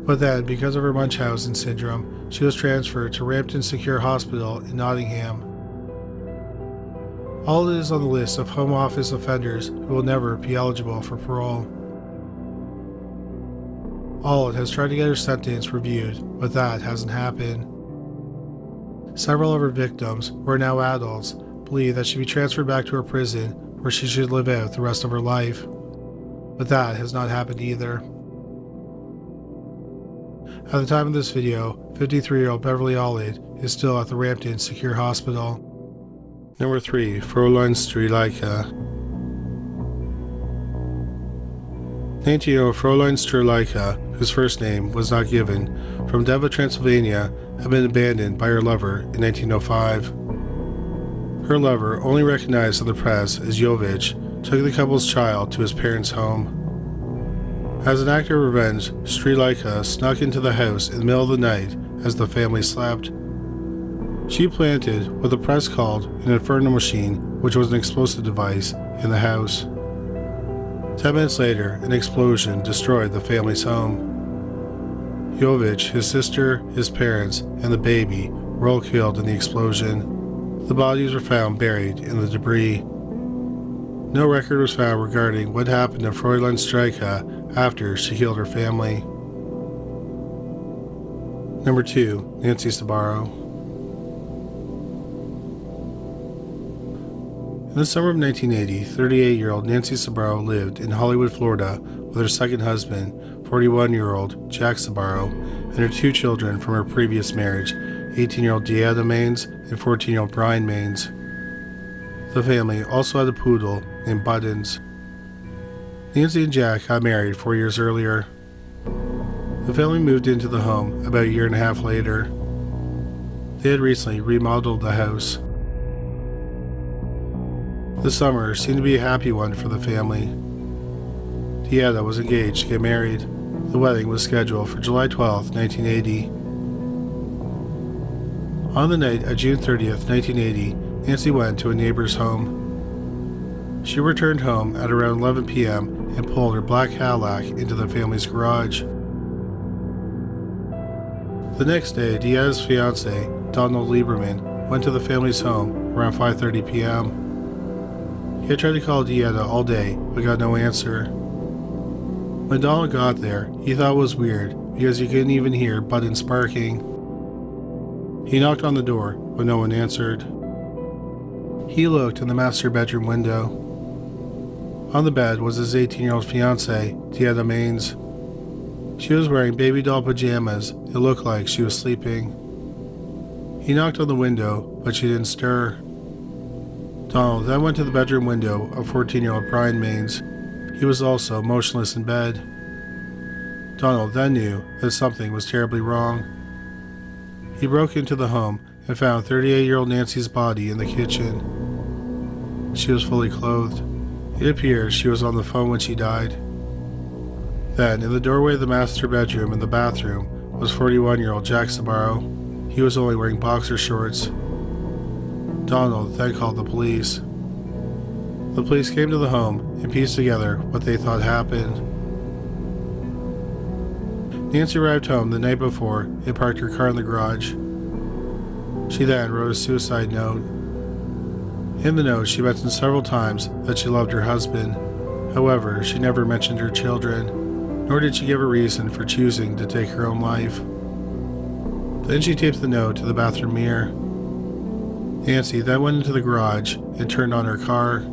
But then, because of her Munchausen syndrome, she was transferred to Rampton Secure Hospital in Nottingham. Allitt is on the list of Home Office offenders who will never be eligible for parole. Allitt has tried to get her sentence reviewed, but that hasn't happened. Several of her victims, who are now adults, believe that she be transferred back to her prison where she should live out the rest of her life. But that has not happened either. At the time of this video, 53-year-old Beverly Allitt is still at the Rampton Secure Hospital. Number 3. Florine Strieka. 19-year-old Florine Strieka, whose first name was not given, from Deva, Transylvania, had been abandoned by her lover in 1905. Her lover, only recognized in the press as Jovich, took the couple's child to his parents' home. As an act of revenge, Strieka snuck into the house in the middle of the night as the family slept. She planted what the press called an inferno machine, which was an explosive device, in the house. 10 minutes later, an explosion destroyed the family's home. Jovich, his sister, his parents, and the baby were all killed in the explosion. The bodies were found buried in the debris. No record was found regarding what happened to Florine Strieka after she killed her family. Number 2. Nancy Sabaro. In the summer of 1980, 38-year-old Nancy Sabaro lived in Hollywood, Florida with her second husband, 41-year-old Jack Sabaro, and her 2 children from her previous marriage, 18-year-old Deanna Maines and 14-year-old Brian Maines. The family also had a poodle named Buttons. Nancy and Jack got married 4 years earlier. The family moved into the home about a year and a half later. They had recently remodeled the house. The summer seemed to be a happy one for the family. Deanna was engaged to get married. The wedding was scheduled for July 12, 1980. On the night of June 30th, 1980, Nancy went to a neighbor's home. She returned home at around 11 p.m. and pulled her black Cadillac into the family's garage. The next day, Deanna's fiancé, Donald Lieberman, went to the family's home around 5:30 p.m. He had tried to call Deanna all day, but got no answer. When Donald got there, he thought it was weird because he couldn't even hear Buttons barking. He knocked on the door, but no one answered. He looked in the master bedroom window. On the bed was his 18-year-old fiancée, Deanna Maines. She was wearing baby doll pajamas. It looked like she was sleeping. He knocked on the window, but she didn't stir. Donald then went to the bedroom window of 14-year-old Brian Maines. He was also motionless in bed. Donald then knew that something was terribly wrong. He broke into the home and found 38-year-old Nancy's body in the kitchen. She was fully clothed. It appears she was on the phone when she died. Then, in the doorway of the master bedroom and the bathroom, was 41-year-old Jack Sabaro. He was only wearing boxer shorts. Donald then called the police. The police came to the home and pieced together what they thought happened. Nancy arrived home the night before and parked her car in the garage. She then wrote a suicide note. In the note, she mentioned several times that she loved her husband. However, she never mentioned her children, nor did she give a reason for choosing to take her own life. Then she taped the note to the bathroom mirror. Nancy then went into the garage and turned on her car.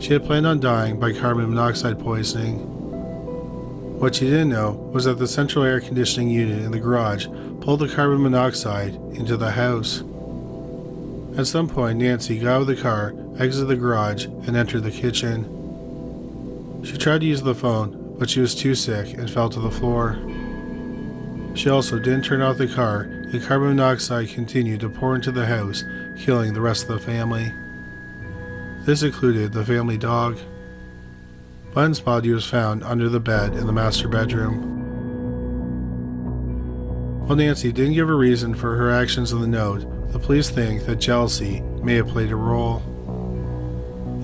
She had planned on dying by carbon monoxide poisoning. What she didn't know was that the central air conditioning unit in the garage pulled the carbon monoxide into the house. At some point, Nancy got out of the car, exited the garage, and entered the kitchen. She tried to use the phone, but she was too sick and fell to the floor. She also didn't turn off the car, and carbon monoxide continued to pour into the house, killing the rest of the family. This included the family dog. Bun's body was found under the bed in the master bedroom. While Nancy didn't give a reason for her actions in the note, the police think that jealousy may have played a role.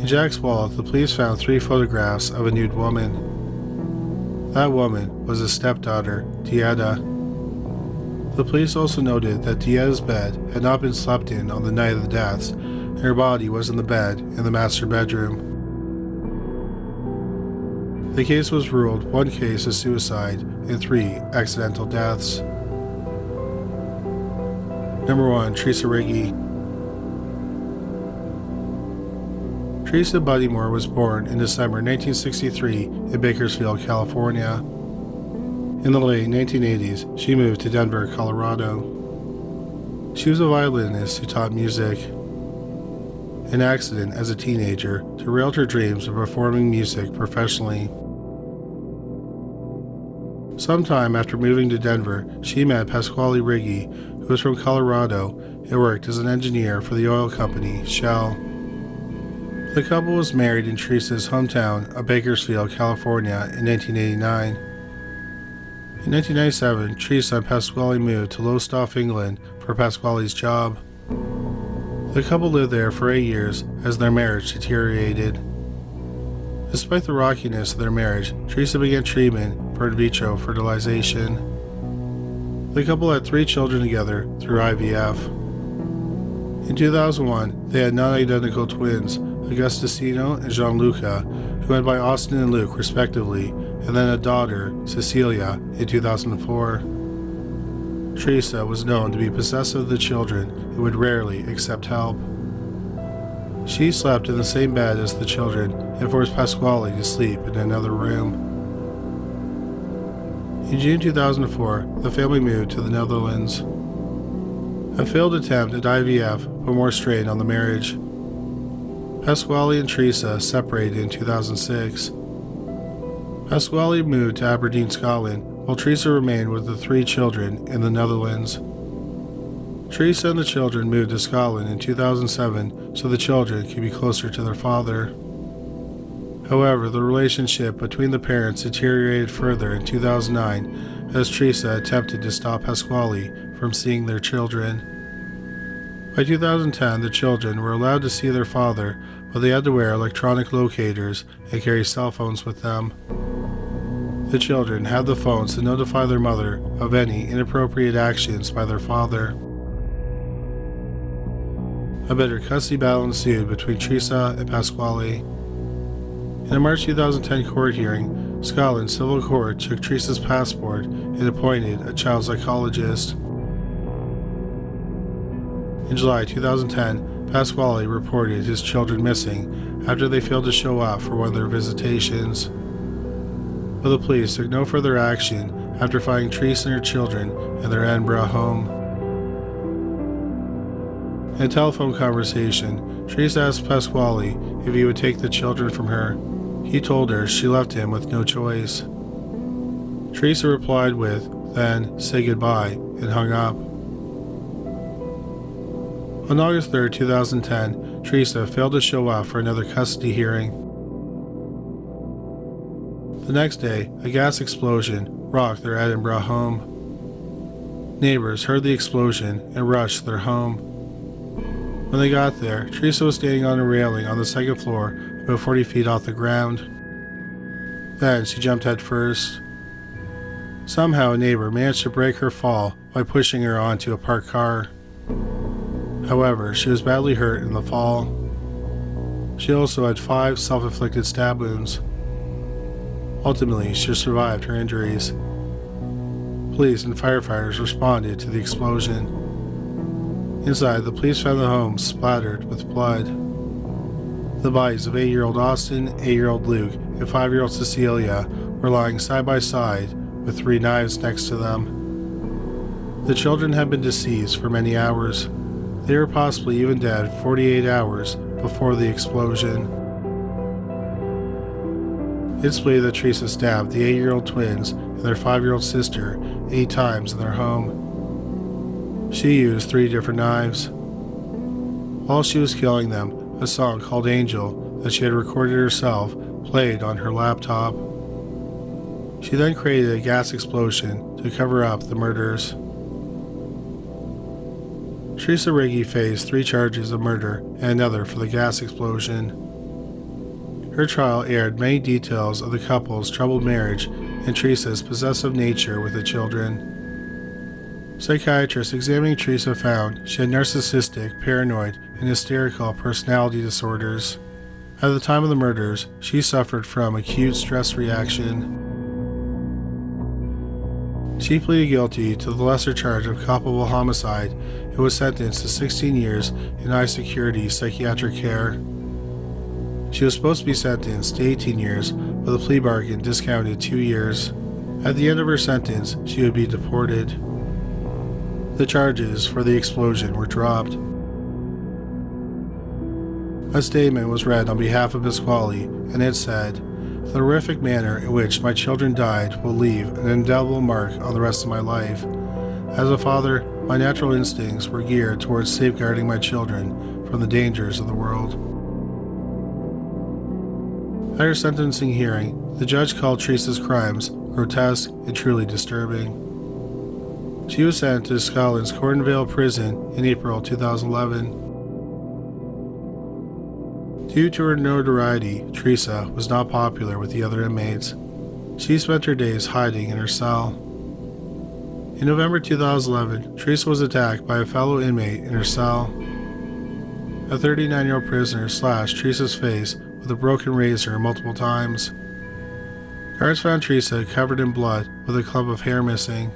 In Jack's wallet, the police found 3 photographs of a nude woman. That woman was his stepdaughter, Dieta. The police also noted that Dieta's bed had not been slept in on the night of the deaths, and her body was in the bed in the master bedroom. The case was ruled 1 case of suicide and 3 accidental deaths. Number 1. Teresa Riggi. Teresa Buddymore was born in December 1963 in Bakersfield, California. In the late 1980s, she moved to Denver, Colorado. She was a violinist who taught music. An accident as a teenager derailed her dreams of performing music professionally. Sometime after moving to Denver, she met Pasquale Riggi, who was from Colorado and worked as an engineer for the oil company Shell. The couple was married in Teresa's hometown of Bakersfield, California in 1989. In 1997, Teresa and Pasquale moved to Lowestoft, England for Pasquale's job. The couple lived there for 8 years as their marriage deteriorated. Despite the rockiness of their marriage, Teresa began treatment for in vitro fertilization. The couple had 3 children together through IVF. In 2001, they had non-identical twins, Augustino and Gianluca, who went by Austin and Luke respectively, and then a daughter, Cecilia, in 2004. Teresa was known to be possessive of the children and would rarely accept help. She slept in the same bed as the children and forced Pasquale to sleep in another room. In June 2004, the family moved to the Netherlands. A failed attempt at IVF put more strain on the marriage. Pasquale and Teresa separated in 2006. Pasquale moved to Aberdeen, Scotland, while Teresa remained with the 3 children in the Netherlands. Teresa and the children moved to Scotland in 2007 so the children could be closer to their father. However, the relationship between the parents deteriorated further in 2009 as Teresa attempted to stop Pasquale from seeing their children. By 2010, the children were allowed to see their father, but they had to wear electronic locators and carry cell phones with them. The children had the phones to notify their mother of any inappropriate actions by their father. A bitter custody battle ensued between Teresa and Pasquale. In a March 2010 court hearing, Scotland's civil court took Teresa's passport and appointed a child psychologist. In July 2010, Pasquale reported his children missing after they failed to show up for one of their visitations. But the police took no further action after finding Teresa and her children in their Edinburgh home. In a telephone conversation, Teresa asked Pasquale if he would take the children from her. He told her she left him with no choice. Teresa replied with, "Then say goodbye," and hung up. On August 3, 2010, Teresa failed to show up for another custody hearing. The next day, a gas explosion rocked their Edinburgh home. Neighbors heard the explosion and rushed to their home. When they got there, Teresa was standing on a railing on the second floor, about 40 feet off the ground. Then she jumped head first. Somehow a neighbor managed to break her fall by pushing her onto a parked car. However, she was badly hurt in the fall. She also had 5 self-inflicted stab wounds. Ultimately, she survived her injuries. Police and firefighters responded to the explosion. Inside, the police found the home splattered with blood. The bodies of 8-year-old Austin, 8-year-old Luke, and 5-year-old Cecilia were lying side by side with 3 knives next to them. The children had been deceased for many hours. They were possibly even dead 48 hours before the explosion. It's believed that Teresa stabbed the 8-year-old twins and their 5-year-old sister 8 times in their home. She used 3 different knives. While she was killing them, a song called Angel that she had recorded herself played on her laptop. She then created a gas explosion to cover up the murders. Teresa Riggi faced 3 charges of murder and another for the gas explosion. Her trial aired many details of the couple's troubled marriage and Teresa's possessive nature with the children. Psychiatrists examining Teresa found she had narcissistic, paranoid, and hysterical personality disorders. At the time of the murders, she suffered from acute stress reaction. She pleaded guilty to the lesser charge of culpable homicide and was sentenced to 16 years in high-security psychiatric care. She was supposed to be sentenced to 18 years, but the plea bargain discounted 2 years. At the end of her sentence, she would be deported. The charges for the explosion were dropped. A statement was read on behalf of Pasquale, and it said, "The horrific manner in which my children died will leave an indelible mark on the rest of my life. As a father, my natural instincts were geared towards safeguarding my children from the dangers of the world." At her sentencing hearing, the judge called Teresa's crimes grotesque and truly disturbing. She was sent to Scotland's Cornwall prison in April 2011. Due to her notoriety, Teresa was not popular with the other inmates. She spent her days hiding in her cell. In November 2011, Teresa was attacked by a fellow inmate in her cell. A 39-year-old prisoner slashed Teresa's face with a broken razor multiple times. Guards found Teresa covered in blood with a clump of hair missing.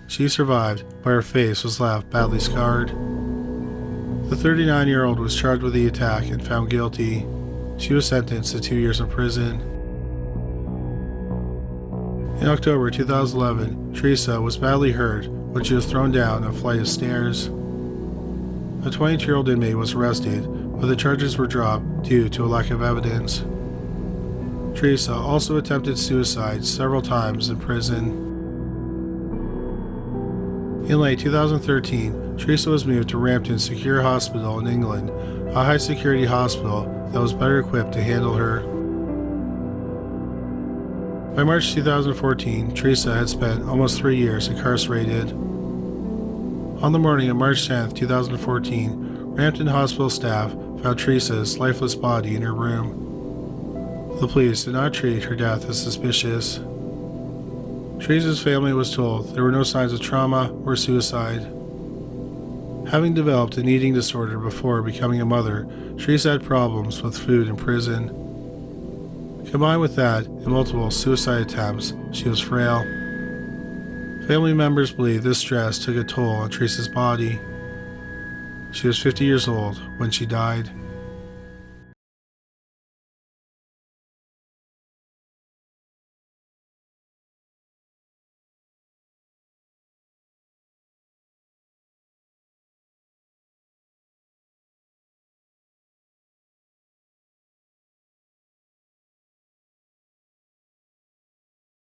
She survived, but her face was left badly scarred. The 39-year-old was charged with the attack and found guilty. She was sentenced to 2 years in prison. In October 2011, Teresa was badly hurt when she was thrown down a flight of stairs. A 22-year-old inmate was arrested, but the charges were dropped due to a lack of evidence. Teresa also attempted suicide several times in prison. In late 2013, Teresa was moved to Rampton Secure Hospital in England, a high-security hospital that was better equipped to handle her. By March 2014, Teresa had spent almost 3 years incarcerated. On the morning of March 10, 2014, Rampton Hospital staff found Teresa's lifeless body in her room. The police did not treat her death as suspicious. Teresa's family was told there were no signs of trauma or suicide. Having developed an eating disorder before becoming a mother, Teresa had problems with food in prison. Combined with that and multiple suicide attempts, she was frail. Family members believe this stress took a toll on Teresa's body. She was 50 years old when she died.